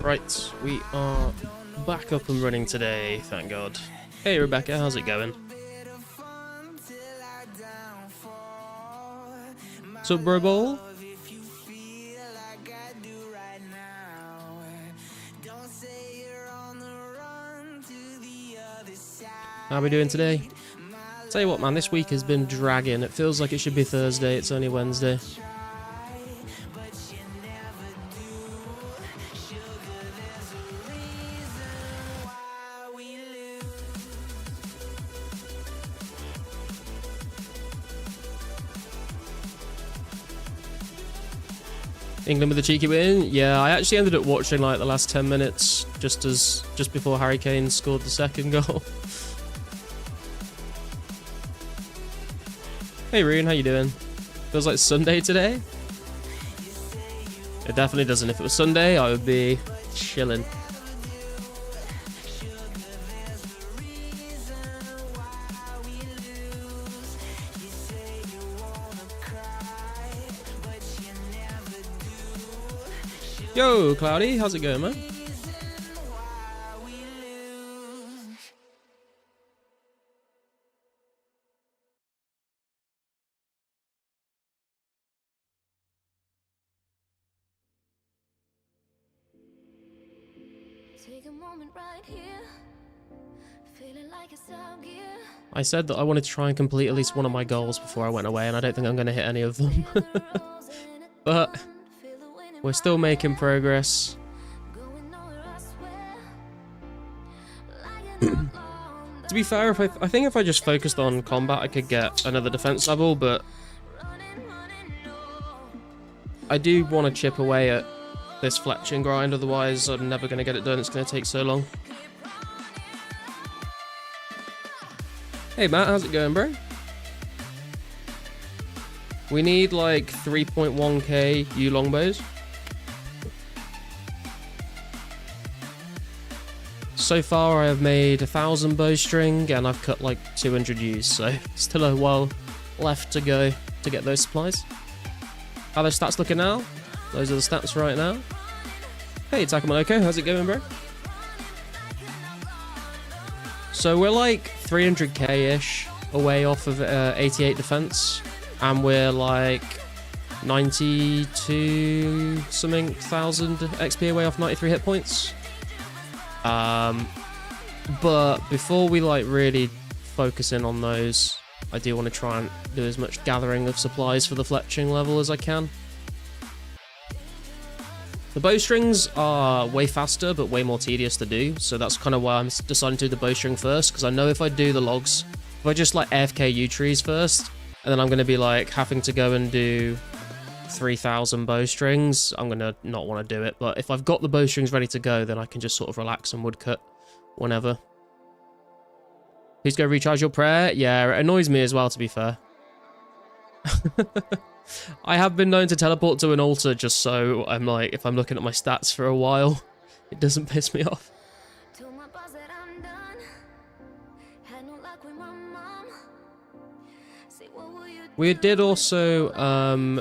Right, we are back up and running today, thank God. Hey Rebecca, how's it going? So bro ball? How are we doing today? Tell you what man, this week has been dragging. It feels like it should be Thursday, it's only Wednesday. England with a cheeky win. Yeah, I actually ended up watching like the last 10 minutes just before Harry Kane scored the second goal. Hey Rune, how you doing? Feels like Sunday today? It definitely doesn't. If it was Sunday, I would be chilling. Yo, Cloudy, how's it going, man? Take a moment right here. Feeling like it's out gear. I said that I wanted to try and complete at least one of my goals before I went away, and I don't think I'm going to hit any of them. But we're still making progress. To be fair, I think if I just focused on combat, I could get another defense level, but I do want to chip away at this fletching grind, otherwise I'm never going to get it done. It's going to take so long. Hey Matt, how's it going, bro? We need like 3.1k U longbows. So far I have made 1,000 bowstring and I've cut like 200 U's, so still a while left to go to get those supplies. How are those stats looking now? Those are the stats right now. Hey Takamaloko, how's it going, bro? So we're like 300k-ish away off of 88 defense, and we're like 92 something thousand XP away off 93 hit points. But before we like really focus in on those, I do want to try and do as much gathering of supplies for the fletching level as I can. The bowstrings are way faster but way more tedious to do, so that's kind of why I'm deciding to do the bowstring first, because I know if I do the logs, if I just like AFK yew trees first, and then I'm going to be like having to go and do 3,000 bowstrings, I'm going to not want to do it. But if I've got the bowstrings ready to go, then I can just sort of relax and woodcut whenever. Please go recharge your prayer. Yeah, it annoys me as well, to be fair. I have been known to teleport to an altar just so I'm like, if I'm looking at my stats for a while, it doesn't piss me off. We did also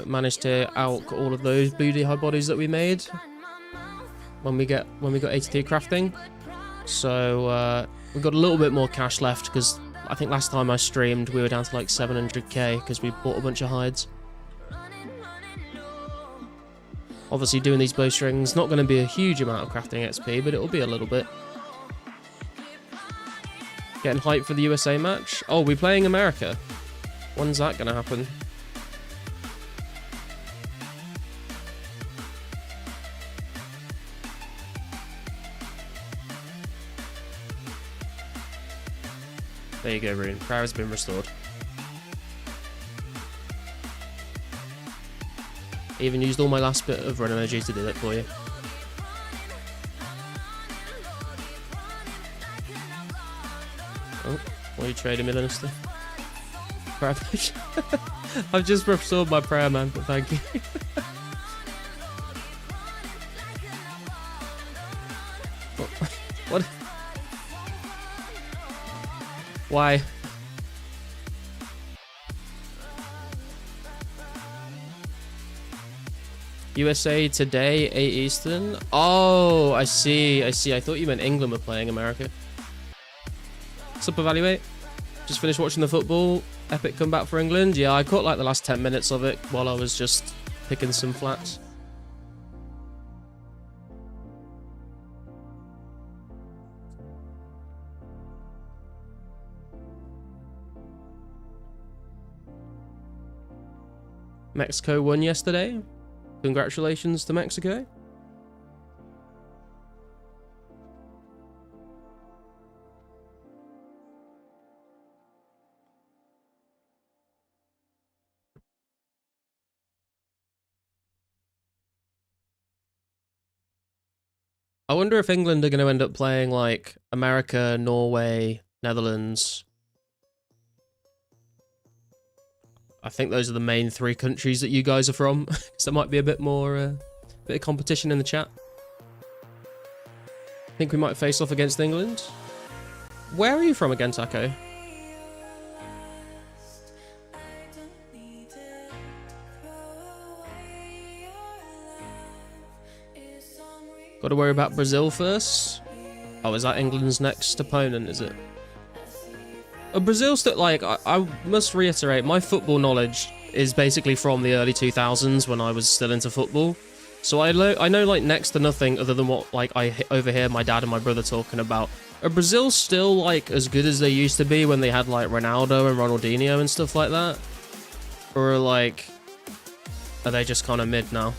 manage to alch all of those blue high bodies that we made when we got 83 crafting. So we've got a little bit more cash left because I think last time I streamed we were down to like 700k because we bought a bunch of hides. Obviously doing these bowstrings, not going to be a huge amount of crafting XP, but it'll be a little bit. Getting hyped for the USA match. Oh, we're playing America. When's that going to happen? There you go, Rune. Prayer has been restored. I even used all my last bit of run energy to do that for you. Oh, what are you trading me, Lannister? Prayer page. I've just restored my prayer, man, but thank you. What? Why? USA today, 8 Eastern. Oh, I see. I thought you meant England were playing America. What's up, Evaluate? Just finished watching the football. Epic comeback for England. Yeah, I caught like the last 10 minutes of it while I was just picking some flats. Mexico won yesterday. Congratulations to Mexico. I wonder if England are going to end up playing like America, Norway, Netherlands. I think those are the main 3 countries that you guys are from. So there might be a bit more, bit of competition in the chat. I think we might face off against England. Where are you from again, Taco? Got to worry about Brazil first. Oh, is that England's next opponent, is it? Brazil still, like, I must reiterate, my football knowledge is basically from the early 2000s when I was still into football. So I know like next to nothing other than what like I overhear my dad and my brother talking about. Are Brazil still like as good as they used to be when they had like Ronaldo and Ronaldinho and stuff like that? Or like, are they just kind of mid now?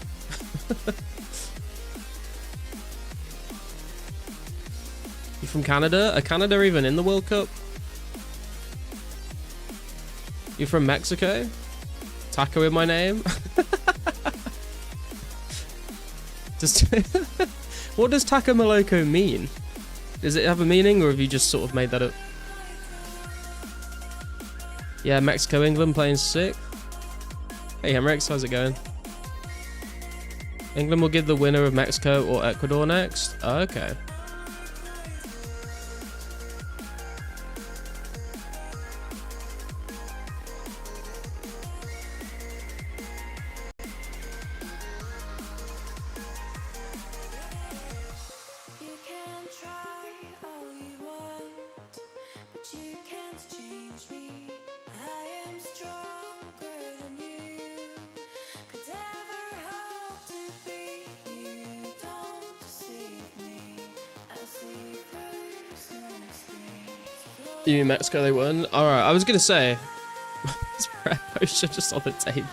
You from Canada? Are Canada even in the World Cup? You from Mexico? Taco in my name? What does Taco Moloco mean? Does it have a meaning, or have you just sort of made that up? Yeah, Mexico, England playing sick. Hey Henrix, how's it going? England will give the winner of Mexico or Ecuador next? Oh, okay. You mean Mexico they won? Alright, I was gonna say it's poster just on the table.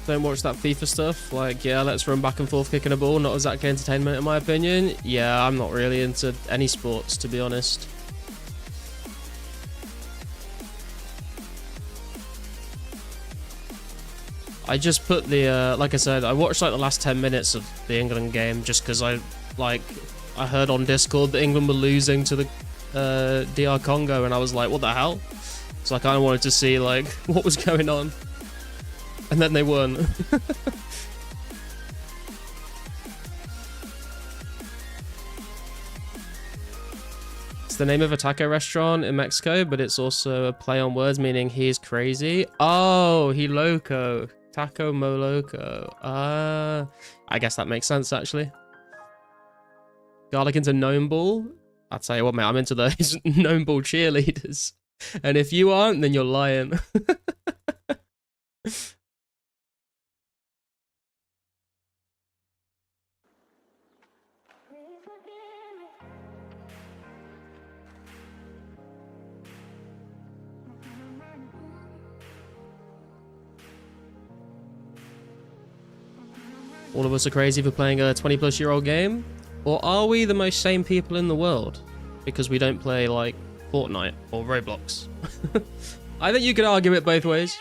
Don't watch that FIFA stuff. Like, yeah, let's run back and forth kicking a ball. Not exactly entertainment in my opinion. Yeah, I'm not really into any sports, to be honest. I just put the, like I said, I watched like the last 10 minutes of the England game just because I heard on Discord that England were losing to the DR Congo, and I was like, what the hell? So I kind of wanted to see like what was going on. And then they won. It's the name of a taco restaurant in Mexico, but it's also a play on words meaning he's crazy. Oh, he loco. Taco mo loco. I guess that makes sense actually. Garlic into gnome ball. I'll tell you what, mate, I'm into those gnome ball cheerleaders. And if you aren't, then you're lying. All of us are crazy for playing a 20-plus-year-old game? Or are we the most sane people in the world? Because we don't play, like, Fortnite or Roblox. I think you could argue it both ways.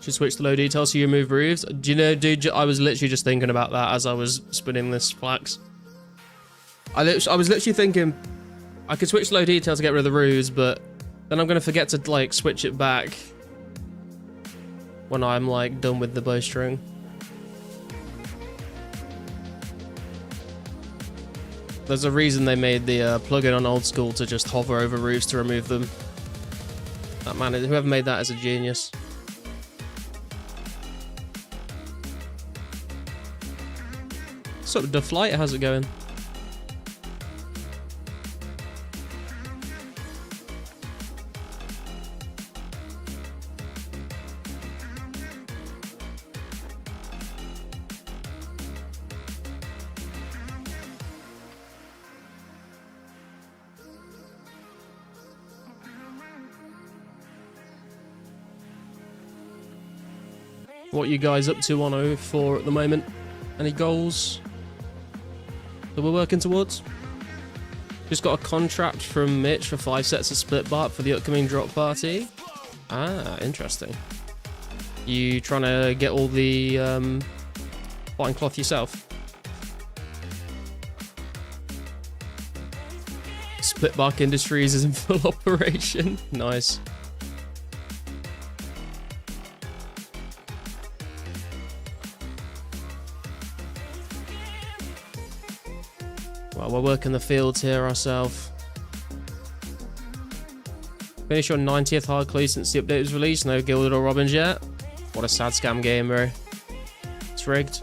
Should switch to low detail so you remove roofs. Do you know, dude, I was literally just thinking about that as I was spinning this flax. I was literally thinking I could switch to low detail to get rid of the roofs, but then I'm going to forget to, like, switch it back when I'm, like, done with the bowstring. There's a reason they made the plugin on old school to just hover over roofs to remove them. That man, whoever made that is a genius. So the flight, how's it going? What are you guys up to on 2004 at the moment? Any goals that we're working towards? Just got a contract from Mitch for 5 sets of split bark for the upcoming drop party. Ah, interesting. You trying to get all the fine cloth yourself? Split bark Industries is in full operation. Nice. Well, we're working the fields here ourselves. Finish your 90th hard clue since the update was released. No Gilded or Robins yet. What a sad scam game, bro. It's rigged.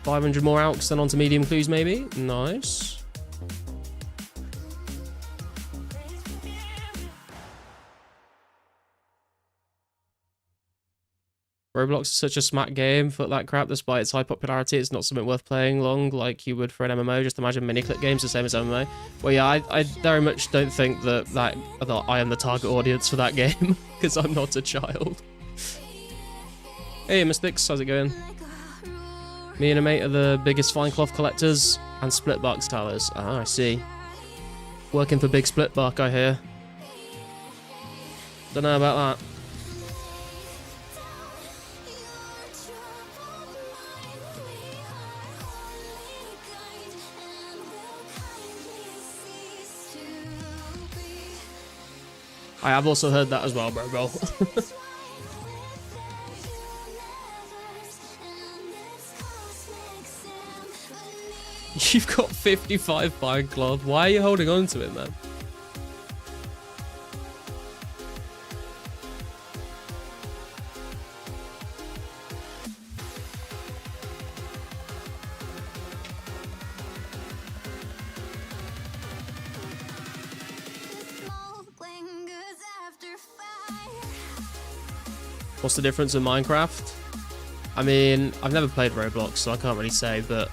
500 more alks, then on to medium clues, maybe. Nice. Roblox is such a smack game. Fuck that crap. Despite its high popularity, it's not something worth playing long like you would for an MMO. Just imagine mini-clip games the same as MMO. Well, yeah, I very much don't think that I am the target audience for that game because I'm not a child. Hey, Mystics, how's it going? Me and a mate are the biggest fine cloth collectors and split bark stylers. Ah, I see. Working for Big Split Bark, I hear. Don't know about that. I have also heard that as well, bro. You've got 55 fine cloth. Why are you holding on to it, man? What's the difference in Minecraft? I mean, I've never played Roblox, so I can't really say, but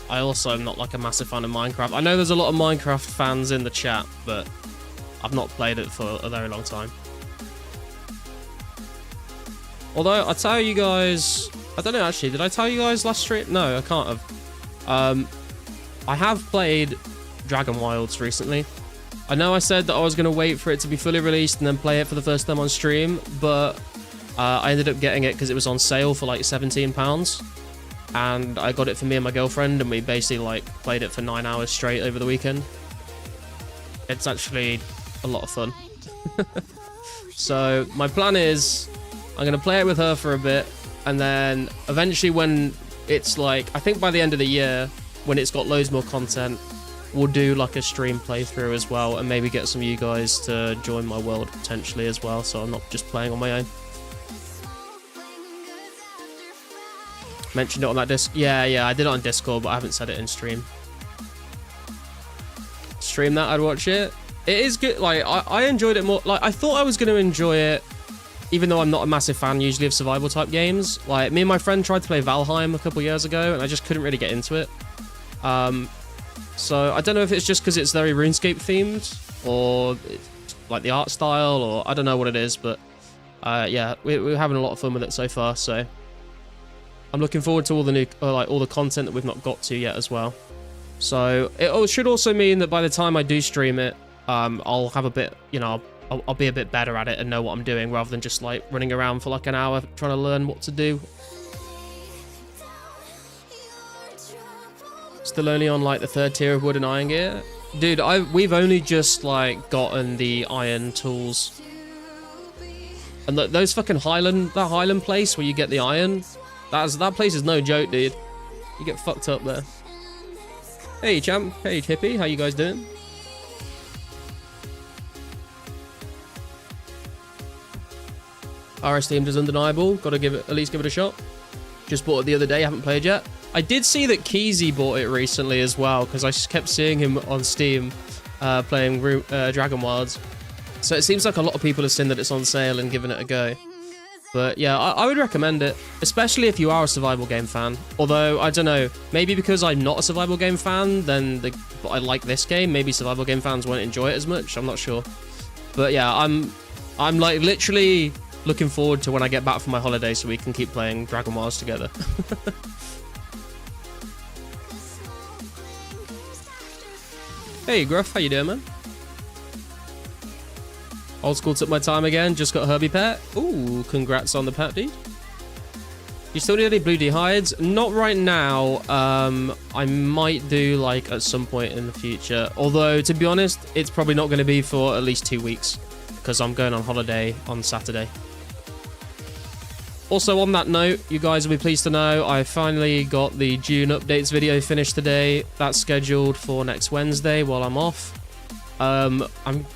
I also am not like a massive fan of Minecraft. I know there's a lot of Minecraft fans in the chat, but I've not played it for a very long time. Although, I tell you guys... I don't know, actually. Did I tell you guys last stream? No, I can't have. I have played Dragon Wilds recently. I know I said that I was going to wait for it to be fully released and then play it for the first time on stream, but I ended up getting it because it was on sale for like £17. And I got it for me and my girlfriend, and we basically like played it for 9 hours straight over the weekend. It's actually a lot of fun. So my plan is I'm going to play it with her for a bit, and then eventually when it's like, I think by the end of the year, when it's got loads more content, we'll do like a stream playthrough as well, and maybe get some of you guys to join my world potentially as well, so I'm not just playing on my own. Mentioned it on that disc. Yeah, I did it on Discord, but I haven't said it in stream. Stream that, I'd watch it. It is good. Like, I enjoyed it more. Like, I thought I was going to enjoy it, even though I'm not a massive fan usually of survival type games. Like, me and my friend tried to play Valheim a couple years ago, and I just couldn't really get into it. So I don't know if it's just because it's very RuneScape themed, or like the art style, or I don't know what it is, but yeah, we're having a lot of fun with it so far. So I'm looking forward to all the new, all the content that we've not got to yet as well. So it should also mean that by the time I do stream it, I'll have a bit, you know, I'll be a bit better at it and know what I'm doing rather than just like running around for like an hour trying to learn what to do. Still only on like the 3rd tier of wood and iron gear. Dude, we've only just like gotten the iron tools. And those fucking that Highland place where you get the iron, that place is no joke, dude. You get fucked up there. Hey champ, hey hippie, how you guys doing? RS themed is undeniable. Got to at least give it a shot. Just bought it the other day. Haven't played yet. I did see that Keezy bought it recently as well because I kept seeing him on Steam playing Dragon Wilds. So it seems like a lot of people have seen that it's on sale and given it a go. But yeah, I would recommend it, especially if you are a survival game fan. Although, I don't know, maybe because I'm not a survival game fan, but I like this game, maybe survival game fans won't enjoy it as much. I'm not sure. But yeah, I'm like literally looking forward to when I get back from my holiday so we can keep playing Dragon Wilds together. Hey Gruff, how you doing, man? Old school took my time again, just got Herbie pet. Ooh, congrats on the pet, dude. You still need any blue D hides? Not right now. I might do like at some point in the future. Although, to be honest, it's probably not going to be for at least 2 weeks because I'm going on holiday on Saturday. Also, on that note, you guys will be pleased to know I finally got the June updates video finished today. That's scheduled for next Wednesday while I'm off. I'm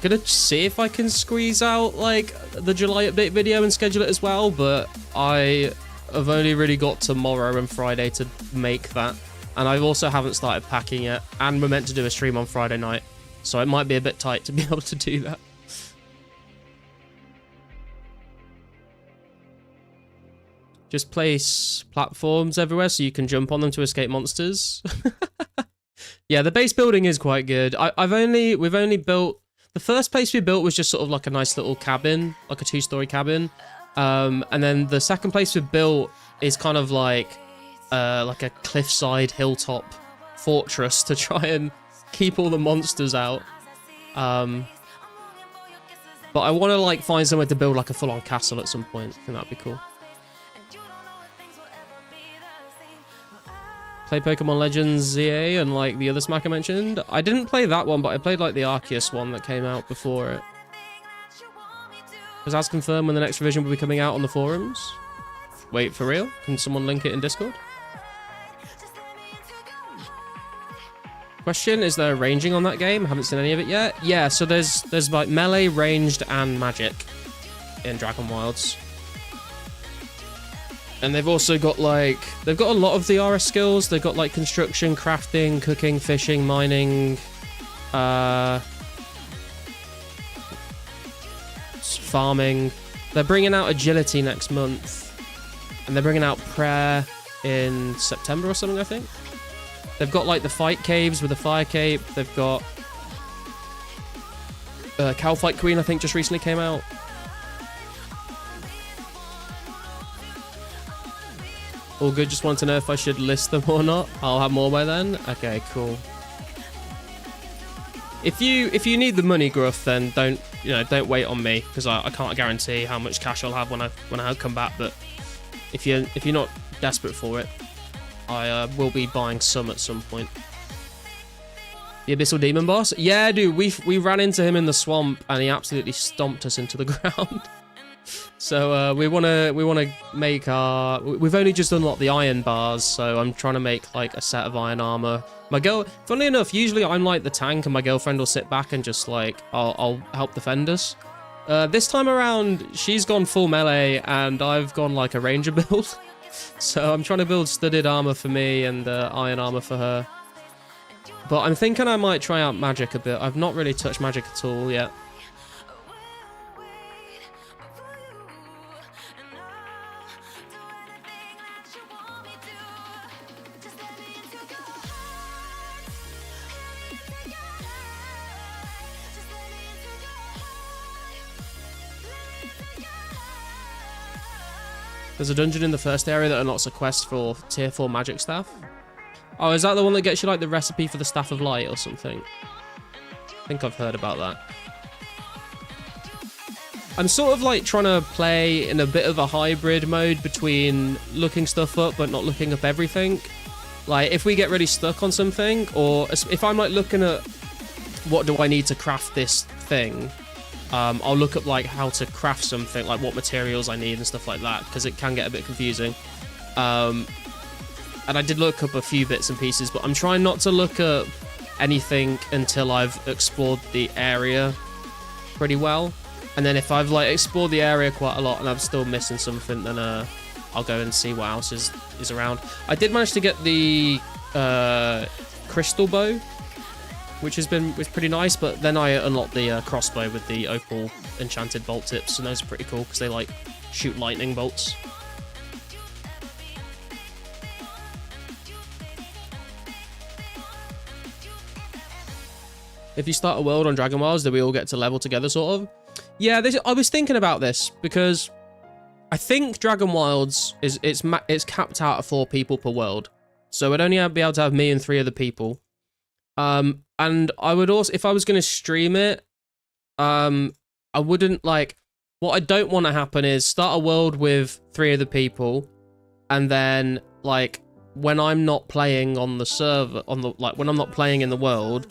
gonna see if I can squeeze out like the July update video and schedule it as well, but I have only really got tomorrow and Friday to make that, and I also haven't started packing yet, and we're meant to do a stream on Friday night, so it might be a bit tight to be able to do that. Just place platforms everywhere so you can jump on them to escape monsters. Yeah, the base building is quite good. We've only built, the first place we built was just sort of like a nice little cabin, like a 2-story cabin. And then the second place we built is kind of like a cliffside hilltop fortress to try and keep all the monsters out. But I want to like find somewhere to build like a full-on castle at some point. I think that'd be cool. Play Pokemon Legends ZA and like the other smack I mentioned. I didn't play that one, but I played like the Arceus one that came out before it. Was as confirmed when the next revision will be coming out on the forums? Wait, for real? Can someone link it in Discord? Question, is there ranging on that game? I haven't seen any of it yet. Yeah, so there's like melee, ranged, and magic in Dragon Wilds. And they've also got like, they've got a lot of the RS skills. They've got like construction, crafting, cooking, fishing, mining, farming. They're bringing out agility next month. And they're bringing out prayer in September or something, I think. They've got like the fight caves with a fire cape. They've got Cow Fight Queen, I think just recently came out. All good, just want to know if I should list them or not. I'll have more by then. Okay, cool. If you need the money, Gruff, then don't wait on me, because I can't guarantee how much cash I'll have when I come back. But if you're not desperate for it, I will be buying some at some point. The Abyssal Demon boss? Yeah, dude, we ran into him in the swamp and he absolutely stomped us into the ground. So we wanna make our. We've only just unlocked the iron bars, so I'm trying to make like a set of iron armor. Funnily enough, usually I'm like the tank, and my girlfriend will sit back and just like I'll help defend us. This time around, she's gone full melee, and I've gone like a ranger build. So I'm trying to build studded armor for me and iron armor for her. But I'm thinking I might try out magic a bit. I've not really touched magic at all yet. There's a dungeon in the first area that unlocks a quest for tier 4 magic staff. Oh, is that the one that gets you like the recipe for the Staff of Light or something? I think I've heard about that. I'm sort of like trying to play in a bit of a hybrid mode between looking stuff up but not looking up everything. Like if we get really stuck on something, or if I'm like looking at what do I need to craft this thing, I'll look up like how to craft something, like what materials I need and stuff like that, because it can get a bit confusing. And I did look up a few bits and pieces, but I'm trying not to look up anything until I've explored the area pretty well. And then if I've like explored the area quite a lot and I'm still missing something, then I'll go and see what else is around. I did manage to get the crystal bow, which was pretty nice, but then I unlocked the crossbow with the opal enchanted bolt tips, and those are pretty cool because they like shoot lightning bolts. If you start a world on Dragon Wilds, do we all get to level together, sort of? Yeah, I was thinking about this because I think Dragon Wilds it's capped out at 4 people per world, so I'd only be able to have me and 3 other people. And I would also, if I was going to stream it, I wouldn't like. What I don't want to happen is start a world with 3 other people, and then like when I'm not playing on the server, when I'm not playing in the world,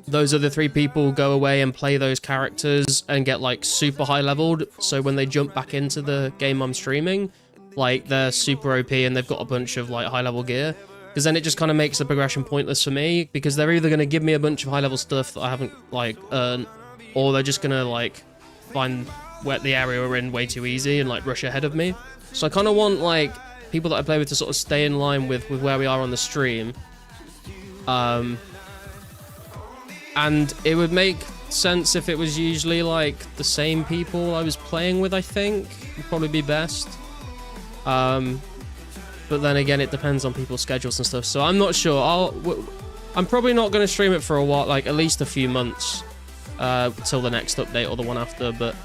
those other 3 people go away and play those characters and get like super high leveled. So when they jump back into the game I'm streaming, like they're super OP and they've got a bunch of like high level gear. Because then it just kind of makes the progression pointless for me, because they're either going to give me a bunch of high level stuff that I haven't like earned, or they're just going to like find where the area we're in way too easy and like rush ahead of me. So I kind of want like people that I play with to sort of stay in line with where we are on the stream. And it would make sense if it was usually like the same people I was playing with, I think. Would probably be best. But then again, it depends on people's schedules and stuff. So I'm not sure. I'm probably not going to stream it for a while, like at least a few months, till the next update or the one after. But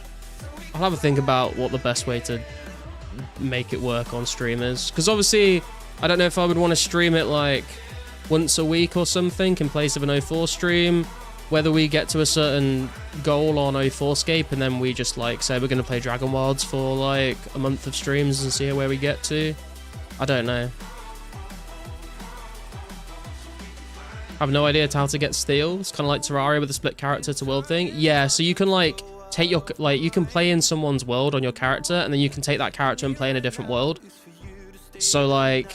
I'll have a think about what the best way to make it work on stream is. Because obviously, I don't know if I would want to stream it like once a week or something in place of an 04 stream. Whether we get to a certain goal on 2004scape and then we just like say we're going to play Dragon Wilds for like a month of streams and see where we get to. I don't know. I have no idea how to get steel. It's kind of like Terraria with a split character to world thing. Yeah, so you can like take your, like you can play in someone's world on your character, and then you can take that character and play in a different world. So like,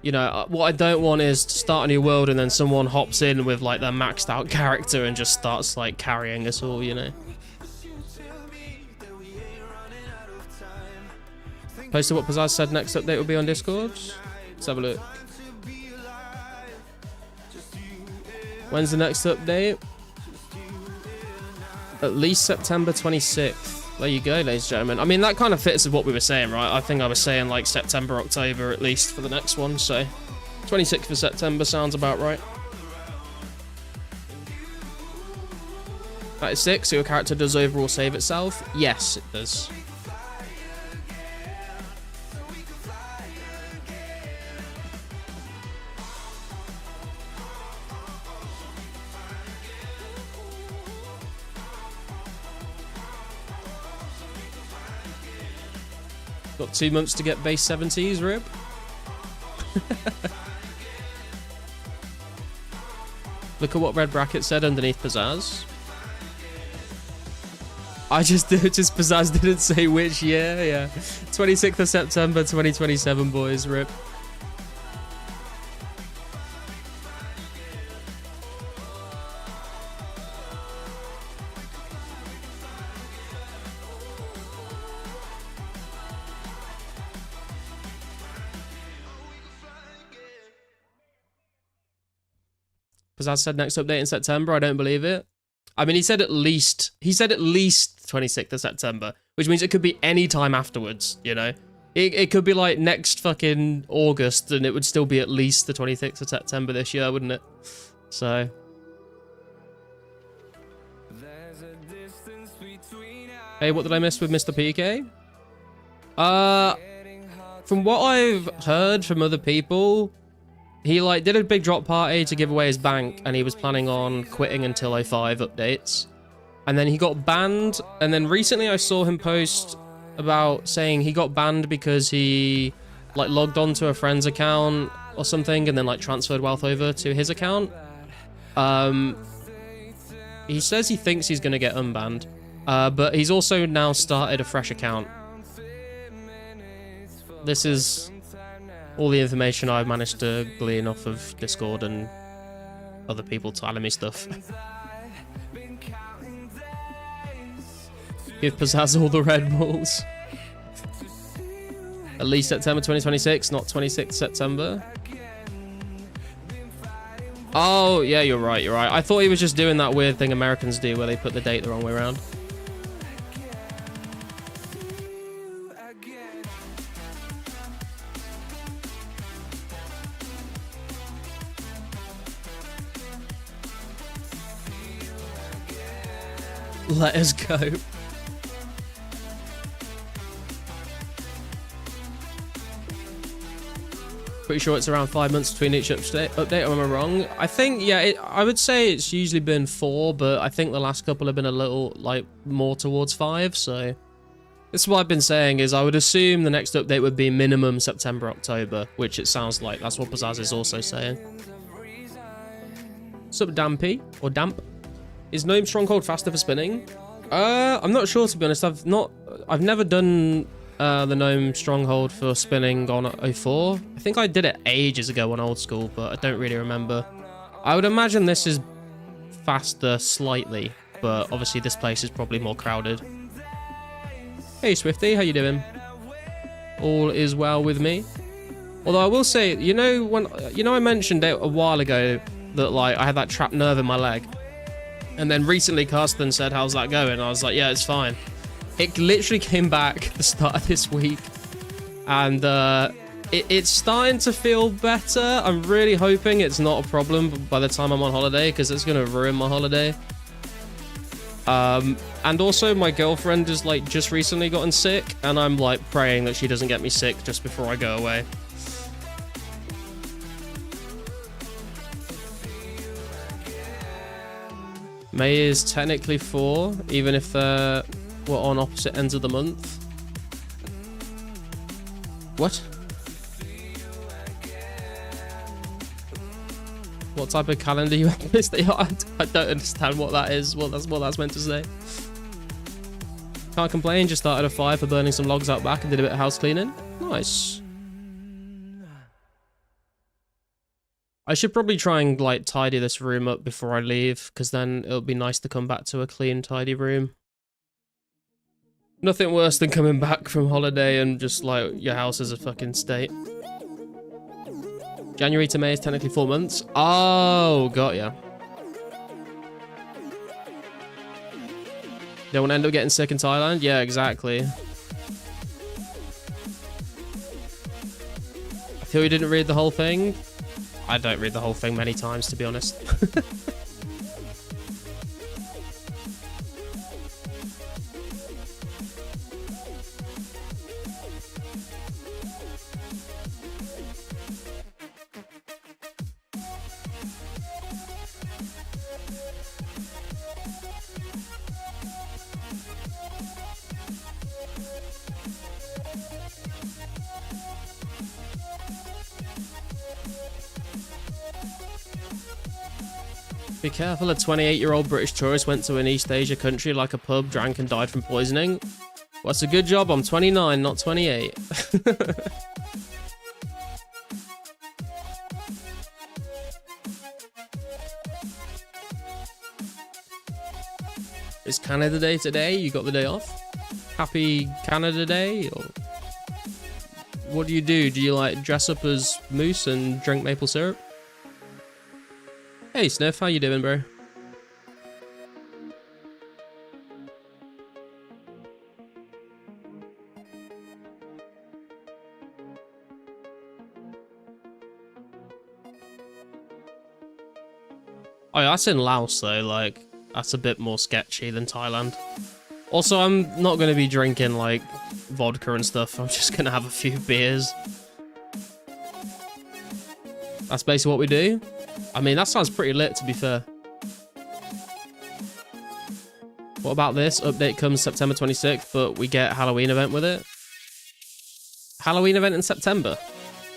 you know, what I don't want is to start a new world and then someone hops in with like their maxed out character and just starts like carrying us all, you know. Posted what Pizzazz said next update will be on Discord. Let's have a look. When's the next update? At least September 26th. There you go, ladies and gentlemen. I mean, that kind of fits with what we were saying, right? I think I was saying like September, October at least for the next one. So 26th of September sounds about right. That is 6. So your character does overall save itself? Yes, it does. Got 2 months to get base 70s, Rib. Look at what Red Bracket said underneath Pizzazz. I just Pizzazz didn't say which year, yeah. 26th of September 2027, boys, Rip. Pizzazz said next update in September. I don't believe it. I mean, he said at least 26th of September, which means it could be any time afterwards, you know? It could be like next fucking August and it would still be at least the 26th of September this year, wouldn't it? So. Hey, what did I miss with Mr. PK? From what I've heard from other people, he like did a big drop party to give away his bank, and he was planning on quitting until 05 updates. And then he got banned. And then recently I saw him post about saying he got banned because he like logged on to a friend's account or something and then like transferred wealth over to his account. He says he thinks he's going to get unbanned, but he's also now started a fresh account. This is all the information I've managed to glean off of Discord and other people telling me stuff. Give Pizzazz all the Red Bulls. At least September 2026, not 26th September. Oh, yeah, you're right, you're right. I thought he was just doing that weird thing Americans do where they put the date the wrong way around. Let us go. Pretty sure it's around 5 months between each update, or am I wrong? I think, yeah, I would say it's usually been 4, but I think the last couple have been a little, like, more towards 5, so... This is what I've been saying, is I would assume the next update would be minimum September, October, which it sounds like. That's what Pizzazz is also saying. What's up, Dampy? Or Damp? Is Gnome Stronghold faster for spinning? I'm not sure, to be honest. I've never done the Gnome Stronghold for spinning on 04. I think I did it ages ago on old school, but I don't really remember. I would imagine this is faster slightly, but obviously this place is probably more crowded. Hey Swifty, how you doing? All is well with me. Although I will say, you know I mentioned it a while ago that like I had that trapped nerve in my leg. And then recently Carsten said, how's that going? I was like, yeah, it's fine. It literally came back the start of this week. And it's starting to feel better. I'm really hoping it's not a problem by the time I'm on holiday, because it's going to ruin my holiday. And also my girlfriend is like just recently gotten sick, and I'm like praying that she doesn't get me sick just before I go away. May is technically 4, even if we're on opposite ends of the month. What? What type of calendar you have? I don't understand what that is. What that's meant to say. Can't complain. Just started a fire for burning some logs out back and did a bit of house cleaning. Nice. I should probably try and like tidy this room up before I leave, because then it'll be nice to come back to a clean, tidy room. Nothing worse than coming back from holiday and just like your house is a fucking state. January to May is technically 4 months. Oh, got ya. Don't want to end up getting sick in Thailand? Yeah, exactly. I feel you didn't read the whole thing. I don't read the whole thing many times, to be honest. Be careful, a 28-year-old British tourist went to an East Asia country like a pub, drank and died from poisoning. Well, it's a good job I'm 29, not 28. Is Canada Day today? You got the day off? Happy Canada Day? Or what do? Do you like dress up as moose and drink maple syrup? Hey Sniff, how you doing, bro? Oh, yeah, that's in Laos though, like, that's a bit more sketchy than Thailand. Also, I'm not going to be drinking, like, vodka and stuff. I'm just going to have a few beers. That's basically what we do. I mean, that sounds pretty lit, to be fair. What about this? Update comes September 26th, but we get Halloween event with it. Halloween event in September?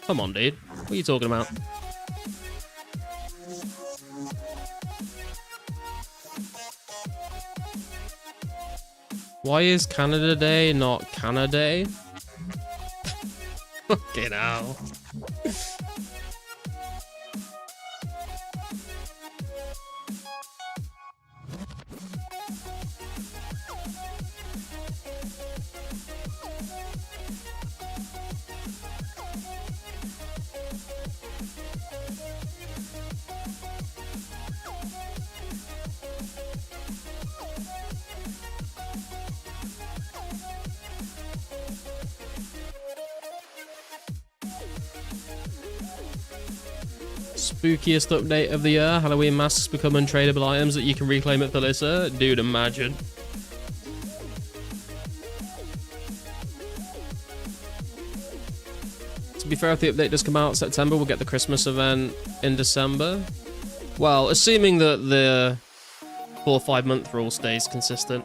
Come on, dude. What are you talking about? Why is Canada Day not Canada Day? Fucking hell. Spookiest update of the year. Halloween masks become untradeable items that you can reclaim at Felissa. Dude, imagine. To be fair, if the update does come out in September, we'll get the Christmas event in December. Well, assuming that the 4 or 5 month rule stays consistent.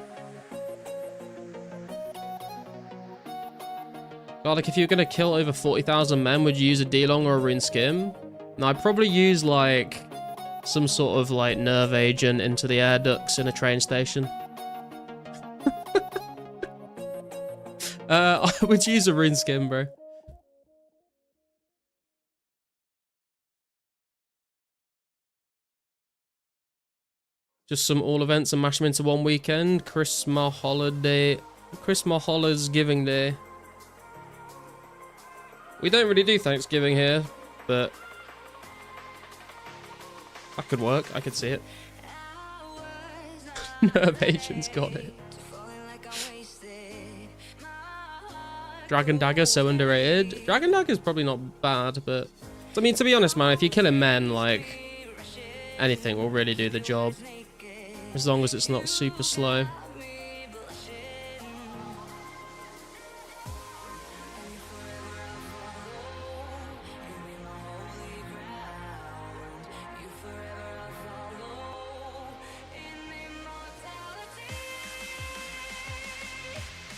God, like if you're gonna kill over 40,000 men, would you use a D-Long or a Rune Skim? No, I'd probably use like some sort of like nerve agent into the air ducts in a train station. I would use a Rune Skim, bro. Just some all events and mash them into one weekend. Christmas holiday. Christmas holidays Giving Day. We don't really do Thanksgiving here, but that could work. I could see it. Nerve agent's got it. Dragon Dagger, so underrated. Dragon Dagger's probably not bad, but I mean, to be honest, man, if you're killing men, like anything will really do the job, as long as it's not super slow.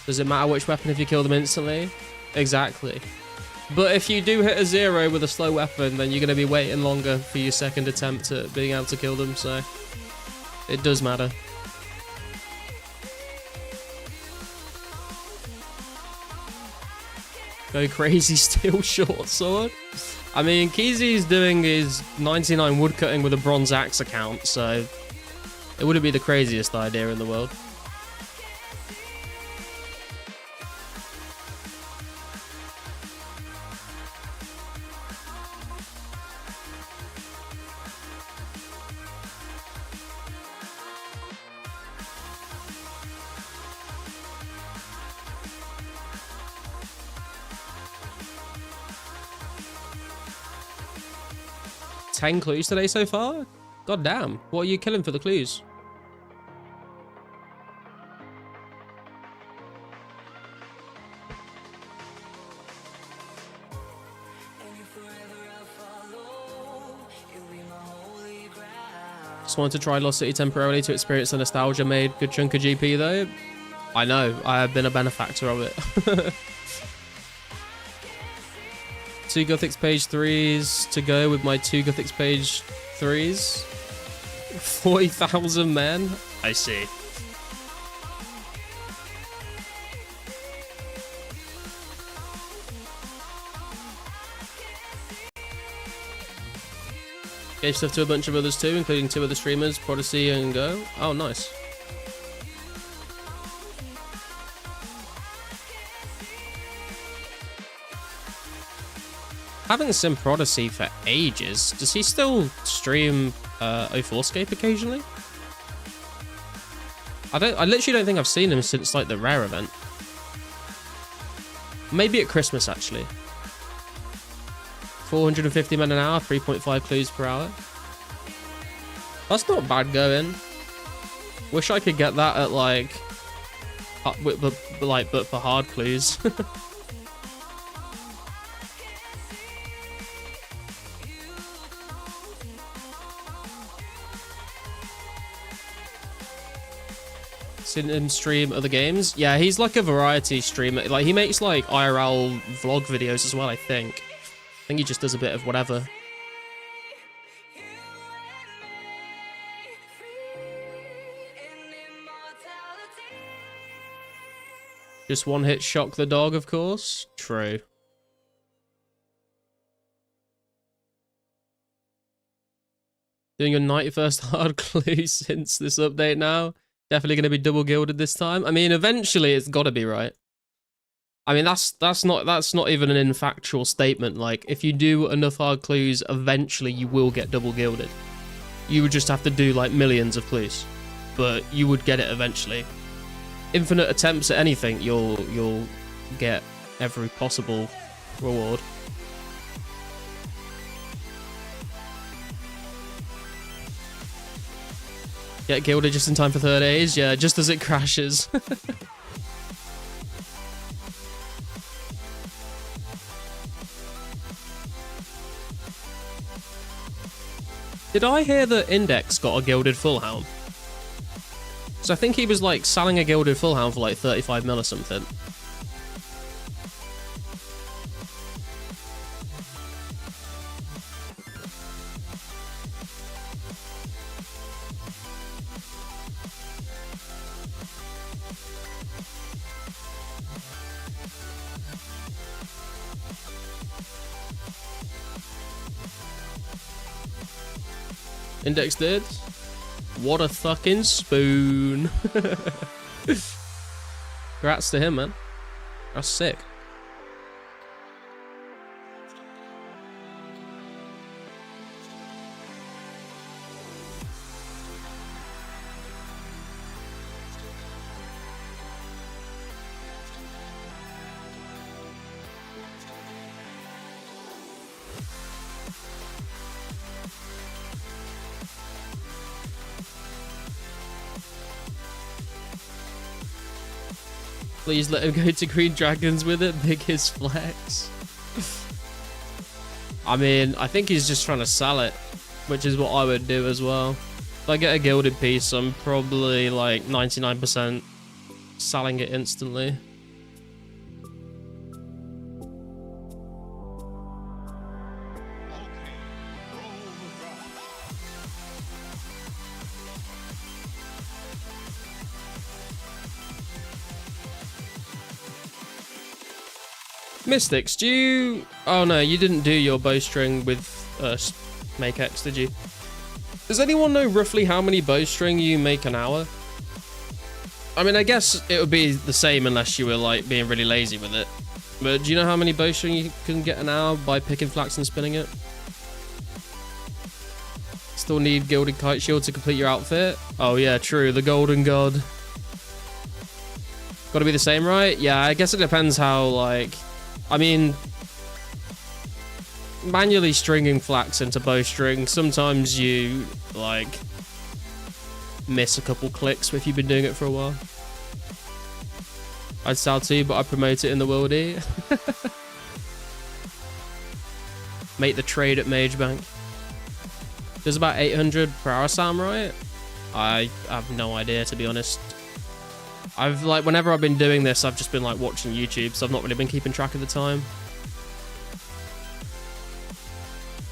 Does it matter which weapon if you kill them instantly? Exactly. But if you do hit a 0 with a slow weapon, then you're going to be waiting longer for your second attempt at being able to kill them, so it does matter. Go crazy, steel short sword. I mean, Keezy's doing his 99 woodcutting with a bronze axe account, so it wouldn't be the craziest idea in the world. Ten clues today so far? God damn. What are you killing for the clues? Just wanted to try Lost City temporarily to experience the nostalgia made good chunk of GP though. I know, I have been a benefactor of it. 2 Gothics page 3s to go with my 2 Gothics page 3s. 40,000 men? I see. Gave stuff to a bunch of others too, including 2 other streamers, Prodigy and Go. Oh, nice. Haven't seen Prodigy for ages. Does he still stream 2004scape occasionally? I literally don't think I've seen him since like the rare event. Maybe at Christmas actually. 450 men an hour, 3.5 clues per hour. That's not bad going. Wish I could get that at like, but for hard clues. seen him stream other games. Yeah, he's like a variety streamer. Like, he makes like IRL vlog videos as well, I think. I think he just does a bit of whatever. Just one hit shock the dog, of course. True. Doing your 91st hard clue since this update now. Definitely going to be double gilded this time. I mean, eventually it's got to be, right? I mean, that's not even an infactual statement. Like, if you do enough hard clues, eventually you will get double gilded. You would just have to do like millions of clues, but you would get it eventually. Infinite attempts at anything, you'll get every possible reward. Get gilded just in time for 3rd days, yeah, just as it crashes. Did I hear that Index got a gilded full hound? So I think he was like selling a gilded full hound for like 35 mil or something. Index did. What a fucking spoon. Congrats to him, man. That's sick. Please let him go to Green Dragons with it. Biggest flex. I mean, I think he's just trying to sell it, which is what I would do as well. If I get a gilded piece, I'm probably like 99% selling it instantly. Mystics, do you... Oh no, you didn't do your bowstring with Make X, did you? Does anyone know roughly how many bowstring you make an hour? I mean, I guess it would be the same unless you were like being really lazy with it. But do you know how many bowstring you can get an hour by picking flax and spinning it? Still need Gilded Kite Shield to complete your outfit? Oh yeah, true, the Golden God. Gotta be the same, right? Yeah, I guess it depends how, like... I mean, manually stringing flax into bowstring, sometimes you, like, miss a couple clicks if you've been doing it for a while. I'd sell too, but I promote it in the worldie. Make the trade at Mage Bank. There's about 800 per hour sound, right? I have no idea, to be honest. I've like, whenever I've been doing this, I've just been like watching YouTube, so I've not really been keeping track of the time.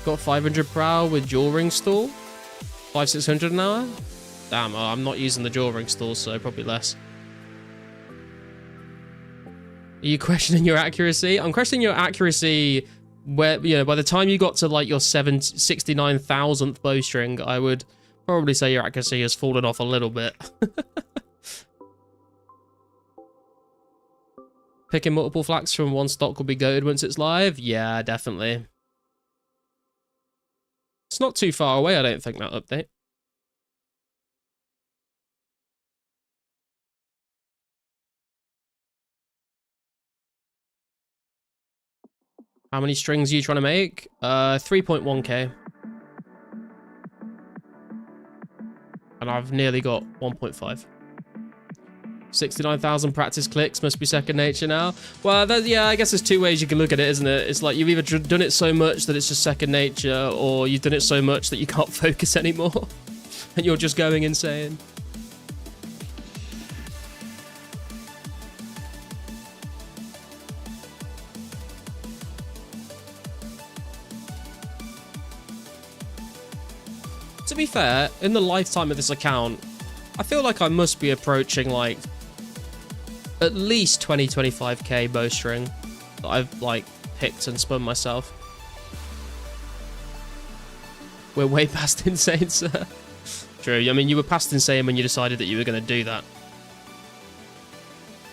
Got 500 per hour with jewel ring stall. 500-600 an hour. Damn, I'm not using the jewel ring stall, so probably less. Are you questioning your accuracy? I'm questioning your accuracy where, you know, by the time you got to like your 69,000th bowstring, I would probably say your accuracy has fallen off a little bit. Picking multiple flax from one stock will be goated once it's live? Yeah, definitely. It's not too far away, I don't think, that update. How many strings are you trying to make? 3.1k. And I've nearly got 1.5. 69,000 practice clicks must be second nature now. Well, yeah, I guess there's two ways you can look at it, isn't it? It's like you've either done it so much that it's just second nature, or you've done it so much that you can't focus anymore and you're just going insane. To be fair, in the lifetime of this account, I feel like I must be approaching like at least 20-25k bowstring that I've like picked and spun myself. We're way past insane, sir. True. I mean, you were past insane when you decided that you were going to do that.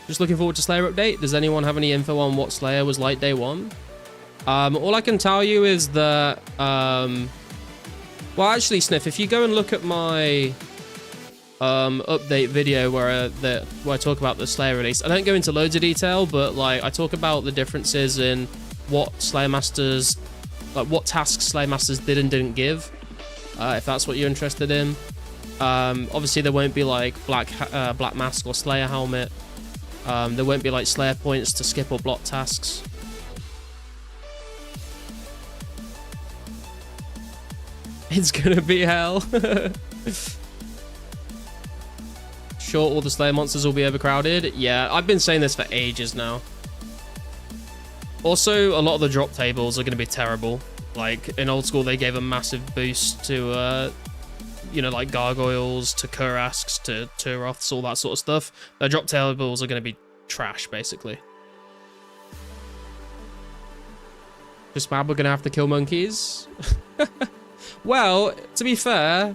Just looking forward to Slayer update. Does anyone have any info on what Slayer was like day one? All I can tell you is that... well, actually, Sniff, if you go and look at my update video where I talk about the Slayer release, I don't go into loads of detail, but like I talk about the differences in what Slayer Masters... like what tasks Slayer Masters did and didn't give, if that's what you're interested in. Obviously there won't be like black mask or Slayer helmet. There won't be like Slayer points to skip or block tasks. It's gonna be hell. Sure, all the Slayer monsters will be overcrowded. Yeah, I've been saying this for ages now. Also, a lot of the drop tables are going to be terrible. Like, in old school, they gave a massive boost to, you know, like gargoyles, to Kurasks, to Turoths, all that sort of stuff. The drop tables are going to be trash, basically. Just mad we're going to have to kill monkeys? Well, to be fair,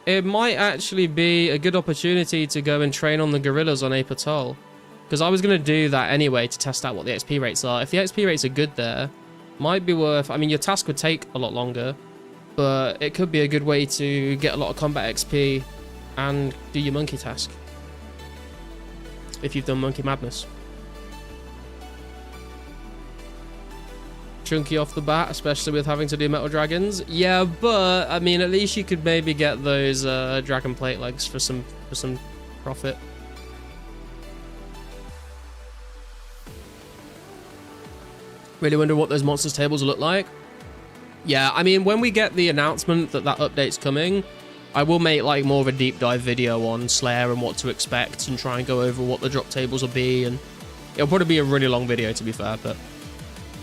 it might actually be a good opportunity to go and train on the gorillas on Ape Atoll. Because I was going to do that anyway to test out what the XP rates are. If the XP rates are good there, might be worth... I mean, your task would take a lot longer, but it could be a good way to get a lot of combat XP and do your monkey task. If you've done Monkey Madness. Chunky off the bat, especially with having to do Metal Dragons. Yeah, but, I mean, at least you could maybe get those Dragon Plate legs for some profit. Really wonder what those monsters tables look like. Yeah, I mean, when we get the announcement that that update's coming, I will make like more of a deep dive video on Slayer and what to expect and try and go over what the drop tables will be. And it'll probably be a really long video, to be fair, but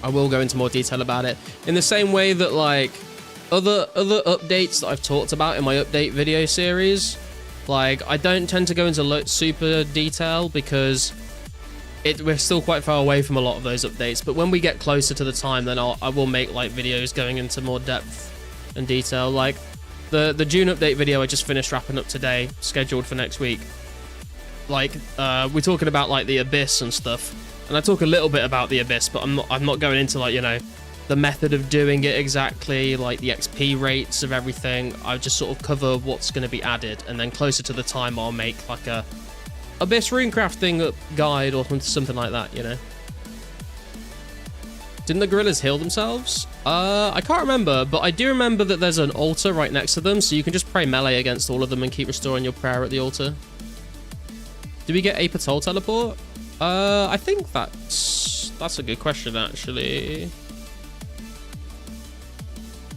I will go into more detail about it. In the same way that like other updates that I've talked about in my update video series, like I don't tend to go into super detail because we're still quite far away from a lot of those updates, but when we get closer to the time, then I will make like videos going into more depth and detail. Like the June update video I just finished wrapping up today, scheduled for next week. Like we're talking about like the Abyss and stuff, and I talk a little bit about the Abyss, but I'm not going into like, you know, the method of doing it exactly, like the XP rates of everything. I just sort of cover what's going to be added, and then closer to the time I'll make like a Abyss runecrafting guide or something like that, you know. Didn't the gorillas heal themselves? I can't remember, but I do remember that there's an altar right next to them, so you can just pray melee against all of them and keep restoring your prayer at the altar. Do we get Ape Atoll teleport? I think that's a good question, actually.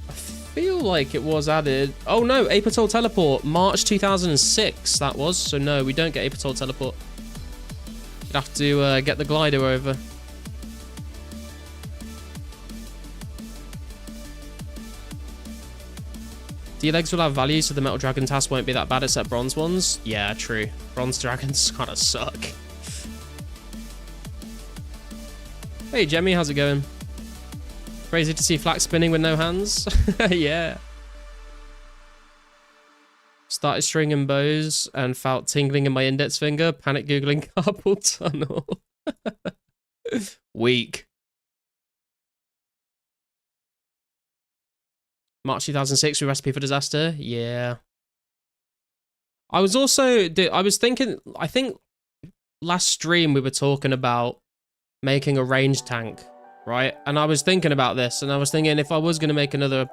I feel like it was added. Oh no, Ape Atoll teleport, March 2006 that was. So no, we don't get Ape Atoll teleport. You'd have to get the glider over. D-legs will have value, so the Metal Dragon task won't be that bad except bronze ones. Yeah, true. Bronze dragons kind of suck. Hey Jemmy, how's it going? Crazy to see flax spinning with no hands. Yeah. Started stringing bows and felt tingling in my index finger. Panic googling carpal tunnel. Weak. March 2006 with Recipe for Disaster. Yeah. I was thinking, I think last stream we were talking about making a range tank, right? And I was thinking about this, and I was thinking if I was going to make another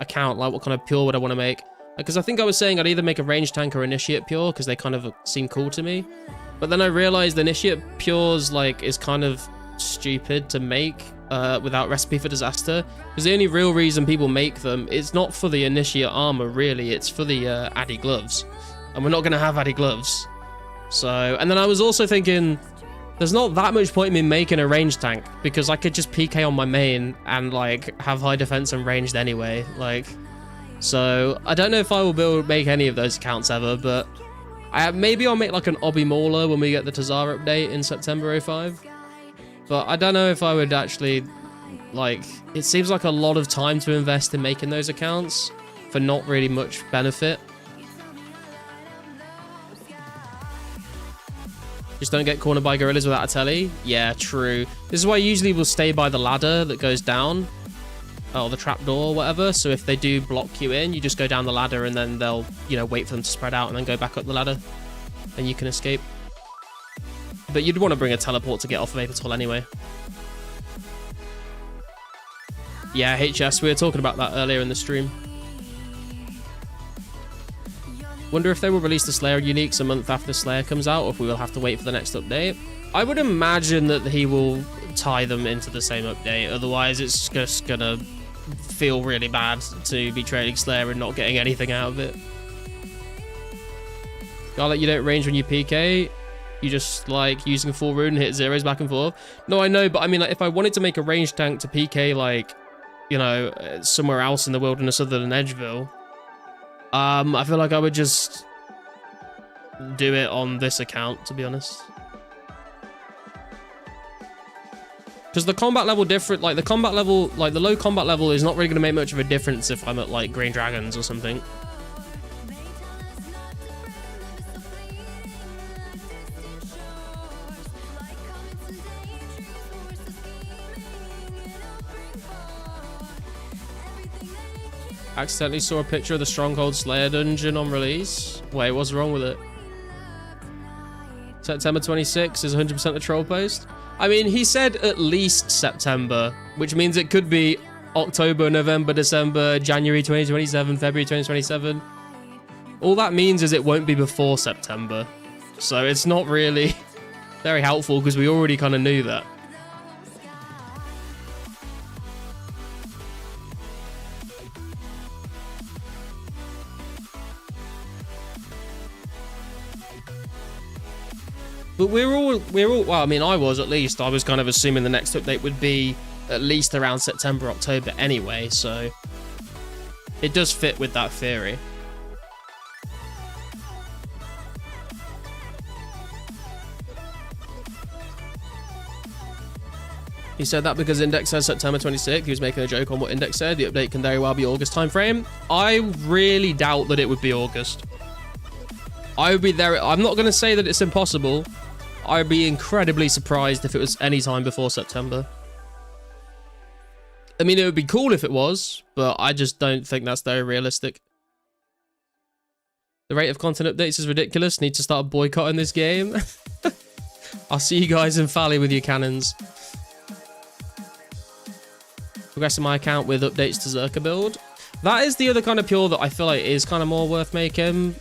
account, like what kind of pure would I want to make? Because I think I was saying I'd either make a range tank or initiate pure, because they kind of seem cool to me. But then I realized the initiate pures like is kind of stupid to make without Recipe for Disaster, because the only real reason people make them is not for the initiate armor, really. It's for the Addy gloves, and we're not going to have Addy gloves. So, and then I was also thinking there's not that much point in me making a range tank, because I could just PK on my main and like have high defense and ranged anyway. Like, So I don't know if I will make any of those accounts ever, but maybe I'll make like an Obby Mauler when we get the Tazara update in September 05. But I don't know if I would actually, like, it seems like a lot of time to invest in making those accounts for not really much benefit. Just don't get cornered by gorillas without a telly. Yeah, true. This is why usually we'll stay by the ladder that goes down. Or the trapdoor or whatever. So if they do block you in, you just go down the ladder and then they'll, you know, wait for them to spread out and then go back up the ladder. And you can escape. But you'd want to bring a teleport to get off of Vapor anyway. Yeah, HS, we were talking about that earlier in the stream. Wonder if they will release the Slayer Uniques a month after Slayer comes out, or if we will have to wait for the next update. I would imagine that he will tie them into the same update, otherwise it's just gonna feel really bad to be trading Slayer and not getting anything out of it. Garlic, you don't range when you PK. You just like using full rune and hit zeros back and forth. No, I know, but I mean, like, if I wanted to make a range tank to PK, like, you know, somewhere else in the wilderness other than Edgeville, I feel like I would just do it on this account, to be honest. Because the combat level different, like the combat level, like the low combat level is not really going to make much of a difference if I'm at like Green Dragons or something. Accidentally saw a picture of the Stronghold Slayer dungeon on release. Wait, what's wrong with it? September 26 is 100% a troll post. I mean, he said at least September, which means it could be October, November, December, January 2027, February 2027. All that means is it won't be before September. So it's not really very helpful because we already kind of knew that. But we're all, well, I mean, I was kind of assuming the next update would be at least around September, October anyway, so it does fit with that theory. He said that because Index says September 26th. He was making a joke on what Index said. The update can very well be August timeframe. I really doubt that it would be August. I would be there. I'm not going to say that it's impossible. I'd be incredibly surprised if it was any time before September. I mean, it would be cool if it was, but I just don't think that's very realistic. The rate of content updates is ridiculous. Need to start boycotting this game. I'll see you guys in Valley with your cannons. Progressing my account with updates to Zerka build. That is the other kind of pure that I feel like is kind of more worth making.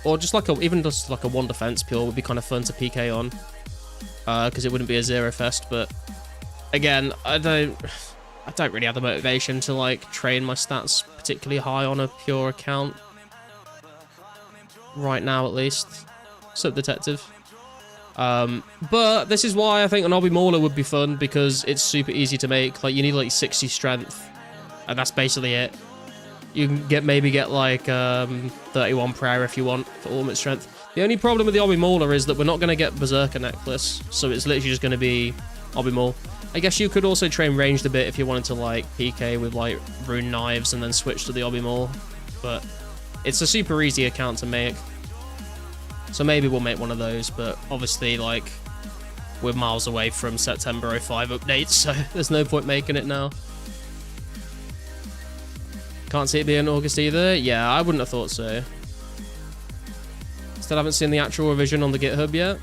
Or just like even just like a one defense pure would be kind of fun to PK on. Because it wouldn't be a zero fest, but again, I don't really have the motivation to like train my stats particularly high on a pure account. Right now at least. Sub detective. But this is why I think an Obby Mauler would be fun, because it's super easy to make. Like, you need like 60 strength, and that's basically it. You can maybe get like 31 prayer if you want for ultimate strength. The only problem with the Obby Mauler is that we're not going to get Berserker necklace, so it's literally just going to be Obby Maul. I guess you could also train ranged a bit if you wanted to like PK with like rune knives and then switch to the Obby Maul, but it's a super easy account to make. So maybe we'll make one of those, but obviously like we're miles away from September 05 updates, so there's no point making it now. Can't see it being August either. Yeah, I wouldn't have thought so. Still haven't seen the actual revision on the GitHub yet.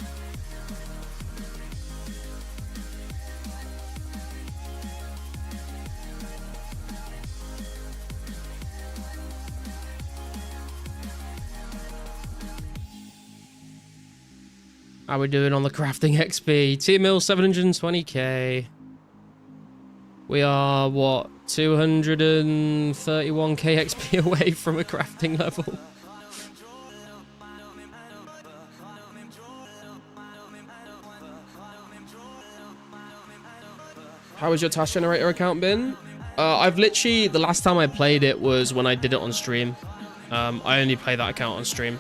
How are we doing on the crafting XP? T-Mill 720k. We are, what, 231k XP away from a crafting level. How has your task generator account been? I've literally, the last time I played it was when I did it on stream. I only play that account on stream.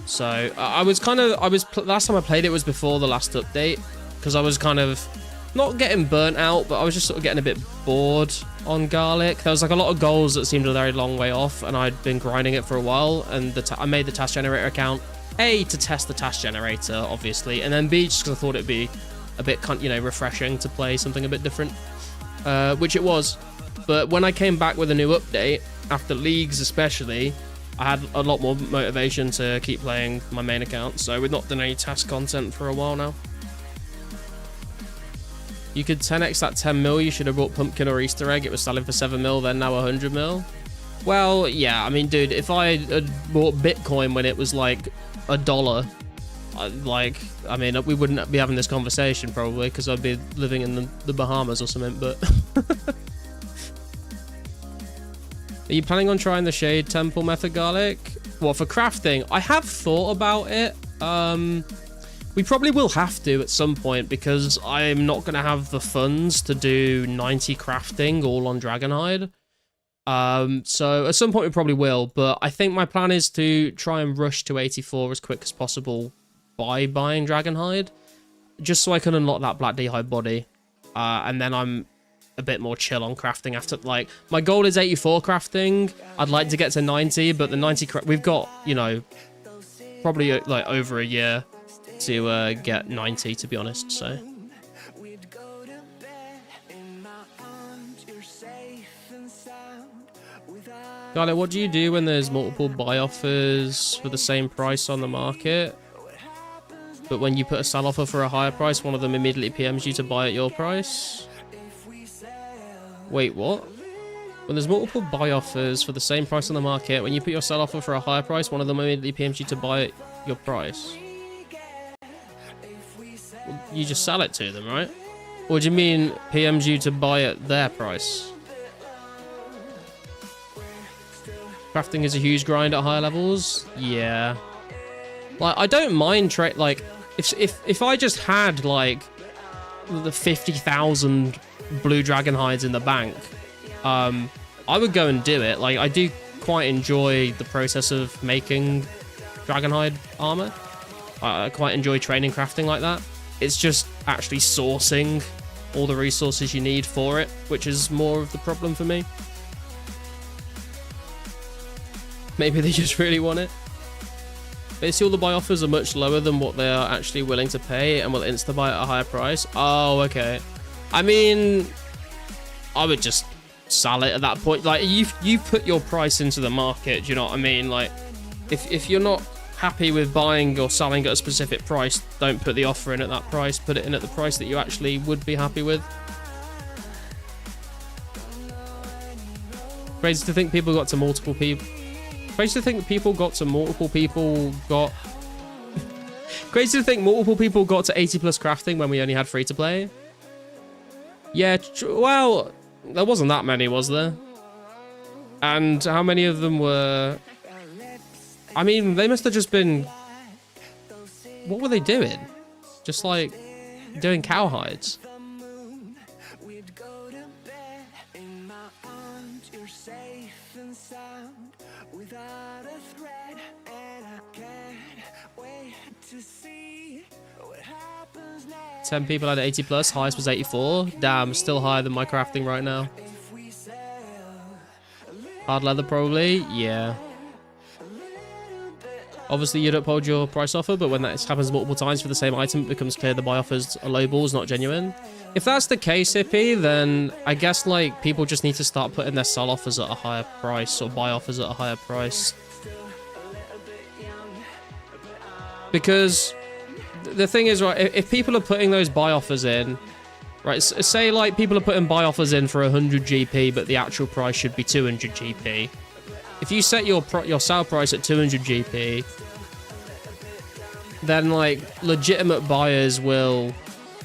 So last time I played it was before the last update, because I was kind of not getting burnt out, but I was just sort of getting a bit bored on Garlic. There was like a lot of goals that seemed a very long way off, and I'd been grinding it for a while, and I made the task generator account, A, to test the task generator, obviously, and then B, just because I thought it'd be a bit, you know, refreshing to play something a bit different, which it was. But when I came back with a new update, after leagues especially, I had a lot more motivation to keep playing my main account, so we've not done any task content for a while now. You could 10x that 10 mil, you should have bought Pumpkin or Easter Egg, it was selling for 7 mil, then now 100 mil. Well, yeah, I mean, dude, if I had bought Bitcoin when it was like $1, I mean, we wouldn't be having this conversation probably, because I'd be living in the Bahamas or something, but... Are you planning on trying the Shade Temple method, Garlic? Well, for crafting, I have thought about it. We probably will have to at some point, because I'm not going to have the funds to do 90 crafting all on Dragonhide. So at some point we probably will, but I think my plan is to try and rush to 84 as quick as possible by buying Dragonhide, just so I can unlock that Black D'hide body. And then I'm a bit more chill on crafting after, like, my goal is 84 crafting. I'd like to get to 90, but the 90 we've got, you know, probably like over a year to get 90, to be honest, so. Garlic, what do you do when there's multiple buy offers for the same price on the market, but when you put a sell offer for a higher price, one of them immediately PMs you to buy at your price? Wait, what? When there's multiple buy offers for the same price on the market, when you put your sell offer for a higher price, one of them immediately PMs you to buy at your price. Well, you just sell it to them, right? Or do you mean PMs you to buy at their price? Crafting is a huge grind at higher levels. Yeah. Like, I don't mind like, if I just had like the 50,000 blue dragon hides in the bank, I would go and do it. Like, I do quite enjoy the process of making dragonhide armor. I quite enjoy training crafting like that. It's just actually sourcing all the resources you need for it, which is more of the problem for me. Maybe they just really want it. Basically, all the buy offers are much lower than what they are actually willing to pay, and will insta-buy at a higher price. Oh, okay. I mean, I would just sell it at that point. Like, you put your price into the market, do you know what I mean? Like, if you're not happy with buying or selling at a specific price, don't put the offer in at that price. Put it in at the price that you actually would be happy with. Crazy to think people got to multiple people. Crazy to think people got to multiple people got... Crazy to think multiple people got to 80 plus crafting when we only had free to play. Yeah, well, there wasn't that many, was there? And how many of them were... I mean, they must have just been... What were they doing? Just like doing cowhides. Without a threat, and I can't wait to see what happens next. 10 people had 80 plus, highest was 84. Damn, still higher than my crafting right now. Hard leather probably, yeah. Obviously you'd uphold your price offer, but when that happens multiple times for the same item, it becomes clear the buy offers are low balls, not genuine. If that's the case, Hippie, then I guess, like, people just need to start putting their sell offers at a higher price or buy offers at a higher price. Because the thing is, right, if people are putting those buy offers in, right, say, like, people are putting buy offers in for 100 GP, but the actual price should be 200 GP. If you set your sell price at 200 GP, then, like, legitimate buyers will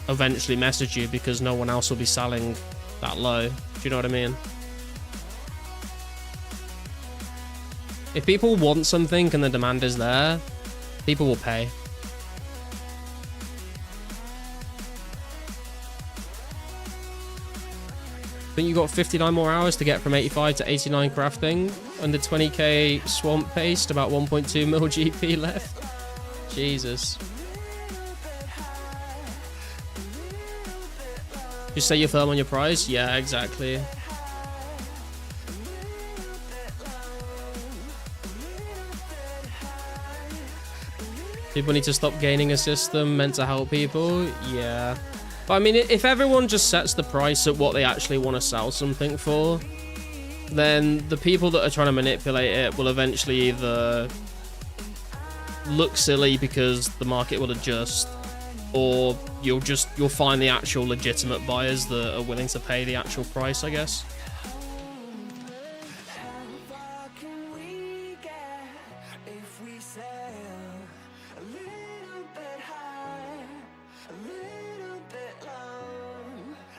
eventually message you because no one else will be selling that low. Do you know what I mean? If people want something and the demand is there, people will pay. think you got 59 more hours to get from 85 to 89 crafting. Under 20k swamp paste, about 1.2 mil GP left. Jesus. Just say you're firm on your price? Yeah, exactly. People need to stop gaining a system meant to help people. Yeah. But I mean, if everyone just sets the price at what they actually want to sell something for, then the people that are trying to manipulate it will eventually either look silly because the market will adjust, or you'll find the actual legitimate buyers that are willing to pay the actual price, I guess.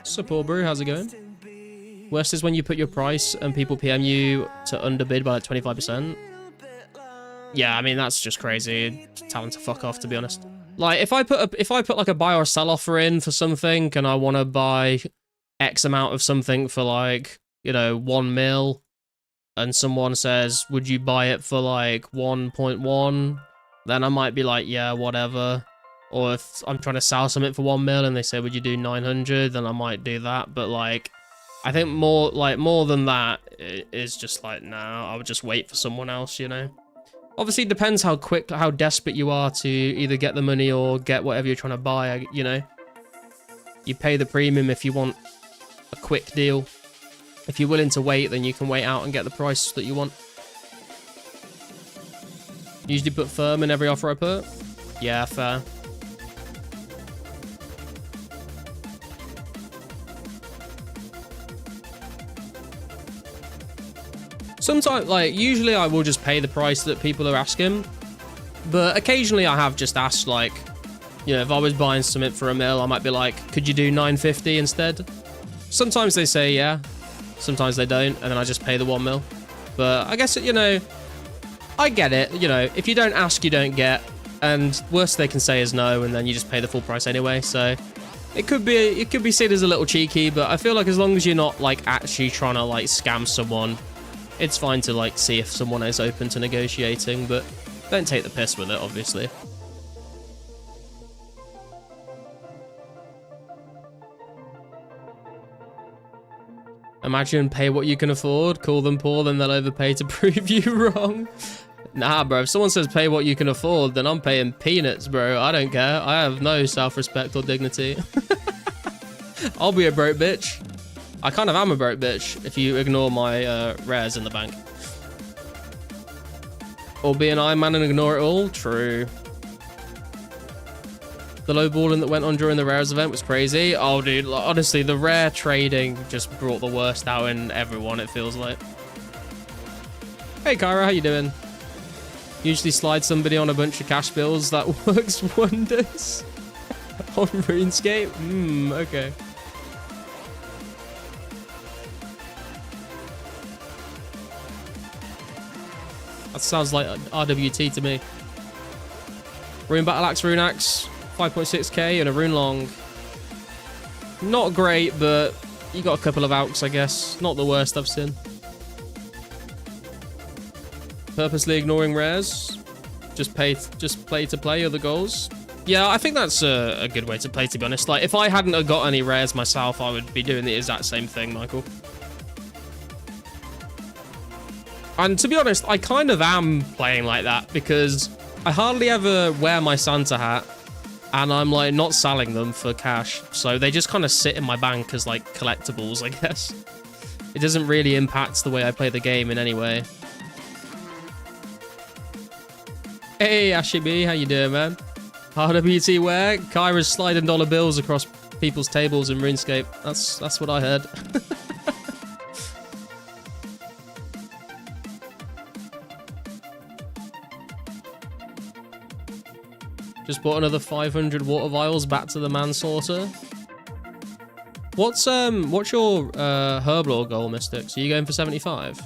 Sup, Paul Brew, how's it going? Worst is when you put your price and people PM you to underbid by like 25%. Yeah, I mean, that's just crazy. Tell them to fuck off, to be honest. Like, if I put like a buy or sell offer in for something and I want to buy X amount of something for like, you know, 1 mil, and someone says, would you buy it for like 1.1? Then I might be like, yeah, whatever. Or if I'm trying to sell something for 1 mil and they say, would you do 900? Then I might do that. But like, I think more than that is just like, nah, I would just wait for someone else, you know? Obviously, it depends how desperate you are to either get the money or get whatever you're trying to buy, you know? You pay the premium if you want a quick deal. If you're willing to wait, then you can wait out and get the price that you want. Usually put firm in every offer I put. Yeah, fair. Sometimes, like, usually I will just pay the price that people are asking. But occasionally I have just asked, like, you know, if I was buying something for 1 mil, I might be like, could you do 950 instead? Sometimes they say yeah. Sometimes they don't, and then I just pay the 1 mil. But I guess, you know, I get it. You know, if you don't ask, you don't get. And worst they can say is no, and then you just pay the full price anyway. So it could be seen as a little cheeky, but I feel like as long as you're not, like, actually trying to, like, scam someone, it's fine to, like, see if someone is open to negotiating, but don't take the piss with it, obviously. Imagine pay what you can afford, call them poor, then they'll overpay to prove you wrong. Nah, bro, if someone says pay what you can afford, then I'm paying peanuts, bro. I don't care. I have no self-respect or dignity. I'll be a broke bitch. I kind of am a broke bitch if you ignore my rares in the bank. Or be an Iron Man and ignore it all? True. The low balling that went on during the rares event was crazy. Oh, dude, like, honestly, the rare trading just brought the worst out in everyone, it feels like. Hey, Kyra, how you doing? Usually slide somebody on a bunch of cash bills. That works wonders. On RuneScape? Okay. That sounds like RWT to me. Rune Battle Axe, Rune Axe, 5.6k and a Rune Long. Not great, but you got a couple of outs, I guess. Not the worst I've seen. Purposely ignoring rares. Just play to play other goals. Yeah, I think that's a good way to play, to be honest. Like, if I hadn't have got any rares myself, I would be doing the exact same thing, Michael. And to be honest, I kind of am playing like that because I hardly ever wear my Santa hat and I'm like not selling them for cash. So they just kind of sit in my bank as like collectibles, I guess. It doesn't really impact the way I play the game in any way. Hey, Ashy B, how you doing, man? RWT where? Kyra's sliding dollar bills across people's tables in RuneScape. That's what I heard. Just bought another 500 water vials back to the manslaughter. What's your Herblore goal, Mystics? Are you going for 75?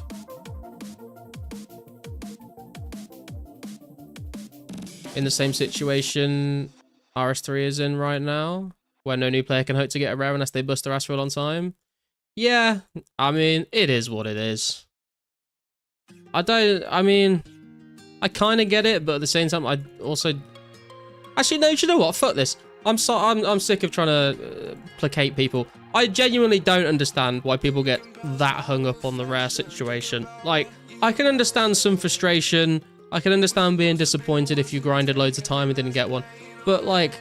In the same situation RS3 is in right now, where no new player can hope to get a rare unless they bust their ass for a long time. Yeah, I mean, it is what it is. I kind of get it, but at the same time, I also... Actually, no, do you know what? Fuck this. I'm sick of trying to placate people. I genuinely don't understand why people get that hung up on the rare situation. Like, I can understand some frustration. I can understand being disappointed if you grinded loads of time and didn't get one. But, like,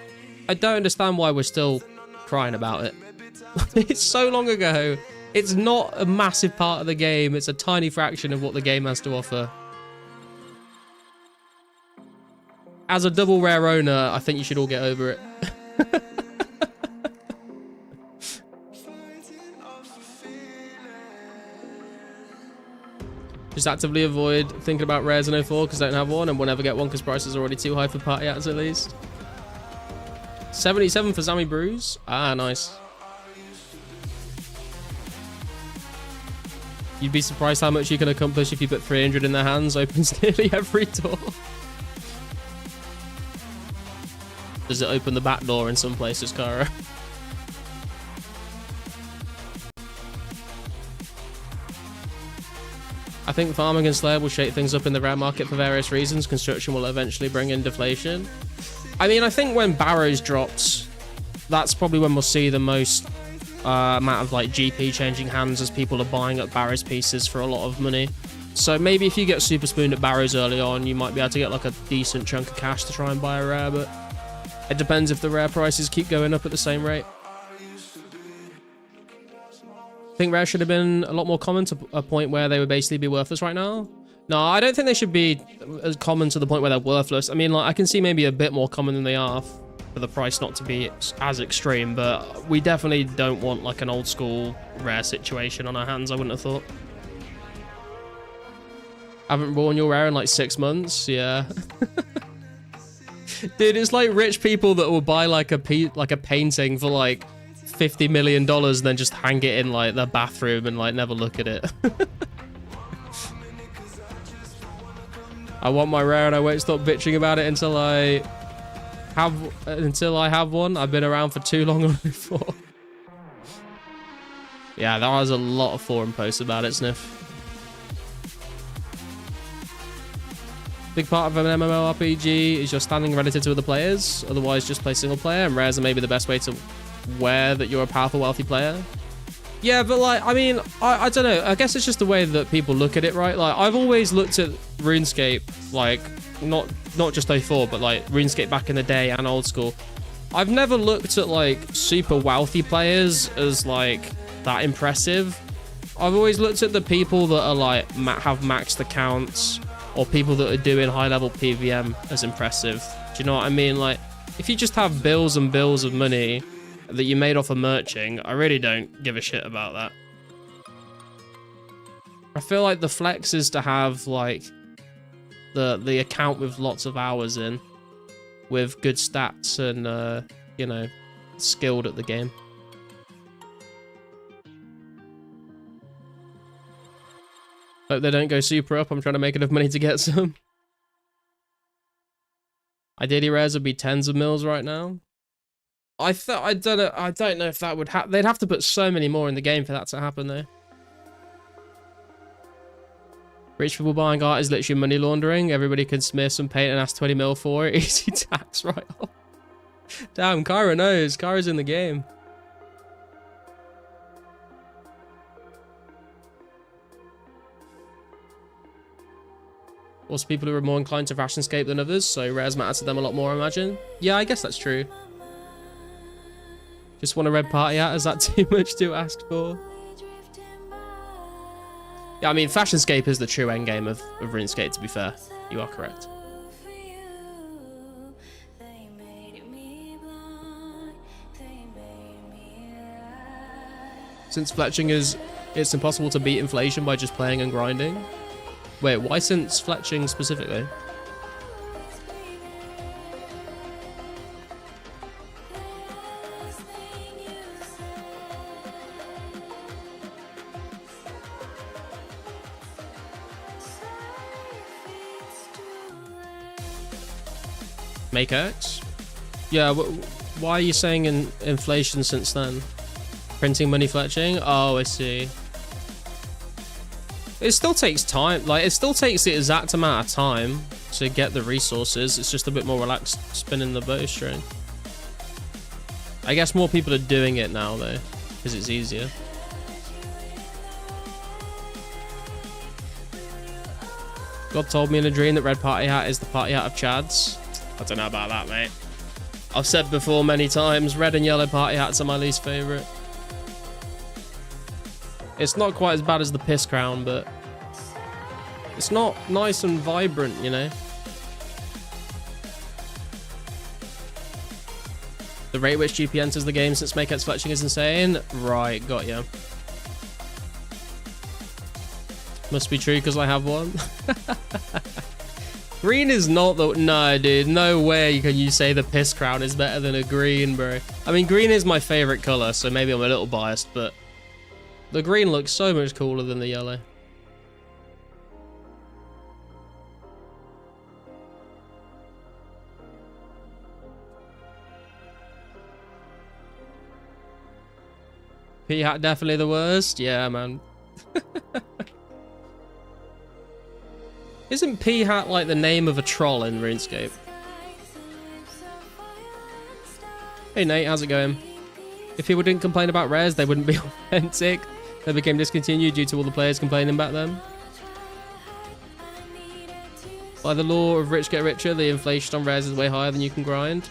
I don't understand why we're still crying about it. It's so long ago. It's not a massive part of the game. It's a tiny fraction of what the game has to offer. As a double rare owner, I think you should all get over it. Just actively avoid thinking about rares in 04 because I don't have one, and we'll never get one because prices are already too high for party hats at least. 77 for Zammy Brews. Ah, nice. You'd be surprised how much you can accomplish if you put 300 in their hands. Opens nearly every door. Does it open the back door in some places, Kara? I think farming and Slayer will shake things up in the rare market for various reasons. Construction will eventually bring in deflation. I mean, I think when Barrows drops, that's probably when we'll see the most amount of like GP changing hands as people are buying up Barrows pieces for a lot of money. So maybe if you get super spooned at Barrows early on, you might be able to get like a decent chunk of cash to try and buy a rare, but it depends if the rare prices keep going up at the same rate. I think rare should have been a lot more common to a point where they would basically be worthless right now. No, I don't think they should be as common to the point where they're worthless. I mean, like, I can see maybe a bit more common than they are for the price not to be as extreme, but we definitely don't want like an old school rare situation on our hands, I wouldn't have thought. Haven't worn your rare in like 6 months, yeah. Dude, it's like rich people that will buy like a painting for like $50 million and then just hang it in like their bathroom and like never look at it. I want my rare and I won't stop bitching about it until I have one. I've been around for too long on it for. Yeah, there was a lot of forum posts about it, Sniff. Big part of an MMORPG is your standing relative to other players. Otherwise, just play single player, and rares are maybe the best way to wear that you're a powerful, wealthy player. Yeah, but like, I mean, I don't know. I guess it's just the way that people look at it, right? Like, I've always looked at RuneScape, like, not just 04, but like RuneScape back in the day and old school. I've never looked at like super wealthy players as like that impressive. I've always looked at the people that are like have maxed accounts, or people that are doing high-level PVM as impressive. Do you know what I mean? Like, if you just have bills and bills of money that you made off of merching, I really don't give a shit about that. I feel like the flex is to have, like, the account with lots of hours in, with good stats and, you know, skilled at the game. Hope they don't go super up. I'm trying to make enough money to get some. Ideally, rares would be tens of mils right now. I don't know if that would happen. They'd have to put so many more in the game for that to happen, though. Rich people buying art is literally money laundering. Everybody can smear some paint and ask 20 mil for it. Easy tax write-off. Damn, Kyra knows. Kyra's in the game. Also, people who are more inclined to fashionscape than others, so rares matter to them a lot more, I imagine. Yeah, I guess that's true. Just want a red party hat? Is that too much to ask for? Yeah, I mean, fashionscape is the true endgame of RuneScape, to be fair. You are correct. Since fletching it's impossible to beat inflation by just playing and grinding. Wait, why since fletching specifically? Make X? Yeah, why are you saying inflation since then? Printing money fletching? Oh, I see. It still takes time. Like, it still takes the exact amount of time to get the resources. It's just a bit more relaxed spinning the bowstring. I guess more people are doing it now, though, because it's easier. God told me in a dream that red party hat is the party hat of Chads. I don't know about that, mate. I've said before many times, red and yellow party hats are my least favorite. It's not quite as bad as the piss crown, but it's not nice and vibrant, you know? The rate at which GP enters the game since Makehead's fletching is insane. Right, got ya. Must be true because I have one. Green is not the... No, dude. No way can you say the piss crown is better than a green, bro. I mean, green is my favorite color, so maybe I'm a little biased, but the green looks so much cooler than the yellow. P-hat definitely the worst? Yeah, man. Isn't P-hat like the name of a troll in RuneScape? Hey Nate, how's it going? If people didn't complain about rares, they wouldn't be authentic. They became discontinued due to all the players complaining about them. By the law of rich get richer, the inflation on rares is way higher than you can grind.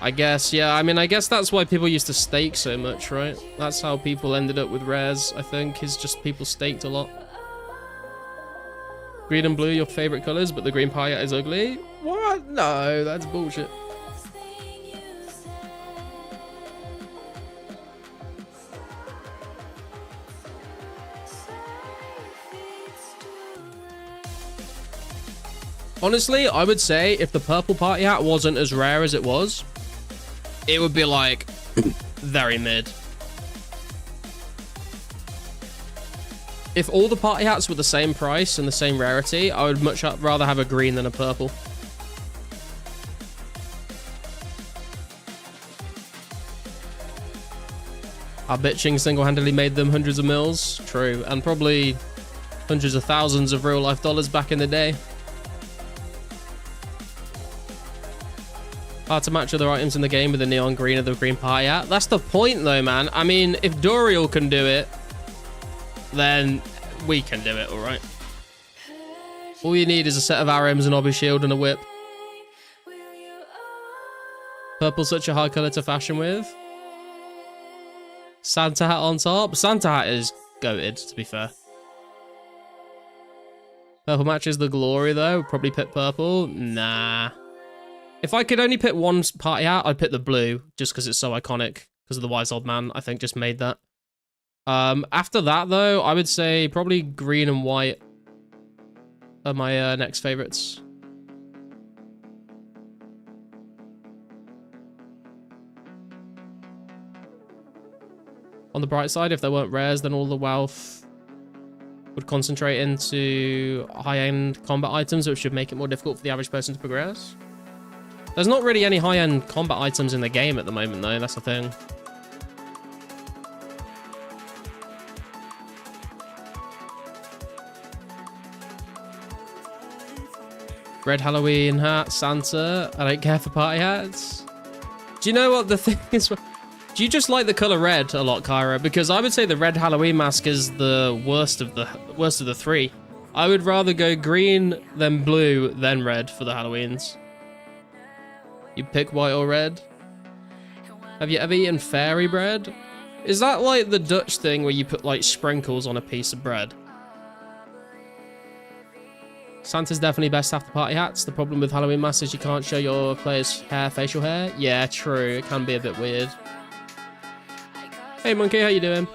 I guess, yeah. I mean, I guess that's why people used to stake so much, right? That's how people ended up with rares, I think, is just people staked a lot. Green and blue, your favorite colors, but the green party hat is ugly? What? No, that's bullshit. Honestly, I would say if the purple party hat wasn't as rare as it was, it would be like very mid. If all the party hats were the same price and the same rarity, I would much rather have a green than a purple. Our bitching single-handedly made them hundreds of mils. True. And probably hundreds of thousands of real-life dollars back in the day. Hard to match other items in the game with the neon green of the green party hat. That's the point, though, man. I mean, if Dorial can do it, then we can do it, all right? All you need is a set of ARMs, an obby shield, and a whip. Purple's such a hard color to fashion with. Santa hat on top. Santa hat is goated, to be fair. Purple matches the glory, though. Probably pick purple. Nah. If I could only pick one party hat, I'd pick the blue, just because it's so iconic. Because of the wise old man, I think, just made that. After that, though, I would say probably green and white are my next favorites. On the bright side, if there weren't rares, then all the wealth would concentrate into high-end combat items, which should make it more difficult for the average person to progress. There's not really any high-end combat items in the game at the moment, though. That's the thing. Red Halloween hat, Santa. I don't care for party hats. Do you know what the thing is? Do you just like the color red a lot, Kyra? Because I would say the red Halloween mask is the worst of the three. I would rather go green, then blue, then red for the Halloweens. You pick white or red? Have you ever eaten fairy bread? Is that like the Dutch thing where you put like sprinkles on a piece of bread? Santa's definitely best after party hats. The problem with Halloween masks is you can't show your player's facial hair. Yeah, true. It can be a bit weird. Hey Monkey, how you doing?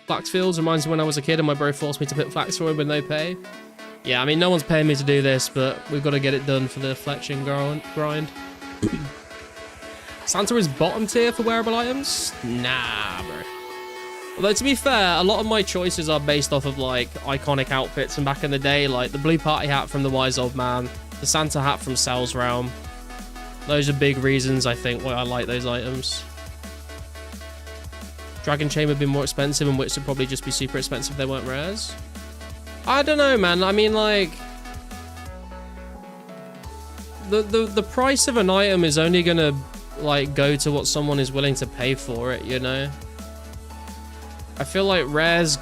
Flax Fields reminds me when I was a kid and my bro forced me to pick flax for him with no pay. Yeah, I mean, no one's paying me to do this, but we've got to get it done for the fletching grind. Santa is bottom tier for wearable items? Nah, bro. Although, to be fair, a lot of my choices are based off of, like, iconic outfits from back in the day, like the blue party hat from the Wise Old Man, the Santa hat from Cell's Realm. Those are big reasons, I think, why I like those items. Dragon Chain would be more expensive and Wits would probably just be super expensive if they weren't rares. I don't know, man. I mean, like, the price of an item is only gonna like go to what someone is willing to pay for it, you know? I feel like rares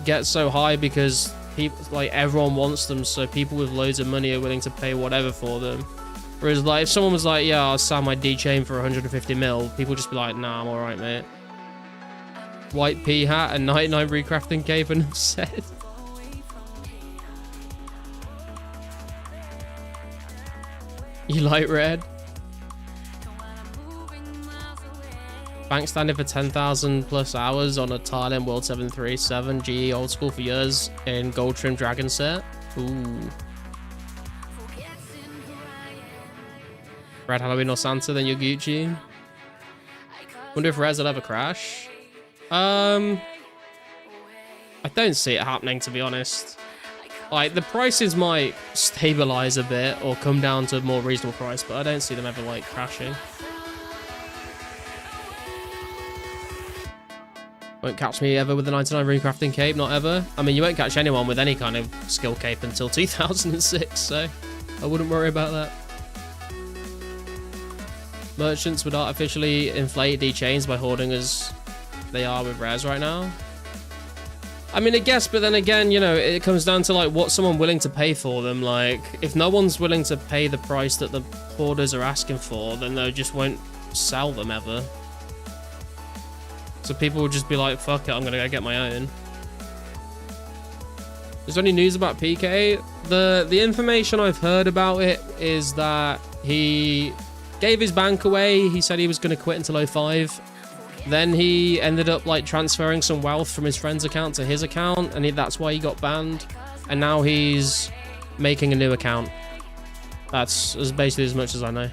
get so high because people, like, everyone wants them, so people with loads of money are willing to pay whatever for them. Whereas, like, if someone was like, yeah, I'll sell my D chain for 150 mil, people would just be like, nah, I'm alright, mate. White pea hat and 99 recrafting cape and set. You like red? Bank standing for 10,000 plus hours on a Thailand World 737 GE old school for years in gold trim dragon set. Ooh. Red Halloween or Santa, then you're Gucci. Wonder if Rez will ever crash. I don't see it happening, to be honest. Like, the prices might stabilize a bit or come down to a more reasonable price, but I don't see them ever, like, crashing. Won't catch me ever with the 99 recrafting cape, not ever. I mean, you won't catch anyone with any kind of skill cape until 2006, so I wouldn't worry about that. Merchants would artificially inflate D-chains by hoarding as they are with rares right now. I mean, I guess, but then again, you know, it comes down to, like, what someone willing to pay for them. Like, if no one's willing to pay the price that the hoarders are asking for, then they just won't sell them ever. So people will just be like, fuck it, I'm gonna go get my own. Is there any news about PK? The information I've heard about it is that he gave his bank away. He said he was going to quit until 05. Then he ended up, like, transferring some wealth from his friend's account to his account, and that's why he got banned. And now he's making a new account. That's basically as much as I know.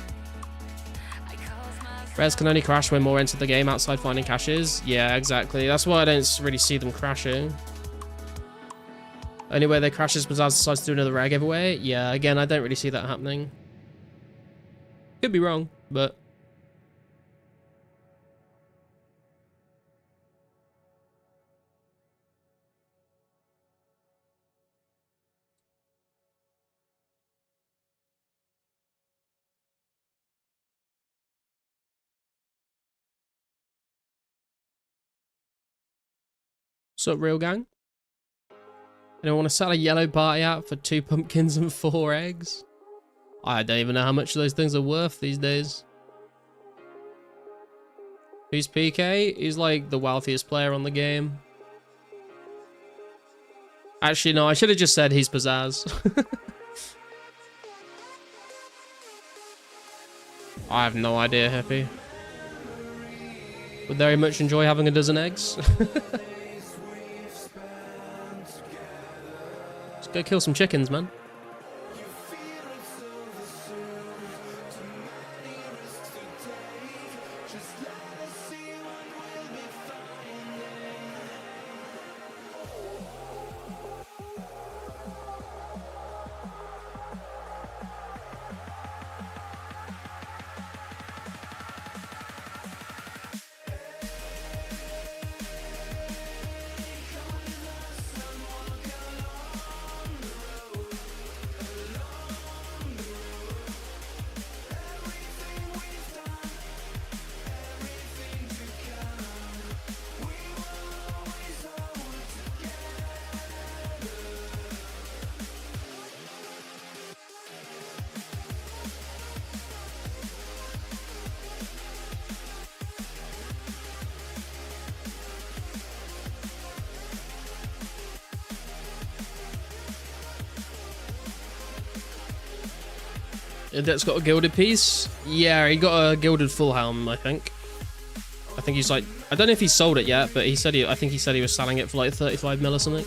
Res can only crash when more enter the game outside finding caches. Yeah, exactly. That's why I don't really see them crashing. Only way they crash is Bazaar decides to do another rare giveaway. Yeah, again, I don't really see that happening. Could be wrong, but... What's up, real gang? Anyone want to sell a yellow party out for 2 pumpkins and 4 eggs? I don't even know how much those things are worth these days. Who's PK? He's like the wealthiest player on the game. Actually, no, I should have just said he's Pizzazz. I have no idea, Happy. Would very much enjoy having a dozen eggs. Let's go kill some chickens, man. That's got a gilded piece. Yeah, he got a gilded full helm, I think. I think he's like, I don't know if he sold it yet, but he said I think he said he was selling it for like 35 mil or something.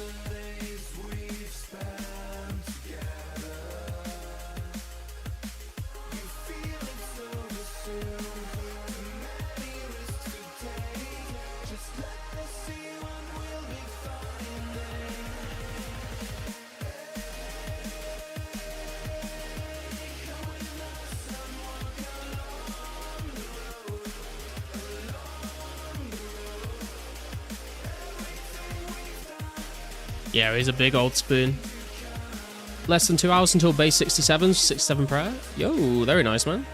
Yeah, he's a big old spoon. Less than 2 hours until base 67, 67 prayer. Yo, very nice, man.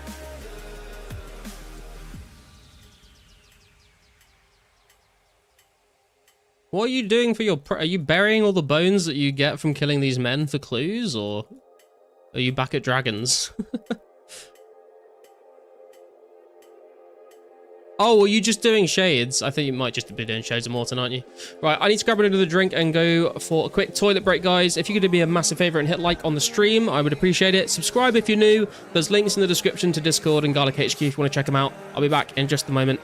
What are you doing for your... Are you burying all the bones that you get from killing these men for clues, or are you back at dragons? Oh, are you just doing shades? I think you might just be doing shades of Morton, aren't you? Right, I need to grab another drink and go for a quick toilet break, guys. If you could do me a massive favor and hit like on the stream, I would appreciate it. Subscribe if you're new. There's links in the description to Discord and Garlic HQ if you want to check them out. I'll be back in just a moment.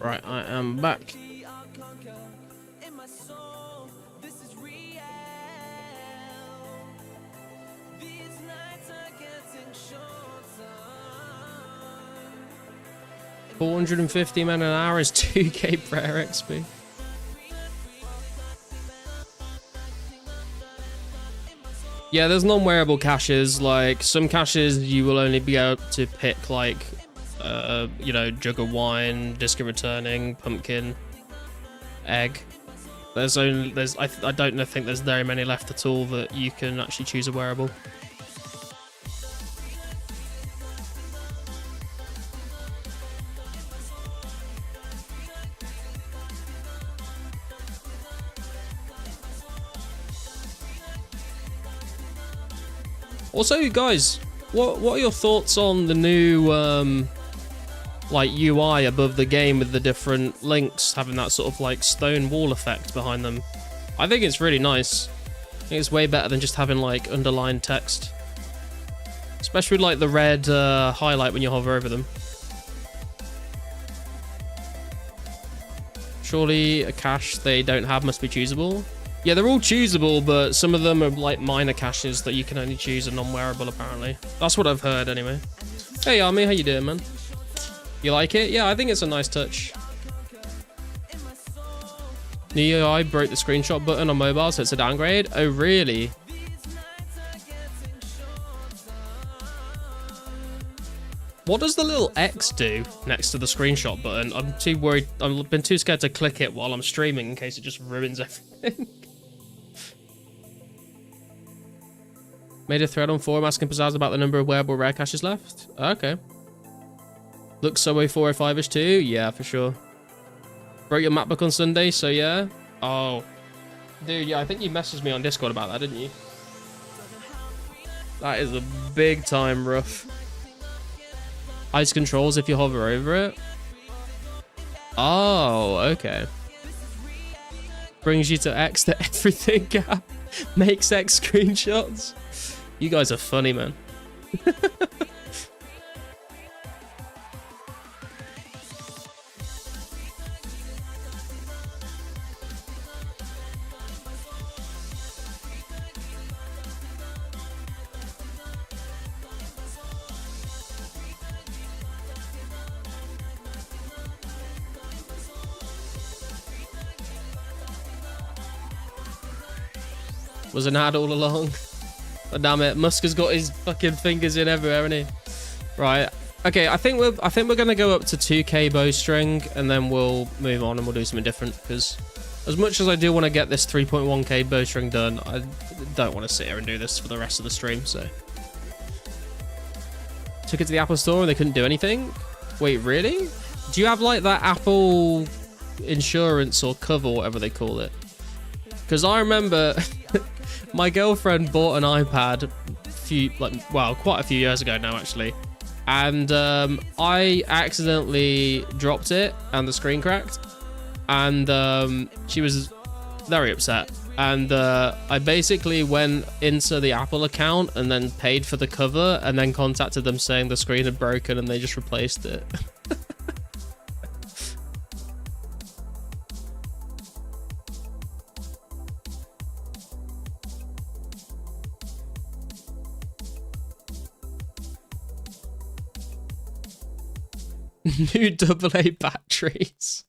Right, I am back. $450 men an hour is 2k prayer XP. Yeah, there's non-wearable caches. Like, some caches you will only be able to pick, like, you know, jug of wine, disc of returning, pumpkin, egg. I don't think there's very many left at all that you can actually choose a wearable. Also, guys, what are your thoughts on the new like UI above the game with the different links having that sort of like stone wall effect behind them? I think it's really nice. I think it's way better than just having like underlined text, especially with like the red highlight when you hover over them. Surely a cache they don't have must be choosable. Yeah, they're all choosable, but some of them are like minor caches that you can only choose a non-wearable apparently. That's what I've heard anyway. Hey Army, how you doing, man? You like it? Yeah, I think it's a nice touch. New UI broke the screenshot button on mobile, so it's a downgrade. Oh, really? What does the little X do next to the screenshot button? I'm too worried. I've been too scared to click it while I'm streaming in case it just ruins everything. Made a thread on forum asking Pizzazz about the number of wearable rare caches left. Okay. Looks Subway 405-ish too? Yeah, for sure. Broke your MacBook on Sunday, so yeah. Oh. Dude, yeah, I think you messaged me on Discord about that, didn't you? That is a big time rough. Ice controls if you hover over it. Oh, okay. Brings you to X the everything app. Makes X screenshots. You guys are funny, man. Was an ad all along. But damn it, Musk has got his fucking fingers in everywhere, hasn't he? Right. Okay, I think we're gonna go up to 2k bowstring and then we'll move on and we'll do something different, because as much as I do want to get this 3.1k bowstring done, I don't want to sit here and do this for the rest of the stream, so. Took it to the Apple store and they couldn't do anything? Wait, really? Do you have like that Apple insurance or cover, whatever they call it? Because I remember my girlfriend bought an iPad quite a few years ago now, actually. And I accidentally dropped it and the screen cracked. And she was very upset. And I basically went into the Apple account and then paid for the cover and then contacted them saying the screen had broken and they just replaced it. New AA batteries.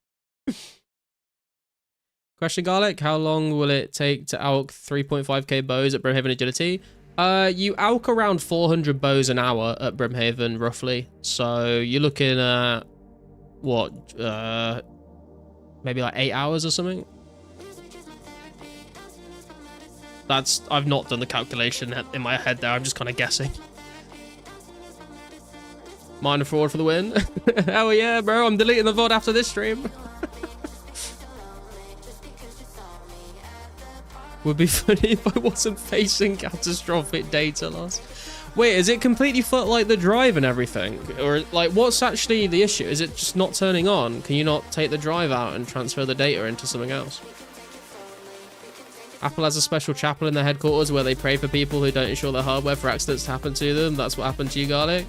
Question, Garlic. How long will it take to alk 3.5k bows at Brimhaven Agility? You alk around 400 bows an hour at Brimhaven, roughly. So you're looking at, what, maybe like 8 hours or something? I've not done the calculation in my head there. I'm just kind of guessing. Minor fraud for the win. Hell yeah, bro. I'm deleting the VOD after this stream. Would be funny if I wasn't facing catastrophic data loss. Wait, is it completely fucked like the drive and everything? Or like, what's actually the issue? Is it just not turning on? Can you not take the drive out and transfer the data into something else? Apple has a special chapel in their headquarters where they pray for people who don't insure their hardware for accidents to happen to them. That's what happened to you, Garlic.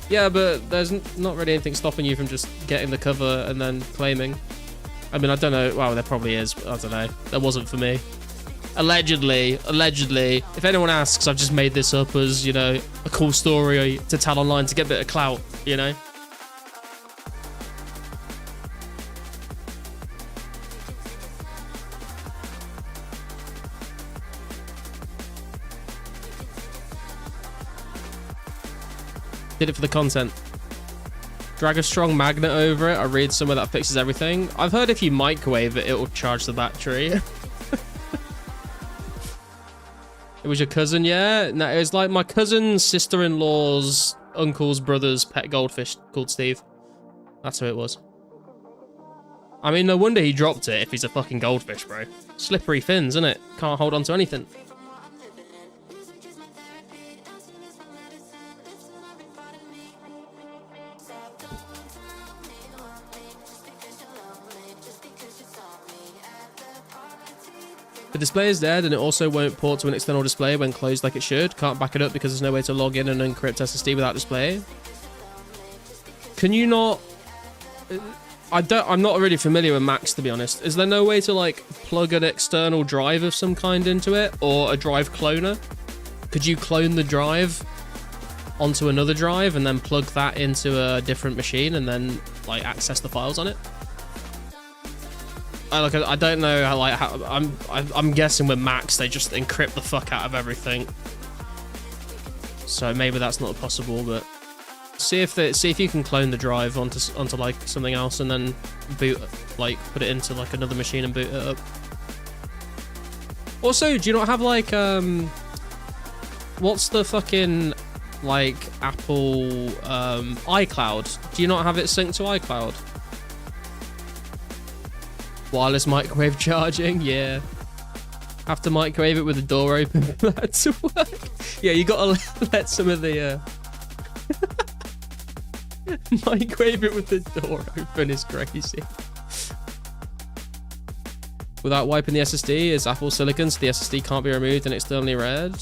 Yeah, but there's not really anything stopping you from just getting the cover and then claiming. I mean, I don't know. Well, there probably is. I don't know. That wasn't for me. Allegedly. If anyone asks, I've just made this up as, you know, a cool story to tell online to get a bit of clout, you know? Did it for the content. Drag a strong magnet over it. I read somewhere that fixes everything. I've heard if you microwave it, it will charge the battery. It was your cousin, yeah? No, it was like my cousin's sister-in-law's uncle's brother's pet goldfish called Steve. That's who it was. I mean, no wonder he dropped it if he's a fucking goldfish, bro. Slippery fins, isn't it? Can't hold on to anything. The display is dead and it also won't port to an external display when closed like it should. Can't back it up because there's no way to log in and encrypt SSD without display. Can you not... I'm not really familiar with Macs, to be honest. Is there no way to like plug an external drive of some kind into it, or a drive cloner? Could you clone the drive onto another drive and then plug that into a different machine and then like access the files on it? I don't know how, I'm guessing with Macs they just encrypt the fuck out of everything. So maybe that's not possible, but see if you can clone the drive onto like something else and then put it into like another machine and boot it up. Also, do you not have like what's the fucking like Apple iCloud? Do you not have it synced to iCloud? Wireless microwave charging, yeah. Have to microwave it with the door open for that to work. Yeah, you gotta let some of the microwave it with the door open is crazy. without wiping the SSD is Apple Silicon, so the SSD can't be removed and externally read.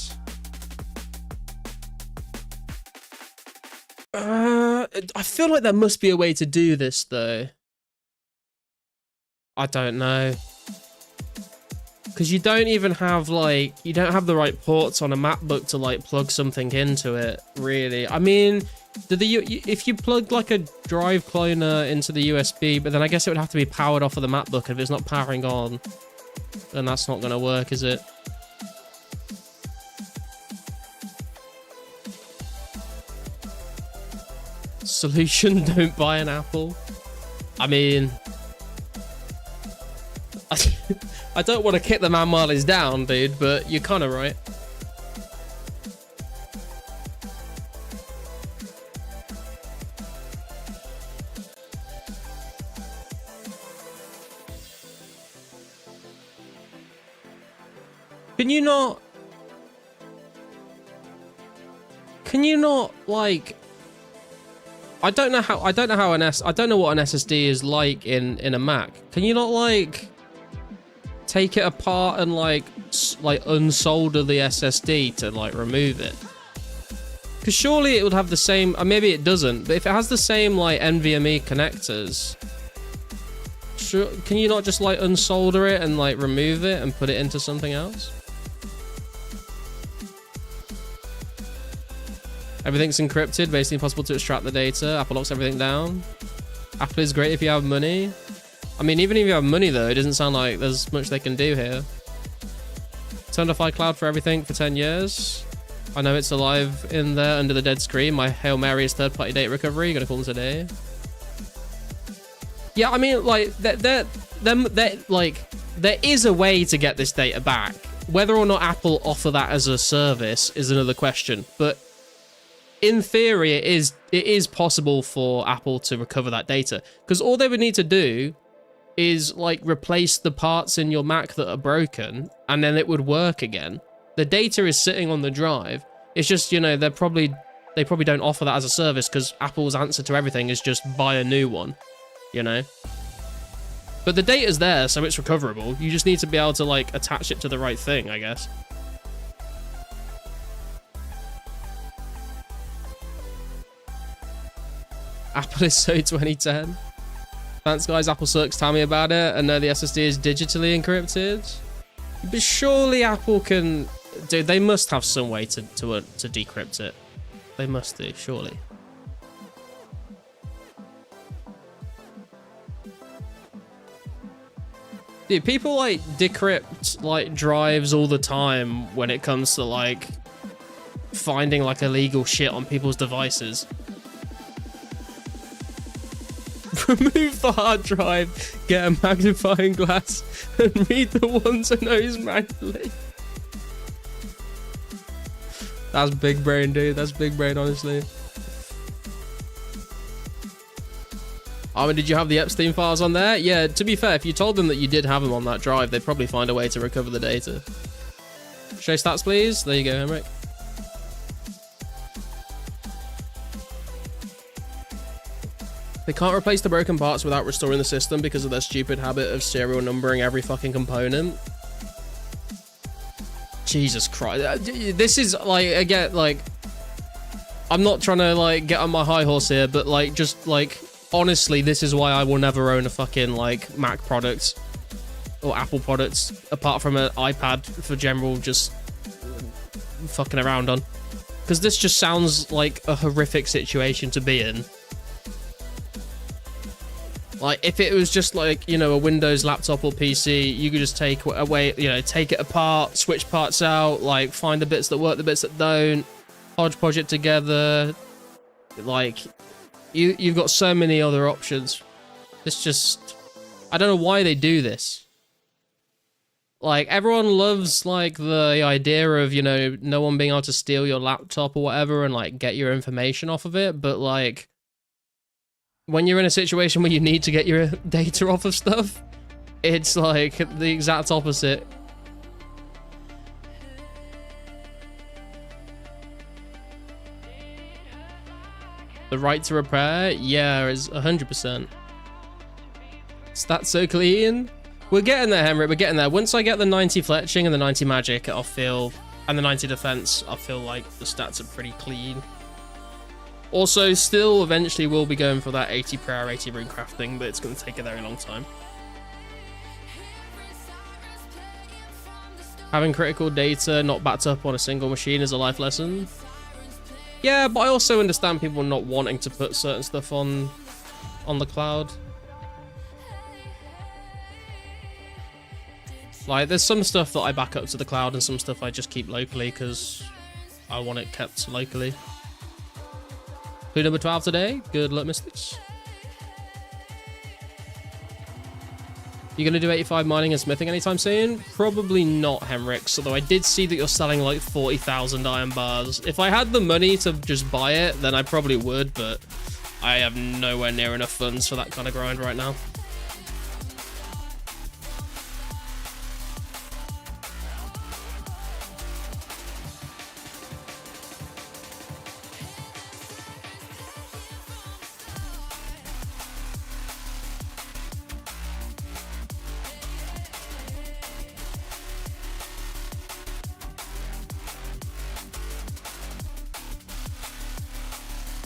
I feel like there must be a way to do this though. I don't know. Because you don't even have like, you don't have the right ports on a MacBook to like plug something into it, really. I mean, if you plugged like a drive cloner into the USB, but then I guess it would have to be powered off of the MacBook. If it's not powering on, then that's not going to work, is it? Solution, don't buy an Apple. I mean, I don't want to kick the man while he's down, dude, but you're kind of right. Can you not like, I don't know what an SSD is like in a Mac. Can you not like take it apart and like unsolder the SSD to like remove it? Because surely it would have the same, maybe it doesn't, but if it has the same like NVMe connectors, sure, can you not just like unsolder it and like remove it and put it into something else? Everything's encrypted, basically impossible to extract the data. Apple locks everything down. Apple is great if you have money. I mean, even if you have money though, it doesn't sound like there's much they can do here. Turned off iCloud for everything for 10 years. I know it's alive in there under the dead screen. My Hail Mary is third-party data recovery. Gonna call them today. Yeah, I mean, like, there is a way to get this data back. Whether or not Apple offer that as a service is another question. But in theory, it is possible for Apple to recover that data, because all they would need to do is like replace the parts in your Mac that are broken, and then it would work again. The data is sitting on the drive. It's just, you know, they probably don't offer that as a service, because Apple's answer to everything is just buy a new one, you know. But the data's there, so it's recoverable. You just need to be able to like attach it to the right thing, I guess. Apple is so 2010. Thanks guys, Apple sucks, tell me about it. And no, the SSD is digitally encrypted. But surely Apple can... Dude, they must have some way to decrypt it. They must do, surely. Dude, people like decrypt like drives all the time when it comes to like finding like illegal shit on people's devices. Remove the hard drive, get a magnifying glass, and read the ones and O's manually. That's big brain, dude. That's big brain, honestly. I mean, did you have the Epstein files on there? Yeah, to be fair, if you told them that you did have them on that drive, they'd probably find a way to recover the data. Show stats, please. There you go, Henrik. They can't replace the broken parts without restoring the system because of their stupid habit of serial numbering every fucking component. Jesus Christ. This is, like, again, like... I'm not trying to, like, get on my high horse here, but, like, just, like... Honestly, this is why I will never own a fucking, like, Mac product or Apple products, apart from an iPad for general just fucking around on. Because this just sounds like a horrific situation to be in. Like, if it was just like, you know, a Windows laptop or PC, you could just take away, you know, take it apart, switch parts out, like, find the bits that work, the bits that don't, hodgepodge it together. Like, you've got so many other options. It's just, I don't know why they do this. Like, everyone loves, like, the idea of, you know, no one being able to steal your laptop or whatever and, like, get your information off of it, but, like, when you're in a situation where you need to get your data off of stuff, it's like the exact opposite. The right to repair? Yeah, is 100%. Stats so clean. We're getting there, Henry. We're getting there. Once I get the 90 fletching and the 90 magic, I'll feel, and the 90 defense, I feel like the stats are pretty clean. Also, still eventually we'll be going for that 80 prayer, 80 rune crafting, but it's going to take a very long time. Having critical data not backed up on a single machine is a life lesson. Yeah, but I also understand people not wanting to put certain stuff on the cloud. Like, there's some stuff that I back up to the cloud and some stuff I just keep locally because I want it kept locally. Clue number 12 today. Good luck, Mystics. You gonna do 85 mining and smithing anytime soon? Probably not, Henrix, although I did see that you're selling like 40,000 iron bars. If I had the money to just buy it, then I probably would, but I have nowhere near enough funds for that kind of grind right now.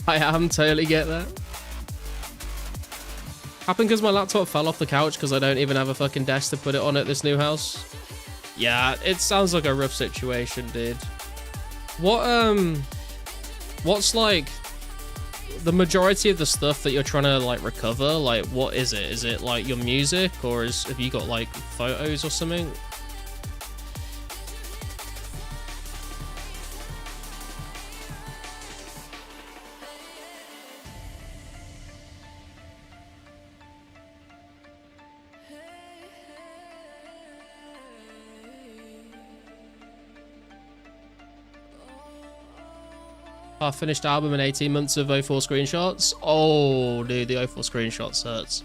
I am, totally get that. Happened because my laptop fell off the couch because I don't even have a fucking desk to put it on at this new house. Yeah, it sounds like a rough situation, dude. What's like the majority of the stuff that you're trying to like recover? Like, what is it? Is it like your music, or have you got like photos or something? Our finished album and 18 months of 04 screenshots. Oh, dude, the 04 screenshots hurts.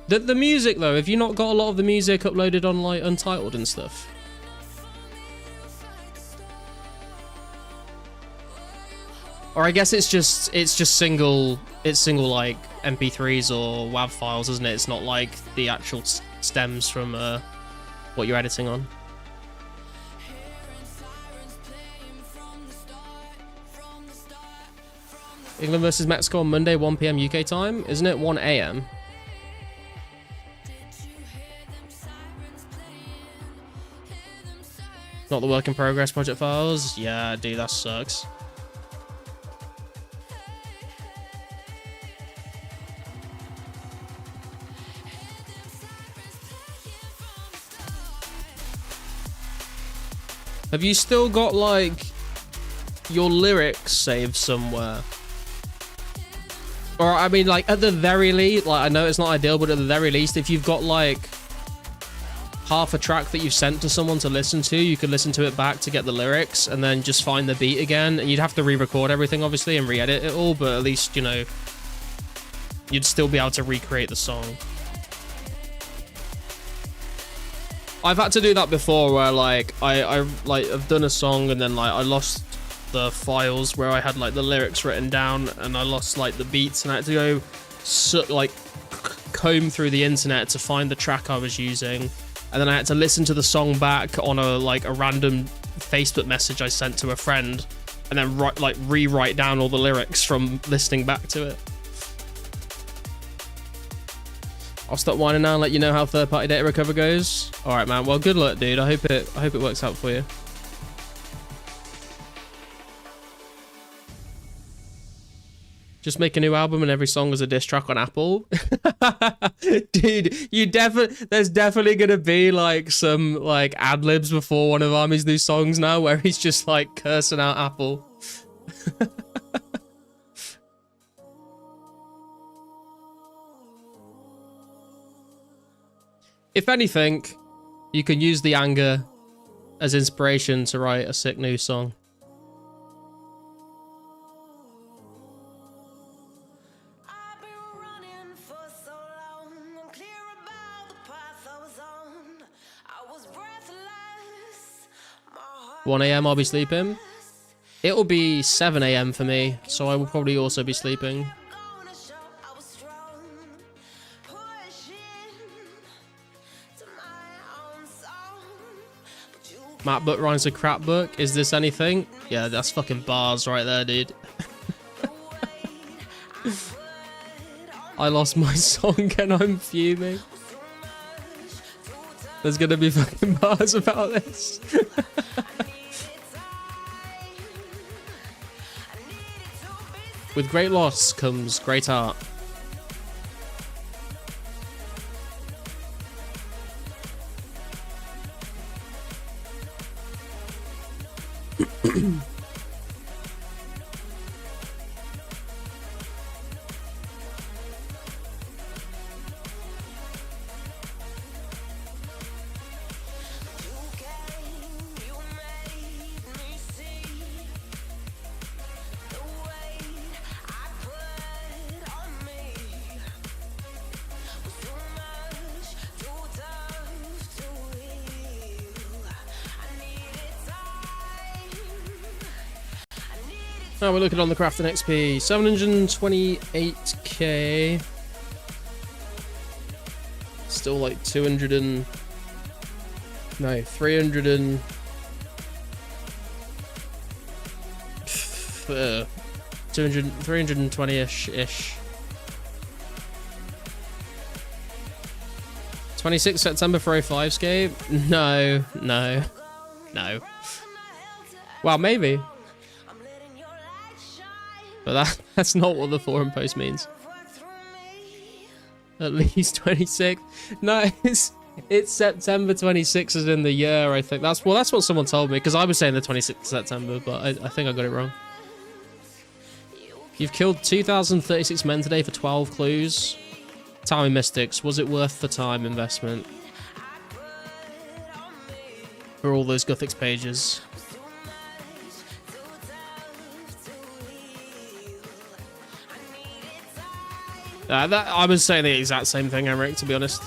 The music, though, have you not got a lot of the music uploaded on, like, Untitled and stuff? Or I guess it's just single, like, MP3s or WAV files, isn't it? It's not, like, the actual stems from what you're editing on. England versus Mexico on Monday, 1 PM UK time. Isn't it 1 AM? Not the work in progress project files? Yeah, dude, that sucks. Have you still got, like, your lyrics saved somewhere? Or, I mean, like, at the very least, like, I know it's not ideal, but at the very least, if you've got, like, half a track that you've sent to someone to listen to, you could listen to it back to get the lyrics, and then just find the beat again. And you'd have to re-record everything, obviously, and re-edit it all, but at least, you know, you'd still be able to recreate the song. I've had to do that before, where, like, I've done a song, and then, like, I lost the files where I had like the lyrics written down, and I lost like the beats, and I had to go like comb through the internet to find the track I was using, and then I had to listen to the song back on a random Facebook message I sent to a friend, and then rewrite down all the lyrics from listening back to it. I'll stop whining now and let you know how third-party data recovery goes. All right, man. Well, good luck, dude. I hope it works out for you. Just make a new album and every song is a diss track on Apple. Dude, there's definitely gonna be like some like ad libs before one of Army's new songs now, where he's just like cursing out Apple. If anything, you can use the anger as inspiration to write a sick new song. I've been running for so long, I'm clear about the path I was on. I was breathless, my heart 1 AM I'll be sleeping. It'll be 7 AM for me, so I will probably also be sleeping. gonna show I was strong, pushing to my Matt Book rhymes with crap book. Is this anything? Yeah, that's fucking bars right there, dude. I lost my song and I'm fuming. There's gonna be fucking bars about this. With great loss comes great art. Now we're looking on the crafting XP, 728k. Still like 200 and... No, 300 and... 320-ish. 26 September for 2004scape? No. Well, maybe. But that's not what the forum post means. At least 26. No, it's September 26 as in the year, I think. That's what someone told me, because I was saying the 26th of September, but I think I got it wrong. You've killed 2,036 men today for 12 clues. Tell me, Mystics, was it worth the time investment? For all those Guthix pages. I was saying the exact same thing, Emmerich, to be honest.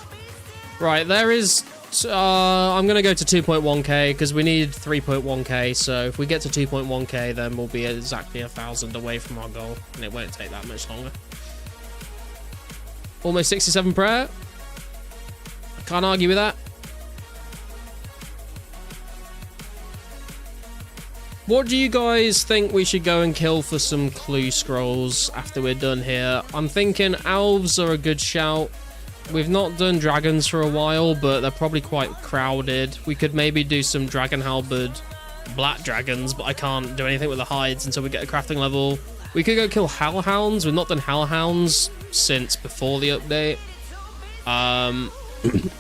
Right, there is... I'm going to go to 2.1k, because we need 3.1k, so if we get to 2.1k, then we'll be exactly 1,000 away from our goal, and it won't take that much longer. Almost 67 prayer. Can't argue with that. What do you guys think we should go and kill for some clue scrolls after we're done here? I'm thinking elves are a good shout. We've not done dragons for a while, but they're probably quite crowded. We could maybe do some dragon halberd black dragons, but I can't do anything with the hides until we get a crafting level. We could go kill hellhounds. We've not done hellhounds since before the update.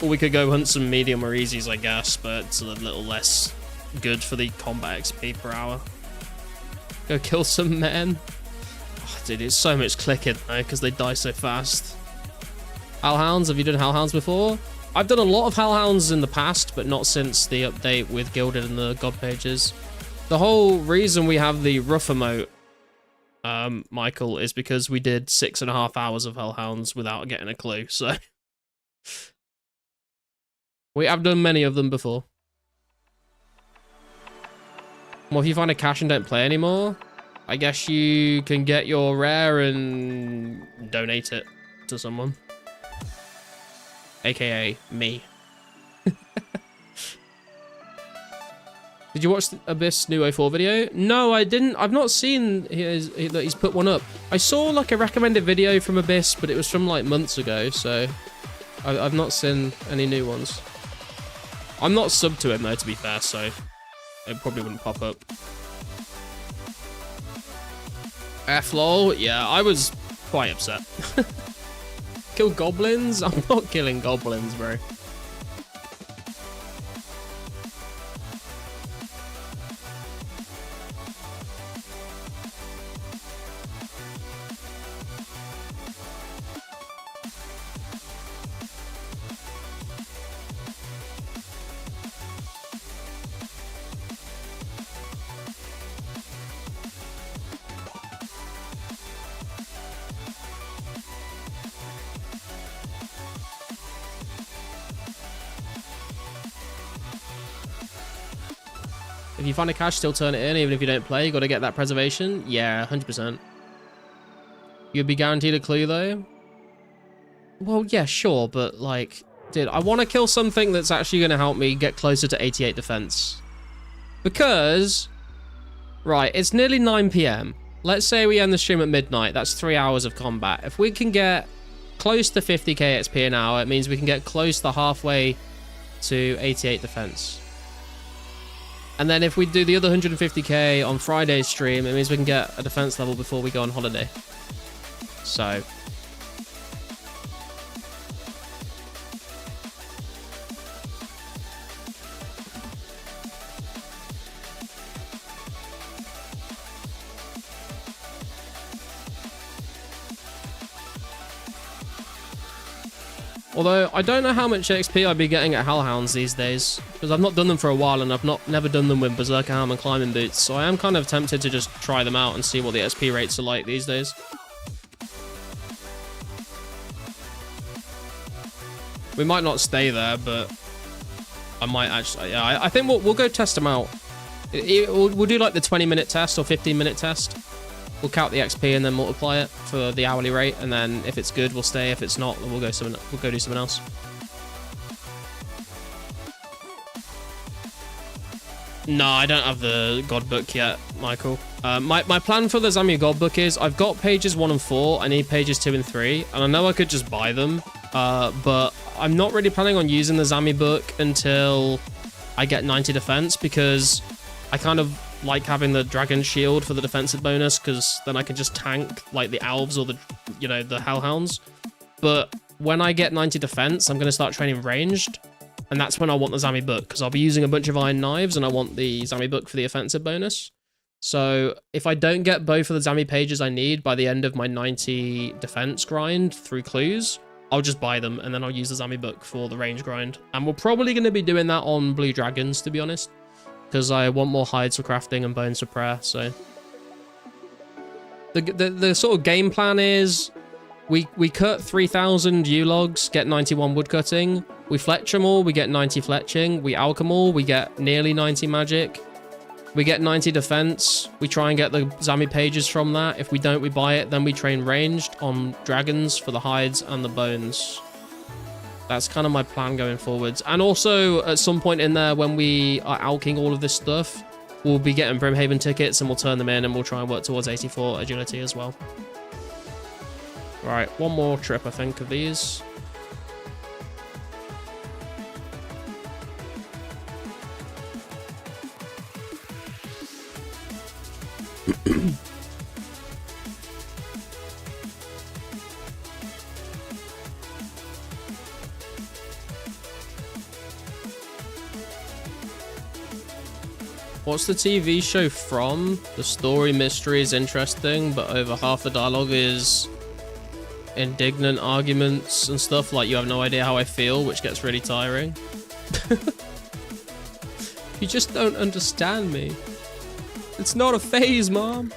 Or we could go hunt some medium or easies, I guess, but it's a little less good for the combat XP per hour. Go kill some men. Oh, dude, it's so much clicking though, because they die so fast. Hellhounds, have you done hellhounds before? I've done a lot of hellhounds in the past, but not since the update with Gilded and the God pages. The whole reason we have the rough emote, Michael, is because we did 6.5 hours of hellhounds without getting a clue, so... We have done many of them before. Well, if you find a cache and don't play anymore, I guess you can get your rare and donate it to someone. AKA me. Did you watch the Abyss new 04 video? No, I didn't. I've not seen that he's put one up. I saw like a recommended video from Abyss, but it was from like months ago, so I've not seen any new ones. I'm not subbed to him though, to be fair, so it probably wouldn't pop up. F-lol, yeah, I was quite upset. Kill goblins? I'm not killing goblins, bro. If you find a cache, still turn it in, even if you don't play. You got to get that preservation. Yeah, 100%. You'd be guaranteed a clue, though? Well, yeah, sure, but, like, dude, I want to kill something that's actually going to help me get closer to 88 defense. Because, right, it's nearly 9 p.m. Let's say we end the stream at midnight. That's 3 hours of combat. If we can get close to 50k XP an hour, it means we can get close to halfway to 88 defense. And then if we do the other 150k on Friday's stream, it means we can get a defense level before we go on holiday. So... Although, I don't know how much XP I'd be getting at Hellhounds these days, because I've not done them for a while, and I've never done them with Berserker Helm and Climbing Boots, so I am kind of tempted to just try them out and see what the XP rates are like these days. We might not stay there, but I might actually... Yeah, I think we'll go test them out. We'll do like the 20-minute test or 15-minute test. We'll count the XP and then multiply it for the hourly rate, and then if it's good, we'll stay. If it's not, then we'll go do something else. No, I don't have the God book yet, Michael. My plan for the Zamir God book is I've got pages 1 and 4. I need pages 2 and 3, and I know I could just buy them, but I'm not really planning on using the Zamir book until I get 90 defense, because I kind of like having the dragon shield for the defensive bonus, because then I can just tank like the elves or the, you know, the hellhounds. But when I get 90 defense, I'm going to start training ranged, and that's when I want the Zamir book, because I'll be using a bunch of iron knives and I want the Zamir book for the offensive bonus. So if I don't get both of the Zamir pages I need by the end of my 90 defense grind through clues, I'll just buy them, and then I'll use the Zamir book for the range grind. And we're probably going to be doing that on blue dragons, to be honest, because I want more hides for crafting and bones for prayer. So the sort of game plan is we cut 3,000 U-logs, get 91 woodcutting. We fletch them all, we get 90 fletching. We alch them all, we get nearly 90 magic. We get 90 defense. We try and get the Zamir pages from that. If we don't, we buy it. Then we train ranged on dragons for the hides and the bones. That's kind of my plan going forwards. And also, at some point in there, when we are alching all of this stuff, we'll be getting Brimhaven tickets, and we'll turn them in, and we'll try and work towards 84 agility as well. Right, one more trip, I think, of these. What's the TV show from? The story mystery is interesting, but over half the dialogue is indignant arguments and stuff like you have no idea how I feel, which gets really tiring. You just don't understand me. It's not a phase, Mom.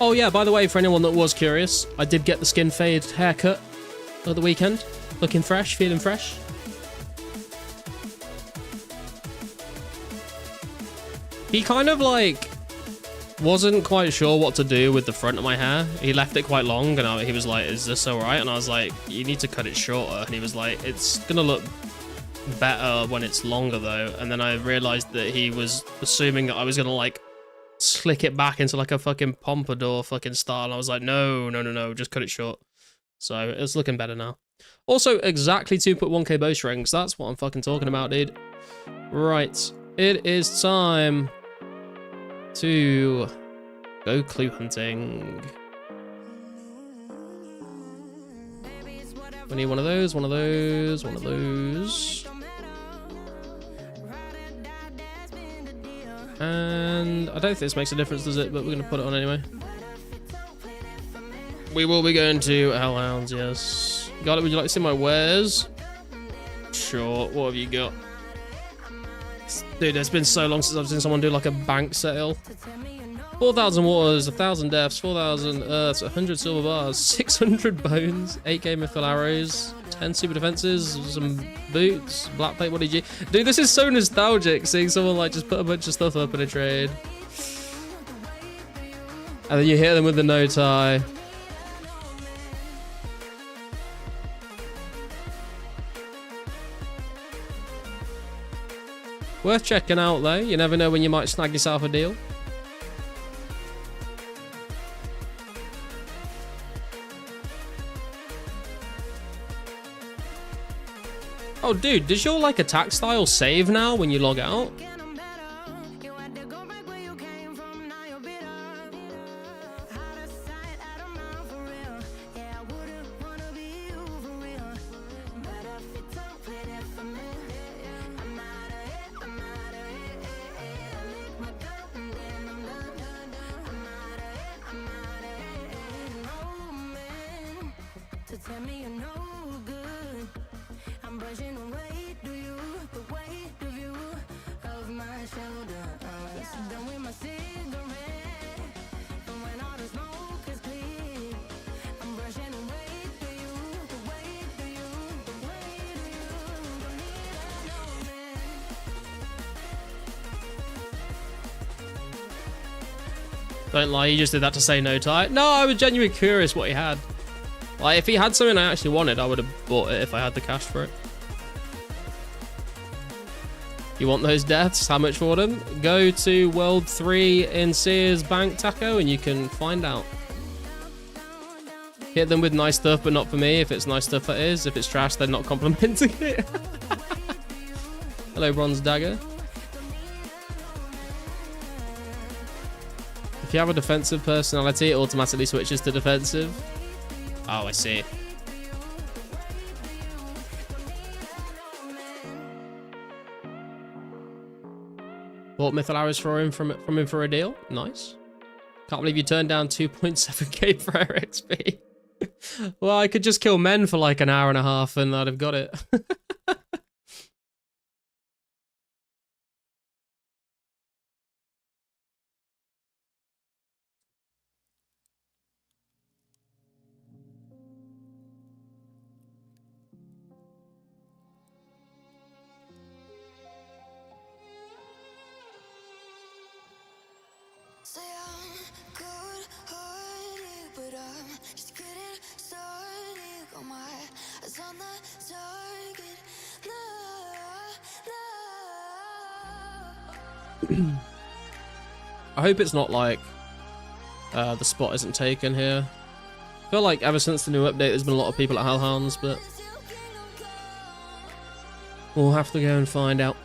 Oh yeah, by the way, for anyone that was curious, I did get the skin fade haircut at the weekend. Looking fresh, feeling fresh. He kind of like... wasn't quite sure what to do with the front of my hair. He left it quite long, and he was like, is this all right? And I was like, you need to cut it shorter. And he was like, it's gonna look better when it's longer though. And then I realized that he was assuming that I was gonna like slick it back into like a fucking pompadour fucking style. And I was like, no, just cut it short. So it's looking better now. Also, exactly 2.1k bowstrings. That's what I'm fucking talking about, dude. Right, it is time to go clue hunting. We need one of those, one of those, one of those. And I don't think this makes a difference, does it? But we're going to put it on anyway. We will be going to Hellhounds, yes. Got it? Would you like to see my wares? Sure. What have you got? Dude, it's been so long since I've seen someone do like a bank sale. 4,000 waters, 1,000 deaths, 4,000 earths, 100 silver bars, 600 bones, 8k mithril arrows, 10 super defenses, some boots, black plate, what did you... Dude, this is so nostalgic, seeing someone like just put a bunch of stuff up in a trade. And then you hit them with the no tie. Worth checking out though, you never know when you might snag yourself a deal. Oh dude, does your like attack style save now when you log out? Don't lie, you just did that to say no tie. No, I was genuinely curious what he had. Like, if he had something I actually wanted, I would have bought it if I had the cash for it. You want those deaths? How much for them? Go to World 3 in Sears Bank, Taco, and you can find out. Hit them with nice stuff, but not for me. If it's nice stuff, that is. If it's trash, they're not complimenting it. Hello, Bronze Dagger. If you have a defensive personality, it automatically switches to defensive. Oh, I see. Bought mithril arrows for him from him for a deal. Nice. Can't believe you turned down 2.7k for XP. Well, I could just kill men for like an hour and a half and I'd have got it. Say I'm good-hearted, but I'm just getting started. Got my eyes on the target. No. I hope it's not like the spot isn't taken here. I feel like ever since the new update there's been a lot of people at Hellhounds, but we'll have to go and find out.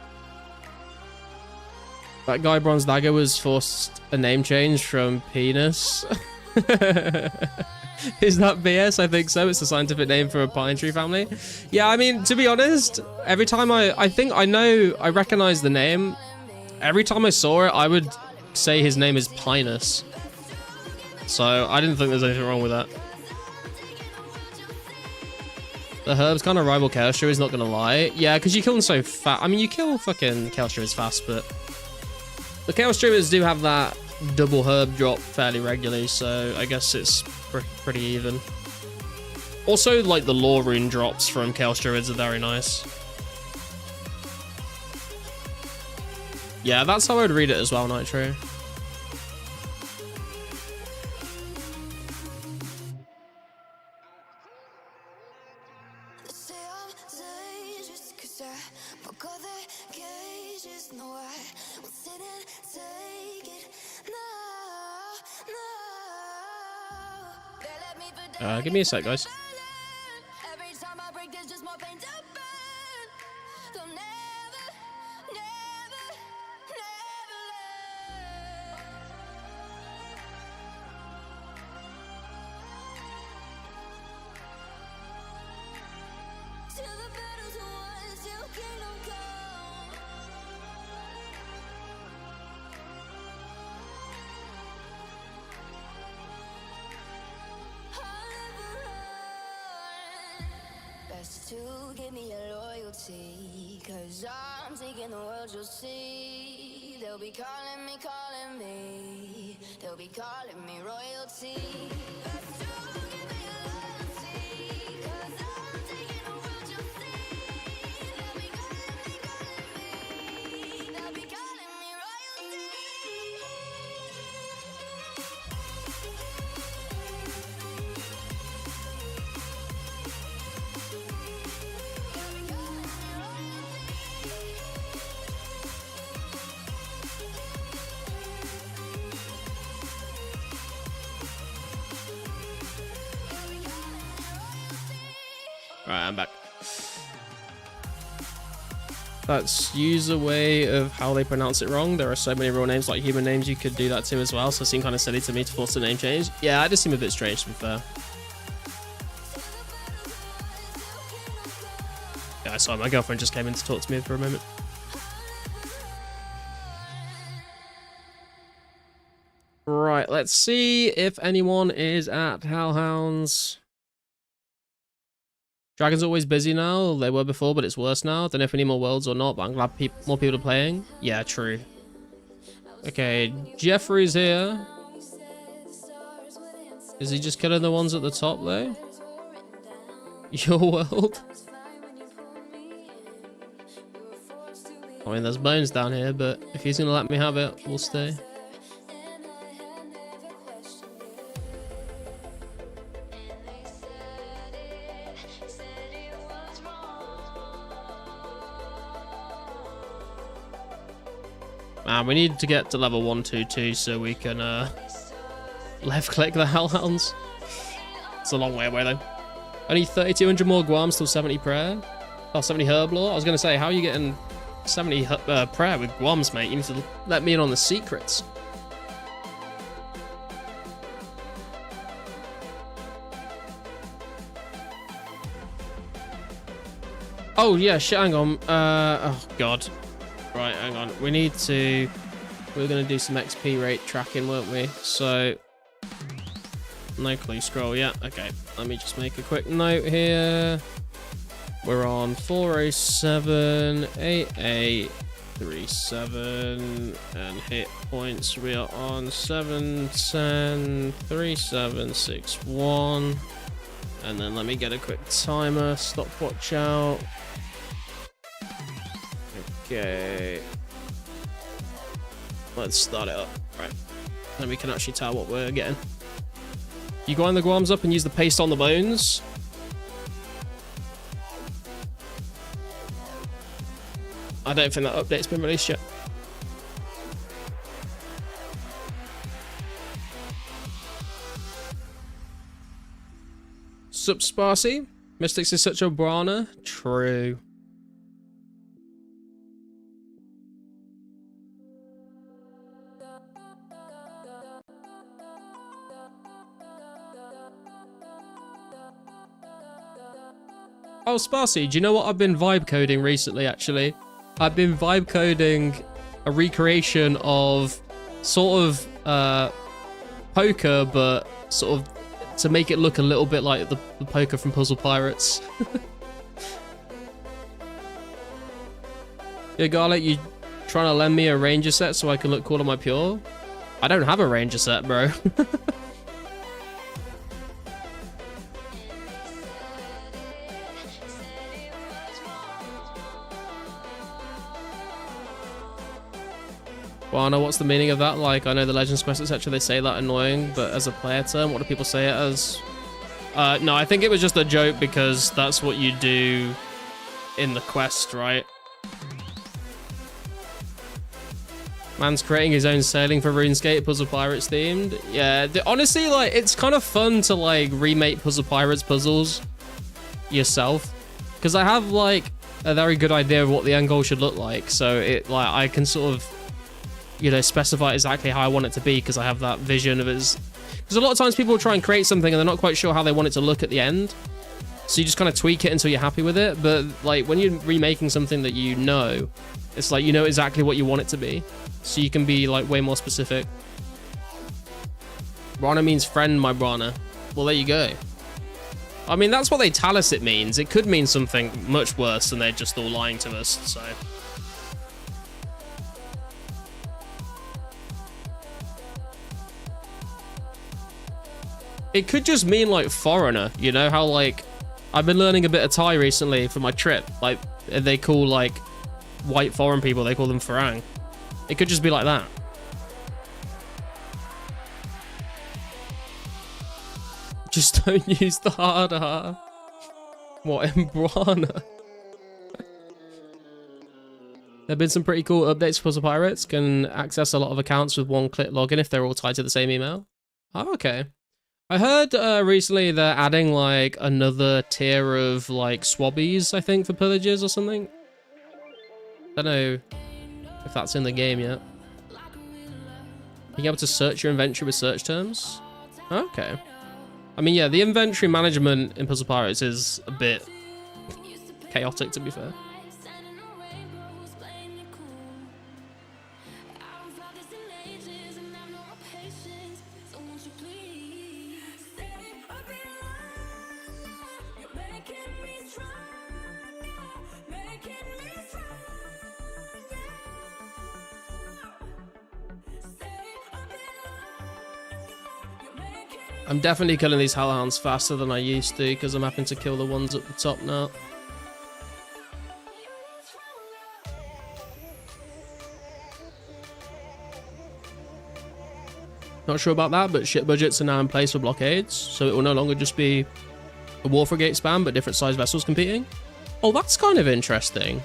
That guy Bronze Dagger was forced a name change from Penis. Is that BS? I think so. It's a scientific name for a pine tree family. Yeah, I mean, to be honest, every time I recognize the name. Every time I saw it, I would say his name is Pinus. So I didn't think there's anything wrong with that. The herbs kind of rival Chaos Druids, not gonna lie. Yeah, because you kill them so fast. I mean, you kill fucking Chaos Druids fast, but the Chaos Druids do have that double herb drop fairly regularly, so I guess it's pretty even. Also, like, the lore rune drops from Chaos Druids are very nice. Yeah, that's how I would read it as well, Nitro. But got the cages, no, I will sit and take it. No, no. They let me for dead. Give me a sec, guys. Every time I break, there's just more pain to burn. They'll never, never, never learn. Till the battle's won, till kingdom come. I'll never run. Best to give me your loyalty, 'cause I'm taking the world, you'll see. They'll be calling me, calling me. They'll be calling me royalty. Best to give me your loyalty, 'cause I'm taking the world, you'll see. They'll be calling me, calling me. They'll be calling me royalty. Right, I'm back. That's user way of how they pronounce it wrong. There are so many real names like human names you could do that to as well, so it seemed kind of silly to me to force the name change. Yeah, it just seemed a bit strange to be fair. Yeah, sorry, my girlfriend just came in to talk to me for a moment. Right, let's see if anyone is at Hellhounds. Dragon's always busy now. They were before, but it's worse now. Don't know if we need more worlds or not, but I'm glad more people are playing. Yeah, true. Okay, Jeffrey's here. Is he just killing the ones at the top, though? Your world? I mean, there's bones down here, but if he's gonna let me have it, we'll stay. Man, we need to get to level 122 so we can left click the Hellhounds. It's a long way away though. Only 3,200 more Guams till 70 prayer. Oh, 70 herb lore. I was gonna say, how are you getting 70 prayer with Guams, mate? You need to let me in on the secrets. Oh yeah, shit, hang on. Oh god. Right, hang on. We need to... We're going to do some XP rate tracking, weren't we? So... No clue scroll yet. Okay, let me just make a quick note here. We're on 407, 8837, and hit points. We are on 710, 3761. And then let me get a quick timer, stopwatch out. Okay, let's start it up. Right, then we can actually tell what we're getting. You grind the Guams up and use the paste on the bones. I don't think that update's been released yet. Sup, Sparcy? Mystics is such a brana. True. Oh, Sparcy, do you know what I've been vibe coding recently, actually? I've been vibe coding a recreation of sort of poker, but sort of to make it look a little bit like the poker from Puzzle Pirates. Yeah, Garlic, you trying to lend me a ranger set so I can look cool on my pure? I don't have a ranger set, bro. Well, I know what's the meaning of that. Like, I know the Legends Quest, etc. They say that annoying, but as a player term, what do people say it as? No, I think it was just a joke because that's what you do in the quest, right? Man's creating his own sailing for RuneScape Puzzle Pirates themed. Yeah, honestly, like, it's kind of fun to, like, remake Puzzle Pirates puzzles yourself. Because I have, like, a very good idea of what the end goal should look like. So, I can sort of, you know, specify exactly how I want it to be because I have that vision of it. Because a lot of times people try and create something and they're not quite sure how they want it to look at the end. So you just kind of tweak it until you're happy with it. But, like, when you're remaking something that you know, it's like you know exactly what you want it to be. So you can be, like, way more specific. Rana means friend, my Rana. Well, there you go. I mean, that's what they tell us it means. It could mean something much worse and they're just all lying to us, so... It could just mean, like, foreigner. You know how, like... I've been learning a bit of Thai recently for my trip. Like, they call, like, white foreign people, they call them Farang. It could just be like that. Just don't use the hard R. What, Embrana? There have been some pretty cool updates for Puzzle Pirates. Can access a lot of accounts with one-click login if they're all tied to the same email. Oh, okay. I heard recently they're adding, like, another tier of, like, swabbies, I think, for pillages or something. Don't know if that's in the game yet. Being able to search your inventory with search terms? Okay. I mean, yeah, the inventory management in Puzzle Pirates is a bit chaotic, to be fair. I'm definitely killing these hellhounds faster than I used to because I'm having to kill the ones at the top now. Not sure about that, but ship budgets are now in place for blockades, so it will no longer just be a War Frigate spam, but different sized vessels competing. Oh, that's kind of interesting.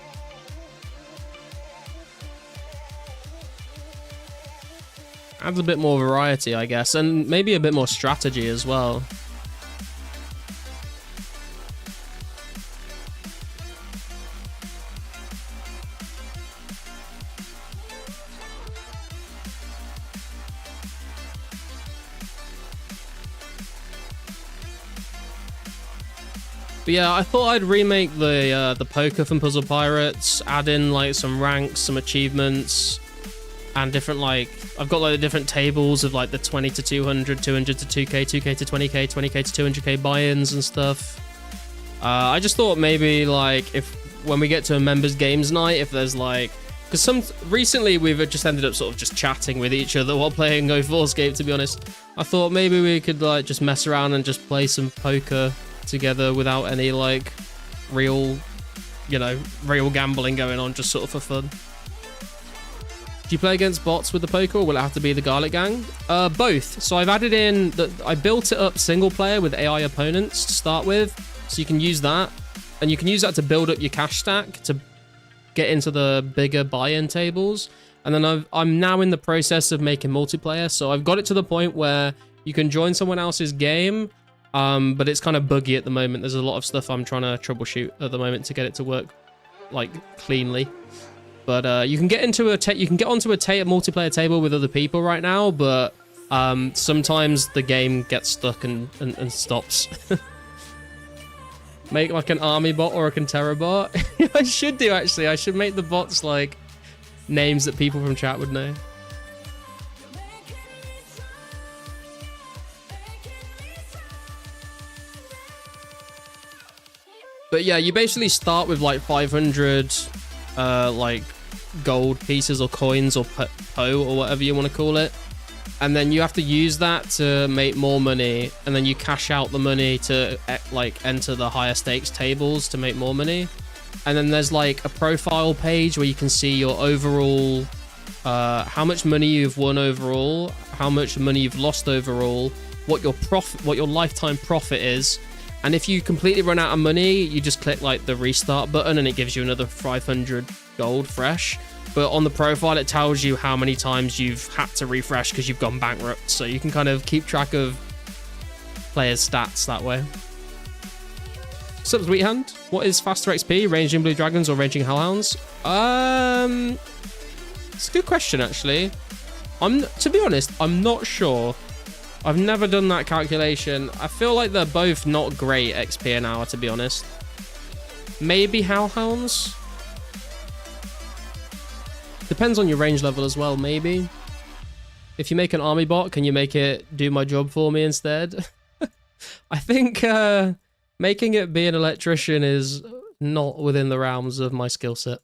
Adds a bit more variety, I guess, and maybe a bit more strategy as well. But yeah, I thought I'd remake the poker from Puzzle Pirates, add in, like, some ranks, some achievements, and different, like, I've got, like, the different tables of, like, the 20 to 200, 200 to 2k, 2k to 20k, 20k to 200k buy-ins and stuff. I just thought maybe, like, if when we get to a members games night, if there's, like, because recently we've just ended up sort of just chatting with each other while playing 2004scape, to be honest. I thought maybe we could, like, just mess around and just play some poker together without any, like, real, you know, real gambling going on, just sort of for fun. Do you play against bots with the poker, or will it have to be the Garlic Gang? Both. So I've added in that I built it up single player with AI opponents to start with, so you can use that, and you can use that to build up your cash stack to get into the bigger buy-in tables. And then I'm now in the process of making multiplayer, so I've got it to the point where you can join someone else's game, but it's kind of buggy at the moment. There's a lot of stuff I'm trying to troubleshoot at the moment to get it to work, like, cleanly. But you can get into a onto a multiplayer table with other people right now, but sometimes the game gets stuck and stops. Make, like, an army bot or a Contera bot. I should do, actually. I should make the bots, like, names that people from chat would know. But yeah, you basically start with, like, 500 like gold pieces or coins or po or whatever you want to call it, and then you have to use that to make more money, and then you cash out the money to, like, enter the higher stakes tables to make more money. And then there's, like, a profile page where you can see your overall how much money you've won overall, how much money you've lost overall, what your lifetime profit is. And if you completely run out of money, you just click, like, the restart button and it gives you another 500 gold fresh. but on the profile it tells you how many times you've had to refresh because you've gone bankrupt, so you can kind of keep track of players' stats that way. Sup, Sweet Hand? What is faster XP, ranging blue dragons or ranging hellhounds? It's a good question, actually. To be honest, I'm not sure. I've never done that calculation. I feel like they're both not great XP an hour, to be honest. Maybe hellhounds? Depends on your range level as well, maybe. If you make an army bot, can you make it do my job for me instead? I think making it be an electrician is not within the realms of my skill set.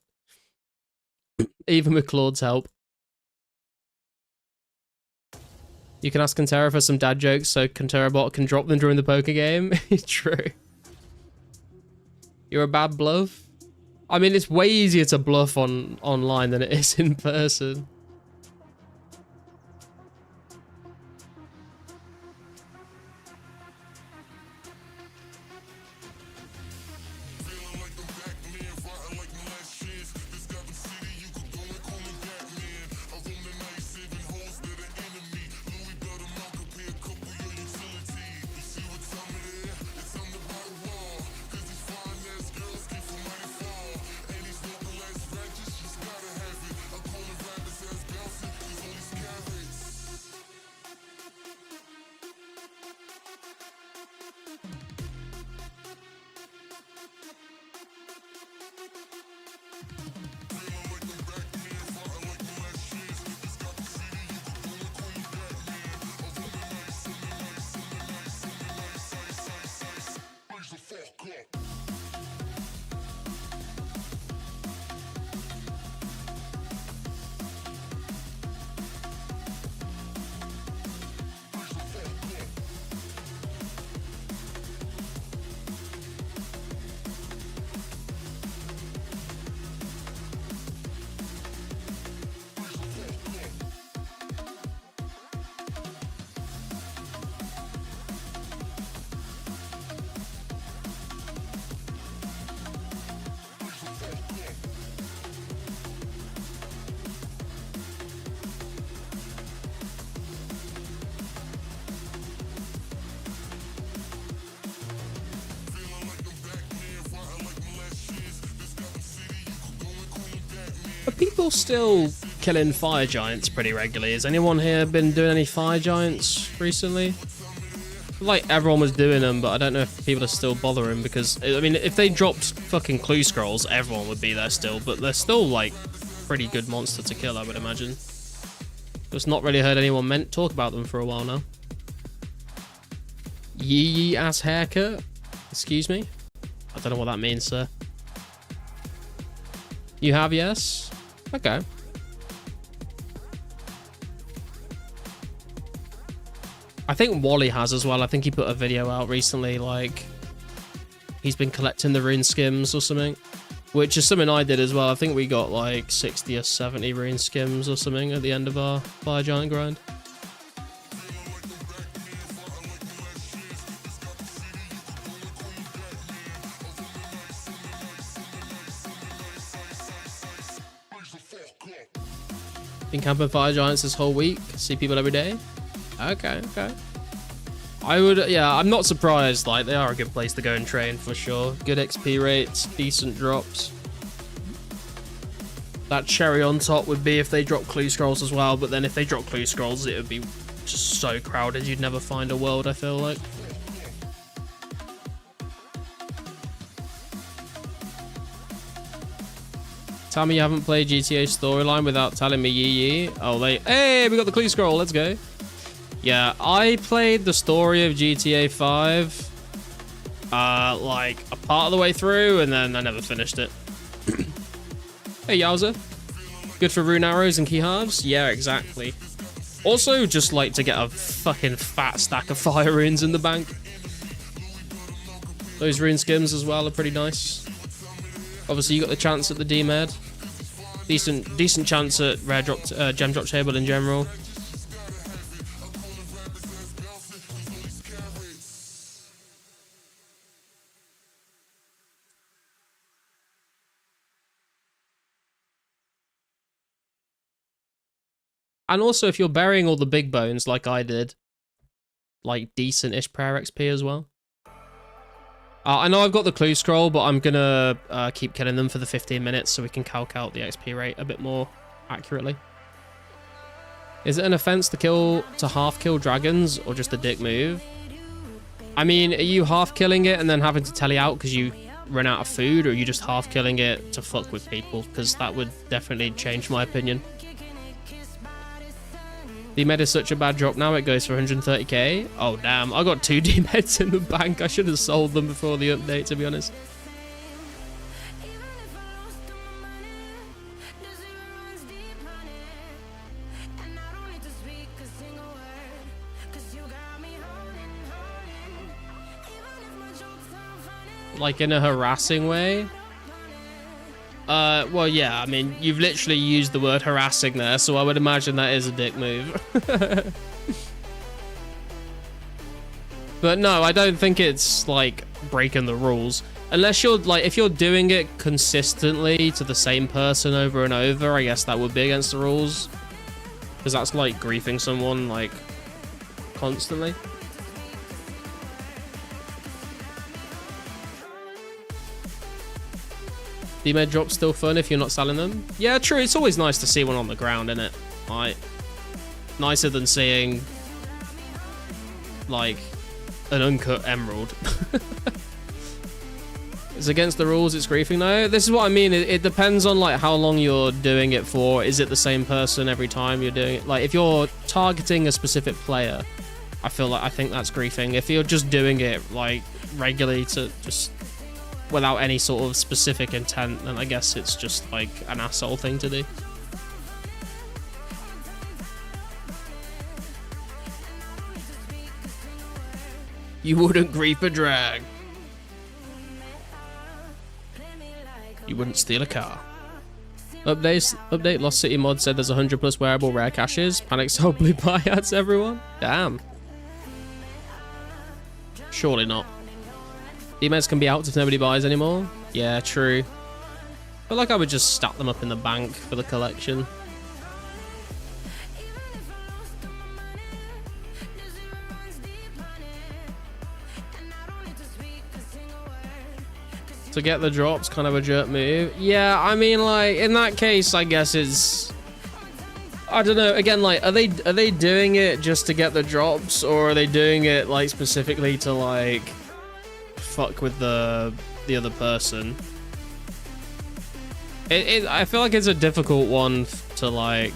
Even with Claude's help. You can ask Kantera for some dad jokes so Kantera bot can drop them during the poker game. True. You're a bad bluff? I mean, it's way easier to bluff online than it is in person. Are people still killing fire giants pretty regularly? Has anyone here been doing any fire giants recently? Like everyone was doing them, but I don't know if people are still bothering because, I mean, if they dropped fucking clue scrolls, everyone would be there still, but they're still like pretty good monster to kill, I would imagine. Just not really heard anyone talk about them for a while now. Yee ass haircut? Excuse me? I don't know what that means, sir. You have, yes? Okay. I think Wally has as well. I think he put a video out recently, like he's been collecting the rune skims or something, which is something I did as well. I think we got like 60 or 70 rune skims or something at the end of our fire giant grind. Been camping fire giants this whole week. See people every day. Okay, okay. I would, yeah, I'm not surprised. Like, they are a good place to go and train for sure. Good XP rates, decent drops. That cherry on top would be if they drop clue scrolls as well, but then if they drop clue scrolls, it would be just so crowded you'd never find a world, I feel like. Tell me you haven't played GTA storyline without telling me yee. Oh, hey, we got the clue scroll, let's go. Yeah, I played the story of GTA 5 like a part of the way through, and then I never finished it. Hey, Yowza. Good for rune arrows and key halves? Yeah, exactly. Also, just like to get a fucking fat stack of fire runes in the bank. Those rune skims as well are pretty nice. Obviously, you got the chance at the D-Med. Decent chance at rare drop, gem drop table in general. And also, if you're burying all the big bones like I did, like decent-ish prayer XP as well. I know I've got the clue scroll, but I'm gonna keep killing them for the 15 minutes so we can calc out the XP rate a bit more accurately. Is it an offense to half kill dragons or just a dick move? I mean, are you half killing it and then having to tele out because you run out of food, or are you just half killing it to fuck with people? Because that would definitely change my opinion. D-Med is such a bad drop now, it goes for 130k. Oh damn, I got 2 D-Meds in the bank. I should have sold them before the update, to be honest. Like in a harassing way? Well, yeah, I mean, you've literally used the word harassing there, so I would imagine that is a dick move. But no, I don't think it's, like, breaking the rules. Unless you're, like, if you're doing it consistently to the same person over and over, I guess that would be against the rules. Because that's, like, griefing someone, like, constantly. D-Med drops still fun if you're not selling them. Yeah, true. It's always nice to see one on the ground, isn't it? Like, nicer than seeing, like, an uncut emerald. It's against the rules. It's griefing. No, this is what I mean. It depends on, like, how long you're doing it for. Is it the same person every time you're doing it? Like, if you're targeting a specific player, I think that's griefing. If you're just doing it, like, regularly to just without any sort of specific intent, then I guess it's just like an asshole thing to do. You wouldn't grief a drag. You wouldn't steal a car. Update Lost City mod said there's 100 plus wearable rare caches. Panic sell blue buyouts, everyone. Damn. Surely not. D-Meds can be out if nobody buys anymore. Yeah, true. But like I would just stack them up in the bank for the collection. To get the drops, kind of a jerk move. Yeah, I mean, like, in that case, I guess it's... I don't know, again, like, are they doing it just to get the drops, or are they doing it, like, specifically to, like, fuck with the other person? I feel like it's a difficult one to, like...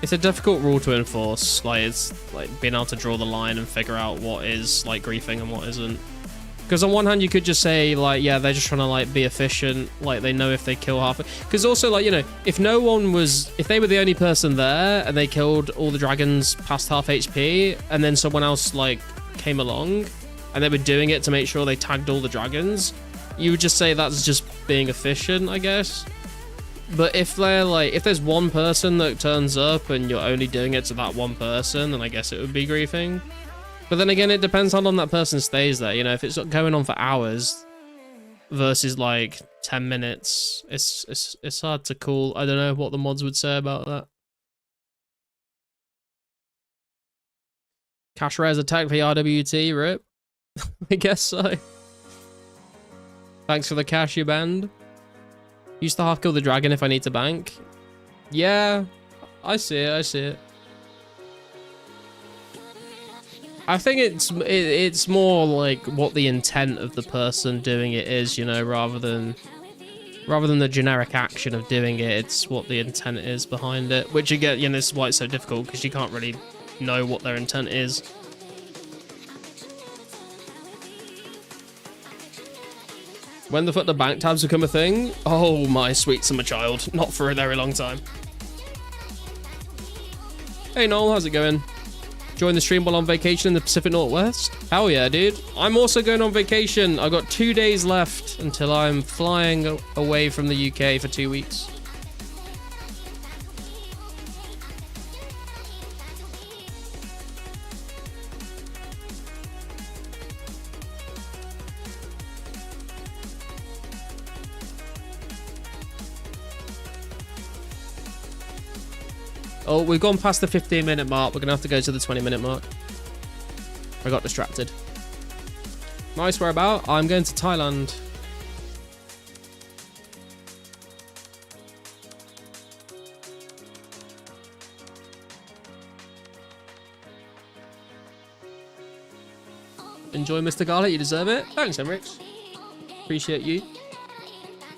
It's a difficult rule to enforce. Like, it's, like, being able to draw the line and figure out what is, like, griefing and what isn't. Because on one hand, you could just say, like, yeah, they're just trying to, like, be efficient. Like, they know if they kill half... Because also, like, you know, if no one was... If they were the only person there and they killed all the dragons past half HP, and then someone else, like, came along, and they were doing it to make sure they tagged all the dragons, you would just say that's just being efficient, I guess. But if they're, like... If there's one person that turns up and you're only doing it to that one person, then I guess it would be griefing. But then again, it depends how long that person stays there. You know, if it's going on for hours versus like 10 minutes, it's hard to call. I don't know what the mods would say about that. Cash rares attack for RWT, rip. I guess so. Thanks for the cash, you banned. Used to half kill the dragon if I need to bank. Yeah, I see it, I see it. I think it's more like what the intent of the person doing it is, you know, rather than the generic action of doing it. It's what the intent is behind it, which again, you know, this is why it's so difficult, because you can't really know what their intent is. When the fuck the bank tabs become a thing? Oh my sweet summer child, not for a very long time. Hey Noel, how's it going? Join the stream while on vacation in the Pacific Northwest? Hell yeah, dude. I'm also going on vacation. I got 2 days left until I'm flying away from the UK for 2 weeks. Oh, we've gone past the 15-minute mark. We're going to have to go to the 20-minute mark. I got distracted. Nice, where about? I'm going to Thailand. Enjoy, Mr. Garlic. You deserve it. Thanks, Emrix. Appreciate you.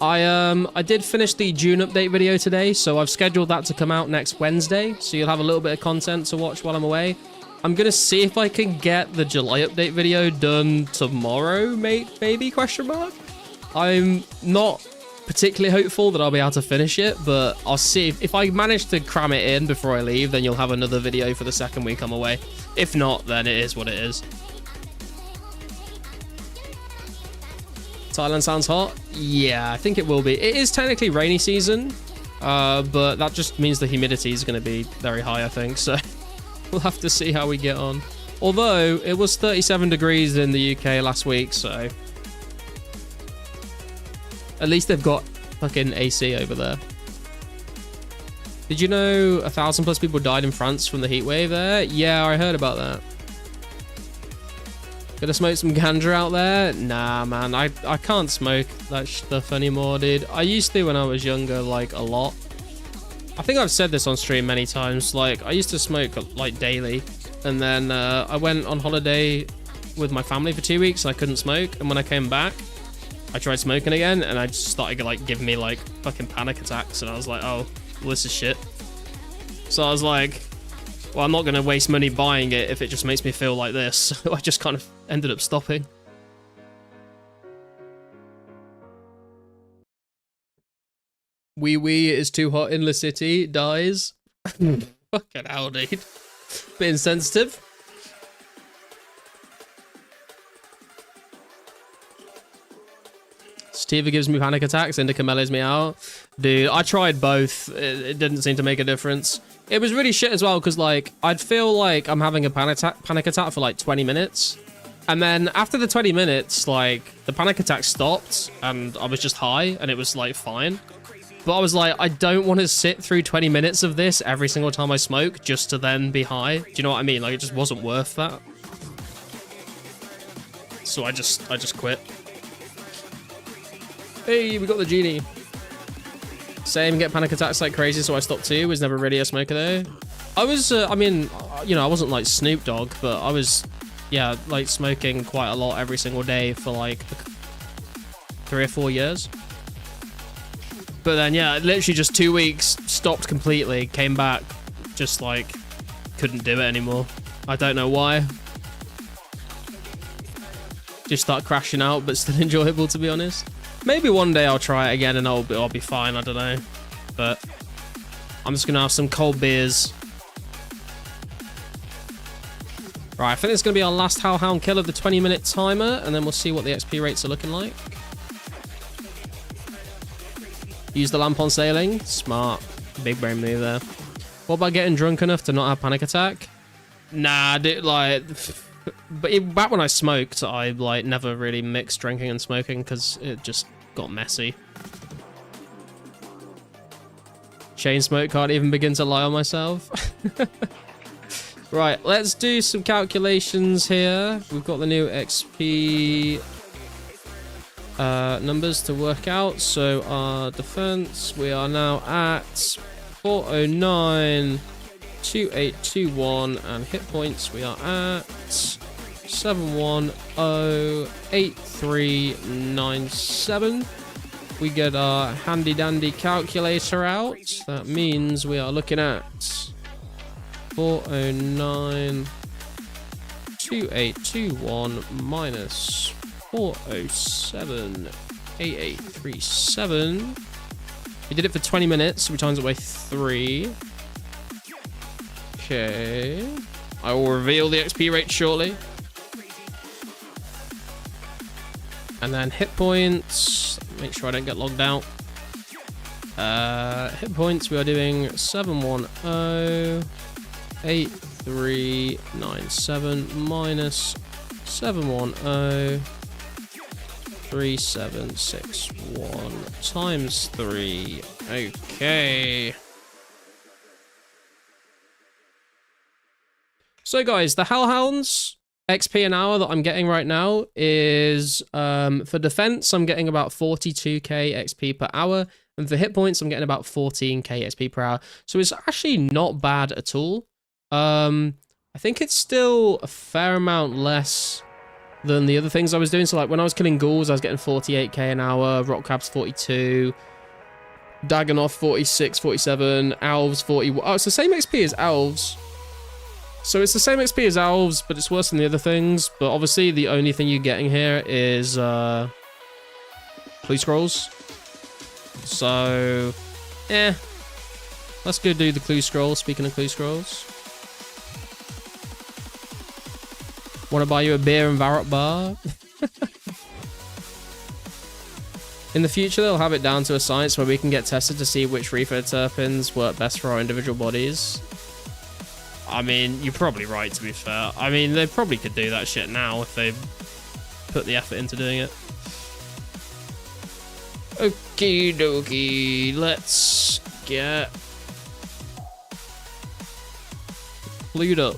I did finish the June update video today, so I've scheduled that to come out next Wednesday, so you'll have a little bit of content to watch while I'm away. I'm gonna see if I can get the July update video done tomorrow, maybe, question mark? I'm not particularly hopeful that I'll be able to finish it, but I'll see. If I manage to cram it in before I leave, then you'll have another video for the second week I'm away. If not, then it is what it is. Thailand sounds hot. Yeah, I think it will be. It is technically rainy season, but that just means the humidity is going to be very high, I think. So we'll have to see how we get on. Although it was 37 degrees in the UK last week, so at least they've got fucking AC over there. Did you know 1,000+ people died in France from the heat wave there? Yeah, I heard about that. Gonna smoke some ganja out there? Nah, man, I can't smoke that stuff anymore, dude. I used to when I was younger, like, a lot. I think I've said this on stream many times. Like, I used to smoke, like, daily. And then I went on holiday with my family for 2 weeks and I couldn't smoke. And when I came back, I tried smoking again and I just started, like, giving me, like, fucking panic attacks. And I was like, oh, well, this is shit. So I was like, well, I'm not going to waste money buying it if it just makes me feel like this. So I just kind of ended up stopping. Wee wee is too hot in the city. Dies. Fucking hell, dude. Bit insensitive. Sativa gives me panic attacks. Indica mellows me out. Dude, I tried both. It didn't seem to make a difference. It was really shit as well, because, like, I'd feel like I'm having a panic attack for, like, 20 minutes. And then after the 20 minutes, like, the panic attack stopped, and I was just high, and it was, like, fine. But I was like, I don't want to sit through 20 minutes of this every single time I smoke, just to then be high. Do you know what I mean? Like, it just wasn't worth that. So I just quit. Hey, we got the genie. Same, get panic attacks like crazy, so I stopped too. Was never really a smoker though. I was, I mean, you know, I wasn't like Snoop Dogg, but I was, yeah, like smoking quite a lot every single day for like 3 or 4 years. But then, yeah, literally just 2 weeks, stopped completely, came back, just like, couldn't do it anymore. I don't know why. Just start crashing out, but still enjoyable, to be honest. Maybe one day I'll try it again and I'll be fine, I don't know. But I'm just going to have some cold beers. Right, I think it's going to be our last Hellhound kill of the 20-minute timer, and then we'll see what the XP rates are looking like. Use the lamp on sailing. Smart. Big brain move there. What about getting drunk enough to not have panic attack? Nah, dude, like... But back when I smoked, I like never really mixed drinking and smoking because it just got messy. Chain smoke, can't even begin to lie on myself. Right, let's do some calculations here. We've got the new XP numbers to work out. So our defense, we are now at 409. 2821, and hit points we are at 7108397. We get our handy dandy calculator out. That means we are looking at 409 2821 minus 407 8837. We did it for 20 minutes, so we times it by 3. Okay, I will reveal the XP rate shortly. And then hit points, make sure I don't get logged out. Hit points, we are doing 7108397 minus 7103761 times 3. Okay. So guys, the Hellhounds XP an hour that I'm getting right now is, for defense, I'm getting about 42k XP per hour. And for hit points, I'm getting about 14k XP per hour. So it's actually not bad at all. I think it's still a fair amount less than the other things I was doing. So like when I was killing ghouls, I was getting 48k an hour, rock crabs 42, Dagonoth 46, 47, elves 40. Oh, it's the same XP as elves. So it's the same XP as elves, but it's worse than the other things. But obviously the only thing you're getting here is clue scrolls. So, let's go do the clue scroll. Speaking of clue scrolls. Want to buy you a beer in Varrot Bar? In the future, they'll have it down to a science where we can get tested to see which reefer terpenes work best for our individual bodies. I mean, you're probably right, to be fair. I mean, they probably could do that shit now if they put the effort into doing it. Okie dokie, let's get clued up.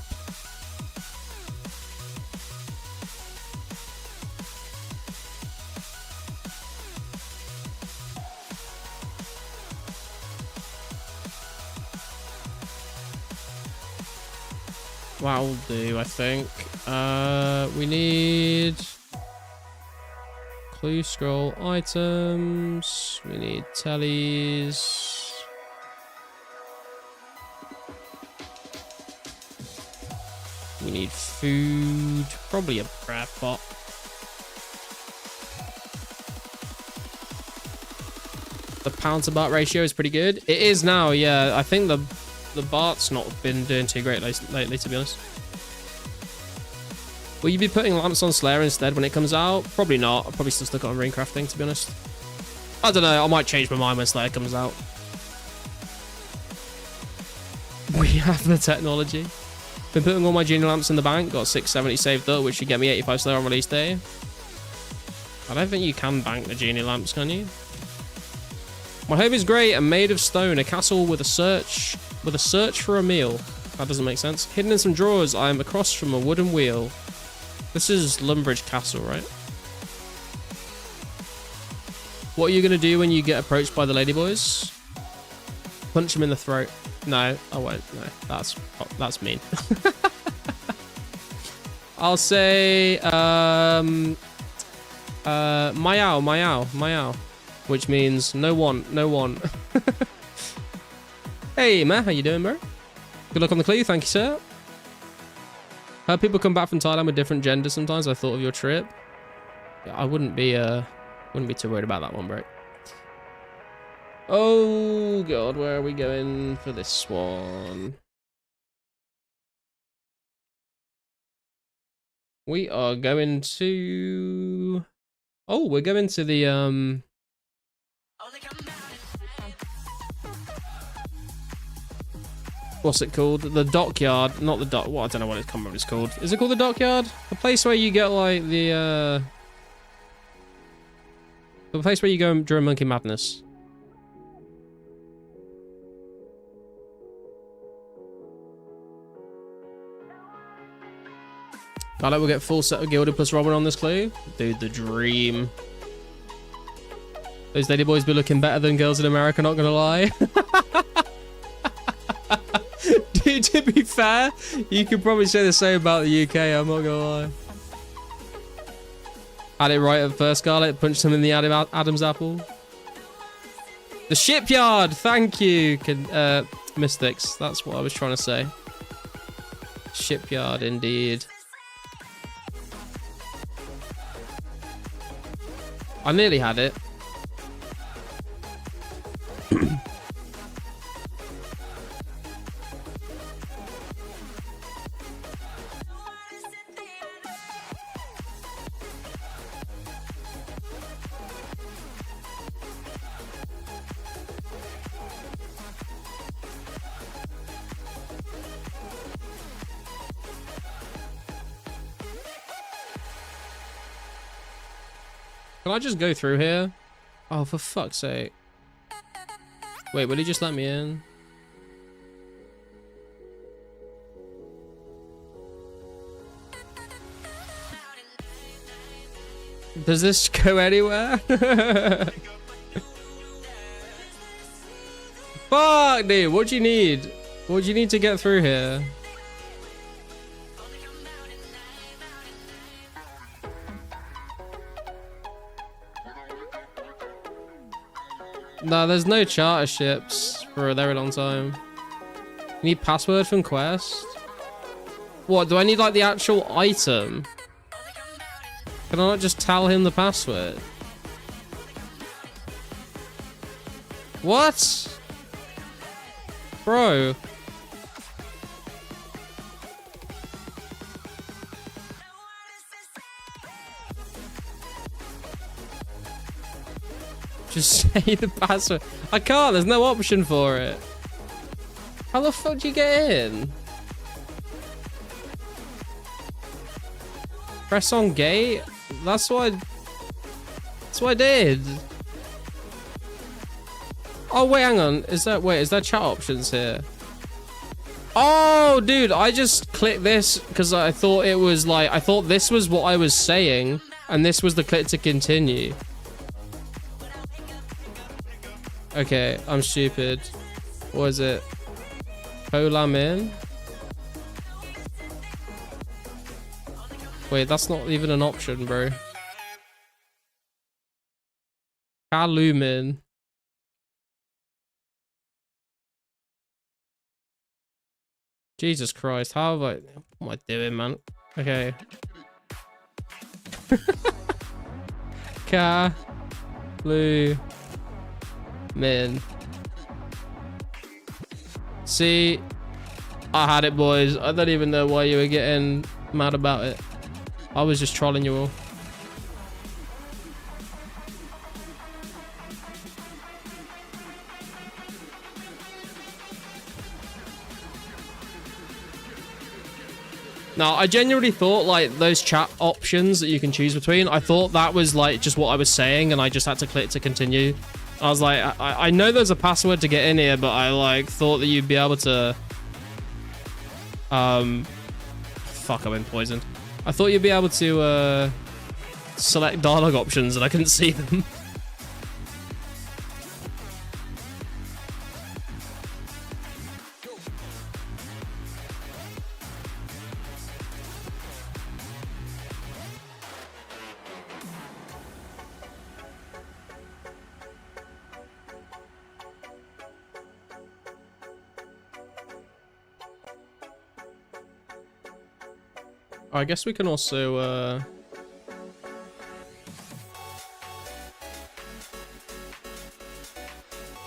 That'll do, I think. We need clue scroll items. We need tellies. We need food. Probably a bread pot. The pound to baht ratio is pretty good. It is now, yeah. I think the baht's not been doing too great lately, to be honest. Will you be putting lamps on Slayer instead when it comes out? Probably not. I'll probably still stick it on ring crafting, to be honest. I don't know. I might change my mind when Slayer comes out. We have the technology. Been putting all my junior lamps in the bank. Got 670 saved up, which should get me 85 Slayer on release day. I don't think you can bank the junior lamps, can you? My home is great and made of stone. A castle with a search for a meal. That doesn't make sense. Hidden in some drawers, I am across from a wooden wheel. This is Lumbridge Castle, right? What are you going to do when you get approached by the ladyboys? Punch them in the throat. No, I won't. No, that's mean. I'll say, Mayao, which means no one. Hey, man, how you doing, bro? Good luck on the clue, thank you, sir. Heard people come back from Thailand with different genders sometimes. I thought of your trip. I wouldn't be too worried about that one, bro. Oh god, where are we going for this one? We are going to... Oh, we're going to the what's it called? The dockyard, not the dock. Well, I don't know what it's called. Is it called the dockyard? The place where you get like the place where you go during Monkey Madness. I like we'll get full set of Gilded plus Robin on this clue. Dude, the dream. Those ladyboys be looking better than girls in America, not gonna lie. Dude, to be fair, you could probably say the same about the UK, I'm not gonna lie. Had it right at first, Scarlet. Punched him in the Adam's apple. The shipyard, thank you, Mystics. That's what I was trying to say. Shipyard, indeed. I nearly had it. Can I just go through here? Oh, for fuck's sake. Wait, will he just let me in? Does this go anywhere? Fuck, dude. What do you need? What do you need to get through here? No, there's no charter ships for a very long time. You need password from quest? What, do I need like the actual item? Can I not just tell him the password? What? Bro. Just say the password. I can't, there's no option for it. How the fuck do you get in? Press on gate? That's what I did. Oh wait, hang on. Is there chat options here? Oh dude, I just clicked this because I thought it was like, I thought this was what I was saying and this was the click to continue. Okay, I'm stupid. What is it? Polamin? Wait, that's not even an option, bro. Calumin. Jesus Christ, how have I... What am I doing, man? Okay. Calumin. See, I had it, boys. I don't even know why you were getting mad about it. I was just trolling you all. Now, I genuinely thought like those chat options that you can choose between, I thought that was like just what I was saying and I just had to click to continue. I was like, I know there's a password to get in here, but I like thought that you'd be able to... Fuck, I've been poisoned. I thought you'd be able to select dialogue options and I couldn't see them. I guess we can also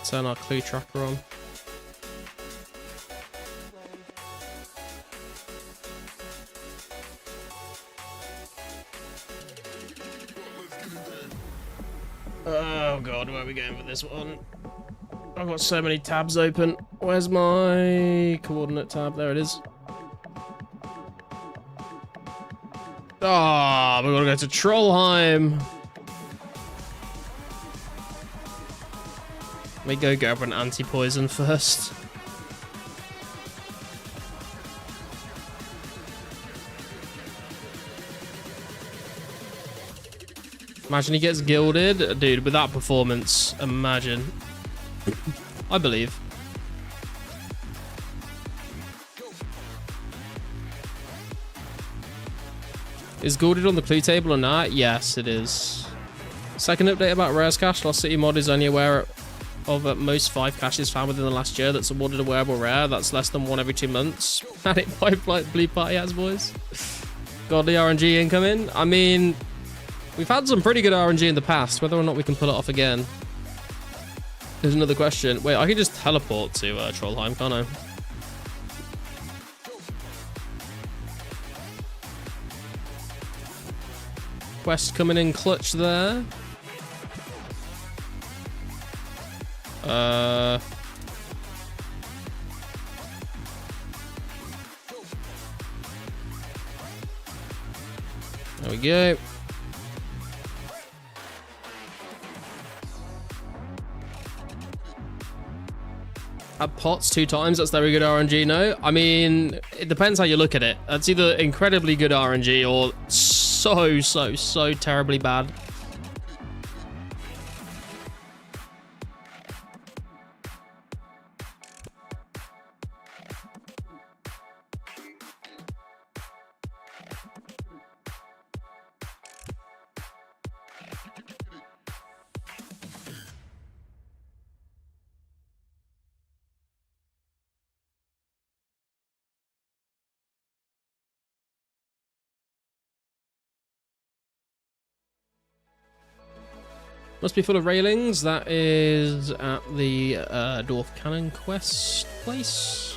turn our clue tracker on. Oh god, where are we going with this one? I've got so many tabs open. Where's my coordinate tab? There it is. Ah, we're gonna go to Trollheim. Let me go grab an anti-poison first. Imagine he gets gilded. Dude, with that performance, imagine. I believe. Is gilded on the clue table or not? Yes, it is. Second update about Rare's Cache. Lost City mod is only aware of at most 5 caches found within the last year that's awarded a wearable rare. That's less than 1 every 2 months. Had it by like Blue Party has, boys. Godly RNG incoming. I mean, we've had some pretty good RNG in the past. Whether or not we can pull it off again is another question. Wait, I can just teleport to Trollheim, can't I? Quest coming in clutch there. There we go. Had pots 2 times, that's very good RNG, no? I mean, it depends how you look at it. That's either incredibly good RNG or so terribly bad. Must be full of railings. That is at the Dwarf Cannon Quest place.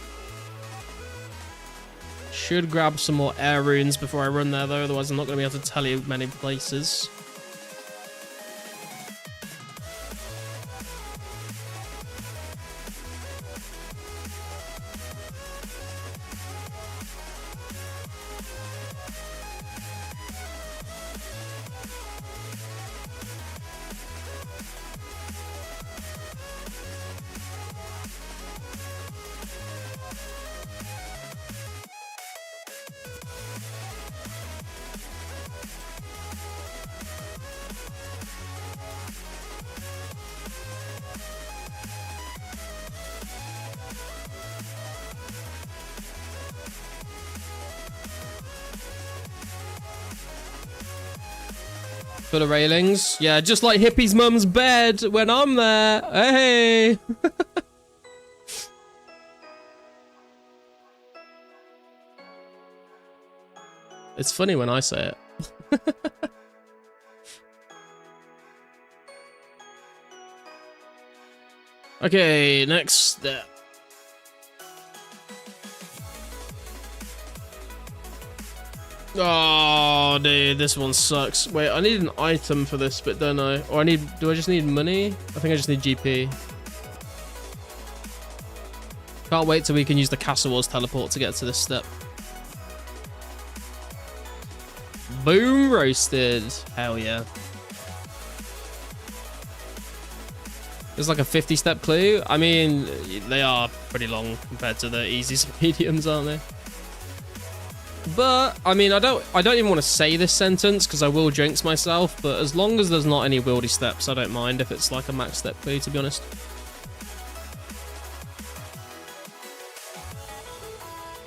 Should grab some more air runes before I run there, though. Otherwise, I'm not going to be able to tell you many places. For the railings. Yeah, just like Hippie's mum's bed when I'm there. Hey! It's funny when I say it. Okay, next step. Oh, dude, this one sucks. Wait, I need an item for this bit, don't I? Or do I just need money? I think I just need GP. Can't wait till we can use the Castle Wars teleport to get to this step. Boom, roasted. Hell yeah. There's like a 50-step clue. I mean, they are pretty long compared to the easy mediums, aren't they? But I mean, I don't even want to say this sentence because I will jinx myself. But as long as there's not any wieldy steps, I don't mind if it's like a max step clue, to be honest.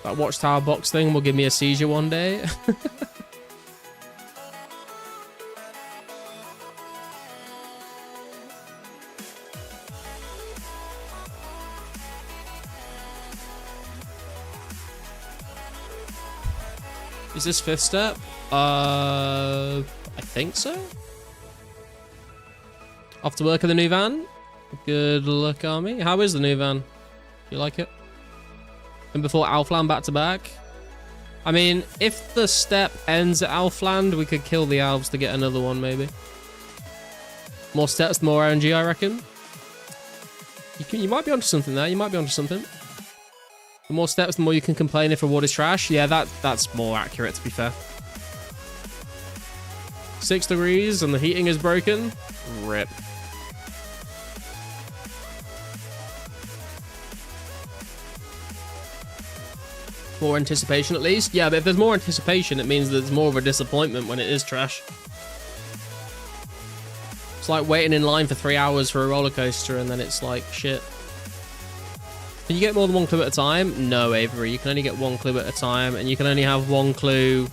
That watchtower box thing will give me a seizure one day. Is this 5th step? I think so. Off to work in the new van. Good luck, Army. How is the new van? You like it? And before Alfland back to back? I mean, if the step ends at Alfland, we could kill the elves to get another one, maybe. More steps, more RNG, I reckon. You might be onto something there. You might be onto something. The more steps, the more you can complain if reward is trash. Yeah, that's more accurate, to be fair. 6 degrees and the heating is broken. Rip. More anticipation, at least. Yeah, but if there's more anticipation, it means there's more of a disappointment when it is trash. It's like waiting in line for 3 hours for a roller coaster and then it's like shit. Can you get more than one clue at a time? No, Avery. You can only get one clue at a time, and you can only have one clue.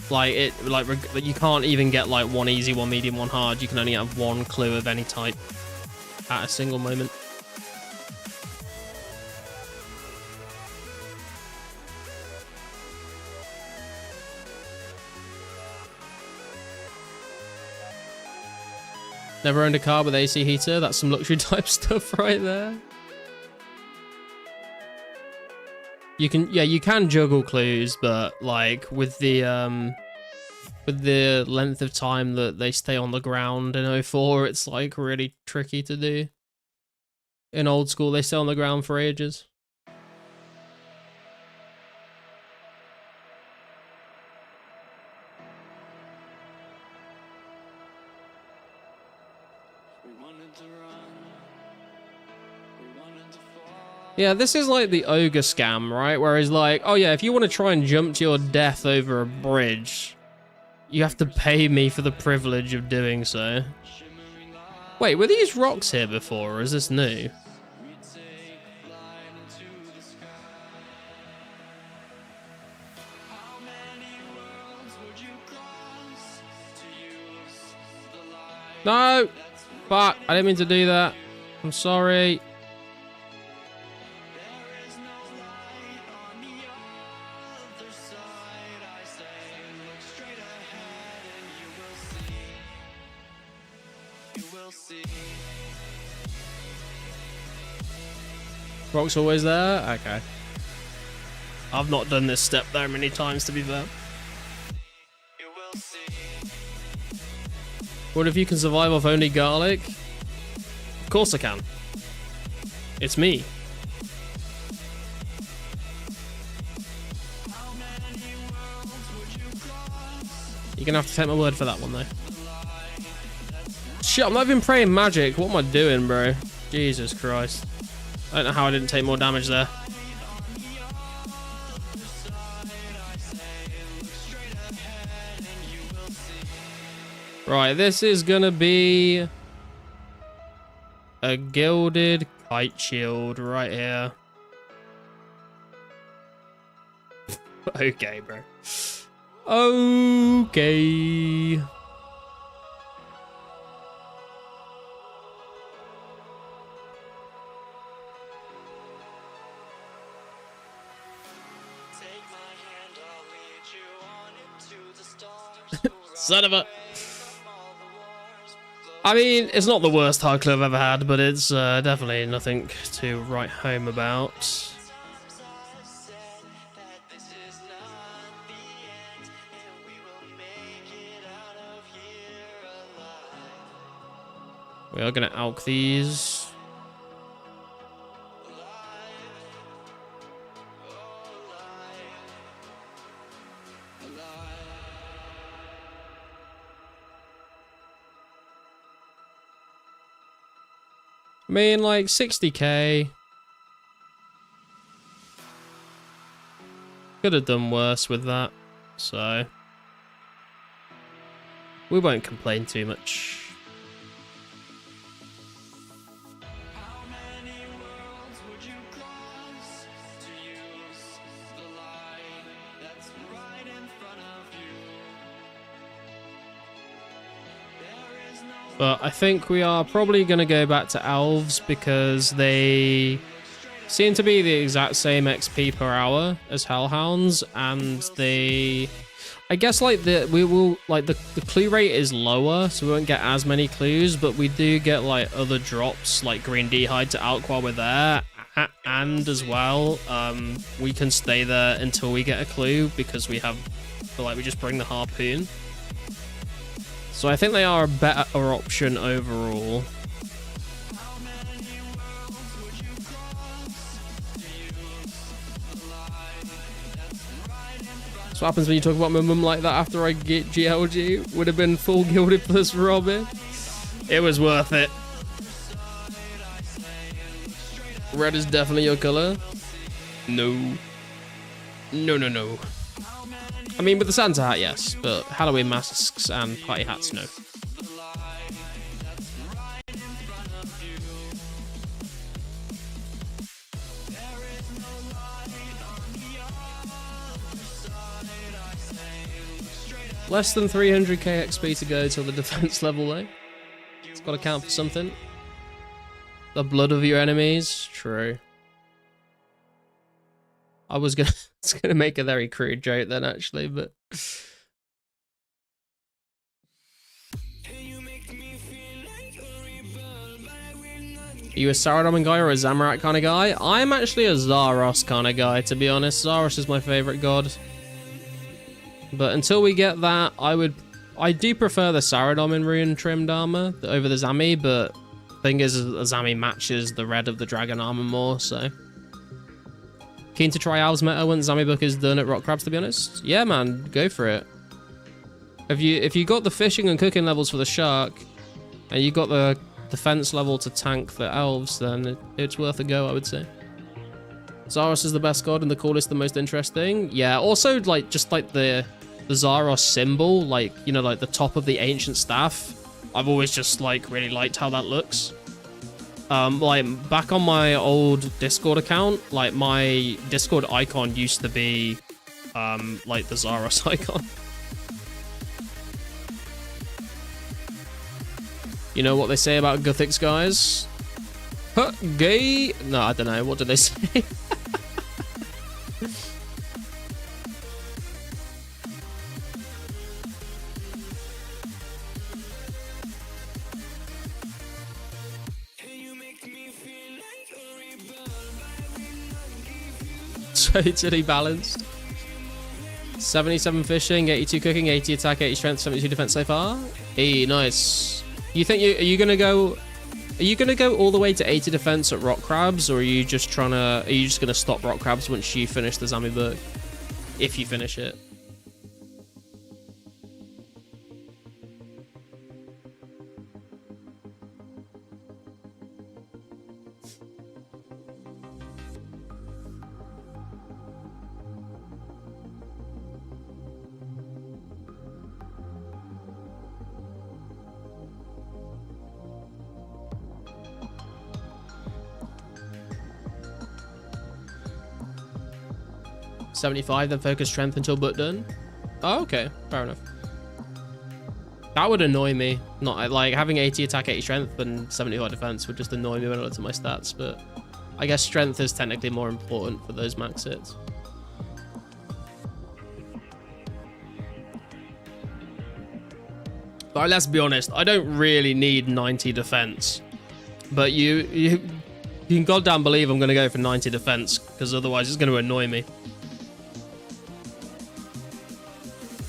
You can't even get like one easy, one medium, one hard. You can only have one clue of any type at a single moment. Never owned a car with AC heater. That's some luxury type stuff right there. You can juggle clues, but like with the length of time that they stay on the ground in 04, it's like really tricky to do. In old school, they stay on the ground for ages. Yeah, this is like the ogre scam, right? Where he's like, oh yeah, if you want to try and jump to your death over a bridge, You have to pay me for the privilege of doing so. Wait, were these rocks here before, or is this new? No! Fuck, I didn't mean to do that. I'm sorry. Rock's always there? Okay. I've not done this step that many times, to be fair. What if you can survive off only garlic? Of course I can. It's me. You're gonna have to take my word for that one, though. Shit, I'm not even praying magic. What am I doing, bro? Jesus Christ. I don't know how I didn't take more damage there. Right, this is gonna be a gilded kite shield right here. Okay, bro. Okay. Son of a... I mean, it's not the worst hard clue I've ever had, but it's definitely nothing to write home about. We are going to alch these. I mean, like 60k. Could have done worse with that, so we won't complain too much. But I think we are probably going to go back to elves because they seem to be the exact same XP per hour as hellhounds, and they, I guess, like the clue rate is lower, so we won't get as many clues, but we do get like other drops like green d'hide to alch while we're there, and as well we can stay there until we get a clue because we have, we just bring the harpoon. So I think they are a better option overall. That's what happens when you talk about my mum like that after I get GLG. Would have been full gilded plus Robin. It was worth it. Red is definitely your color. No. No, no, no. I mean, with the Santa hat, yes, but Halloween masks and party hats, no. Less than 300k XP to go till the defense level, though. It's got to count for something. The blood of your enemies, true. I was gonna make a very crude joke then, actually, but are you a Saradomin guy or a Zamorak kind of guy? I'm actually a Zaros kind of guy, to be honest. Zaros is my favorite god, but until we get that, I do prefer the Saradomin rune trimmed armor over the Zami, but the thing is, the Zami matches the red of the dragon armor more, so. Keen to try Al's meta once Zami book is done at Rock Crabs, to be honest? Yeah, man, go for it. If you got the fishing and cooking levels for the shark, and you got the defense level to tank the elves, then it's worth a go, I would say. Zaros is the best god and the coolest, the most interesting. Yeah, also, like, just like the the Zaros symbol, like, you know, like the top of the ancient staff. I've always just like really liked how that looks. Like back on my old Discord account, like my Discord icon used to be like the Zaros icon. You know what they say about Gothics, guys? Huh, gay? No, I don't know. What do they say? Totally balanced. 77 fishing, 82 cooking, 80 attack, 80 strength, 72 defense so far. Hey, nice. You think are you gonna go all the way to 80 defense at rock crabs, or are you just gonna stop rock crabs once you finish the Zami book? If you finish it. $75, then focus strength until book done. Oh, okay, fair enough. That would annoy me. Not like having 80 attack, 80 strength, and 75 defense would just annoy me when I looked at my stats. But I guess strength is technically more important for those max hits. But let's be honest, I don't really need 90 defense. But you can goddamn believe I'm going to go for 90 defense, because otherwise it's going to annoy me.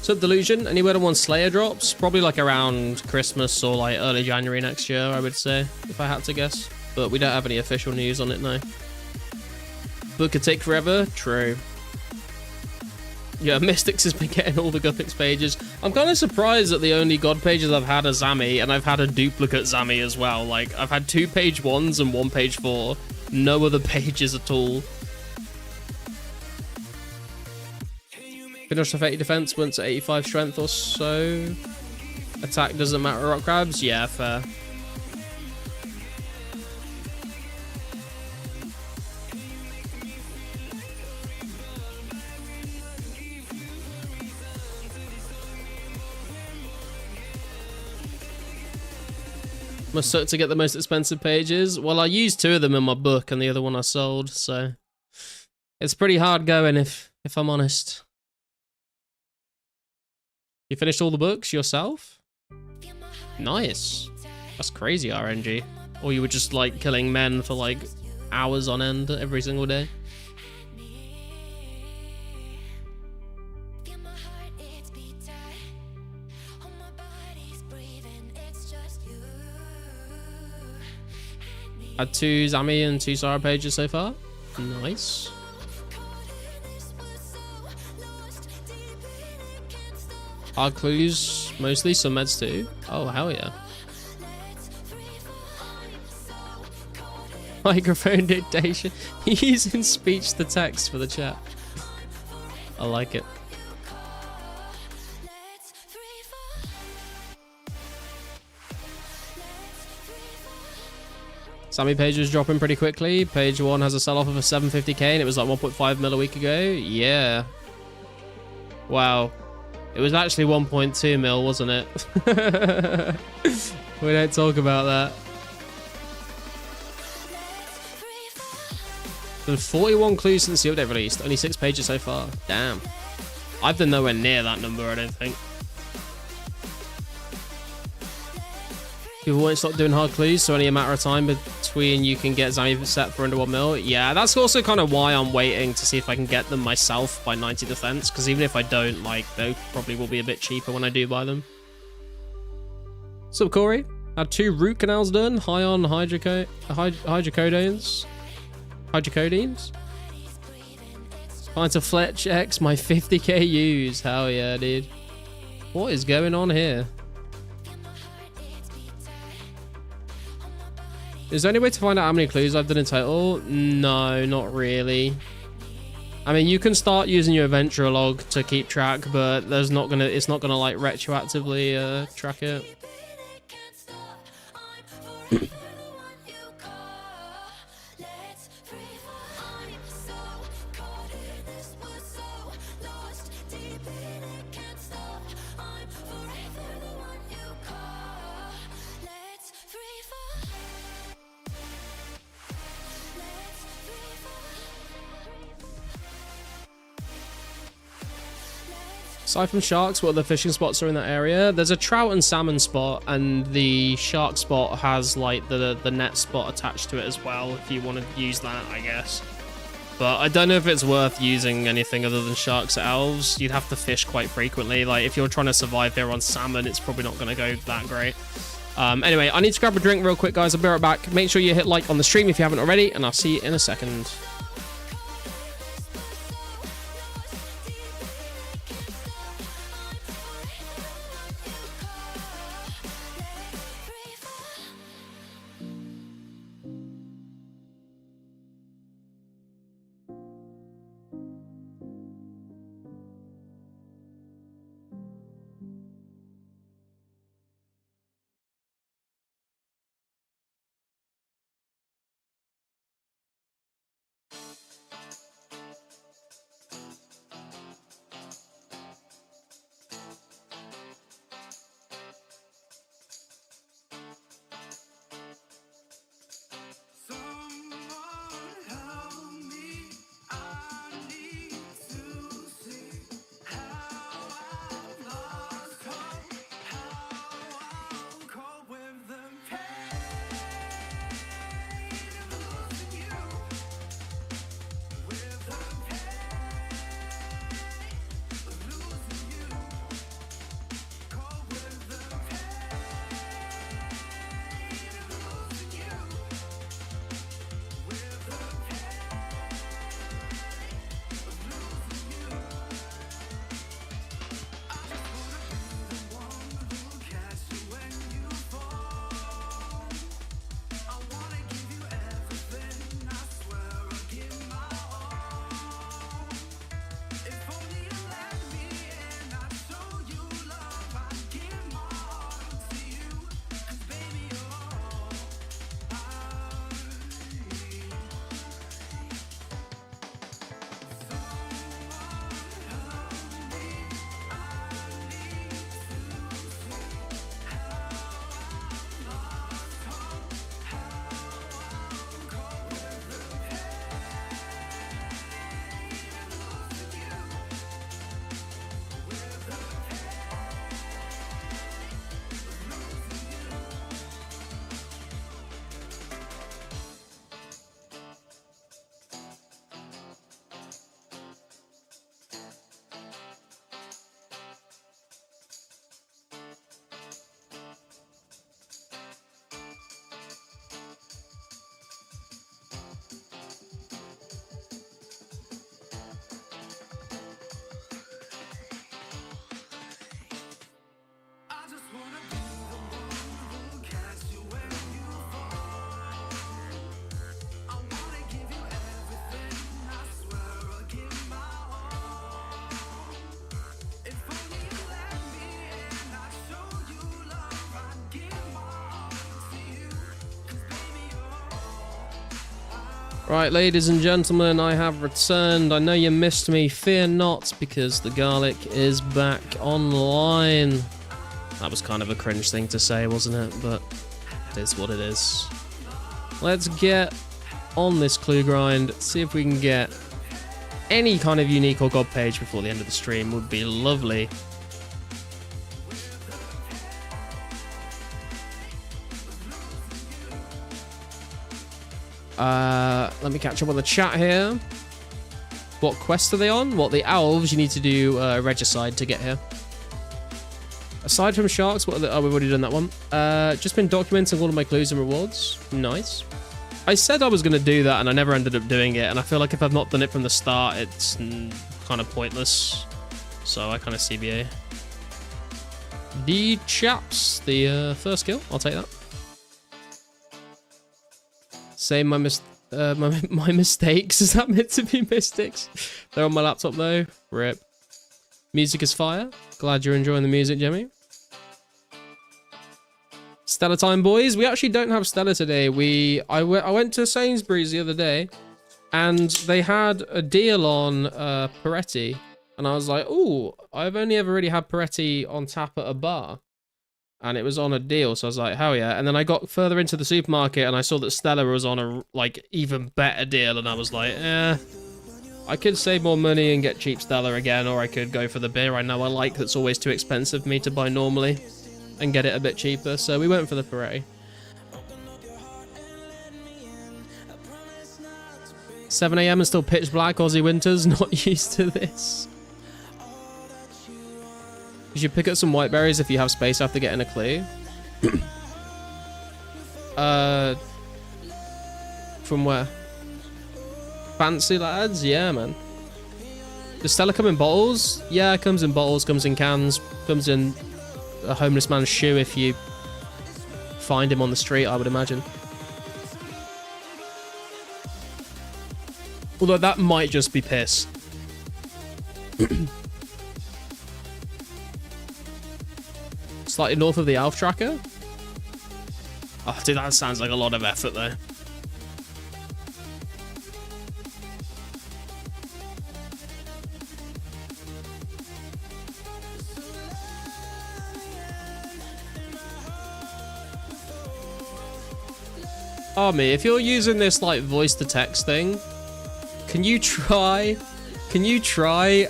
So Delusion, any word on when Slayer drops? Probably like around Christmas or like early January next year, I would say, if I had to guess. But we don't have any official news on it now. Book could take forever. True. Yeah, Mystics has been getting all the Gothics pages. I'm kind of surprised that the only God pages I've had are Zami, and I've had a duplicate Zami as well. Like, I've had 2 page 1s and 1 page 4. No other pages at all. Finish off 80 defense once at 85 strength or so. Attack doesn't matter, rock crabs? Yeah, fair. Must suck to get the most expensive pages. Well, I used 2 of them in my book and the other one I sold, so it's pretty hard going if I'm honest. You finished all the books yourself? Nice. That's crazy RNG. Or you were just like killing men for like hours on end every single day. Had 2 Zami and 2 Sarah pages so far. Nice. Hard clues, mostly, some meds too. Oh, hell yeah. Microphone dictation. Using speech to text for the chat. I like it. Sammy page is dropping pretty quickly. Page 1 has a sell-off of a 750k and it was like 1.5 mil a week ago. Yeah. Wow. It was actually 1.2 mil, wasn't it? We don't talk about that. There's 41 clues since the update released. Only 6 pages so far. Damn. I've been nowhere near that number, I don't think. People won't stop doing hard clues, so only a matter of time between you can get Zami set for under 1 mil. Yeah, that's also kind of why I'm waiting to see if I can get them myself by 90 defense, because even if I don't, like, they probably will be a bit cheaper when I do buy them. What's up, Corey? Had 2 root canals done, high on hydrocodone. Pint of Fletch X, my 50k use. Hell yeah, dude. What is going on here? Is there any way to find out how many clues I've done in total? No, not really. I mean, you can start using your adventure log to keep track, but it's not gonna like retroactively track it. Aside from sharks, what other fishing spots are in that area? There's a trout and salmon spot, and the shark spot has like the net spot attached to it as well, if you want to use that, I guess. But I don't know if it's worth using anything other than sharks or elves. You'd have to fish quite frequently. Like, if you're trying to survive here on salmon, it's probably not going to go that great. Anyway, I need to grab a drink real quick, guys. I'll be right back. Make sure you hit like on the stream if you haven't already, and I'll see you in a second. Right, ladies and gentlemen, I have returned. I know you missed me. Fear not, because the garlic is back online. That was kind of a cringe thing to say, wasn't it? But it is what it is. Let's get on this clue grind. See if we can get any kind of unique or god page before the end of the stream. Would be lovely. Let me catch up on the chat here. What quest are they on? What, the elves? You need to do regicide to get here. Aside from sharks, what are the... Oh, we've already done that one. Just been documenting all of my clues and rewards. Nice. I said I was going to do that, and I never ended up doing it. And I feel like if I've not done it from the start, it's kind of pointless. So I kind of CBA. The chaps. The first kill. I'll take that. Save my My mistakes. Is that meant to be mystics? They're on my laptop though. Rip. Music is fire. Glad you're enjoying the music, Jimmy. Stella time, boys. We actually don't have Stella today. I went to Sainsbury's the other day, and they had a deal on Peretti, and I was like, "Ooh, I've only ever really had Peretti on tap at a bar." And it was on a deal, so I was like, hell yeah. And then I got further into the supermarket and I saw that Stella was on a like even better deal, and I was like, I could save more money and get cheap Stella again, or I could go for the beer I know I like that's always too expensive for me to buy normally and get it a bit cheaper. So we went for the Peretti. 7 AM and still pitch black. Aussie winters, not used to this. You should pick up some white berries if you have space after getting a clue. From where? Fancy lads? Yeah, man. Does Stella come in bottles? Yeah, it comes in bottles, comes in cans, comes in a homeless man's shoe if you find him on the street, I would imagine. Although that might just be piss. Slightly north of the Alf Tracker. Oh, dude, that sounds like a lot of effort, though. Army, if you're using this, like, voice-to-text thing, can you try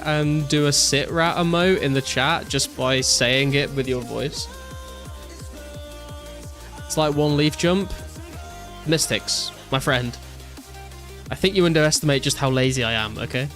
and do a sit rat emote in the chat just by saying it with your voice? It's like one leaf jump. Mystics, my friend. I think you underestimate just how lazy I am, okay?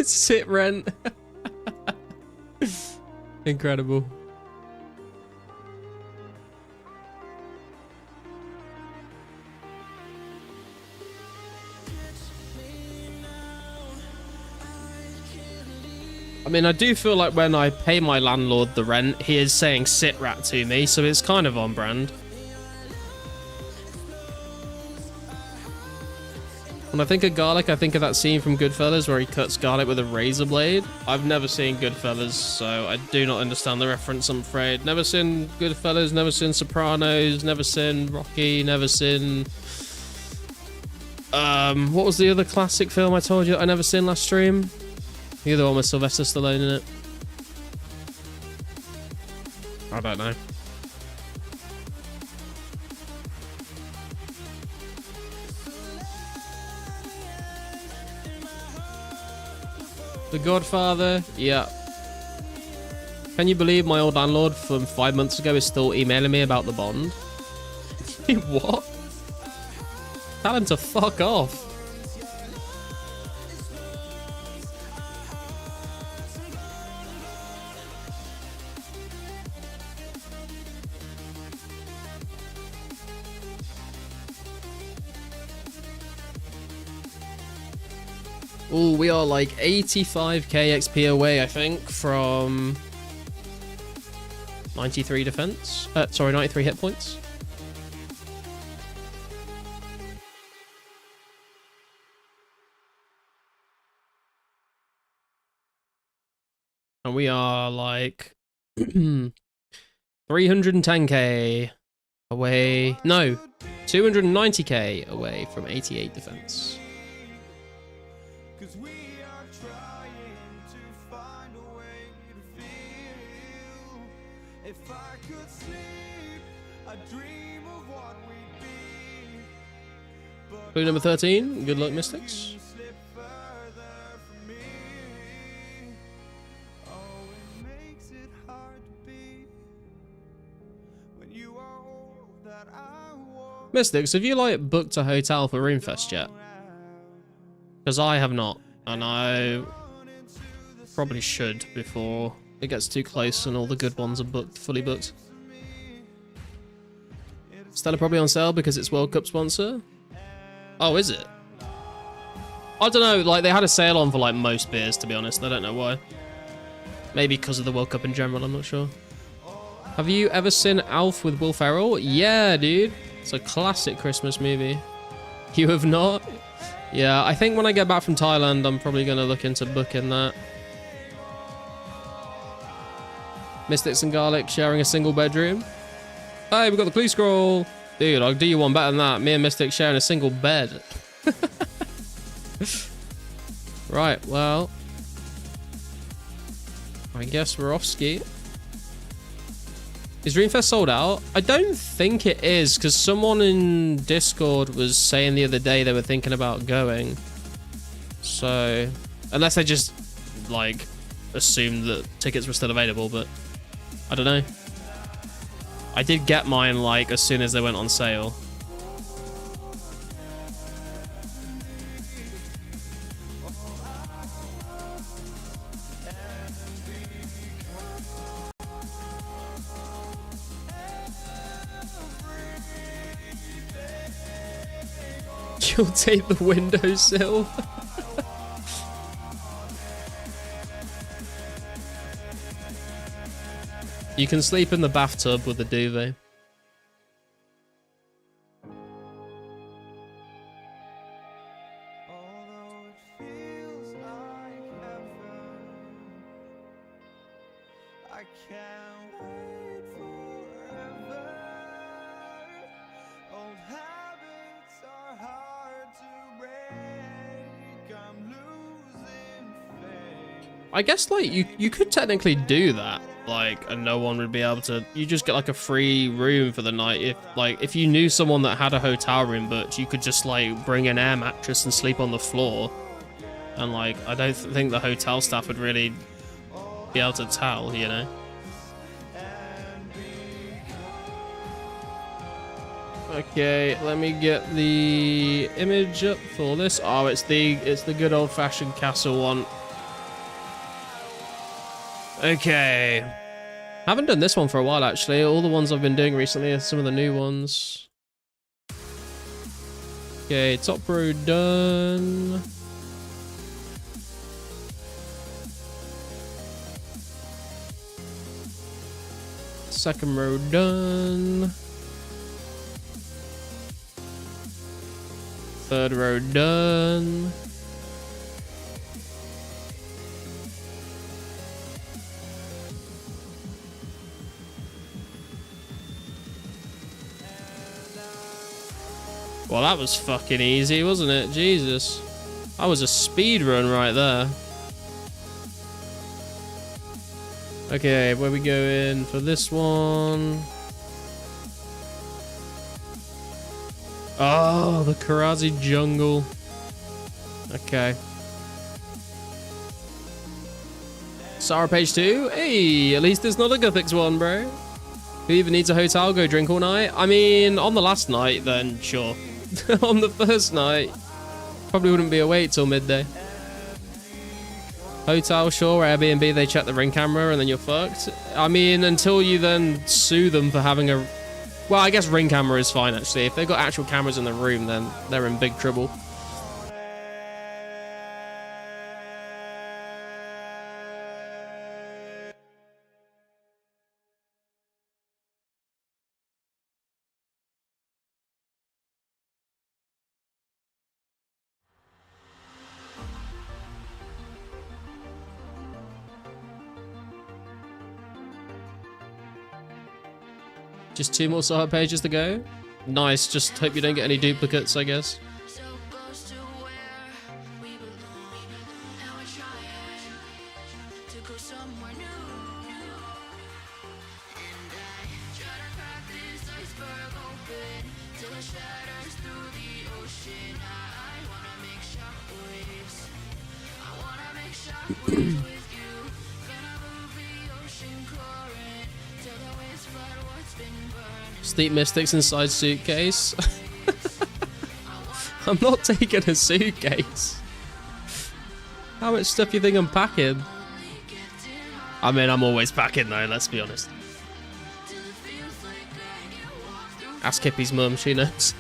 Sit rent. Incredible. I mean, I do feel like when I pay my landlord the rent, he is saying sit rat to me, so it's kind of on brand. When I think of garlic, I think of that scene from Goodfellas where he cuts garlic with a razor blade. I've never seen Goodfellas, so I do not understand the reference, I'm afraid. Never seen Goodfellas, never seen Sopranos, never seen Rocky, never seen... what was the other classic film I told you I never seen last stream? The other one with Sylvester Stallone in it. I don't know. The Godfather, yeah. Can you believe my old landlord from 5 months ago is still emailing me about the bond? What? Tell him to fuck off. Oh, we are like 85k XP away, I think, from 93 defense. Sorry, 93 hit points. And we are like 310k away. No, 290k away from 88 defense. Clue number 13. Good luck, Mystics. Mystics, have you like booked a hotel for Roomfest yet? Because I have not. And I probably should before it gets too close and all the good ones are booked, fully booked. Stella probably on sale because it's World Cup sponsor. Oh, is it? I don't know, like they had a sale on for like most beers, to be honest. I don't know why. Maybe because of the World Cup in general, I'm not sure. Have you ever seen Alf with Will Ferrell? Yeah, dude. It's a classic Christmas movie. You have not? Yeah, I think when I get back from Thailand, I'm probably going to look into booking that. Mystics and Garlic sharing a single bedroom. Hey, we've got the police scroll. Dude, I'll do you one better than that. Me and Mystics sharing a single bed. Right, well. I guess we're off ski. Is Dreamfest sold out? I don't think it is, because someone in Discord was saying the other day they were thinking about going. So, unless they just, like, assumed that tickets were still available, but I don't know. I did get mine, like, as soon as they went on sale. You'll take the windowsill. You can sleep in the bathtub with the duvet. I guess like you could technically do that, like, and no one would be able to. You just get like a free room for the night. If you knew someone that had a hotel room booked, you could just like bring an air mattress and sleep on the floor. And like, I don't think the hotel staff would really be able to tell, you know. Okay, let me get the image up for this. Oh, it's the good old-fashioned castle one. Okay. Haven't done this one for a while, actually. All the ones I've been doing recently are some of the new ones. Okay, top row done. Second row done. Third row done. Well, that was fucking easy, wasn't it? Jesus. That was a speed run right there. Okay, where we go in for this one? Oh, the Karazi jungle. Okay. Sarah page 2. Hey, at least it's not a Gothics one, bro. Who even needs a hotel? Go drink all night? I mean, on the last night, then sure. On the first night, probably wouldn't be awake till midday. Hotel, sure. Airbnb, they check the ring camera and then you're fucked. I mean, until you then sue them for having a... Well, I guess ring camera is fine, actually. If they've got actual cameras in the room, then they're in big trouble. Just 2 more side pages to go. Nice, just hope you don't get any duplicates, I guess. So close to where we belong. Now we're trying to go somewhere new. And I try to crack this iceberg open till it shatters through the ocean. I wanna make shockwaves. I wanna make shockwaves with you. Gonna move the ocean current till the waves flood what's been burned. Sleep Mystics inside suitcase. I'm not taking a suitcase. How much stuff you think I'm packing? I mean, I'm always packing though, let's be honest. Ask Kippy's mum, she knows.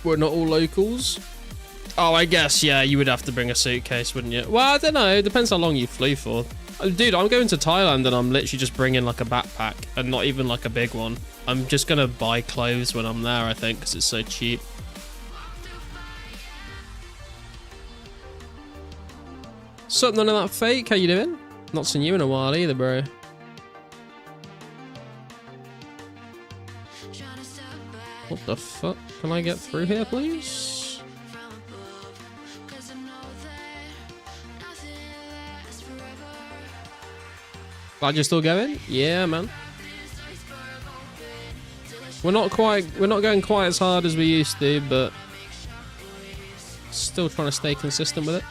We're not all locals. Oh, I guess, yeah, you would have to bring a suitcase, wouldn't you? Well, I don't know. It depends how long you flew for. Dude, I'm going to Thailand and I'm literally just bringing like a backpack and not even like a big one. I'm just going to buy clothes when I'm there, I think, because it's so cheap. Sup, none of that fake? How you doing? Not seen you in a while either, bro. What the fuck? Can I get through here, please? Glad you're still going? Yeah, man. We're not going quite as hard as we used to, but still trying to stay consistent with it.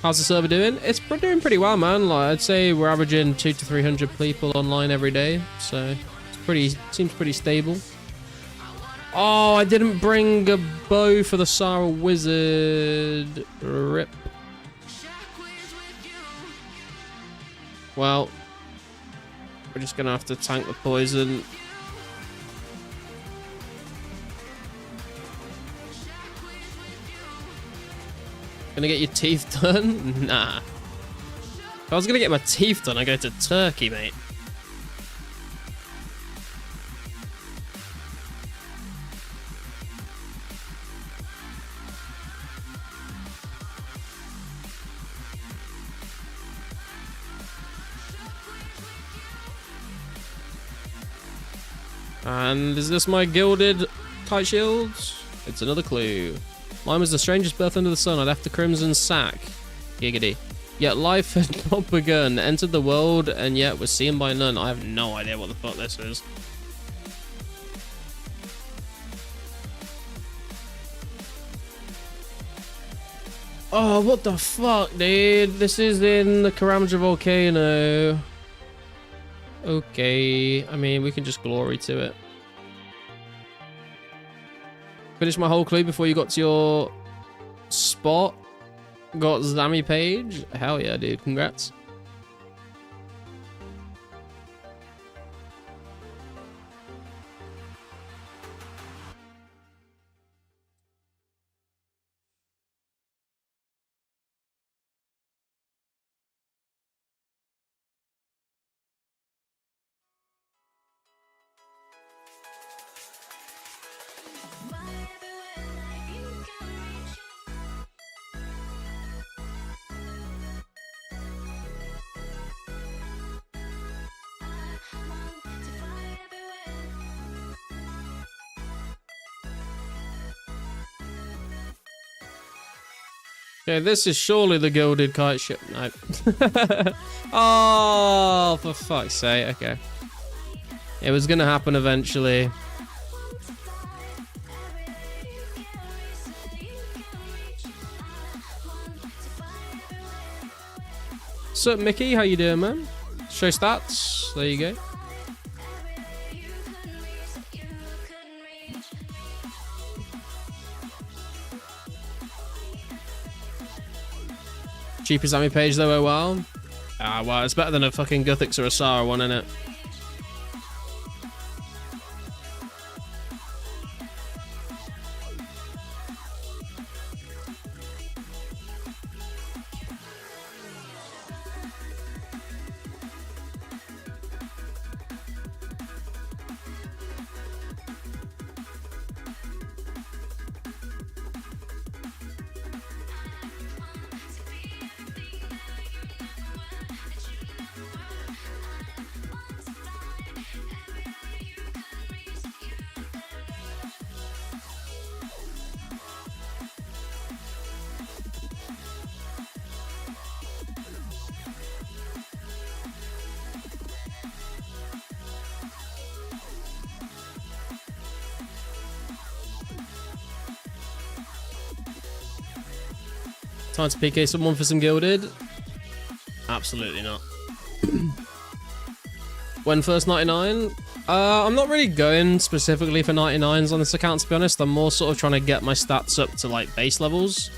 How's the server doing? It's doing pretty well, man. Like, I'd say we're averaging 200 to 300 people online every day, so seems pretty stable. Oh, I didn't bring a bow for the Sarah Wizard. Rip. Well, we're just gonna have to tank the poison. Gonna get your teeth done? Nah. If I was gonna get my teeth done, I'd go to Turkey, mate. And is this my gilded kite shields? It's another clue. Mine was the strangest birth under the sun. I left the crimson sack. Giggity. Yet life had not begun. Entered the world and yet was seen by none. I have no idea what the fuck this is. Oh, what the fuck, dude? This is in the Karamja volcano. Okay, I mean, we can just glory to it. Finish my whole clue before you got to your spot. Got Zammy page. Hell yeah, dude. Congrats. Okay, this is surely the gilded kite ship. No. Oh, for fuck's sake. Okay. It was gonna happen eventually. Sup, Mickey? How you doing, man? Show stats. There you go. Cheapest Zammy page though, oh well. Ah, well, it's better than a fucking Guthix or a Sara one, innit? Time to PK someone for some gilded? Absolutely not. When first 99? I'm not really going specifically for 99s on this account, to be honest. I'm more sort of trying to get my stats up to like base levels.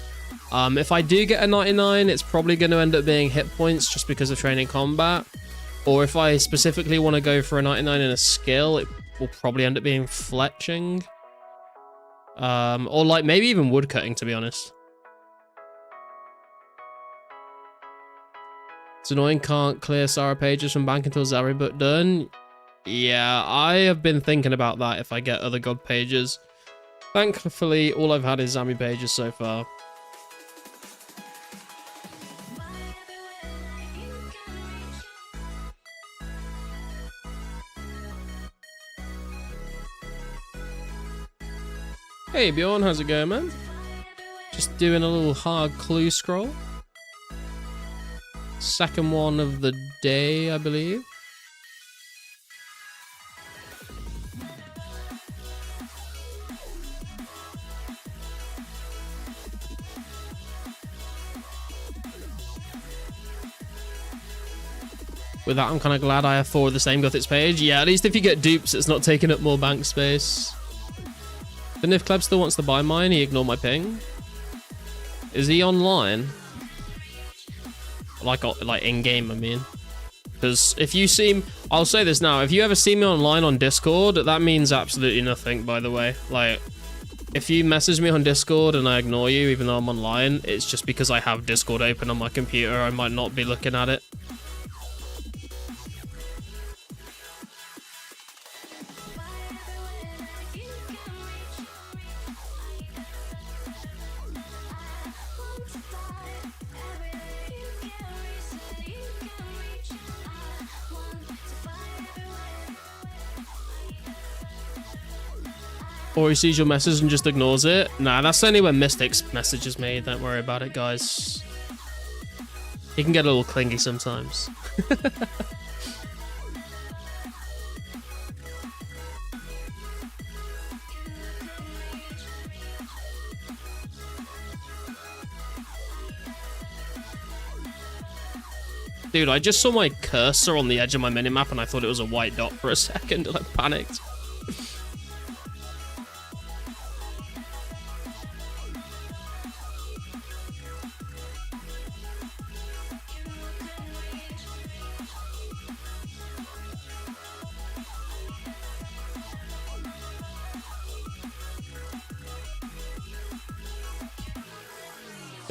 If I do get a 99, it's probably going to end up being hit points just because of training combat. Or if I specifically want to go for a 99 in a skill, it will probably end up being fletching. Or like maybe even woodcutting, to be honest. It's annoying, can't clear Sarah pages from bank until Zaribut done. Yeah, I have been thinking about that if I get other god pages. Thankfully, all I've had is Zami pages so far. Hey Bjorn, how's it going, man? Just doing a little hard clue scroll. Second one of the day, I believe. With that, I'm kind of glad I have 4 of the same Gothics page. Yeah, at least if you get dupes, it's not taking up more bank space. Then if Kleb still wants to buy mine, he ignored my ping. Is he online? Like in-game, I mean. Because if you see him... I'll say this now. If you ever see me online on Discord, that means absolutely nothing, by the way. Like, if you message me on Discord and I ignore you, even though I'm online, it's just because I have Discord open on my computer. I might not be looking at it. Or he sees your message and just ignores it. Nah, that's only when Mystic's messages me. Don't worry about it, guys. He can get a little clingy sometimes. Dude, I just saw my cursor on the edge of my minimap and I thought it was a white dot for a second and I panicked.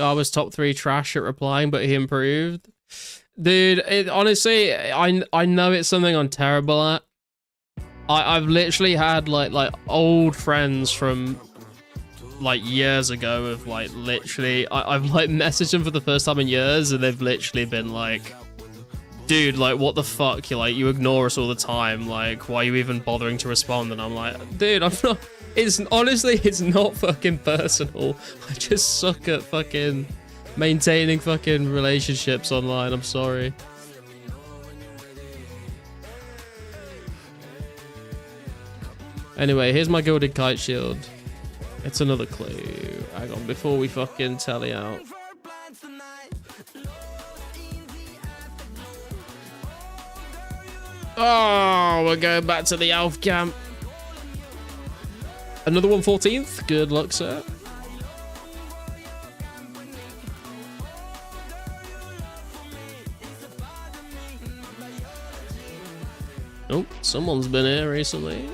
I was top 3 trash at replying, but he improved. Dude, honestly, I know it's something I'm terrible at. I've literally had like old friends from like years ago of like literally I've like messaged them for the first time in years and they've literally been like, dude, like what the fuck, you ignore us all the time, like why are you even bothering to respond? And I'm like, dude, I'm not. It's honestly, it's not fucking personal. I just suck at fucking maintaining fucking relationships online. I'm sorry. Anyway, here's my gilded kite shield. It's another clue. Hang on, before we fucking tally out. Oh, we're going back to the elf camp. Another 114th. Good luck, sir. Oh, someone's been here recently.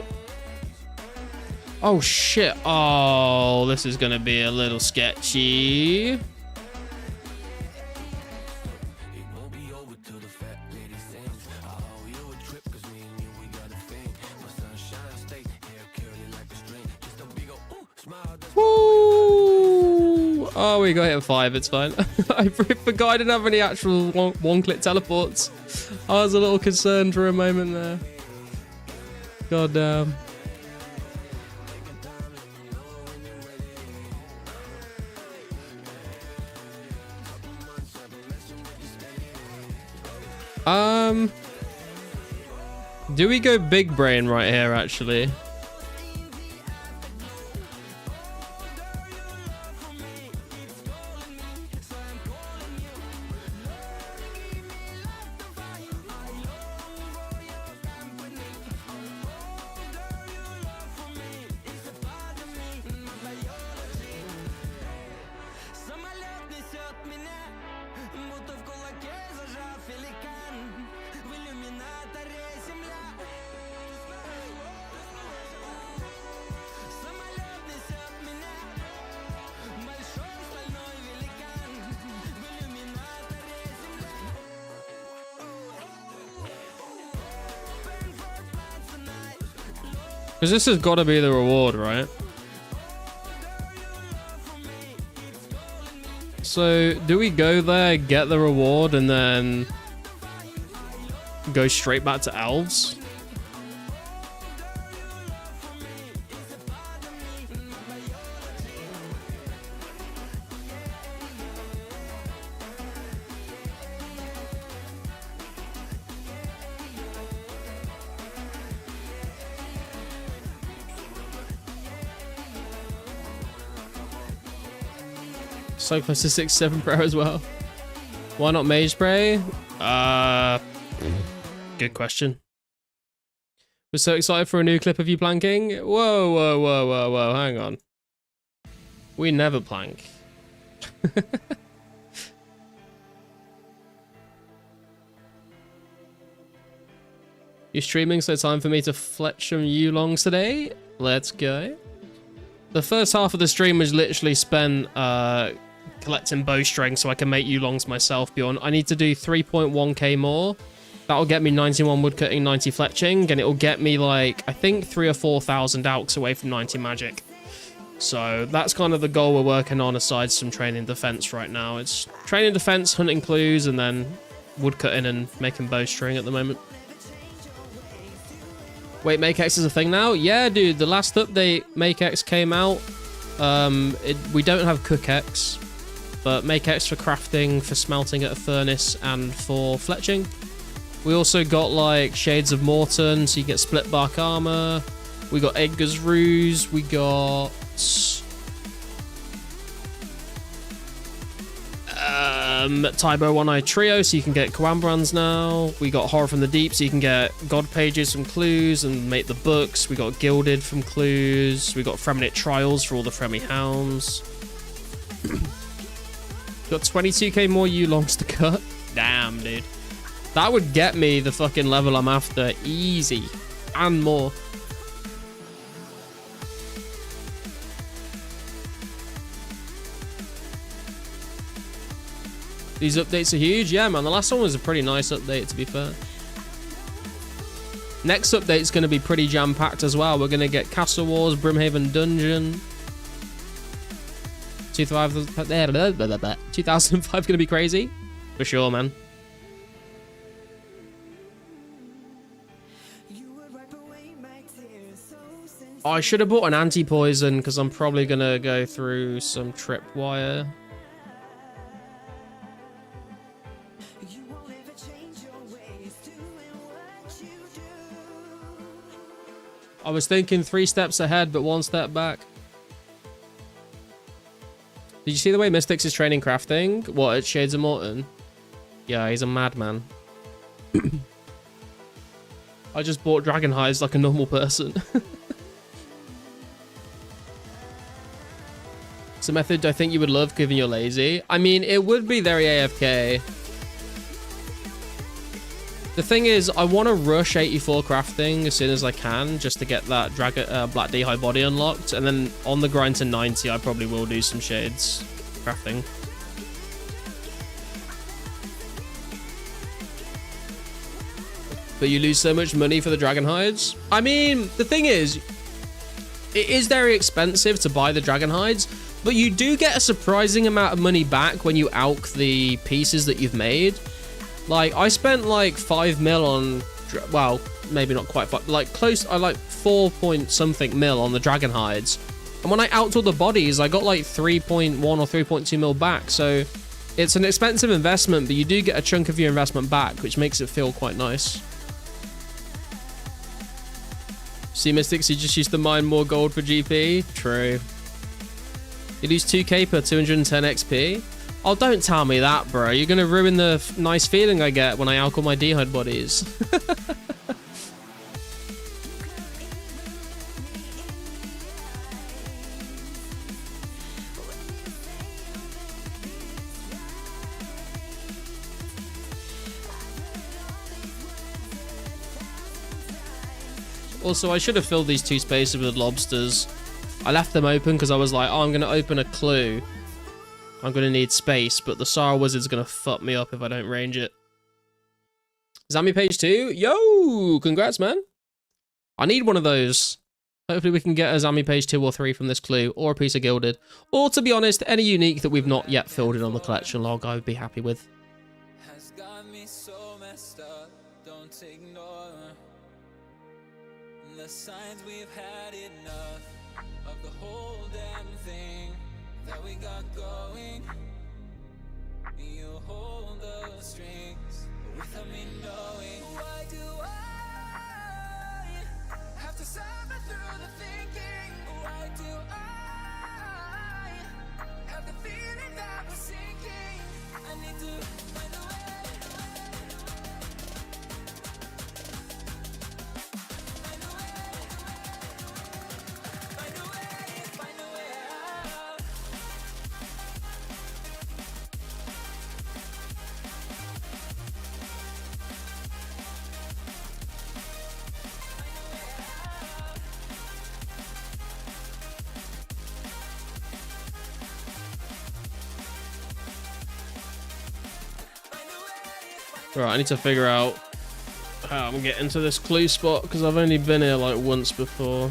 Oh, shit. Oh, this is going to be a little sketchy. Woo! Oh, we got hit 5. It's fine. I forgot I didn't have any actual one-click teleports. I was a little concerned for a moment there. God damn. Do we go big brain right here, actually? Because this has got to be the reward, right? So, do we go there, get the reward, and then go straight back to elves? So close to 6-7 pro as well. Why not mage spray? Good question. We're so excited for a new clip of you planking. Whoa, whoa, whoa, whoa, whoa, hang on. We never plank. You're streaming, so time for me to fletch some Yulongs today. Let's go. The first half of the stream was literally spent collecting bowstring so I can make Yulongs myself, Bjorn. I need to do 3.1k more. That'll get me 91 woodcutting, 90 fletching, and it'll get me like, I think 3,000 or 4,000 alks away from 90 magic. So that's kind of the goal we're working on aside some training defense right now. It's training defense, hunting clues, and then woodcutting and making bowstring at the moment. Wait, Make X is a thing now? Yeah, dude, the last update, Make X came out. We don't have Cook X, but Make X for crafting, for smelting at a furnace, and for fletching. We also got like Shades of Morton, so you get split bark armor. We got Edgar's Ruse. We got Tybo One-Eye Trio, so you can get Coambrans now. We got Horror from the Deep, so you can get God Pages from Clues and make the books. We got Gilded from Clues. We got Freminate Trials for all the Fremi Hounds. Got 22k more Yulongs to cut. Damn, dude. That would get me the fucking level I'm after. Easy. And more. These updates are huge. Yeah, man. The last one was a pretty nice update, to be fair. Next update's going to be pretty jam-packed as well. We're going to get Castle Wars, Brimhaven Dungeon. 2005 going to be crazy. For sure, man. Oh, I should have bought an anti-poison because I'm probably going to go through some tripwire. I was thinking 3 steps ahead, but 1 step back. Did you see the way Mystics is training crafting? What, at Shades of Morton? Yeah, he's a madman. I just bought dragon hides like a normal person. It's a method I think you would love given you're lazy. I mean, it would be very AFK. The thing is, I want to rush 84 crafting as soon as I can, just to get that Black D-High body unlocked. And then on the grind to 90, I probably will do some Shades crafting. But you lose so much money for the dragon hides. I mean, the thing is, it is very expensive to buy the dragon hides, but you do get a surprising amount of money back when you alch the pieces that you've made. Like, I spent like 5 mil on, well, maybe not quite 5, like close, I like 4 point something mil on the dragon hides. And when I alched all the bodies, I got like 3.1 or 3.2 mil back. So it's an expensive investment, but you do get a chunk of your investment back, which makes it feel quite nice. See, Mystics, you just used to mine more gold for GP. True. You lose 2k per 210 XP. Oh, don't tell me that, bro. You're going to ruin the nice feeling I get when I alch all my D-Hide bodies. Also, I should have filled these 2 spaces with lobsters. I left them open because I was like, oh, I'm going to open a clue. I'm going to need space, but the Sara Wizard's going to fuck me up if I don't range it. Zammy page 2? Yo! Congrats, man. I need one of those. Hopefully we can get a Zami page 2 or 3 from this clue, or a piece of gilded. Or, to be honest, any unique that we've not yet filled in on the collection log I would be happy with. Has got me so messed up, don't ignore the signs. We've had enough of the whole damn thing that we got going. You hold the strings without me knowing. Why do I have to suffer through the thinking? Why do I have the feeling that we're sinking? I need to find a way. Find a way. Find a way. Find a way out. Right, I need to figure out how I'm getting to this clue spot, because I've only been here like once before.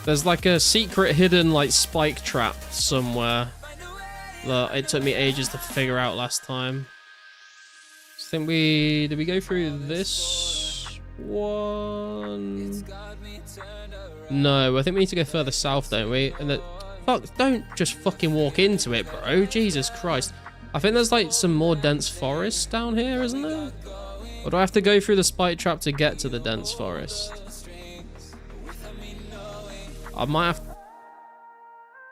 There's like a secret hidden like spike trap somewhere that it took me ages to figure out last time. I think did we go through this one? No, I think we need to go further south, don't we? And fuck, don't just fucking walk into it, bro. Jesus Christ. I think there's like some more dense forest down here, isn't there? Or do I have to go through the spike trap to get to the dense forest? I might have...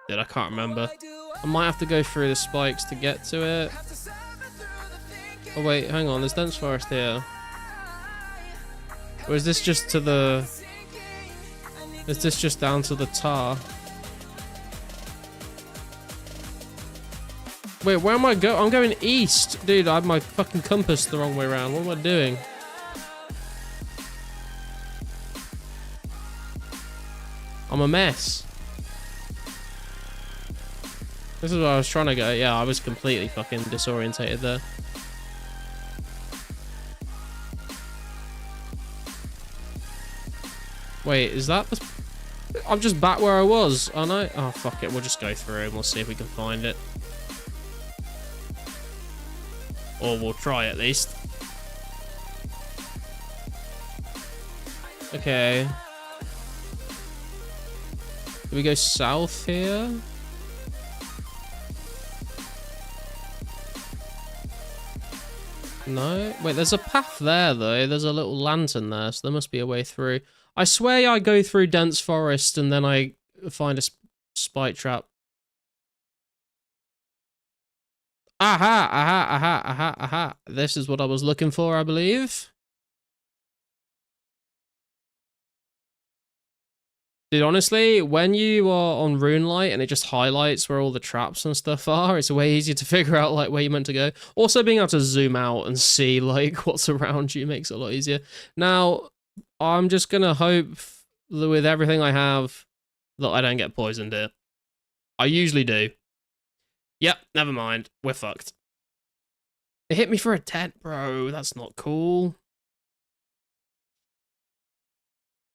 Dude, I can't remember. I might have to go through the spikes to get to it. Oh wait, hang on, there's dense forest here. Or is this just to the... Is this just down to the tar? Wait, where am I going? I'm going east. Dude, I have my fucking compass the wrong way around. What am I doing? I'm a mess. This is where I was trying to go. Yeah, I was completely fucking disorientated there. Wait, is that the... I'm just back where I was, aren't I? Oh, fuck it. We'll just go through and we'll see if we can find it. Or we'll try at least. Okay. Do we go south here? No? Wait, there's a path there, though. There's a little lantern there, so there must be a way through. I swear I go through dense forest and then I find a spike trap. Aha! Aha! Aha! Aha! Aha! This is what I was looking for, I believe. Dude, honestly, when you are on Runelight and it just highlights where all the traps and stuff are, it's way easier to figure out like where you're meant to go. Also, being able to zoom out and see like what's around you makes it a lot easier. Now, I'm just gonna hope that with everything I have that I don't get poisoned here. I usually do. Yep, never mind. We're fucked. It hit me for a 10, bro. That's not cool.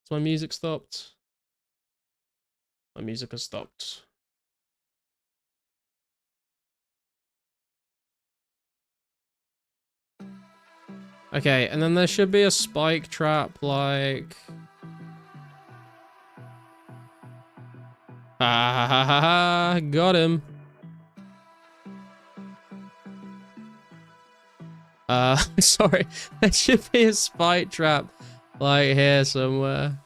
So my music stopped. My music has stopped. Okay, and then there should be a spike trap, like... Ha ha ha ha, got him. Sorry, there should be a spike trap, like here somewhere.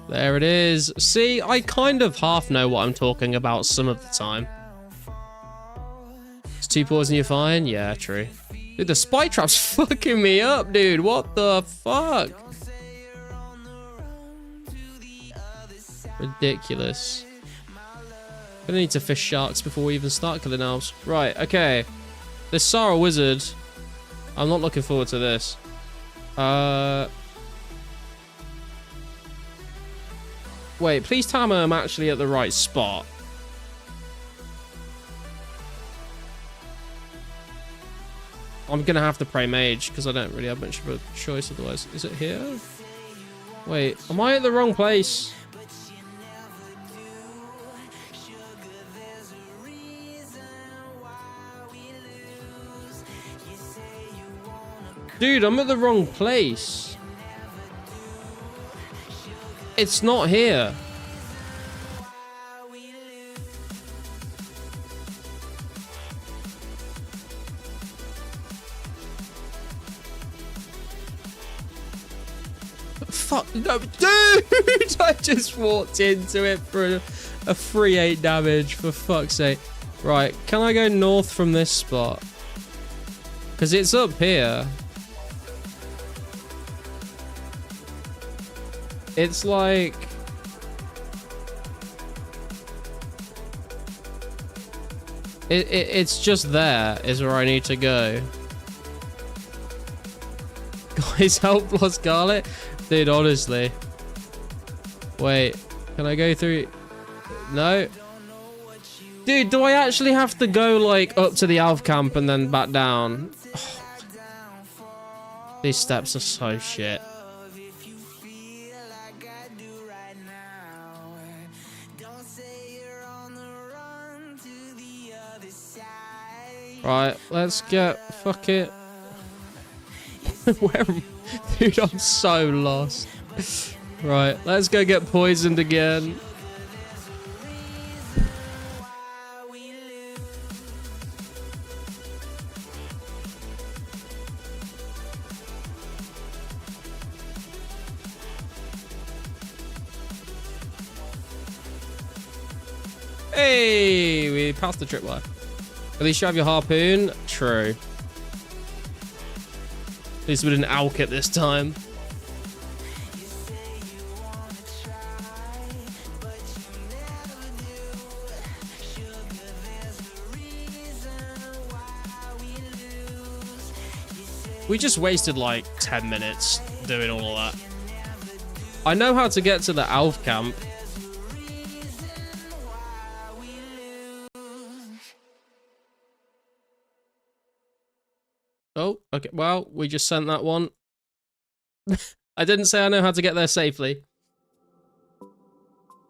There it is. See, I kind of half know what I'm talking about some of the time. It's 2 poison, you're fine? Yeah, true. Dude, the spike trap's fucking me up, dude. What the fuck? Ridiculous. Gonna need to fish sharks before we even start killing elves. Right, okay. This Sarah Wizard. I'm not looking forward to this. Wait, please tell me I'm actually at the right spot. I'm gonna have to pray mage because I don't really have much of a choice otherwise. Is it here? Wait, am I at the wrong place? Dude, I'm at the wrong place. It's not here. Fuck, no, dude! I just walked into it for a free 8 damage, for fuck's sake. Right, can I go north from this spot? Because it's up here. It's like... It's just there is where I need to go. Guys, help Lost Scarlet. Dude, honestly. Wait, can I go through? No. Dude, do I actually have to go, like, up to the Alf camp and then back down? Oh. These steps are so shit. Right, let's get... Fuck it. Where... Dude, I'm so lost. Right, let's go get poisoned again. Hey, we passed the tripwire. At least you have your harpoon. True. At least we didn't alk it this time. We just wasted like 10 minutes doing all of that. I know how to get to the Alf camp. Oh, okay. Well, we just sent that one. I didn't say I know how to get there safely.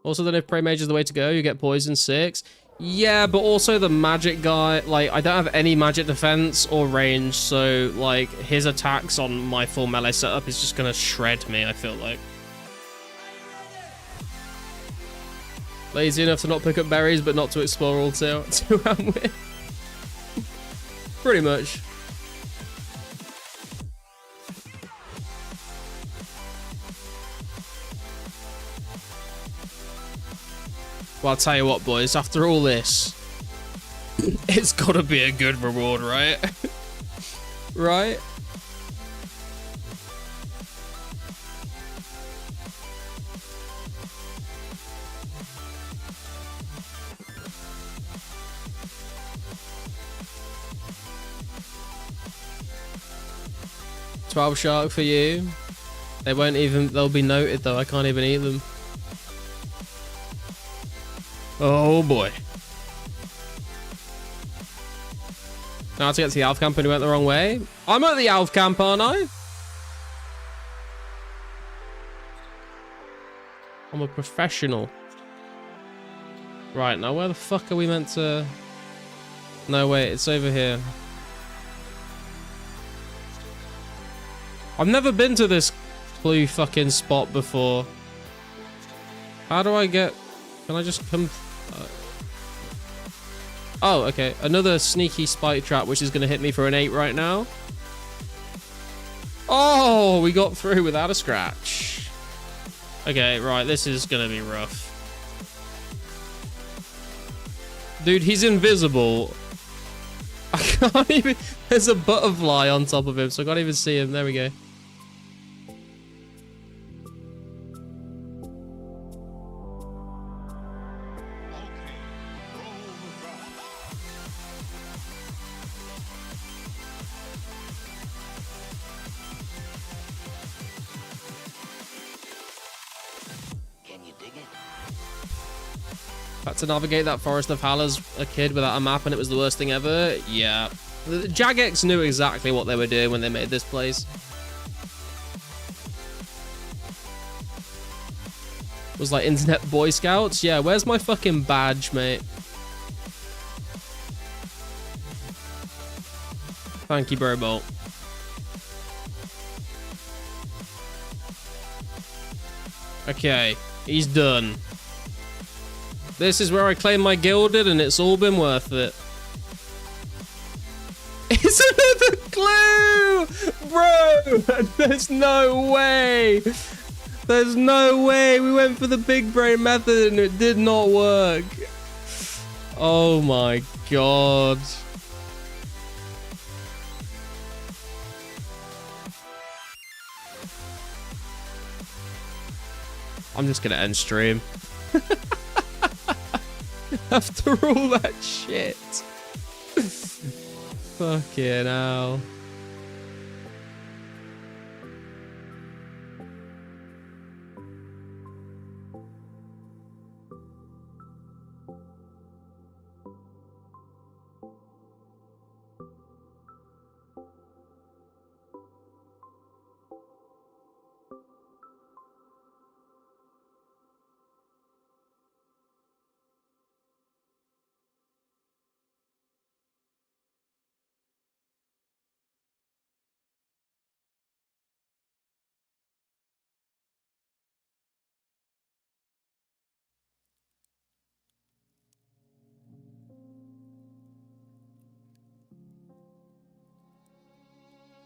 Also, then if Prey Mage is the way to go, you get poison 6. Yeah, but also the magic guy, like, I don't have any magic defense or range, so, like, his attacks on my full melee setup is just gonna shred me, I feel like. Lazy enough to not pick up berries, but not to explore all two I'm with. Pretty much. Well, I'll tell you what, boys, after all this, it's gotta be a good reward, right? Right? $12 shark for you. They won't even, they'll be noted though, I can't even eat them. Oh boy. Now to get to the Alf camp and we went the wrong way. I'm at the Alf camp, aren't I? I'm a professional. Right, now where the fuck are we meant to... No, wait, it's over here. I've never been to this blue fucking spot before. How do I get... Can I just come... Oh, okay. Another sneaky spike trap, which is going to hit me for an 8 right now. Oh, we got through without a scratch. Okay, right. This is going to be rough. Dude, he's invisible. I can't even... There's a butterfly on top of him, so I can't even see him. There we go. Can you dig it? Had to navigate that forest of hell as a kid without a map, and it was the worst thing ever. Yeah. The Jagex knew exactly what they were doing when they made this place. It was like Internet Boy Scouts. Yeah, where's my fucking badge, mate? Thank you, Bro Bolt. Okay, he's done. This is where I claim my gilded, and it's all been worth it. It's another clue! Bro! There's no way! There's no way! We went for the big brain method and it did not work. Oh my god. I'm just gonna end stream. After all that shit. Fucking hell.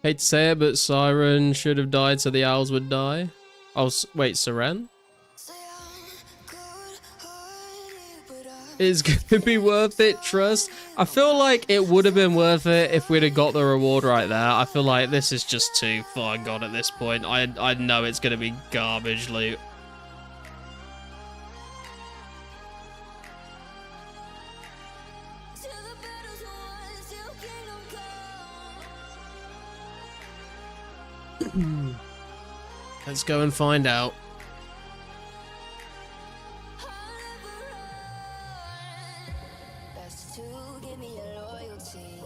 Hate to say it, but Siren should have died so the owls would die. Oh, wait, Siren? It's gonna be worth it, trust. I feel like it would have been worth it if we'd have got the reward right there. I feel like this is just too far gone at this point. I know it's gonna be garbage loot. Let's go and find out. Best to give me your loyalty,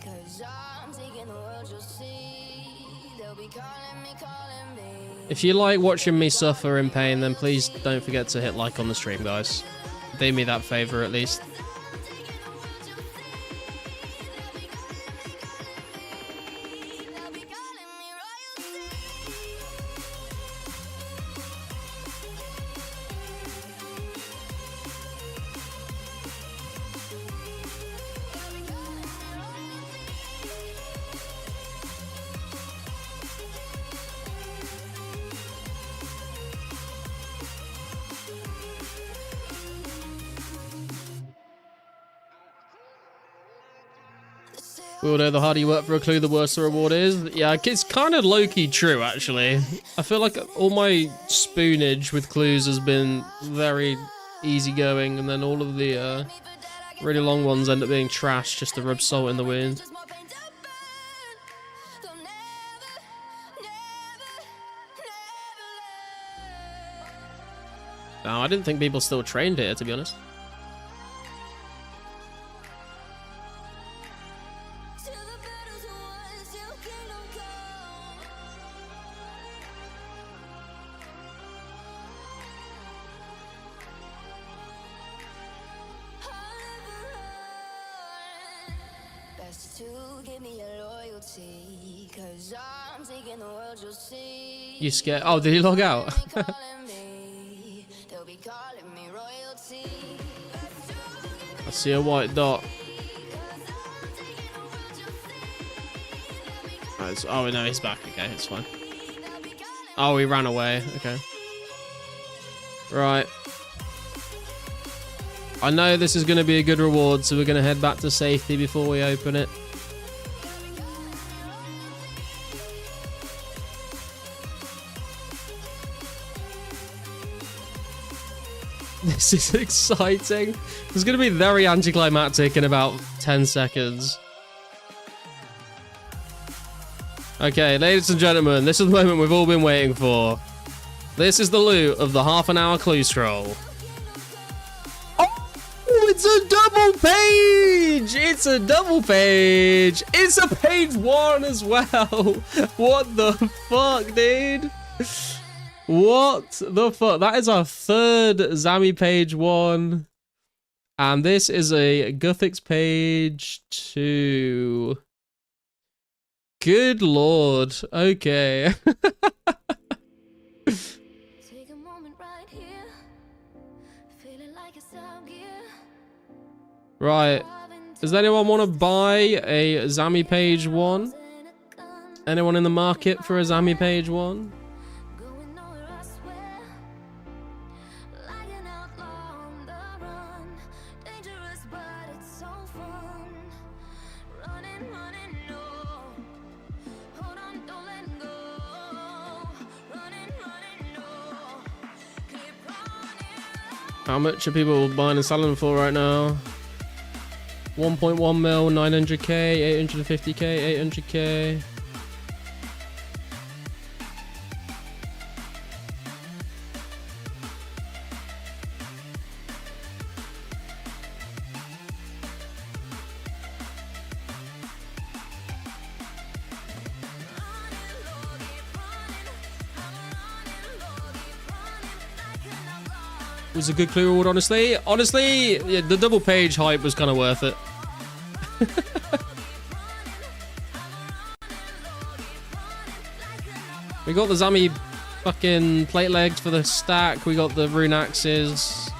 'cause I'm taking the world, you'll see. They'll be calling me. If you like watching me suffer in pain, then please don't forget to hit like on the stream, guys. Do me that favor at least. We all know the harder you work for a clue, the worse the reward is. Yeah, it's kind of low-key true, actually. I feel like all my spoonage with clues has been very easygoing, and then all of the really long ones end up being trash just to rub salt in the wound. No, I didn't think people still trained here, to be honest. You scared? Oh, did he log out? I see a white dot. Oh no, he's back. Okay, it's fine. Oh, he ran away. Okay. Right. I know this is going to be a good reward, so we're going to head back to safety before we open it. This is exciting. It's going to be very anticlimactic in about 10 seconds. Okay, ladies and gentlemen, this is the moment we've all been waiting for. This is the loot of the half-an-hour clue scroll. Oh! It's a double page! It's a double page! It's a page 1 as well! What the fuck, dude? What the fuck? That is our third Zammy page 1. And this is a Guthix page 2. Good lord. Okay. Take a moment right here. Feeling like it's out gear. Right. Does anyone want to buy a Zammy page 1? Anyone in the market for a Zammy page 1? Going nowhere, I swear. Like an outlaw on the run. Dangerous, but it's so fun. Running, running, no. Hold on, don't let go. Running, running, no. Keep running. How much are people buying and selling for right now? 1.1 mil, 900k, 850k, 800k. It was a good clear reward, honestly. Honestly, yeah, the double page hype was kind of worth it. We got the Zammy fucking plate legs for the stack. We got the rune axes.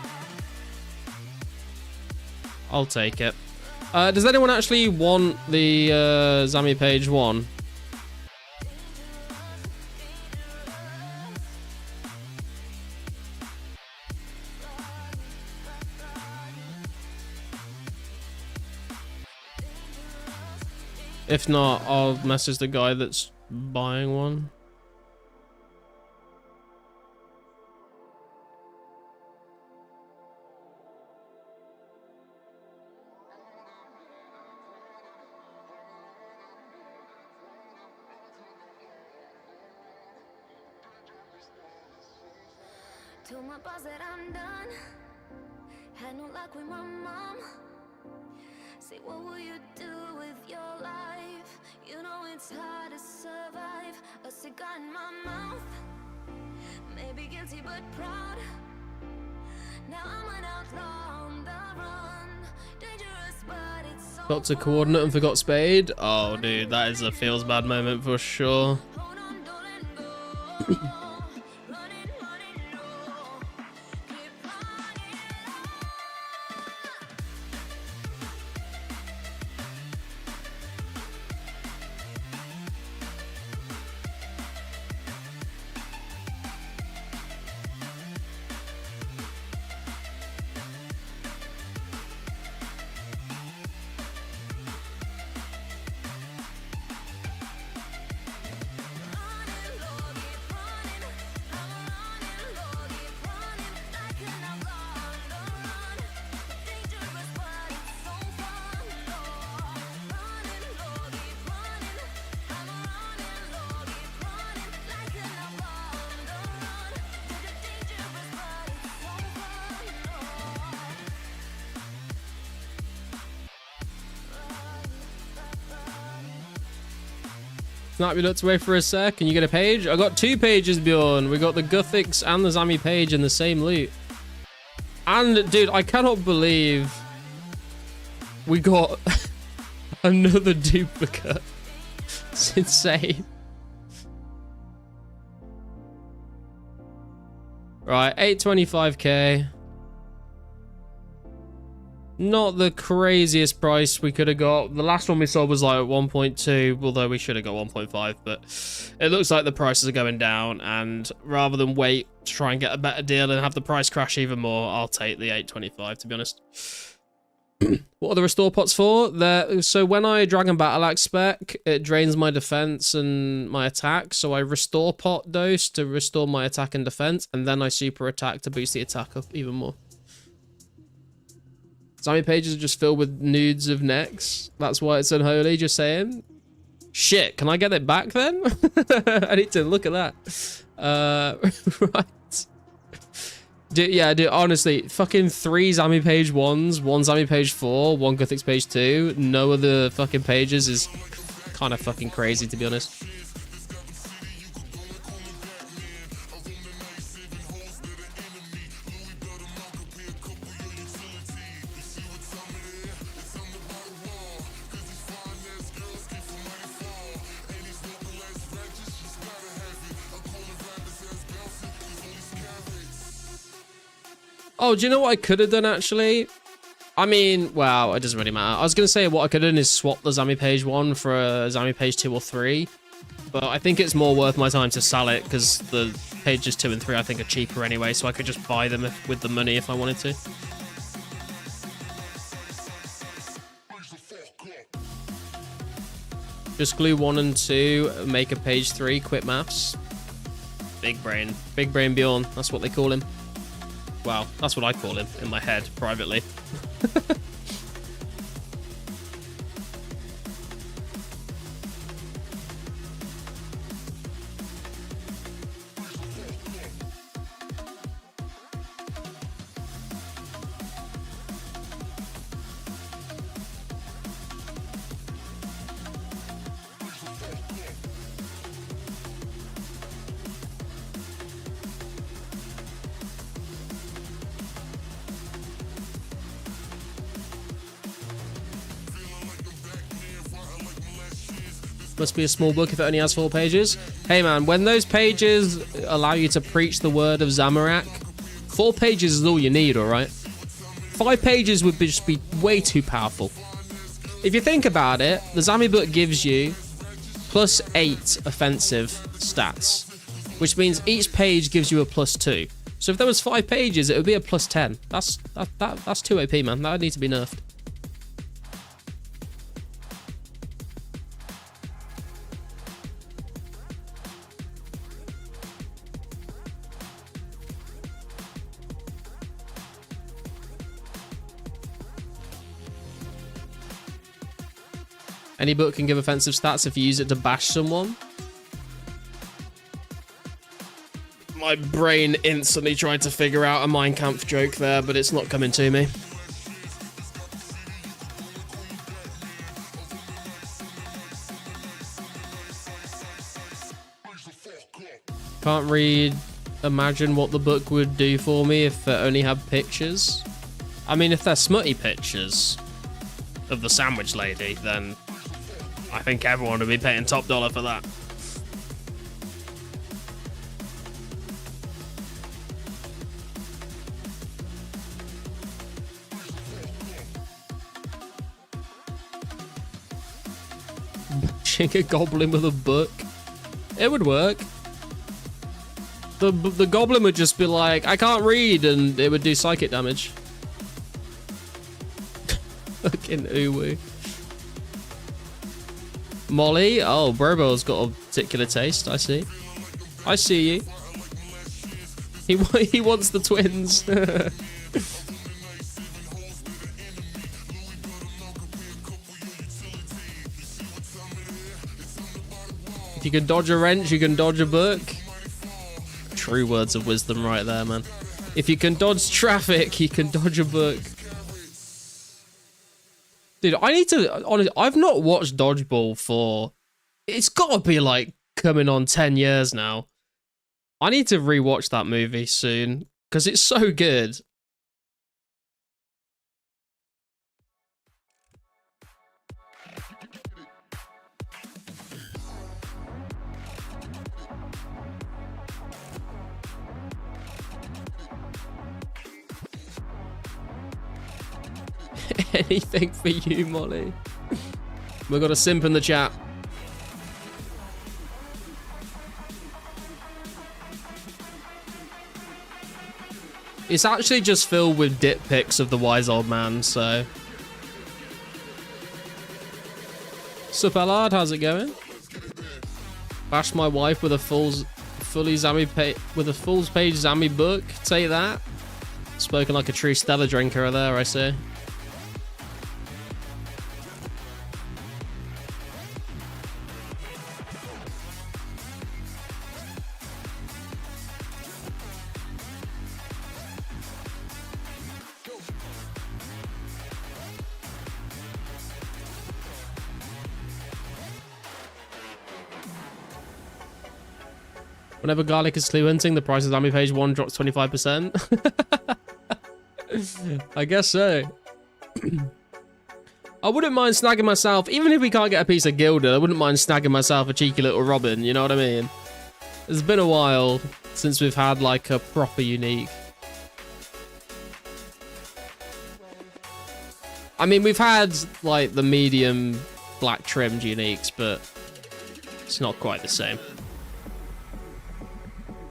I'll take it. Does anyone actually want the Zammy page 1? If not, I'll message the guy that's buying one. Told my boss that I'm done. Had no luck with my mom. Say, what will you do with your life? You know it's hard to survive. A cigar in my mouth. Maybe guilty but proud. Now I'm an outlaw on the run. Dangerous but it's so Got to coordinate and forgot spade. Oh, dude, that is a feels bad moment for sure. hold on, don't let go. Running, running, no. Keep running. Snap, you looked away for a sec. Can you get a page? I got 2 pages, Bjorn. We got the Guthix and the Zammy page in the same loot. And, dude, I cannot believe we got another duplicate. It's insane. Right, 825k. Not the craziest price we could have got. The last one we saw was like 1.2, although we should have got 1.5, but it looks like the prices are going down, and rather than wait to try and get a better deal and have the price crash even more, I'll take the 825, to be honest. What are the restore pots for? So when I Dragon Battle Axe spec, it drains my defense and my attack, so I restore pot dose to restore my attack and defense, and then I super attack to boost the attack up even more. Zammy pages are just filled with nudes of necks. That's why it's unholy, just saying. Shit, can I get it back then? I need to look at that. Right. Yeah, dude, honestly, fucking 3 Zami page 1s, 1 Zami page 4, 1 Gothics page 2, no other fucking pages is kind of fucking crazy, to be honest. Oh, do you know what I could have done, actually? I mean, well, it doesn't really matter. I was going to say what I could have done is swap the Zami page 1 for a Zami page 2 or 3. But I think it's more worth my time to sell it because the pages 2 and 3 I think are cheaper anyway. So I could just buy them with the money if I wanted to. Just glue 1 and 2, make a page 3, quit maths. Big brain. Big brain Bjorn. That's what they call him. Wow, that's what I call him in my head, privately. Must be a small book if it only has 4 pages. Hey man, when those pages allow you to preach the word of Zamorak, 4 pages is all you need, alright? 5 pages would just be way too powerful. If you think about it, the Zami book gives you +8 offensive stats, which means each page gives you a +2. So if there was 5 pages, it would be a +10. That's too OP, man. That would need to be nerfed. Any book can give offensive stats if you use it to bash someone. My brain instantly tried to figure out a Mein Kampf joke there, but it's not coming to me. Can't read. Imagine what the book would do for me if it only had pictures. I mean, if they're smutty pictures of the sandwich lady, then I think everyone would be paying top dollar for that. Bashing a goblin with a book. It would work. The goblin would just be like, I can't read, and it would do psychic damage. Fucking uwu. Molly? Oh, Brobo's got a particular taste, I see. I see you. He wants the twins. If you can dodge a wrench, you can dodge a book. True words of wisdom right there, man. If you can dodge traffic, you can dodge a book. Dude, I need to... Honestly, I've not watched Dodgeball for... It's got to be, like, coming on 10 years now. I need to rewatch that movie soon, because it's so good. Anything for you, Molly. We've got a simp in the chat. It's actually just filled with dip pics of the wise old man, so. Sup, Allard, how's it going? Bash my wife with a fool's page Zami book. Take that. Spoken like a true Stella drinker there, I say. Whenever garlic is clue hunting, the price of Zami page 1 drops 25%. I guess so. I wouldn't mind snagging myself, even if we can't get a piece of Gilded, I wouldn't mind snagging myself a cheeky little Robin, you know what I mean? It's been a while since we've had like a proper unique. I mean, we've had like the medium black trimmed uniques, but it's not quite the same.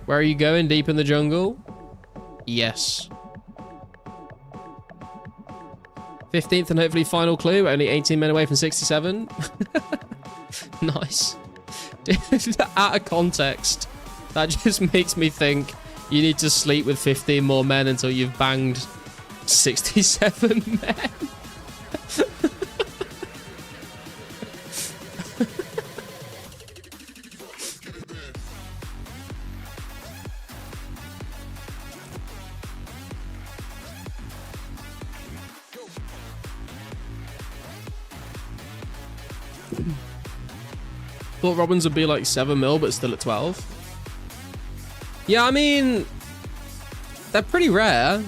Where are you going? Deep in the jungle? Yes. 15th and hopefully final clue. Only 18 men away from 67. Nice. Out of context, that just makes me think you need to sleep with 15 more men until you've banged 67 men. Thought Robins would be like 7 mil, but still at 12. Yeah, I mean, they're pretty rare.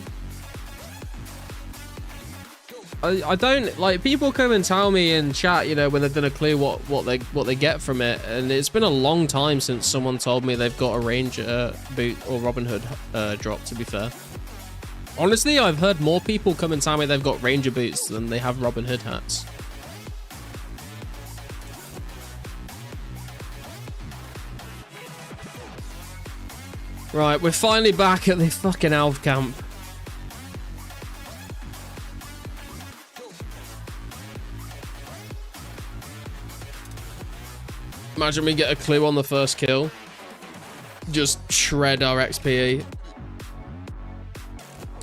I don't like, people come and tell me in chat, you know, when they've done a clue what they get from it, and it's been a long time since someone told me they've got a Ranger boot or Robin Hood drop. To be fair, honestly, I've heard more people come and tell me they've got Ranger boots than they have Robin Hood hats. Right, we're finally back at the fucking elf camp. Imagine we get a clue on the first kill. Just shred our XP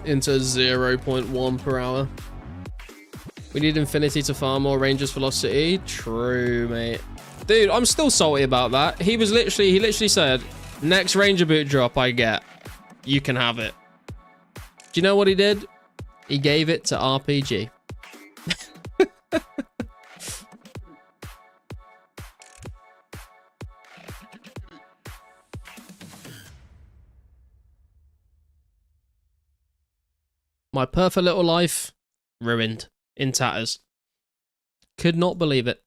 into 0.1 per hour. We need Infinity to farm more Ranger's Velocity. True, mate. Dude, I'm still salty about that. He literally said, next Ranger boot drop I get, you can have it. Do you know what he did? He gave it to RPG. My perfect little life, ruined, in tatters. Could not believe it.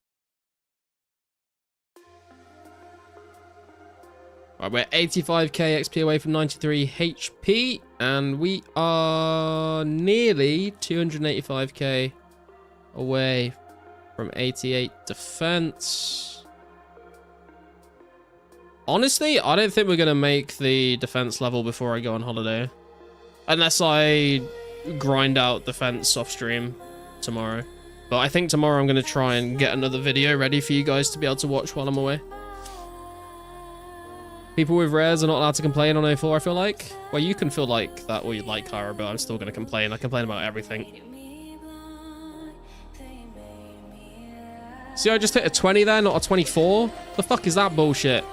Right, we're 85k XP away from 93 HP, and we are nearly 285k away from 88 defense. Honestly, I don't think we're going to make the defense level before I go on holiday. Unless I grind out defense off stream tomorrow. But I think tomorrow I'm going to try and get another video ready for you guys to be able to watch while I'm away. People with rares are not allowed to complain on 04, I feel like. Well, you can feel like that or you like Kyra, but I'm still going to complain. I complain about everything. See, I just hit a 20 there, not a 24? The fuck is that bullshit?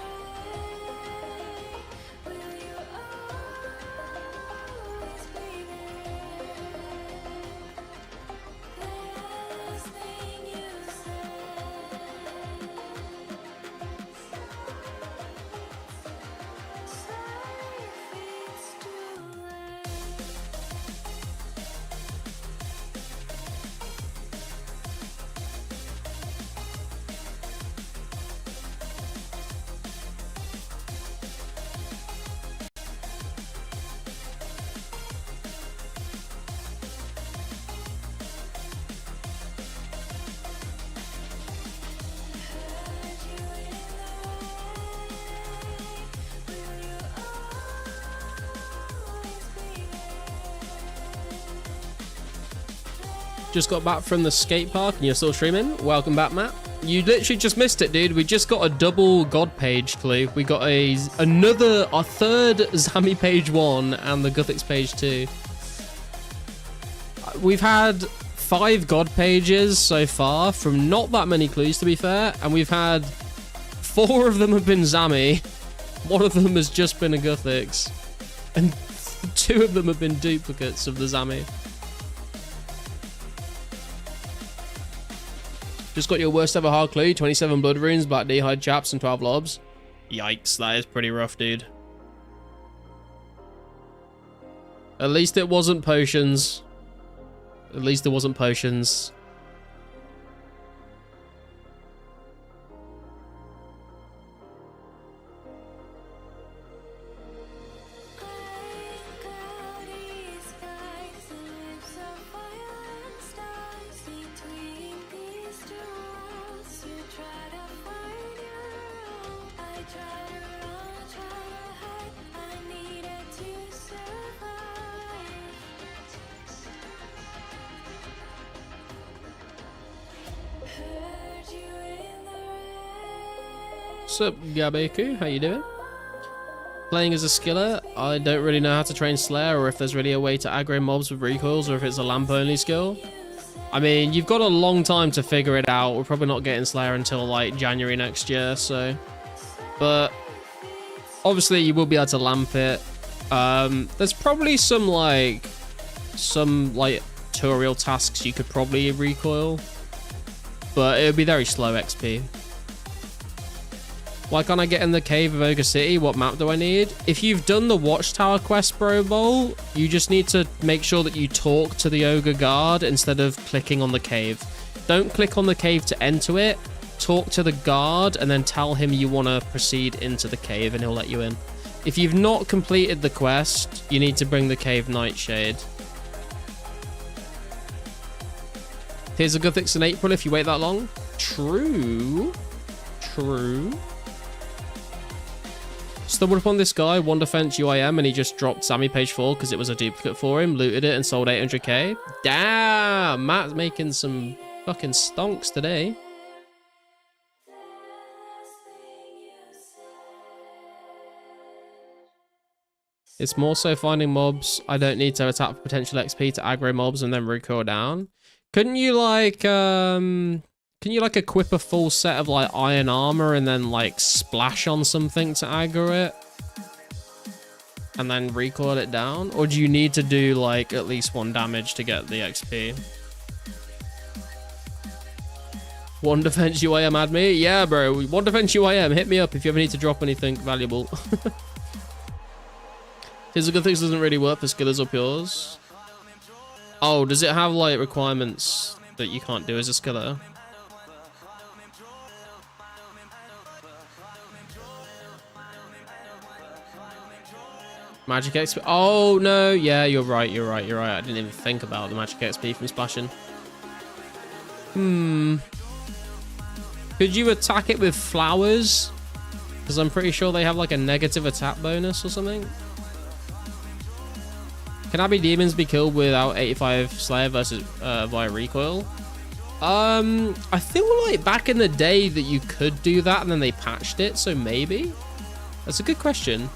Just got back from the skate park and you're still streaming. Welcome back, Matt. You literally just missed it, dude. We just got a double God page clue. We got our third Zami page 1 and the Guthix page 2. We've had 5 God pages so far from not that many clues, to be fair, and we've had 4 of them have been Zami. 1 of them has just been a Guthix, and 2 of them have been duplicates of the Zami. Just got your worst ever hard clue, 27 blood runes, black d'hide chaps, and 12 lobs. Yikes, that is pretty rough, dude. At least it wasn't potions. At least it wasn't potions. What's up, Gabeku? How you doing? Playing as a skiller, I don't really know how to train Slayer or if there's really a way to aggro mobs with recoils or if it's a lamp only skill. I mean, you've got a long time to figure it out. We're probably not getting Slayer until like January next year, so. But obviously you will be able to lamp it. There's probably some tutorial tasks you could probably recoil, but it would be very slow XP. Why can't I get in the cave of Ogre City? What map do I need? If you've done the Watchtower quest, Bro Bowl, you just need to make sure that you talk to the Ogre Guard instead of clicking on the cave. Don't click on the cave to enter it. Talk to the guard and then tell him you want to proceed into the cave and he'll let you in. If you've not completed the quest, you need to bring the cave Nightshade. Here's a good fix in April if you wait that long. True. True. Stumbled upon this guy, One Defense UIM, and he just dropped Sammy page 4 because it was a duplicate for him, looted it and sold 800k. Damn, Matt's making some fucking stonks today. It's more so finding mobs. I don't need to attack for potential XP to aggro mobs and then recoil down. Couldn't you like, can you like equip a full set of like iron armor and then like splash on something to aggro it? And then recoil it down? Or do you need to do like at least 1 damage to get the XP? One Defense UIM add me? Yeah, bro. One Defense UIM. Hit me up if you ever need to drop anything valuable. Here's a good thing, doesn't really work for skillers up yours. Oh, does it have like requirements that you can't do as a skiller? Magic XP. Oh, no. Yeah, you're right. You're right. You're right. I didn't even think about the magic XP from splashing. Could you attack it with flowers? Because I'm pretty sure they have like a negative attack bonus or something. Can Abbey Demons be killed without 85 Slayer versus via recoil? I feel like back in the day that you could do that and then they patched it, so maybe? That's a good question.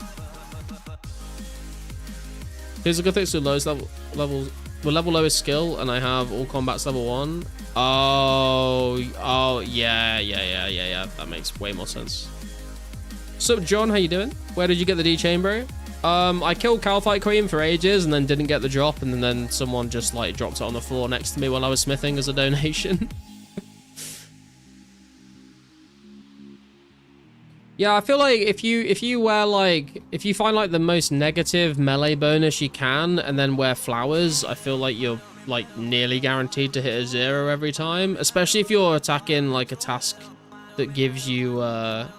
Here's a good thing, so lowest level lowest skill, and I have all combats level 1. Oh, yeah. That makes way more sense. So, John, how you doing? Where did you get the D-Chamber? I killed Calphite Queen for ages and then didn't get the drop, and then someone just like dropped it on the floor next to me while I was smithing as a donation. Yeah, I feel like if you wear like, if you find like the most negative melee bonus you can and then wear flowers, I feel like you're like nearly guaranteed to hit a 0 every time, especially if you're attacking like a task that gives you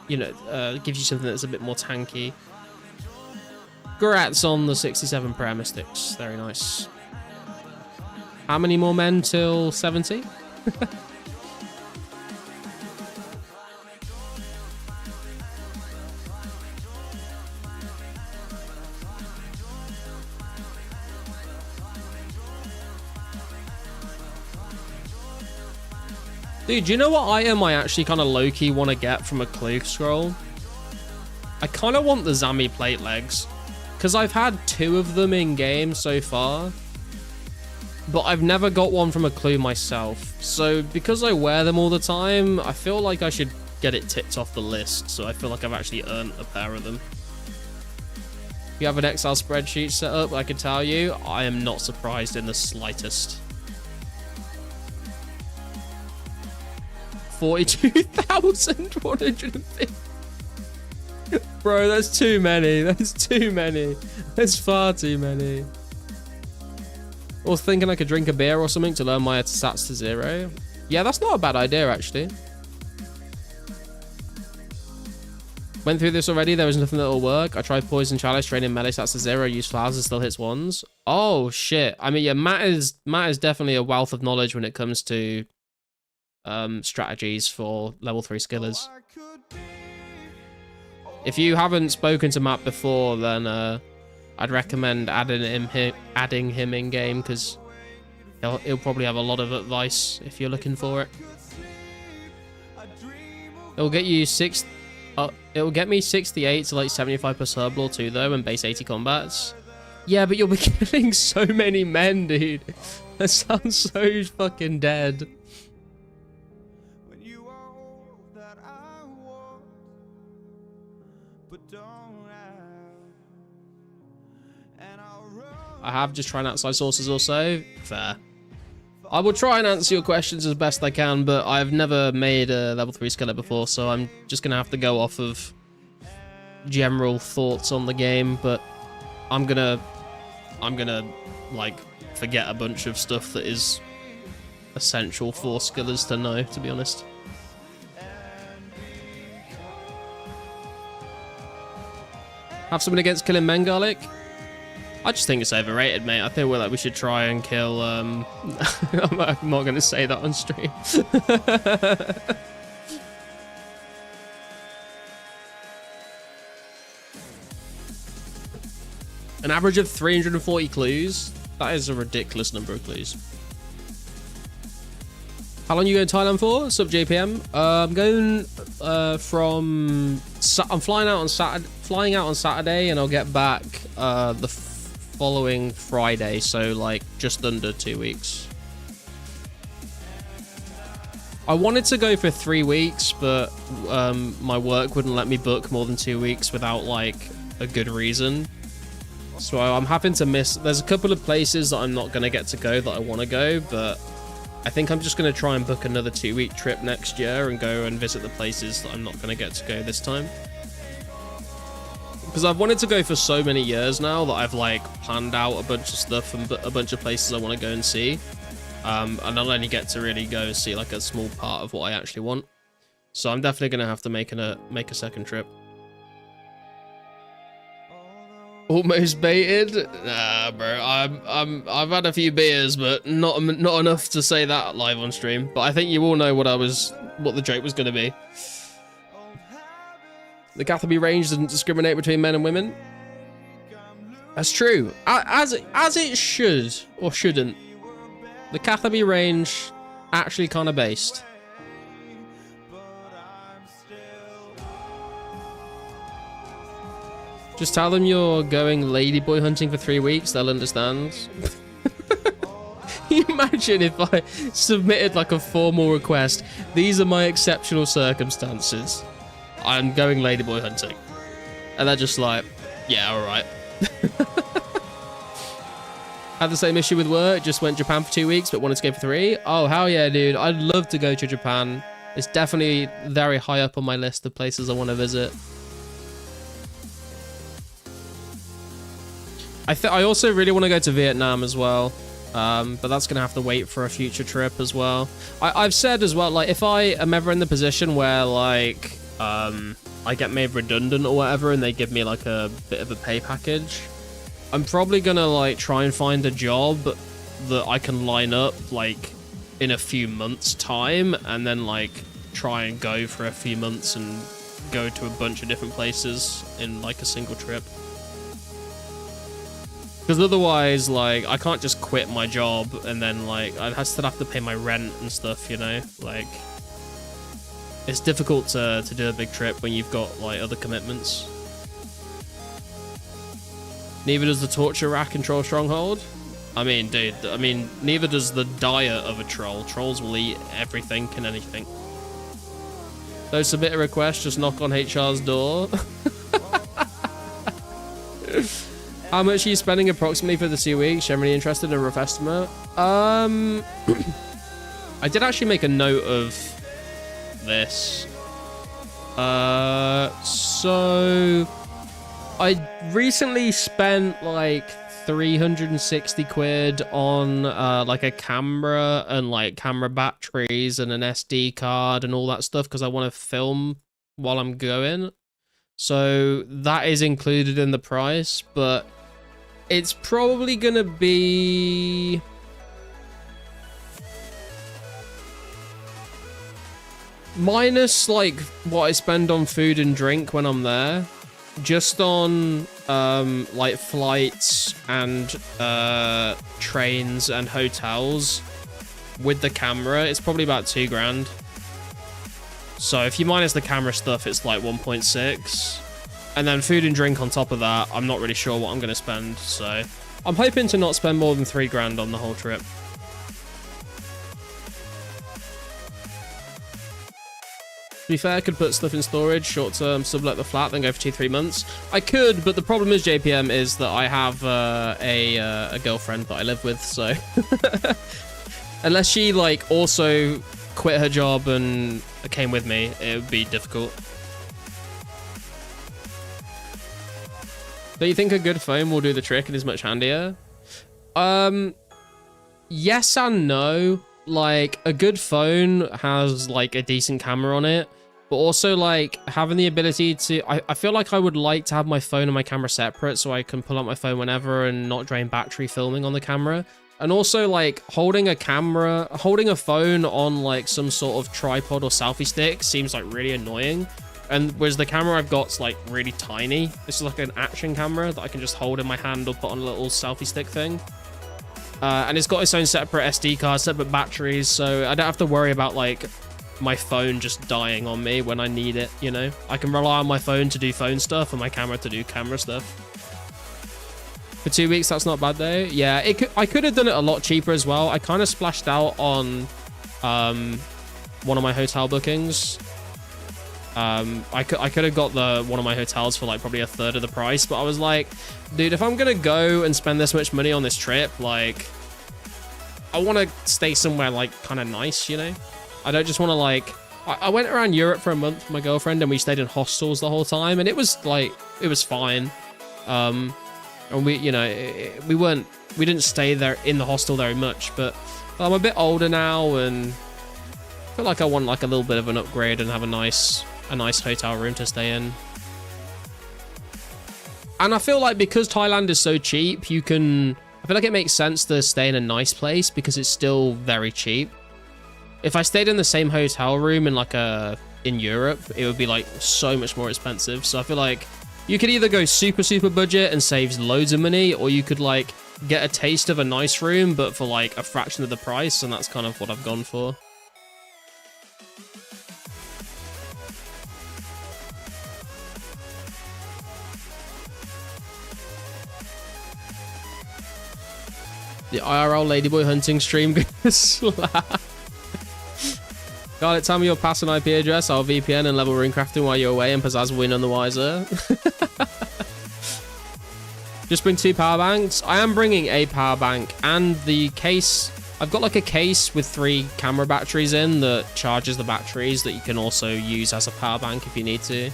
gives you something that's a bit more tanky. Congrats on the 67 prayer mystics. Very nice. How many more men till 70? Dude, do you know what item I actually kind of low-key want to get from a clue scroll? I kind of want the Zami plate legs. Because I've had 2 of them in game so far. But I've never got one from a clue myself. So because I wear them all the time, I feel like I should get it ticked off the list. So I feel like I've actually earned a pair of them. If you have an Excel spreadsheet set up, I can tell you, I am not surprised in the slightest. 42,150. Bro, that's too many. That's too many. That's far too many. I was thinking I could drink a beer or something to lower my stats to 0. Yeah, that's not a bad idea, actually. Went through this already. There was nothing that'll work. I tried Poison Chalice, training melee stats to 0, used flowers and still hits 1s. Oh, shit. I mean, yeah, Matt is definitely a wealth of knowledge when it comes to strategies for level 3 skillers. If you haven't spoken to Matt before, then I'd recommend adding him in game, because he'll probably have a lot of advice if you're looking for it. It'll get you it'll get me 68 to like 75 per herb too, though, and base 80 combats. Yeah, but you'll be killing so many men, dude. That sounds so fucking dead. I have just tried outside sources also. Fair. I will try and answer your questions as best I can, but I've never made a level 3 skiller before, so I'm just gonna have to go off of general thoughts on the game. But I'm gonna like forget a bunch of stuff that is essential for skillers to know, to be honest. Have something against killing men, Garlic? I just think it's overrated, mate. I think we should try and kill, I'm not going to say that on stream. An average of 340 clues? That is a ridiculous number of clues. How long are you going to Thailand for? Sub JPM? I'm going I'm flying out on Saturday, and I'll get back the following Friday, so like just under 2 weeks. I wanted to go for 3 weeks, but my work wouldn't let me book more than 2 weeks without like a good reason. So I'm having to miss. There's a couple of places that I'm not going to get to go that I want to go, but I think I'm just going to try and book another 2-week trip next year and go and visit the places that I'm not going to get to go this time. Because I've wanted to go for so many years now that I've like planned out a bunch of stuff and a bunch of places I want to go and see. And I'll only get to really go and see like a small part of what I actually want. So I'm definitely going to have to make a second trip. Almost baited? Nah, bro. I've had a few beers, but not enough to say that live on stream. But I think you all know what the joke was going to be. The Catherby range doesn't discriminate between men and women. That's true. As it should or shouldn't. The Catherby range actually kind of based. Just tell them you're going ladyboy hunting for 3 weeks. They'll understand. Can you imagine if I submitted like a formal request? These are my exceptional circumstances. I'm going ladyboy hunting. And they're just like, yeah, alright. Had the same issue with work, just went to Japan for 2 weeks, but wanted to go for 3. Oh, hell yeah, dude. I'd love to go to Japan. It's definitely very high up on my list of places I want to visit. I also really want to go to Vietnam as well. But that's going to have to wait for a future trip as well. I've said as well, like, if I am ever in the position where, like, I get made redundant or whatever and they give me like a bit of a pay package, I'm probably gonna like try and find a job that I can line up like in a few months time, and then like try and go for a few months and go to a bunch of different places in like a single trip. Because otherwise, like, I can't just quit my job and then like I still have to pay my rent and stuff, you know, like it's difficult to do a big trip when you've got like other commitments. Neither does the torture rack control Stronghold. I mean, dude, neither does the diet of a troll. Trolls will eat everything and anything. Don't submit a request, just knock on HR's door. How much are you spending approximately for the 2 weeks? Generally interested in a rough estimate? I did actually make a note of this. So I recently spent like 360 quid on like a camera and like camera batteries and an SD card and all that stuff because I want to film while I'm going. So that is included in the price, but it's probably gonna be minus like what I spend on food and drink when I'm there, just on like flights and trains and hotels with the camera. It's probably about 2 grand. So if you minus the camera stuff, it's like 1.6. And then food and drink on top of that, I'm not really sure what I'm going to spend. So I'm hoping to not spend more than 3 grand on the whole trip. To be fair, I could put stuff in storage, short term, sublet the flat, then go for 2-3 months. I could, but the problem is, JPM, is that I have a girlfriend that I live with, so... Unless she, like, also quit her job and came with me, it would be difficult. Do you think a good phone will do the trick and is much handier? Yes and no. Like, a good phone has, like, a decent camera on it, but also, like, having the ability to... I feel like I would like to have my phone and my camera separate so I can pull out my phone whenever and not drain battery filming on the camera. And also, like, holding a phone on, like, some sort of tripod or selfie stick seems, like, really annoying. And whereas the camera I've got's, like, really tiny. This is, like, an action camera that I can just hold in my hand or put on a little selfie stick thing. And it's got its own separate SD card, separate batteries, so I don't have to worry about, like, my phone just dying on me when I need it, you know? I can rely on my phone to do phone stuff and my camera to do camera stuff. For 2 weeks, that's not bad, though. Yeah, I could have done it a lot cheaper as well. I kind of splashed out on one of my hotel bookings. I could have got one of my hotels for, like, probably a third of the price, but I was like, dude, if I'm gonna go and spend this much money on this trip, like, I want to stay somewhere, like, kind of nice, you know? I don't just want to, like... I went around Europe for a month with my girlfriend, and we stayed in hostels the whole time, and it was, like, it was fine. And we, you know, we didn't stay there in the hostel very much, but I'm a bit older now, and I feel like I want, like, a little bit of an upgrade and have a nice hotel room to stay in. And I feel like because Thailand is so cheap, I feel like it makes sense to stay in a nice place because it's still very cheap. If I stayed in the same hotel room in Europe, it would be like so much more expensive. So I feel like you could either go super, super budget and save loads of money, or you could like get a taste of a nice room, but for like a fraction of the price. And that's kind of what I've gone for. The IRL Ladyboy hunting stream gonna slap. Scarlett, tell me your pass and IP address. I'll VPN and level runecrafting while you're away, and Pizzazz will win on the wiser. Just bring 2 power banks. I am bringing a power bank and the case. I've got like a case with 3 camera batteries in that charges the batteries that you can also use as a power bank if you need to. I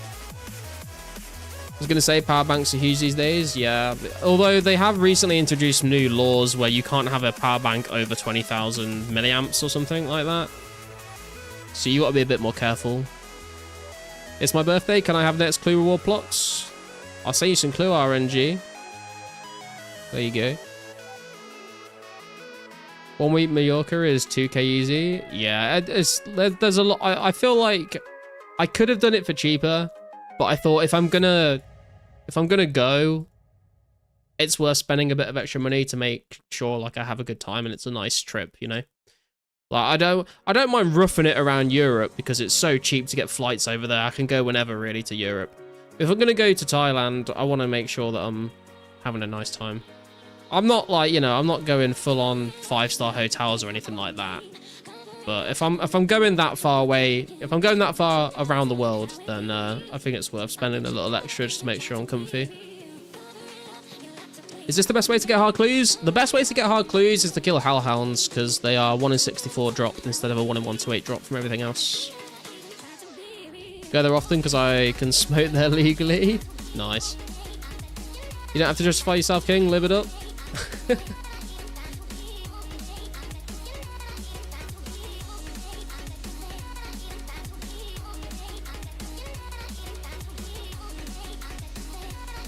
was going to say power banks are huge these days, yeah. Although they have recently introduced new laws where you can't have a power bank over 20,000 milliamps or something like that. So you got to be a bit more careful. It's my birthday. Can I have next Clue reward plots? I'll send you some Clue RNG. There you go. 1 week Mallorca is 2k easy. Yeah, there's a lot. I feel like I could have done it for cheaper, but I thought if I'm gonna go, it's worth spending a bit of extra money to make sure like I have a good time and it's a nice trip, you know? Like I don't mind roughing it around Europe because it's so cheap to get flights over there. I can go whenever really to Europe. If I'm gonna go to Thailand, I want to make sure that I'm having a nice time. I'm not like, you know, I'm not going full on 5-star hotels or anything like that. But if I'm going that far away, if I'm going that far around the world, then I think it's worth spending a little extra just to make sure I'm comfy. Is this the best way to get hard clues? The best way to get hard clues is to kill hellhounds, because they are 1 in 64 dropped instead of a 1 in 128 drop from everything else. Go there often because I can smoke there legally. Nice. You don't have to justify yourself, King. Live it up.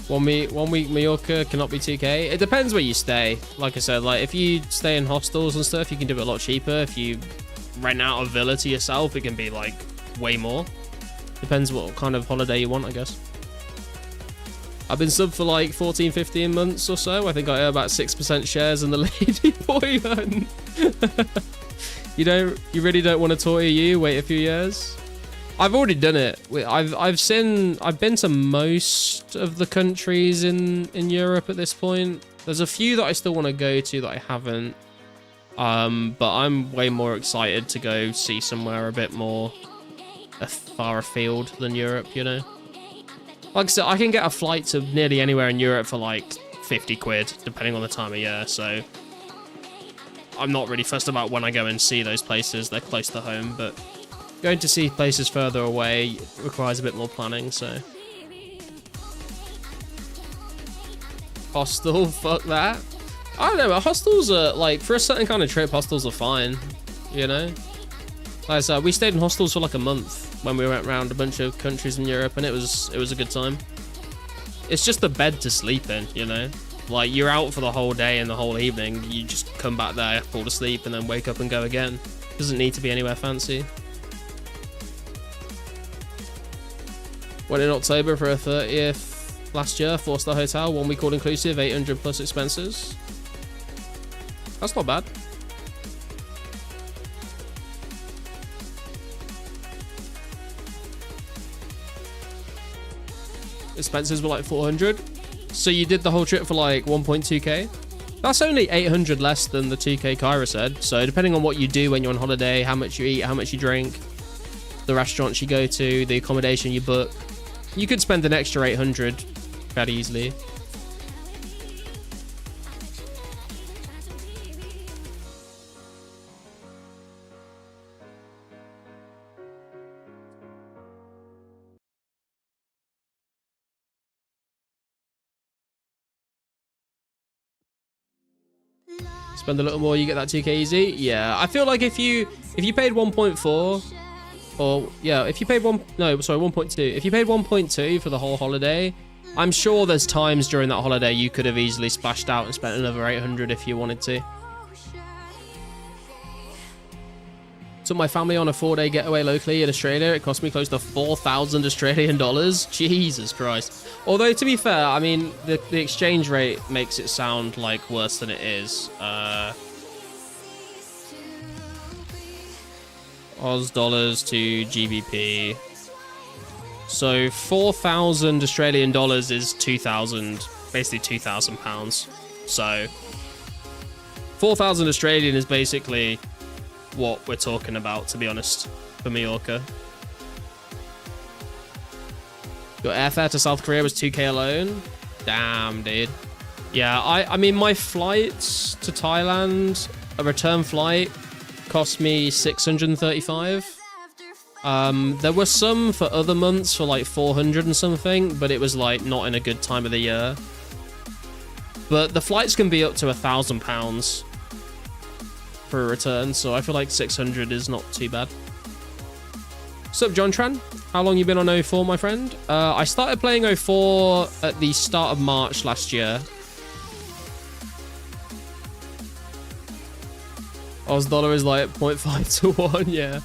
One week Mallorca cannot be 2K. It depends where you stay. Like I said, like if you stay in hostels and stuff, you can do it a lot cheaper. If you rent out a villa to yourself, it can be like way more. Depends what kind of holiday you want, I guess. I've been sub for like 14, 15 months or so. I think I owe about 6% shares in the Lady Boy Hunt. You really don't want to toy you? Wait a few years. I've already done it. I've been to most of the countries in Europe at this point. There's a few that I still want to go to that I haven't. But I'm way more excited to go see somewhere a bit more far afield than Europe, you know? Like I said, I can get a flight to nearly anywhere in Europe for like 50 quid, depending on the time of year, so I'm not really fussed about when I go and see those places. They're close to home, but going to see places further away requires a bit more planning, so. Hostel, fuck that. I don't know, but hostels are, like, for a certain kind of trip, hostels are fine, you know? Like I said, we stayed in hostels for like a month when we went around a bunch of countries in Europe, and it was a good time. It's just the bed to sleep in, you know? Like, you're out for the whole day and the whole evening, you just come back there, fall asleep, and then wake up and go again. Doesn't need to be anywhere fancy. Went in October for a 30th last year, 4-star hotel, 1 week all inclusive, 800 plus expenses. That's not bad. Expenses were like 400. So you did the whole trip for like 1.2k. That's only 800 less than the 2k Kyra said. So depending on what you do when you're on holiday, how much you eat, how much you drink, the restaurants you go to, the accommodation you book, you could spend an extra 800 fairly easily. Spend a little more, you get that 2k easy. Yeah, I feel like if you paid 1.4, or yeah, if you paid 1.2. If you paid 1.2 for the whole holiday, I'm sure there's times during that holiday you could have easily splashed out and spent another 800 if you wanted to. Took my family on a 4-day getaway locally in Australia. It cost me close to 4,000 Australian dollars. Jesus Christ. Although, to be fair, I mean, the exchange rate makes it sound like worse than it is. Oz dollars to GBP. So 4,000 Australian dollars is 2,000, basically 2,000 pounds. So 4,000 Australian is basically what we're talking about, to be honest, for Mallorca. Your airfare to South Korea was 2k alone. Damn, dude. Yeah, I mean, my flights to Thailand, a return flight, cost me 635. There were some for other months for like 400 and something, but it was like not in a good time of the year. But the flights can be up to £1,000 for a return, so I feel like 600 is not too bad. What's up, John Tran? How long you been on 04, my friend? I started playing 04 at the start of March last year. Oz dollar is like 0.5 to 1, yeah.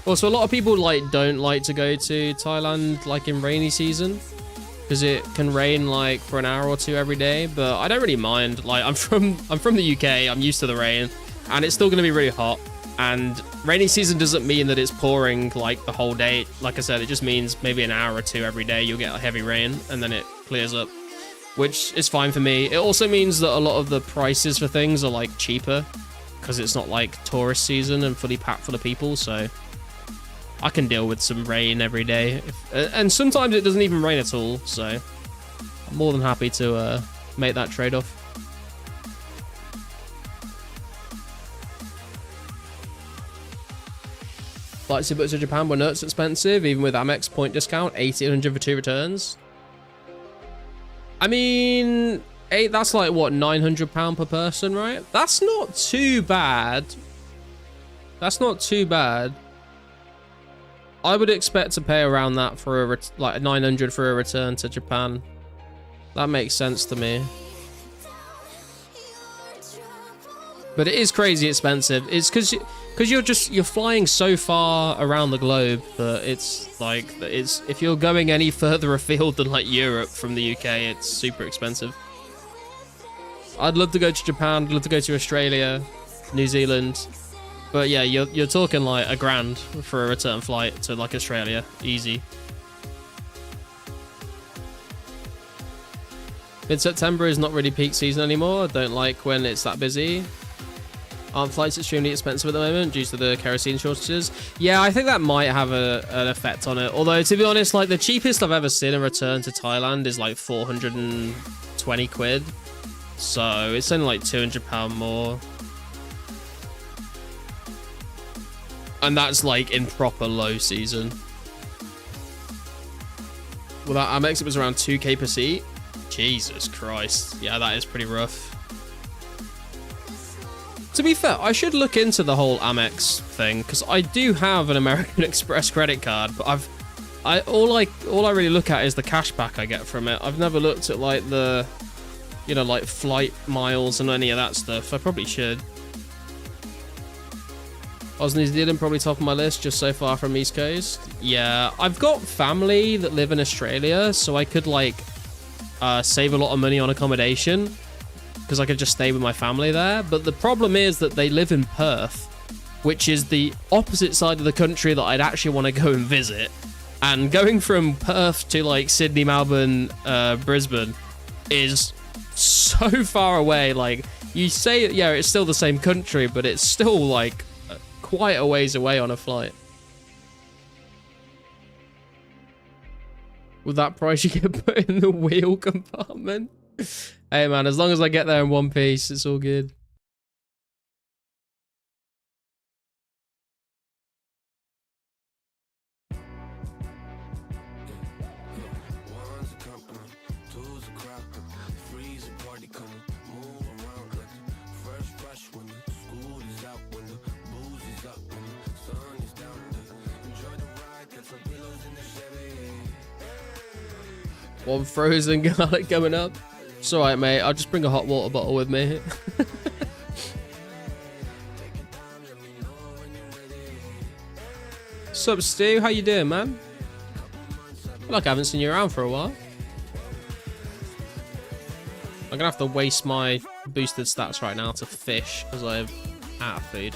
Also, a lot of people don't like to go to Thailand like in rainy season because it can rain like for an hour or two every day, but I don't really mind. Like I'm from the UK, I'm used to the rain, and it's still going to be really hot. And rainy season doesn't mean that it's pouring like the whole day. Like I said, it just means maybe an hour or two every day you'll get a heavy rain and then it clears up, which is fine for me. It also means that a lot of the prices for things are like cheaper because it's not like tourist season and fully packed full of people, so I can deal with some rain every day. And sometimes it doesn't even rain at all, so I'm more than happy to make that trade-off. Flights to Japan were nuts expensive, even with Amex point discount, 1,800 for 2 returns. I mean, that's like, what, £900 per person, right? That's not too bad. That's not too bad. I would expect to pay around that for a like 900 for a return to Japan. That makes sense to me. But it is crazy expensive. It's because you're flying so far around the globe that it's like if you're going any further afield than like Europe from the UK, it's super expensive. I'd love to go to Japan. I'd love to go to Australia, New Zealand. But yeah, you're talking like $1,000 for a return flight to like Australia, easy. Mid-September is not really peak season anymore. I don't like when it's that busy. Aren't flights extremely expensive at the moment due to the kerosene shortages? Yeah, I think that might have an effect on it. Although, to be honest, like the cheapest I've ever seen a return to Thailand is like 420 quid. So it's only like £200 more. And that's like in proper low season. Without Amex, it was around 2k per seat. Jesus Christ. Yeah, that is pretty rough. To be fair, I should look into the whole Amex thing, because I do have an American Express credit card, but all I really look at is the cashback I get from it. I've never looked at like the, you know, like flight miles and any of that stuff. I probably should. New Zealand probably top of my list, just so far from East Coast. Yeah, I've got family that live in Australia, so I could like save a lot of money on accommodation, because I could just stay with my family there. But the problem is that they live in Perth, which is the opposite side of the country that I'd actually want to go and visit. And going from Perth to like Sydney, Melbourne, Brisbane is so far away. Like, you say, yeah, it's still the same country, but it's still like quite a ways away on a flight. With that price, you get put in the wheel compartment. Hey man, as long as I get there in one piece, it's all good. One frozen garlic coming up. It's alright, mate. I'll just bring a hot water bottle with me. Sup, Stu? How you doing, man? I feel like I haven't seen you around for a while. I'm gonna have to waste my boosted stats right now to fish, because I'm out of food.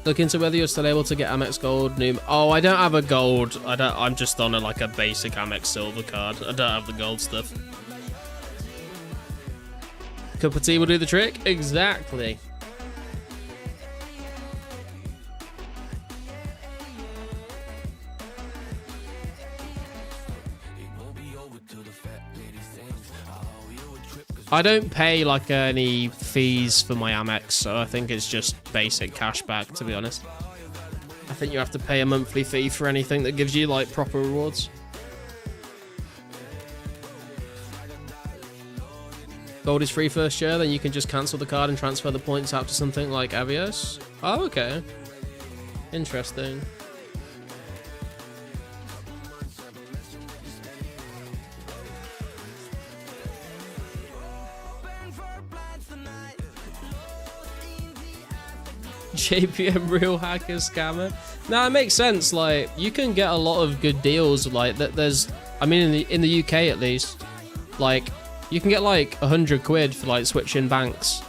Look into whether you're still able to get Amex Gold. Oh, I don't have a gold. I'm just on like a basic Amex Silver card. I don't have the gold stuff. Cup of tea will do the trick. Exactly. I don't pay like any fees for my Amex, so I think it's just basic cashback, to be honest. I think you have to pay a monthly fee for anything that gives you like proper rewards. Gold is free first year, then you can just cancel the card and transfer the points out to something like Avios. Oh, okay. Interesting. JPM real hacker scammer. Now it makes sense. Like, you can get a lot of good deals. Like that, there's, I mean, in the UK at least, like you can get like 100 quid for like switching banks.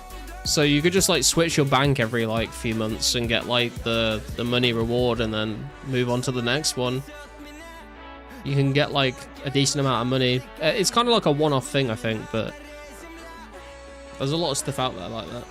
So you could just like switch your bank every like few months and get like the money reward, and then move on to the next one. You can get like a decent amount of money. It's kind of like a one-off thing, I think, but There's a lot of stuff out there like that.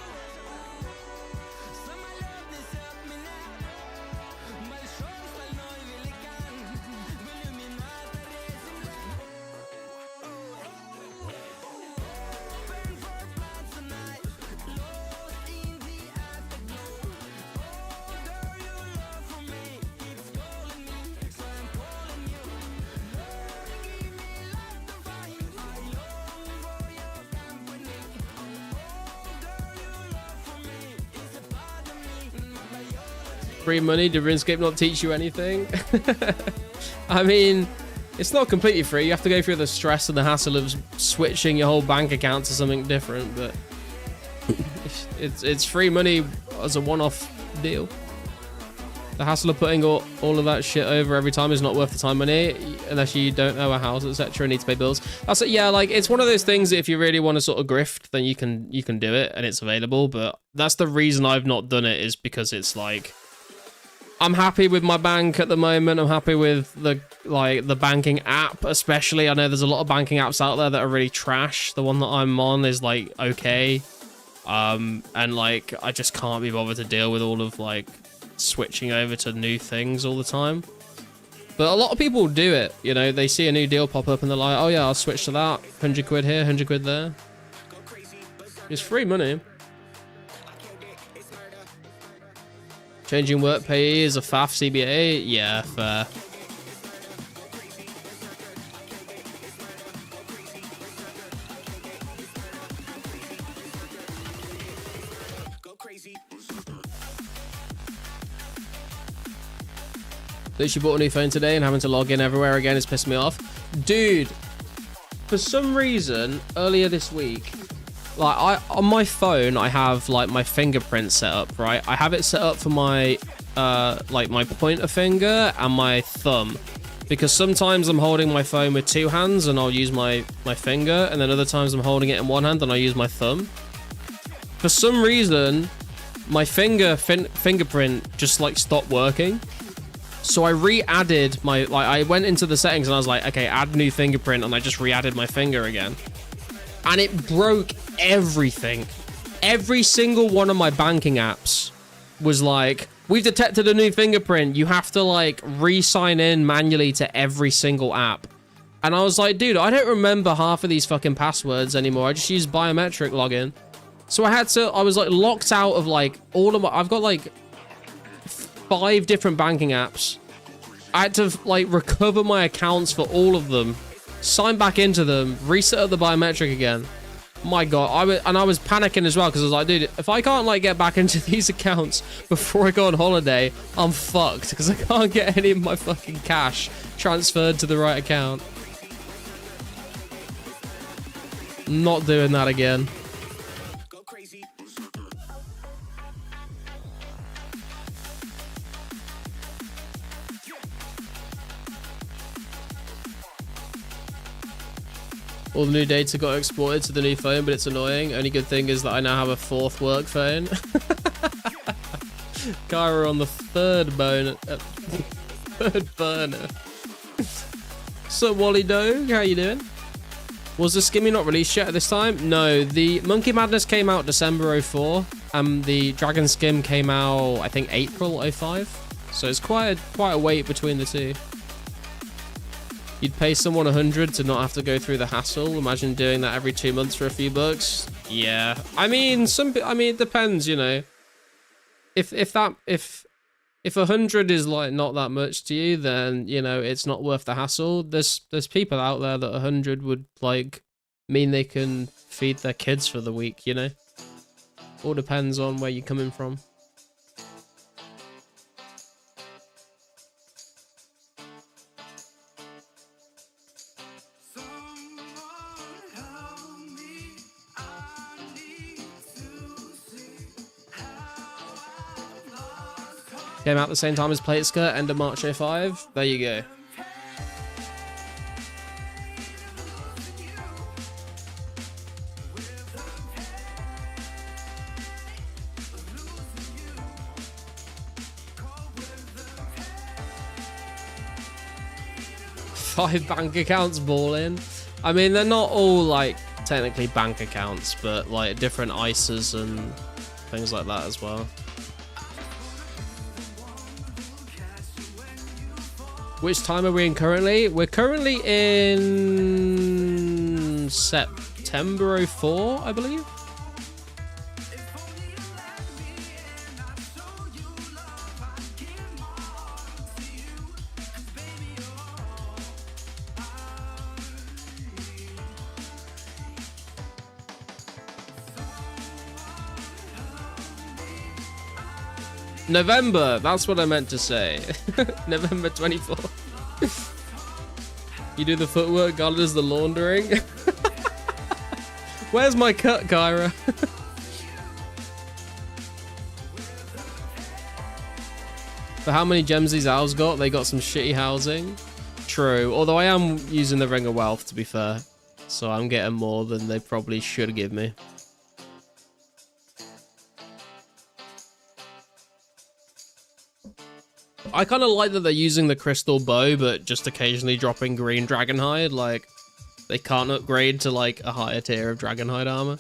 Free money? Did RuneScape not teach you anything? I mean, it's not completely free. You have to go through the stress and the hassle of switching your whole bank account to something different, but it's free money as a one-off deal. The hassle of putting all of that shit over every time is not worth the time money, unless you don't own a house, etc., and need to pay bills. That's it. Yeah, like, it's one of those things that if you really want to sort of grift, then you can do it and it's available. But that's the reason I've not done it, is because it's like, I'm happy with my bank at the moment. I'm happy with the banking app, especially. I know there's a lot of banking apps out there that are really trash. The one that I'm on is like okay, and like I just can't be bothered to deal with all of like switching over to new things all the time. But a lot of people do it. You know, they see a new deal pop up and they're like, oh yeah, I'll switch to that. 100 quid here, 100 quid there. It's free money. Changing work pay is a faff CBA? Yeah, fair. Literally bought a new phone today and having to log in everywhere again is pissing me off. Dude, for some reason, earlier this week, like on my phone, I have like my fingerprint set up, right? I have it set up for my like my pointer finger and my thumb, because sometimes I'm holding my phone with two hands and I'll use my finger, and then other times I'm holding it in one hand and I use my thumb. For some reason, my fingerprint just like stopped working. So I re-added I went into the settings and I was like, okay, add new fingerprint, and I just re-added my finger again. And it broke everything. Every single one of my banking apps was like, we've detected a new fingerprint. You have to like re-sign in manually to every single app. And I was like, dude, I don't remember half of these fucking passwords anymore. I just use biometric login. So I was like locked out of like all of I've got like 5 different banking apps. I had to like recover my accounts for all of them, sign back into them, reset up the biometric again. My god, I was panicking as well, because I was like, dude, if I can't like get back into these accounts before I go on holiday, I'm fucked, because I can't get any of my fucking cash transferred to the right account. Not doing that again. All the new data got exported to the new phone, but it's annoying. Only good thing is that I now have a 4th work phone. Kyra on the 3rd burner. So Wally Doe, how you doing? Was the Skimmy not released yet at this time? No, the Monkey Madness came out December 04, and the Dragon Skim came out, I think, April 05. So it's quite a wait between the two. You'd pay someone 100 to not have to go through the hassle. Imagine doing that every 2 months for a few bucks. Yeah, I mean, it depends, you know. If 100 is like not that much to you, then you know it's not worth the hassle. There's people out there that 100 would like mean they can feed their kids for the week, you know. All depends on where you're coming from. Came out the same time as Plate Skirt, end of March 05. There you go. Five bank accounts balling. I mean, they're not all like technically bank accounts, but like different ISAs and things like that as well. Which time are we in currently? We're currently in September 04, I believe. November, that's what I meant to say. November 24. You do the footwork, God does the laundering. Where's my cut, Kyra? For how many gems these owls got? They got some shitty housing. True, although I am using the Ring of Wealth, to be fair. So I'm getting more than they probably should give me. I kind of like that they're using the crystal bow, but just occasionally dropping green dragonhide. Like, they can't upgrade to like a higher tier of dragonhide armor.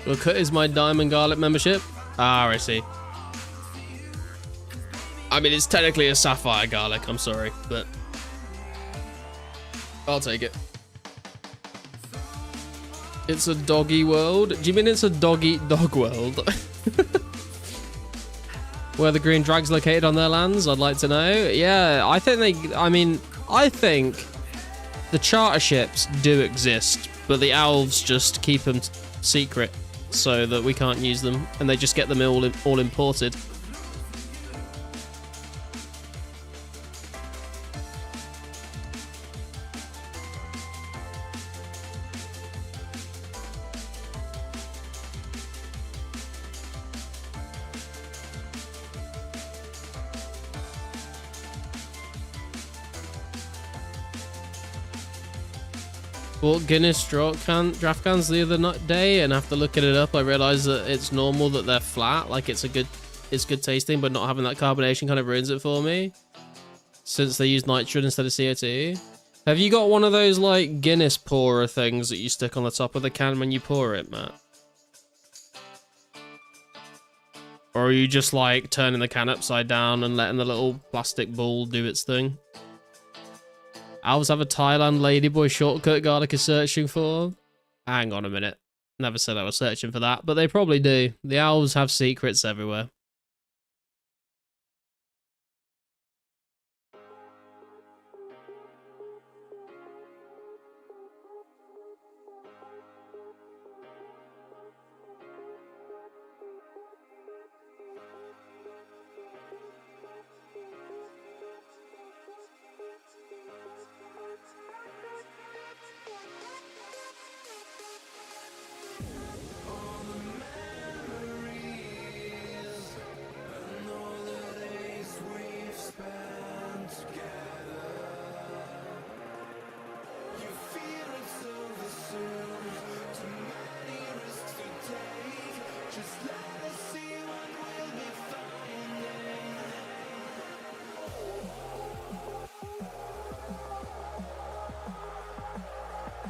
Look, is my Diamond Garlic membership? Ah, I see. I mean, it's technically a Sapphire Garlic, I'm sorry, but I'll take it. It's a doggy world? Do you mean it's a dog world? Where the green drag's located on their lands? I'd like to know. Yeah, I think I think the charter ships do exist, but the elves just keep them secret so that we can't use them, and they just get them all imported. Bought Guinness draft cans the other day, and after looking it up, I realized that it's normal that they're flat. Like it's good tasting, but not having that carbonation kind of ruins it for me. Since they use nitrogen instead of CO2. Have you got one of those like Guinness pourer things that you stick on the top of the can when you pour it, Matt? Or are you just like turning the can upside down and letting the little plastic ball do its thing? Owls have a Thailand ladyboy shortcut Garlic is searching for. Hang on a minute. Never said I was searching for that, but they probably do. The owls have secrets everywhere.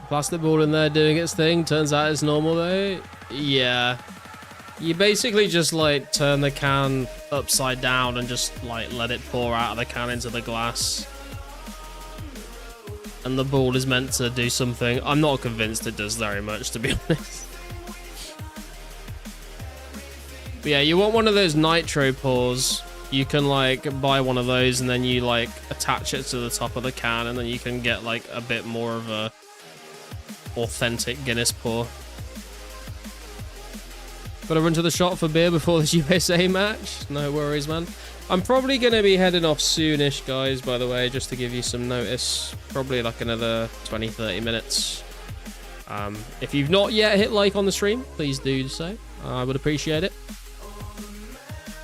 Plastic ball in there doing its thing. Turns out it's normal though. Yeah. You basically just like turn the can upside down and just like let it pour out of the can into the glass. And the ball is meant to do something. I'm not convinced it does very much, to be honest. But yeah, you want one of those nitro pours. You can like buy one of those and then you like attach it to the top of the can, and then you can get like a bit more of a authentic Guinness pour. Gotta run to the shop for beer before this USA match. No worries, man. I'm probably gonna be heading off soonish, guys, by the way, just to give you some notice. Probably like another 20-30 minutes. If you've not yet hit like on the stream, please do so. I would appreciate it.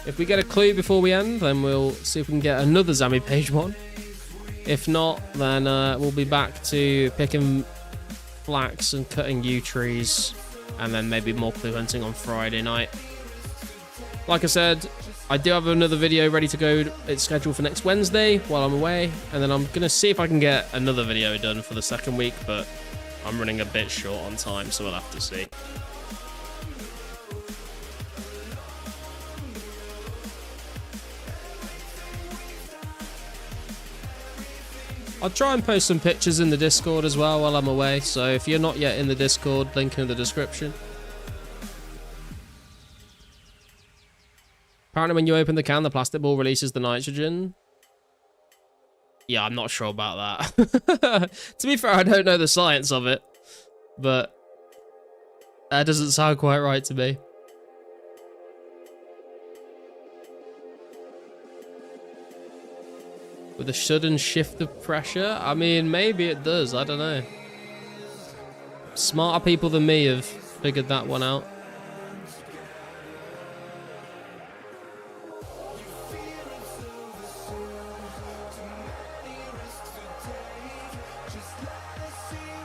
If we get a clue before we end, then we'll see if we can get another Zami page one. If not, then we'll be back to picking flax and cutting yew trees, and then maybe more clue hunting on Friday night. Like I said, I do have another video ready to go. It's scheduled for next Wednesday while I'm away, and then I'm going to see if I can get another video done for the second week, but I'm running a bit short on time, so we'll have to see. I'll try and post some pictures in the Discord as well while I'm away, so if you're not yet in the Discord, link in the description. Apparently when you open the can, the plastic ball releases the nitrogen. Yeah, I'm not sure about that. To be fair, I don't know the science of it, but that doesn't sound quite right to me. With a sudden shift of pressure? I mean, maybe it does. I don't know. Smarter people than me have figured that one out.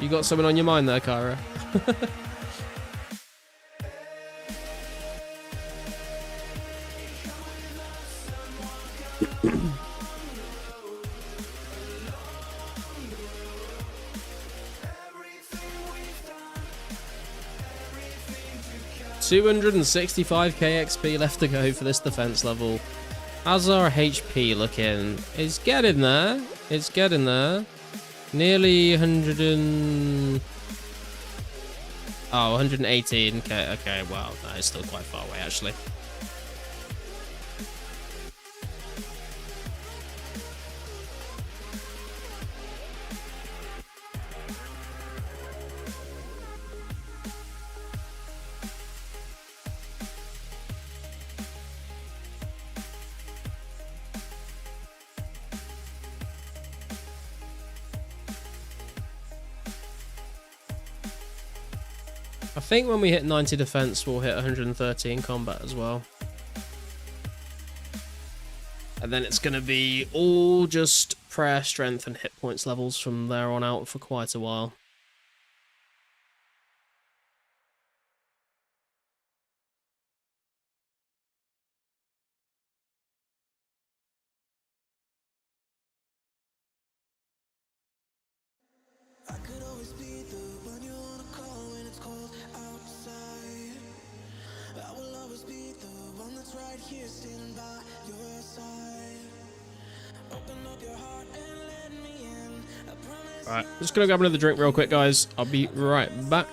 You got something on your mind there, Kyra? 265k XP left to go for this defense level. How's our HP looking? It's getting there. It's getting there. Nearly 100 and... Oh, 118. Okay, wow. That is still quite far away, actually. I think when we hit 90 defense, we'll hit 113 combat as well. And then it's going to be all just prayer, strength, and hit points levels from there on out for quite a while. Alright, just gonna grab another drink real quick, guys. I'll be right back.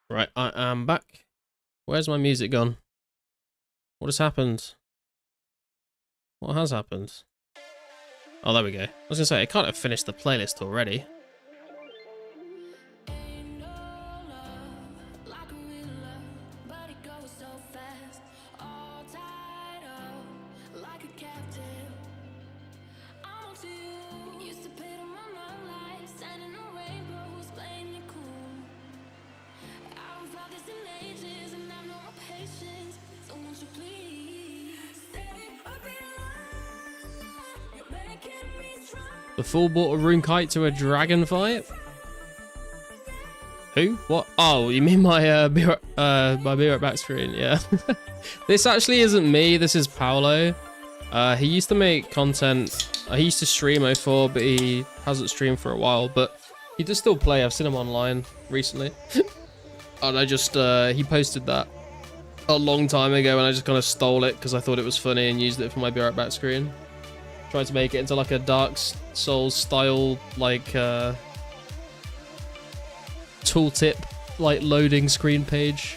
Right, I am back. Where's my music gone? What has happened? What has happened? Oh, there we go. I was gonna say, I can't have finished the playlist already. The fool bought a rune kite to a dragon fight? Who? What? Oh, you mean my Be Right Back screen? Yeah. This actually isn't me. This is Paolo. He used to make content. He used to stream 04, but he hasn't streamed for a while. But he does still play. I've seen him online recently. And I just he posted that a long time ago, and I just kind of stole it because I thought it was funny and used it for my Be Right Back screen. Tried to make it into like a Dark Souls style, like tooltip, like loading screen page.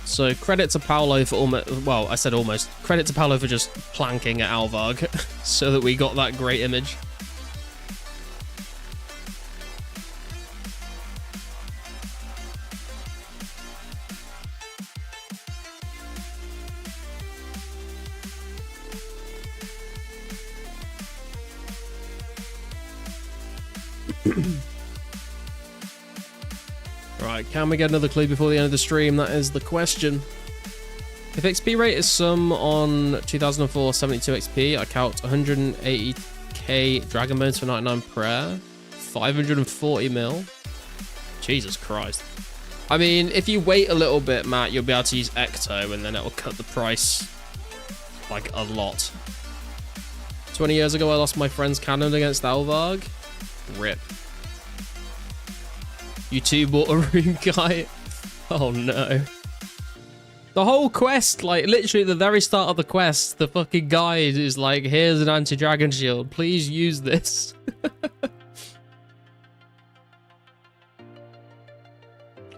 So credit to Paolo for almost, well, I said almost. Credit to Paolo for just planking at Alvarg so that we got that great image. Right, can we get another clue before the end of the stream? That is the question. If XP rate is sum on 2004 72 XP, I count 180k Dragon Bones for 99 prayer, 540 mil. Jesus Christ. I mean, if you wait a little bit, Matt, you'll be able to use Ecto, and then it will cut the price like a lot. 20 years ago, I lost my friend's cannon against Alvarg. RIP. You two bought a rune guy. Oh no. The whole quest, like literally at the very start of the quest, the fucking guide is like, here's an anti-dragon shield. Please use this.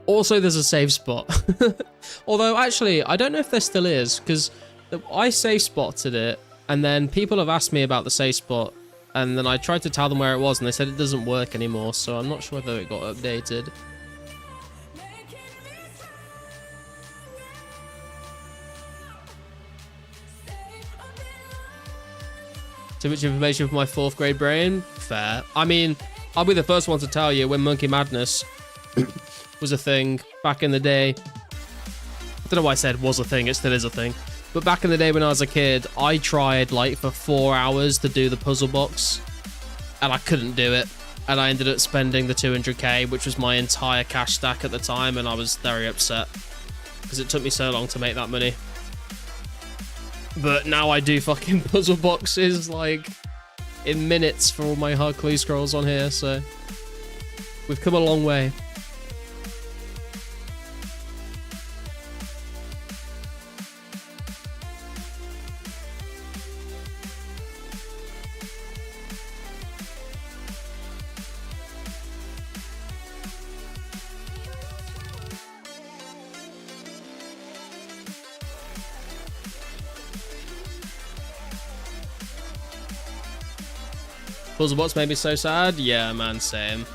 Also, there's a save spot. Although, actually, I don't know if there still is, because I save spotted it, and then people have asked me about the save spot, and then I tried to tell them where it was, and they said it doesn't work anymore, so I'm not sure whether it got updated. Too much information for my 4th grade brain? Fair. I mean, I'll be the first one to tell you when Monkey Madness was a thing back in the day. I don't know why I said was a thing, it still is a thing. But back in the day when I was a kid, I tried like for 4 hours to do the puzzle box, and I couldn't do it. And I ended up spending the 200k, which was my entire cash stack at the time, and I was very upset because it took me so long to make that money. But now I do fucking puzzle boxes like in minutes for all my hard clue scrolls on here, so we've come a long way. Puzzle box made me so sad. Yeah, man, same.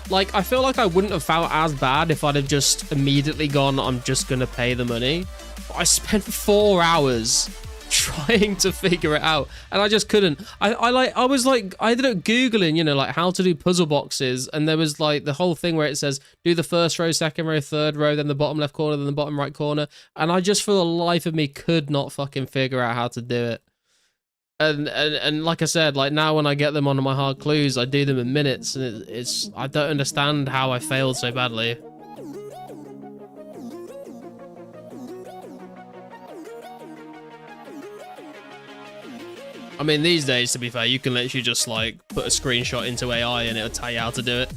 Like, I feel like I wouldn't have felt as bad if I'd have just immediately gone, I'm just gonna pay the money. But I spent 4 hours trying to figure it out, and I just couldn't. I ended up Googling, you know, like how to do puzzle boxes, and there was like the whole thing where it says, do the first row, second row, third row, then the bottom left corner, then the bottom right corner, and I just for the life of me could not fucking figure out how to do it. And like I said, like now when I get them onto my hard clues, I do them in minutes, and it's I don't understand how I failed so badly. I mean, these days, to be fair, you can literally just like put a screenshot into AI and it'll tell you how to do it.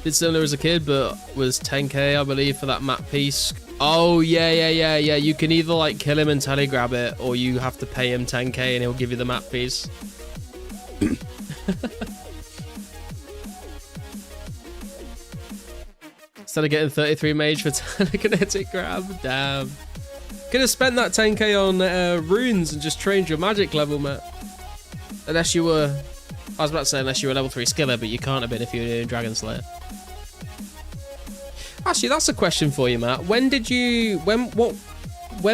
Did similar as a kid, but was 10k, I believe, for that map piece. Oh, yeah. You can either like kill him and telegrab it, or you have to pay him 10k and he'll give you the map piece. Instead of getting 33 mage for telekinetic grab, damn. Could have spent that 10k on runes and just trained your magic level, Matt. Unless you were, I was about to say unless you were level 3 skiller, but you can't have been if you were doing Dragon Slayer. Actually, that's a question for you, Matt. When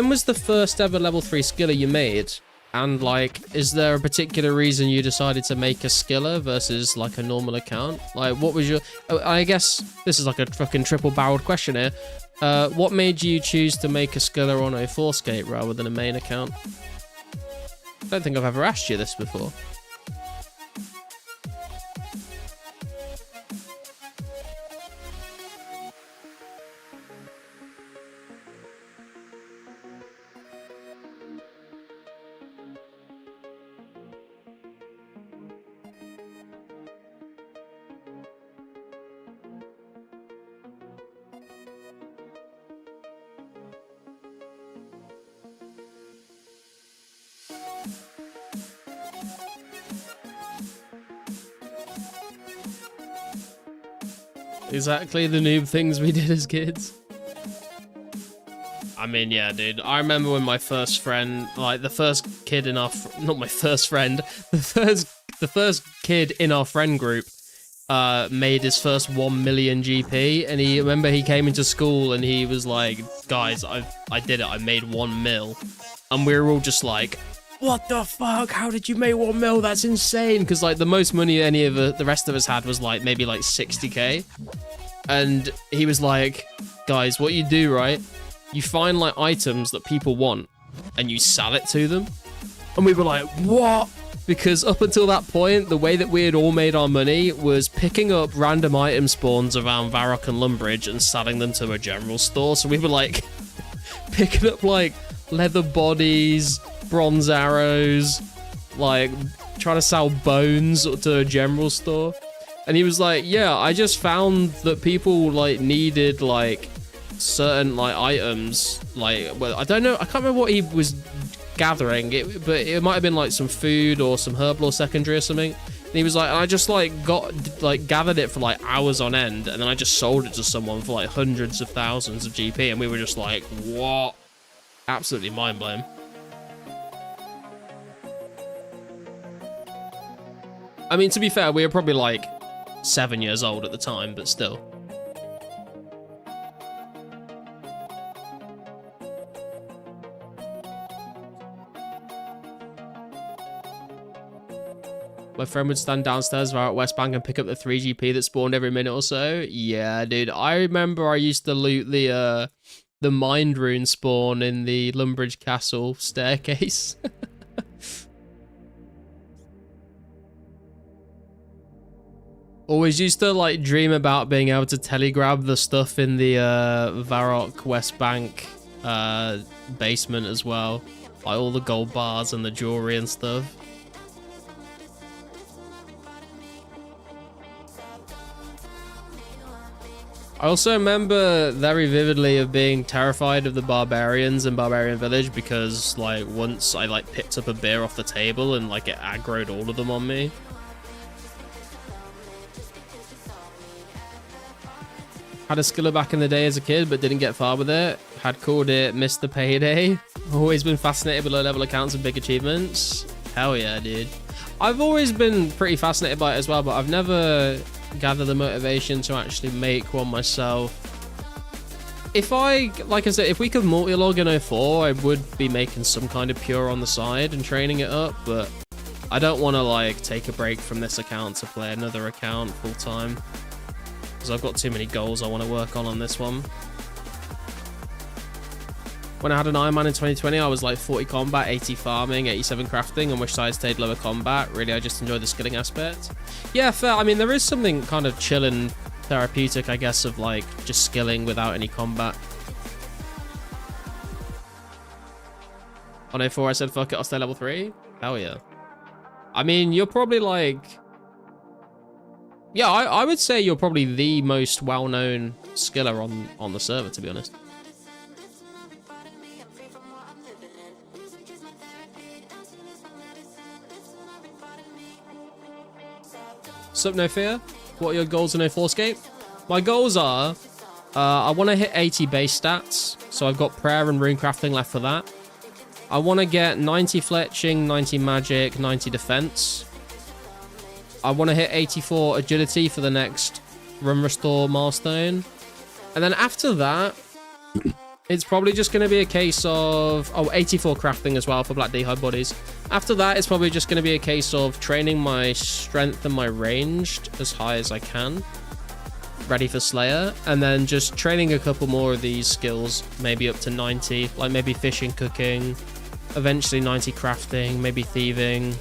was the first ever level 3 skiller you made? And like, is there a particular reason you decided to make a skiller versus like a normal account? Like, what was your, I guess this is like a fucking triple barreled question here. What made you choose to make a skiller on 2004scape rather than a main account? I don't think I've ever asked you this before. Exactly the noob things we did as kids. I mean, yeah, dude. I remember when my first friend, like the first kid in our, not my first friend, the first kid in our friend group, made his first 1 million GP, and he came into school and he was like, guys, I did it. I made 1 mil, and we were all just like, what the fuck? How did you make 1 mil? That's insane. Because like the most money any of the rest of us had was like maybe like 60k. And he was like, guys, what you do, right? You find like items that people want and you sell it to them. And we were like, what? Because up until that point, the way that we had all made our money was picking up random item spawns around Varrock and Lumbridge and selling them to a general store. So we were like picking up like leather bodies, bronze arrows, like trying to sell bones to a general store. And he was like, yeah, I just found that people like needed like certain like items, like, well, I don't know, I can't remember what he was gathering it, but it might have been like some food or some herb or secondary or something. And he was like, I just like gathered it for like hours on end, and then I just sold it to someone for like hundreds of thousands of GP. And we were just like, what? Absolutely mind blowing. I mean, to be fair, we were probably like 7 years old at the time, but still. My friend would stand downstairs at West Bank and pick up the 3GP that spawned every minute or so. Yeah, dude. I remember I used to loot the mind rune spawn in the Lumbridge Castle staircase. Always used to like dream about being able to telegrab the stuff in the Varrock West Bank basement as well. Like all the gold bars and the jewelry and stuff. I also remember very vividly of being terrified of the barbarians in Barbarian Village because like once I like picked up a beer off the table and like it aggroed all of them on me. Had a skiller back in the day as a kid, but didn't get far with it. Had called it Mr. Payday. Always been fascinated with low-level accounts and big achievements. Hell yeah, dude. I've always been pretty fascinated by it as well, but I've never gathered the motivation to actually make one myself. If like I said, if we could multi-log in 04, I would be making some kind of pure on the side and training it up, but I don't want to like take a break from this account to play another account full-time. I've got too many goals I want to work on this one. When I had an Iron Man in 2020, I was like 40 combat, 80 farming, 87 crafting, and wished I had stayed lower combat. Really, I just enjoy the skilling aspect. Yeah, fair. I mean, there is something kind of chill and therapeutic, I guess, of like just skilling without any combat. On 04, I said, fuck it, I'll stay level 3. Hell yeah. I mean, you're probably like... Yeah, I would say you're probably the most well-known skiller on the server, to be honest. Sup, No Fear? What are your goals in 2004scape? My goals are, I want to hit 80 base stats, so I've got prayer and runecrafting left for that. I want to get 90 fletching, 90 magic, 90 defense. I want to hit 84 agility for the next run restore milestone. And then after that, it's probably just going to be a case of... Oh, 84 crafting as well for Black D'hide bodies. After that, it's probably just going to be a case of training my strength and my ranged as high as I can. Ready for Slayer. And then just training a couple more of these skills, maybe up to 90. Like maybe fishing, cooking. Eventually 90 crafting, maybe thieving.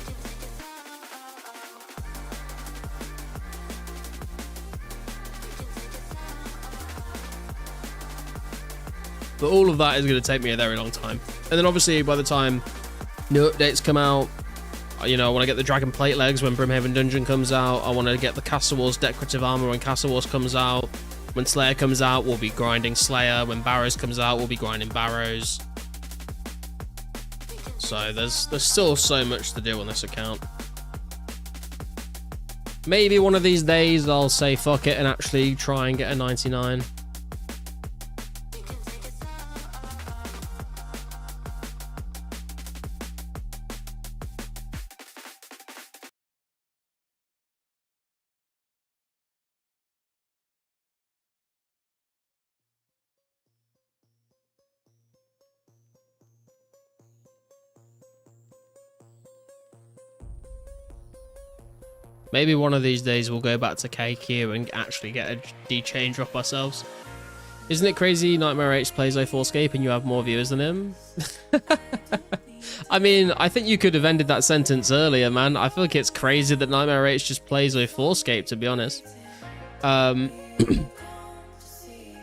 But all of that is going to take me a very long time. And then obviously by the time new updates come out, you know, I want to get the Dragon Plate Legs when Brimhaven Dungeon comes out. I want to get the Castle Wars decorative armor when Castle Wars comes out. When Slayer comes out, we'll be grinding Slayer. When Barrows comes out, we'll be grinding Barrows. So there's still so much to do on this account. Maybe one of these days I'll say fuck it and actually try and get a 99. Maybe one of these days we'll go back to KQ and actually get a D-chain drop ourselves. Isn't it crazy Nightmare H plays 2004scape and you have more viewers than him? I mean, I think you could have ended that sentence earlier, man. I feel like it's crazy that Nightmare H just plays 2004scape, to be honest. But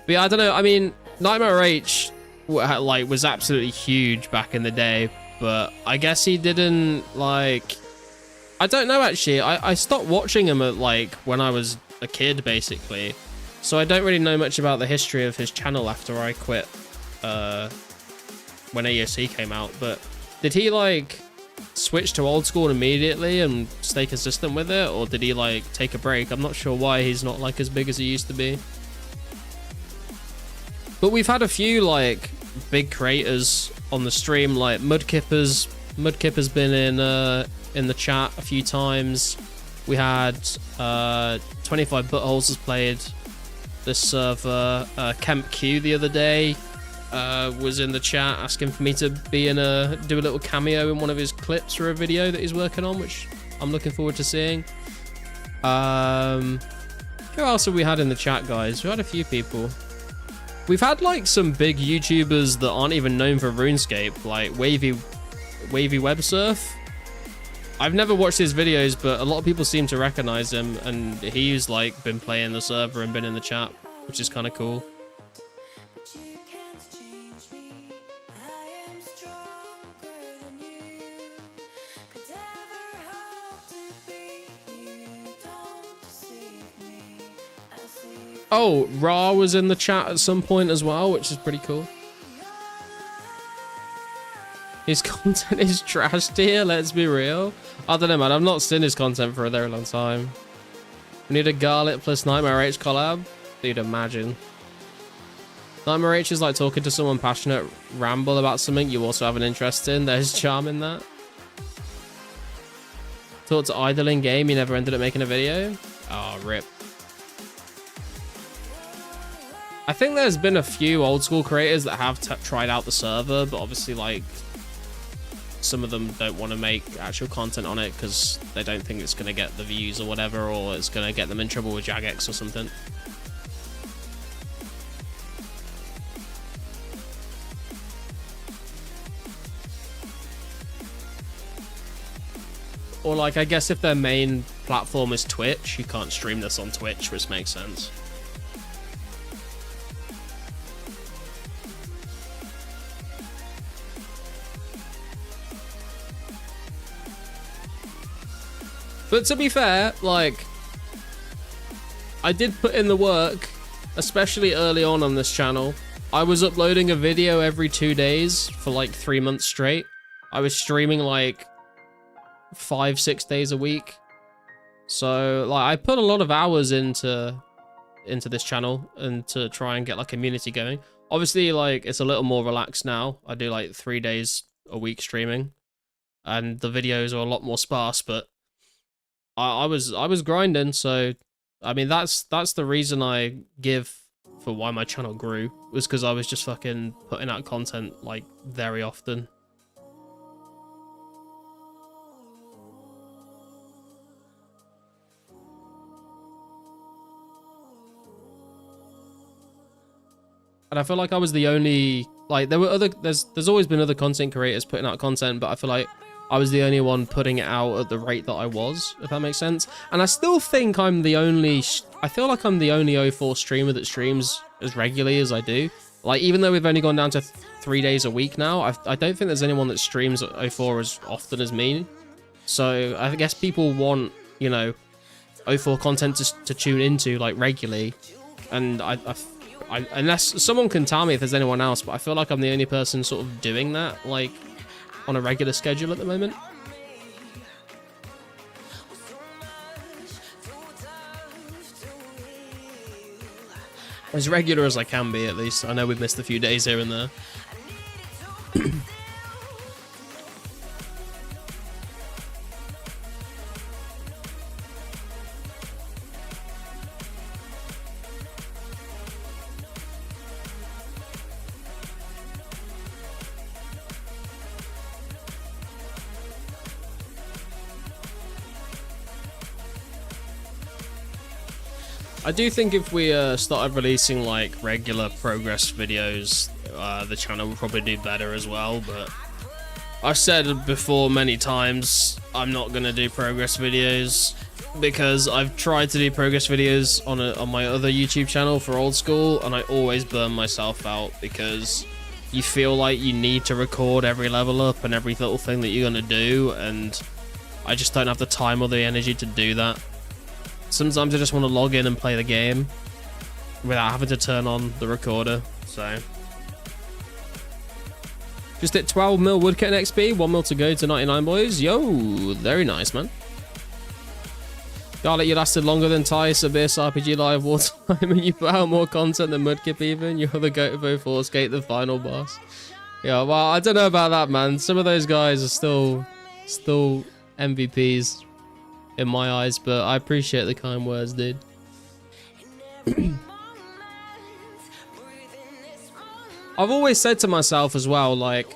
yeah, I don't know. I mean, Nightmare H like was absolutely huge back in the day, but I guess he didn't like... I don't know, actually. I stopped watching him at, like, when I was a kid, basically. So I don't really know much about the history of his channel after I quit when AOC came out. But did he, like, switch to old school immediately and stay consistent with it? Or did he, like, take a break? I'm not sure why he's not, like, as big as he used to be. But we've had a few, like, big creators on the stream, like Mudkipper's been in the chat a few times. We had 25 Buttholes has played this server. Kemp Q the other day was in the chat asking for me to be in do a little cameo in one of his clips for a video that he's working on, which I'm looking forward to seeing. Who else have we had in the chat, guys? We had a few people. We've had like some big YouTubers that aren't even known for RuneScape, like Wavy Web Surf. I've never watched his videos, but a lot of people seem to recognize him, and he's like been playing the server and been in the chat, which is kind of cool. Oh, Ra was in the chat at some point as well, which is pretty cool. His content is trash tier, let's be real. I don't know, man. I've not seen his content for a very long time. We need a Garlet plus Nightmare H collab. Dude, imagine. Nightmare H is like talking to someone passionate, ramble about something you also have an interest in. There's charm in that. Talk to Idle in game, you never ended up making a video? Oh, rip. I think there's been a few old school creators that have tried out the server, but obviously like some of them don't want to make actual content on it because they don't think it's going to get the views or whatever, or it's going to get them in trouble with Jagex or something. Or like, I guess if their main platform is Twitch, you can't stream this on Twitch, which makes sense. But to be fair, like, I did put in the work, especially early on this channel. I was uploading a video every 2 days for like 3 months straight. I was streaming like 5-6 days a week. So like I put a lot of hours into this channel and to try and get like community going. Obviously, like it's a little more relaxed now. I do like 3 days a week streaming, and the videos are a lot more sparse. But I was grinding, so I mean that's the reason I give for why my channel grew, was because I was just fucking putting out content like very often. And I feel like I was the only, like there were other, there's always been other content creators putting out content, but I feel like I was the only one putting it out at the rate that I was, if that makes sense. And I still think I'm the only, I feel like I'm the only 04 streamer that streams as regularly as I do. Like, even though we've only gone down to 3 days a week now, I don't think there's anyone that streams 04 as often as me. So I guess people want, you know, 04 content to tune into like regularly. And I unless someone can tell me if there's anyone else, but I feel like I'm the only person sort of doing that, like, on a regular schedule at the moment. As regular as I can be, at least. I know we've missed a few days here and there. I do think if we started releasing like regular progress videos, the channel would probably do better as well. But I've said before many times, I'm not gonna do progress videos because I've tried to do progress videos on my other YouTube channel for old school, and I always burn myself out because you feel like you need to record every level up and every little thing that you're gonna do, and I just don't have the time or the energy to do that. Sometimes I just want to log in and play the game without having to turn on the recorder, so. Just hit 12 mil woodcutting XP, 1 mil to go to 99 boys. Yo, very nice, man. Garlic, you lasted longer than Tice, Abyss, RPG Live, Wartime, and you put out more content than Mudkip even. You're the GOAT of 2004scape, the final boss. Yeah, well, I don't know about that, man. Some of those guys are still MVPs. In my eyes, but I appreciate the kind words, dude. I've always said to myself as well, like,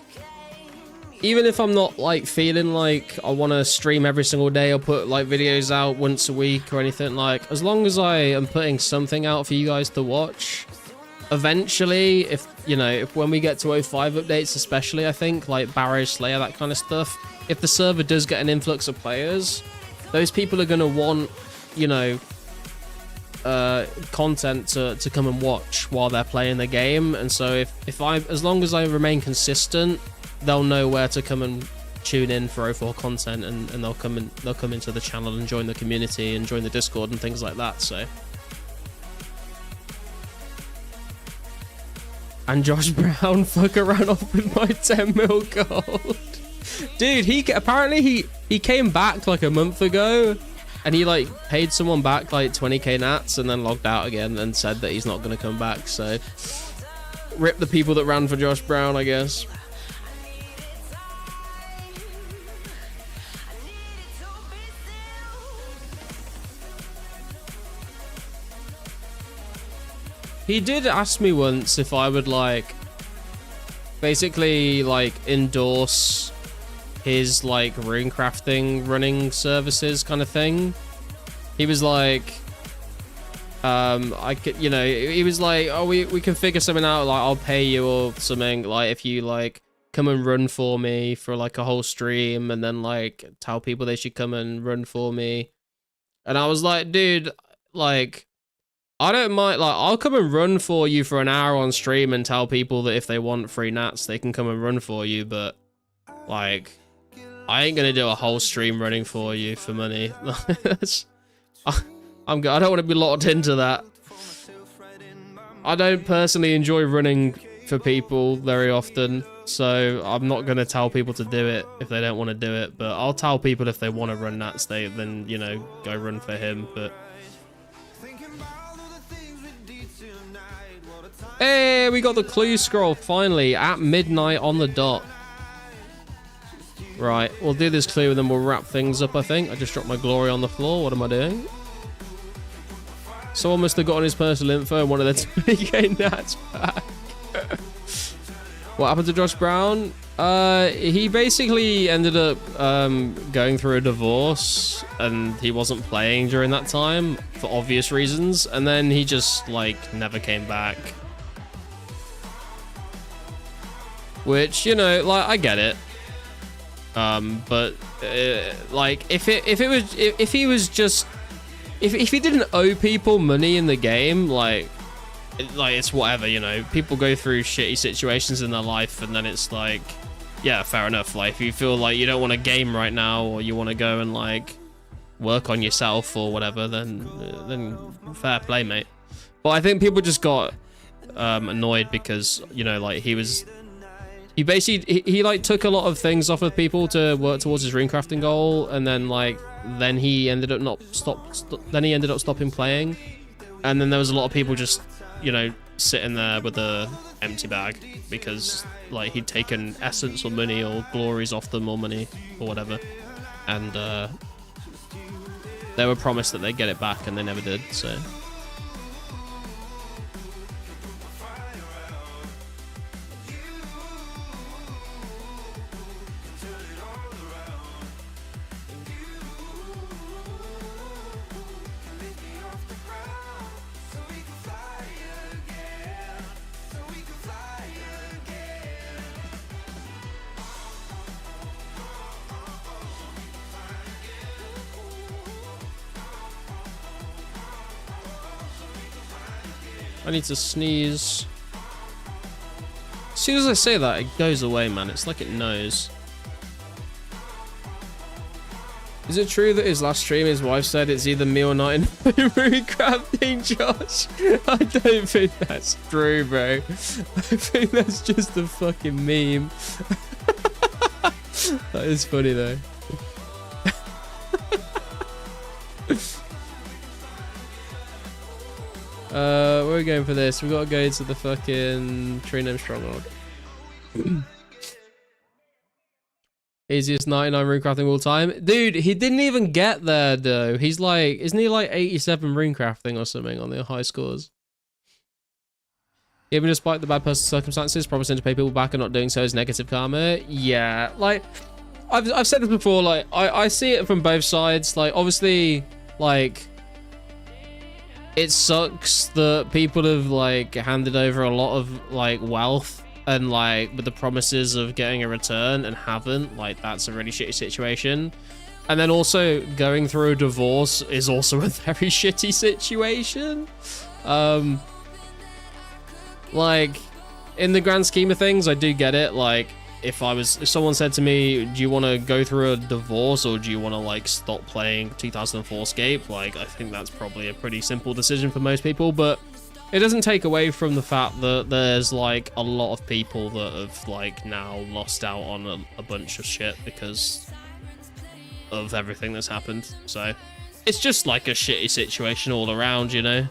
even if I'm not like feeling like I want to stream every single day or put like videos out once a week or anything, like, as long as I am putting something out for you guys to watch, eventually, if you know, if when we get to 05 updates, especially, I think like Barrow Slayer, that kind of stuff, if the server does get an influx of players, those people are going to want, you know, content to come and watch while they're playing the game. And so as long as I remain consistent, they'll know where to come and tune in for 04 content, and they'll come into the channel and join the community and join the Discord and things like that. So. And Josh Brown fuck around off with my 10 mil gold. Dude, he came back like a month ago, and he like paid someone back like 20k nats and then logged out again and said that he's not going to come back. So rip the people that ran for Josh Brown, I guess. He did ask me once if I would like basically like endorse his like rune crafting running services kind of thing. He was like, I could, you know, he was like, oh, we can figure something out, like I'll pay you or something, like if you like come and run for me for like a whole stream and then like tell people they should come and run for me. And I was like, dude, like I don't mind, like I'll come and run for you for an hour on stream and tell people that if they want free nats they can come and run for you, but like I ain't gonna do a whole stream running for you for money. I don't want to be locked into that. I don't personally enjoy running for people very often. So I'm not going to tell people to do it if they don't want to do it, but I'll tell people if they want to run that state, then, you know, go run for him. But hey, we got the clue scroll finally at midnight on the dot. Right, we'll do this clue and then we'll wrap things up, I think. I just dropped my glory on the floor. What am I doing? Someone must have gotten his personal info and wanted their 20k nats back. What happened to Josh Brown? He basically ended up going through a divorce and he wasn't playing during that time for obvious reasons. And then he just, like, never came back. Which, you know, like, I get it. But like, if he didn't owe people money in the game, like it's whatever, you know. People go through shitty situations in their life, and then it's like, yeah, fair enough. Like, if you feel like you don't want to game right now, or you want to go and like work on yourself or whatever, then fair play, mate. But I think people just got annoyed because, you know, like he basically he like took a lot of things off of people to work towards his runecrafting goal, and then he ended up stopping playing, and then there was a lot of people just, you know, sitting there with a empty bag because like he'd taken essence or money or glories off them or money or whatever, and they were promised that they'd get it back and they never did. So I need to sneeze. As soon as I say that, it goes away, man. It's like it knows. Is it true that his last stream, his wife said it's either me or not in crafting, Josh? I don't think that's true, bro. I think that's just a fucking meme. That is funny, though. Where are we going for this? We gotta go to the fucking Tree Name Stronghold. Easiest 99 runecrafting of all time. Dude, he didn't even get there, though. He's like, isn't he like 87 runecrafting or something on the high scores? Even despite the bad personal circumstances, promising to pay people back and not doing so is negative karma. Yeah, like, I've said this before, like, I see it from both sides. Like, obviously, like, it sucks that people have like handed over a lot of like wealth and like with the promises of getting a return and haven't. Like, that's a really shitty situation. And then also going through a divorce is also a very shitty situation. Like, in the grand scheme of things, I do get it. Like, if someone said to me, do you want to go through a divorce or do you want to like stop playing 2004scape? Like, I think that's probably a pretty simple decision for most people, but it doesn't take away from the fact that there's like a lot of people that have like now lost out on a bunch of shit because of everything that's happened. So it's just like a shitty situation all around, you know?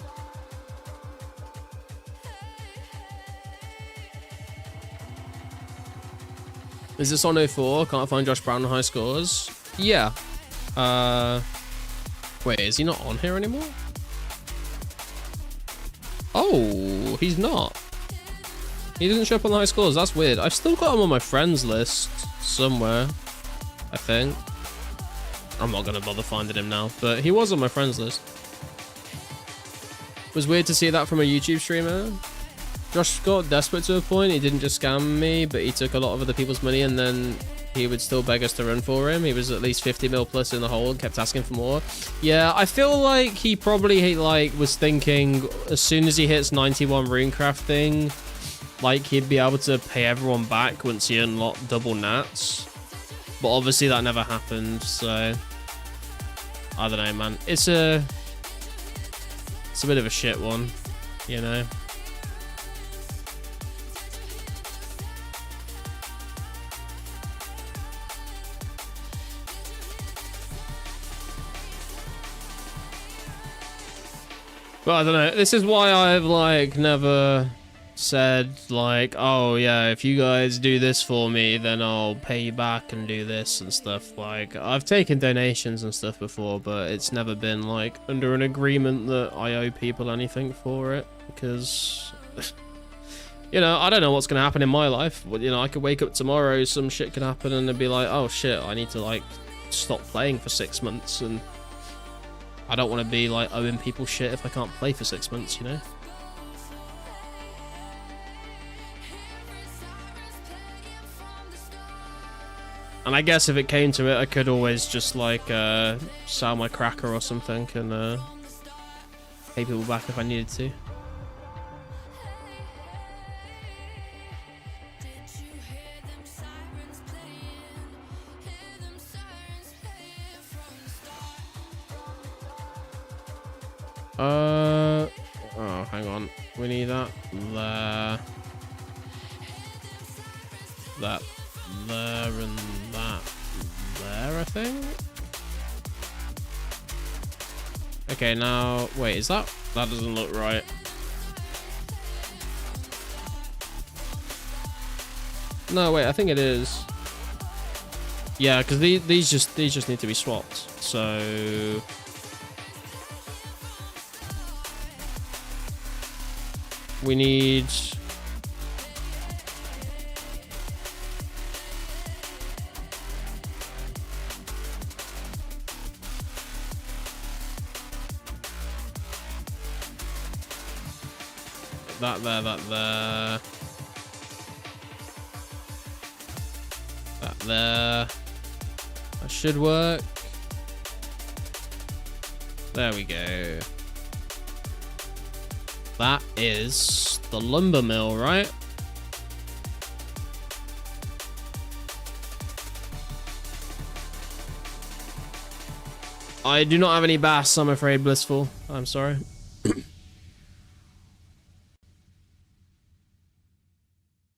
Is this on 04? Can't find Josh Brown on high scores. Yeah. Wait, is he not on here anymore? Oh, he's not. He doesn't show up on the high scores. That's weird. I've still got him on my friends list somewhere, I think. I'm not gonna bother finding him now, but he was on my friends list. It was weird to see that from a YouTube streamer. Josh got desperate to a point. He didn't just scam me, but he took a lot of other people's money and then he would still beg us to run for him. He was at least 50 mil plus in the hole and kept asking for more. Yeah, I feel like he probably like was thinking as soon as he hits 91 runecrafting, like he'd be able to pay everyone back once he unlocked double nats. But obviously that never happened, so I don't know, man. It's a bit of a shit one, you know. But I don't know. This is why I've like never said like, oh yeah, if you guys do this for me, then I'll pay you back and do this and stuff. Like, I've taken donations and stuff before, but it's never been like under an agreement that I owe people anything for it, because you know, I don't know what's gonna happen in my life. You know, I could wake up tomorrow, some shit can happen, and it'd be like, oh shit, I need to like stop playing for 6 months, and I don't want to be like owing people shit if I can't play for 6 months, you know? And I guess if it came to it, I could always just like sell my cracker or something and pay people back if I needed to. Oh, hang on. We need that there. That there and that there, I think. Okay, now wait, is that doesn't look right. No, wait, I think it is. Yeah, because these just need to be swapped. So we need that there, that there, that there. That should work. There we go. That is the lumber mill, right? I do not have any bass, I'm afraid, Blissful. I'm sorry.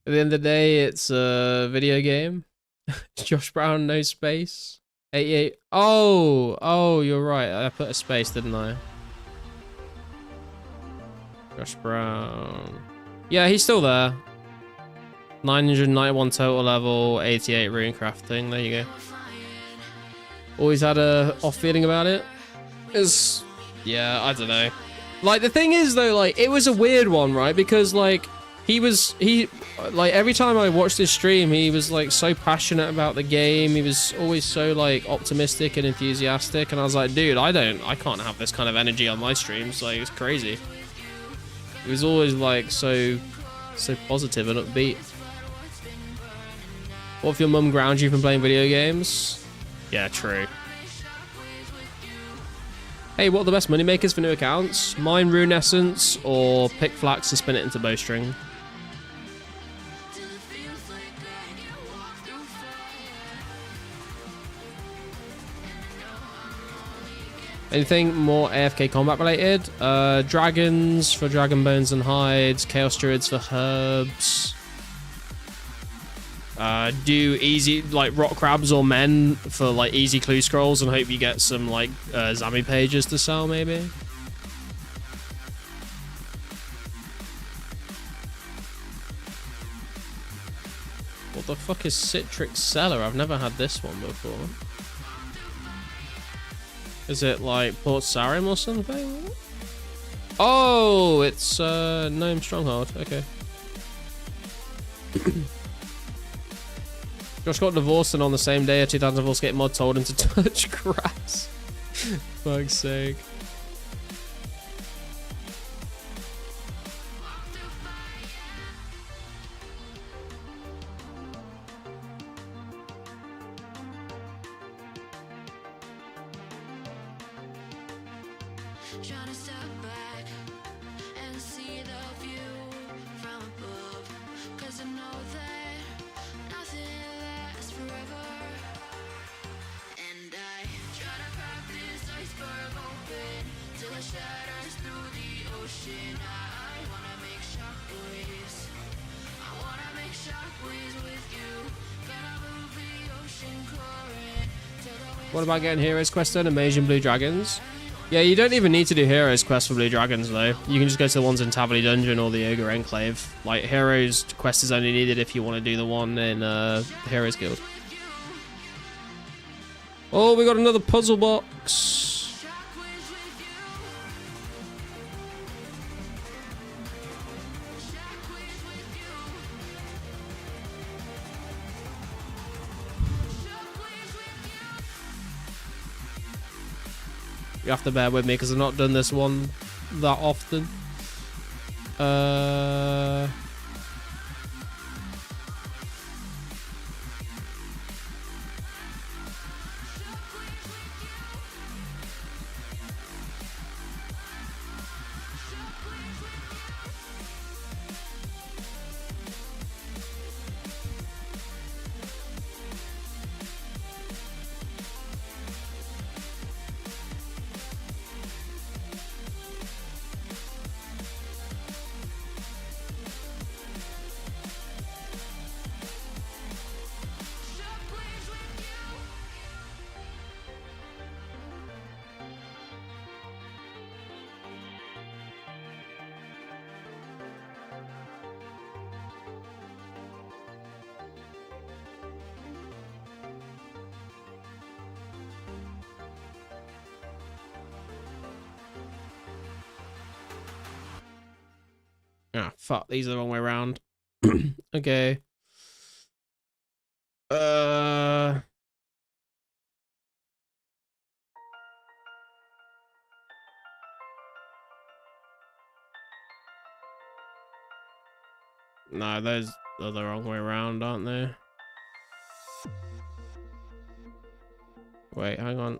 At the end of the day, it's a video game. Josh Brown, no space. 88. Oh, you're right. I put a space, didn't I? Josh Brown. Yeah, he's still there. 991 total level, 88 rune crafting. There you go. Always had a off feeling about it. Yeah, I don't know. Like, the thing is though, like, it was a weird one, right? Because like like every time I watched his stream, he was like so passionate about the game. He was always so like optimistic and enthusiastic, and I was like, dude, I can't have this kind of energy on my streams. Like, it's crazy. He was always like so positive and upbeat. What if your mum grounds you from playing video games? Yeah, true. Hey, what are the best money makers for new accounts? Mine Rune Essence or pick flax and spin it into bowstring. Anything more AFK combat related? Dragons for dragon bones and hides, chaos druids for herbs. Do easy like rock crabs or men for like easy clue scrolls and hope you get some like Zami pages to sell maybe. What the fuck is Citrix Cellar? I've never had this one before. Is it like Port Sarim or something? Oh, it's Gnome Stronghold. Okay. Josh got divorced and on the same day a 2004scape mod told him to touch grass. Fuck's sake. Trying to step back and see the view from above, 'cause I know that nothing lasts forever. And I try to crack this iceberg open till it shatters through the ocean. I wanna make shockwaves. I wanna make shockwaves with you. Gonna move the ocean current till the What about getting Heroes Quest done? Amazing Blue Dragons. Yeah, you don't even need to do Heroes Quest for Blue Dragons, though. You can just go to the ones in Taverny Dungeon or the Ogre Enclave. Like, Heroes Quest is only needed if you want to do the one in the Heroes Guild. Oh, we got another puzzle box. You have to bear with me because I've not done this one that often. Ah, fuck, these are the wrong way around. Okay. No, those are the wrong way around, aren't they? Wait, hang on.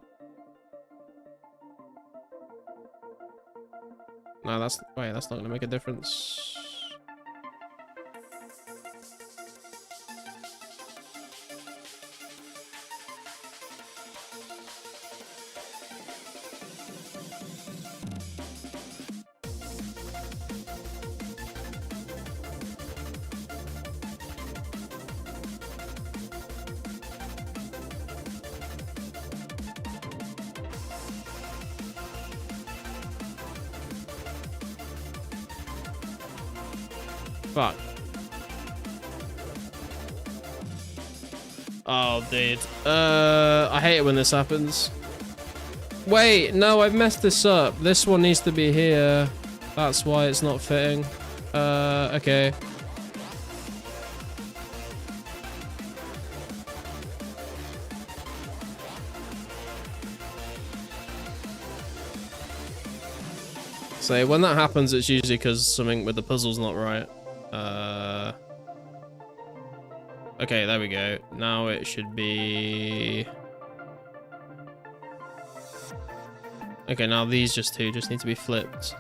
No, that's not gonna make a difference. Fuck. Oh, dude. I hate it when this happens. Wait, no, I've messed this up. This one needs to be here. That's why it's not fitting. Okay. So when that happens, it's usually because something with the puzzle's not right. Okay, there we go. Now it should be... Okay, now these two just need to be flipped.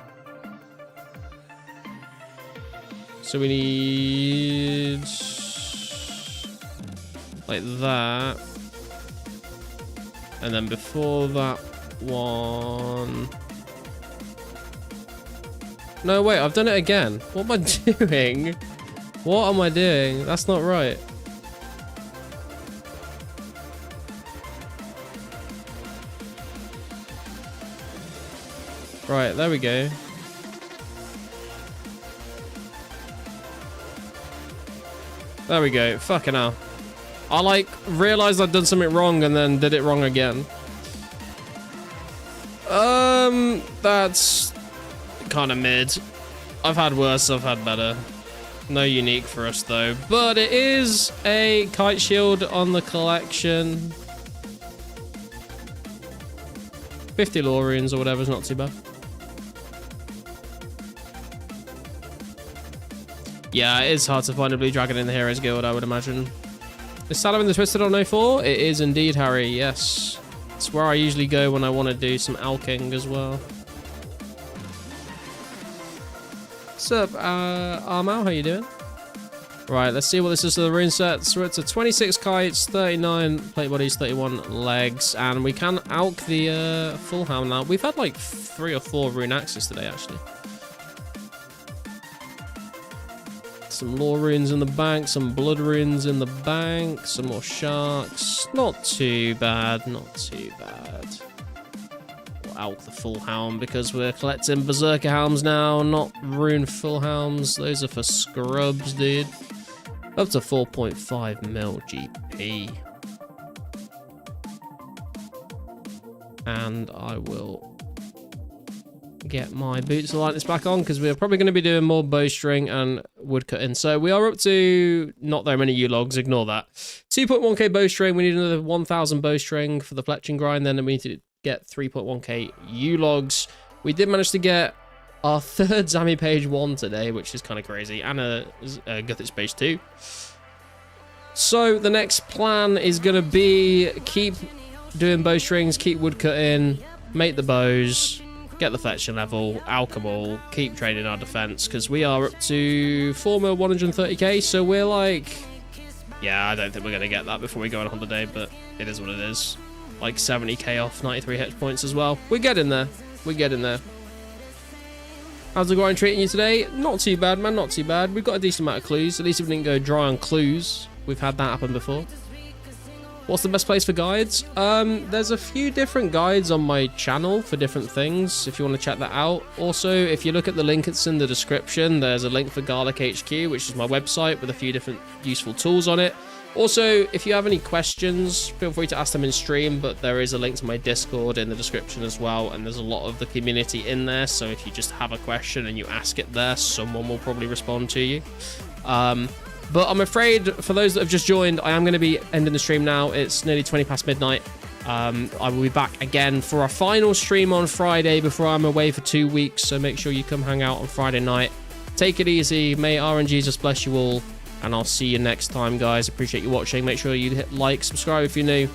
So we need... like that. And then before that one... No, wait, I've done it again. What am I doing? What am I doing? That's not right. Right, there we go. There we go. Fucking hell. I like realized I'd done something wrong and then did it wrong again. That's kind of mid. I've had worse, I've had better. No unique for us though, but it is a kite shield on the collection. 50 lore runes or whatever is not too bad. Yeah, it is hard to find a blue dragon in the Heroes Guild, I would imagine. Is Saddam in the Twisted on 04? It is indeed, Harry, yes. It's where I usually go when I want to do some alking as well. What's up, Armau? How you doing? Right, let's see what this is to the rune sets. We're to 26 kites, 39 plate bodies, 31 legs, and we can alk the full helm now. We've had like 3 or 4 rune axes today, actually. Some lore runes in the bank, some blood runes in the bank, some more sharks. Not too bad, not too bad. Alk the Full Helm, because we're collecting Berserker Helms now, not Rune Full Helms. Those are for scrubs, dude. Up to 4.5 mil GP. And I will get my Boots of Lightness back on, because we're probably going to be doing more bowstring and woodcutting. So we are up to not very many U-logs, ignore that. 2.1k bowstring, we need another 1000 bowstring for the fletching grind, then we need to get 3.1k U-logs. We did manage to get our third Zami page 1 today, which is kind of crazy, and a Guthitch page 2. So the next plan is going to be keep doing bowstrings, keep woodcutting, make the bows, get the fletching level, alchemy, keep training our defense, because we are up to 4 mil 130k, so we're like, yeah, I don't think we're going to get that before we go on holiday, but it is what it is. Like 70k off 93 hit points as well. We're getting there. We're getting there. How's the grind treating you today? Not too bad, man, not too bad. We've got a decent amount of clues. At least if we didn't go dry on clues. We've had that happen before. What's the best place for guides? There's a few different guides on my channel for different things, if you want to check that out. Also, if you look at the link that's in the description, there's a link for Garlic HQ, which is my website with a few different useful tools on it. Also, if you have any questions, feel free to ask them in stream, but there is a link to my Discord in the description as well, and there's a lot of the community in there, so if you just have a question and you ask it there, someone will probably respond to you. But I'm afraid, for those that have just joined, I am going to be ending the stream now. It's nearly 20 past midnight. I will be back again for our final stream on Friday before I'm away for 2 weeks, so make sure you come hang out on Friday night. Take it easy. May RNG just bless you all, and I'll see you next time, guys. Appreciate you watching. Make sure you hit like, subscribe if you're new.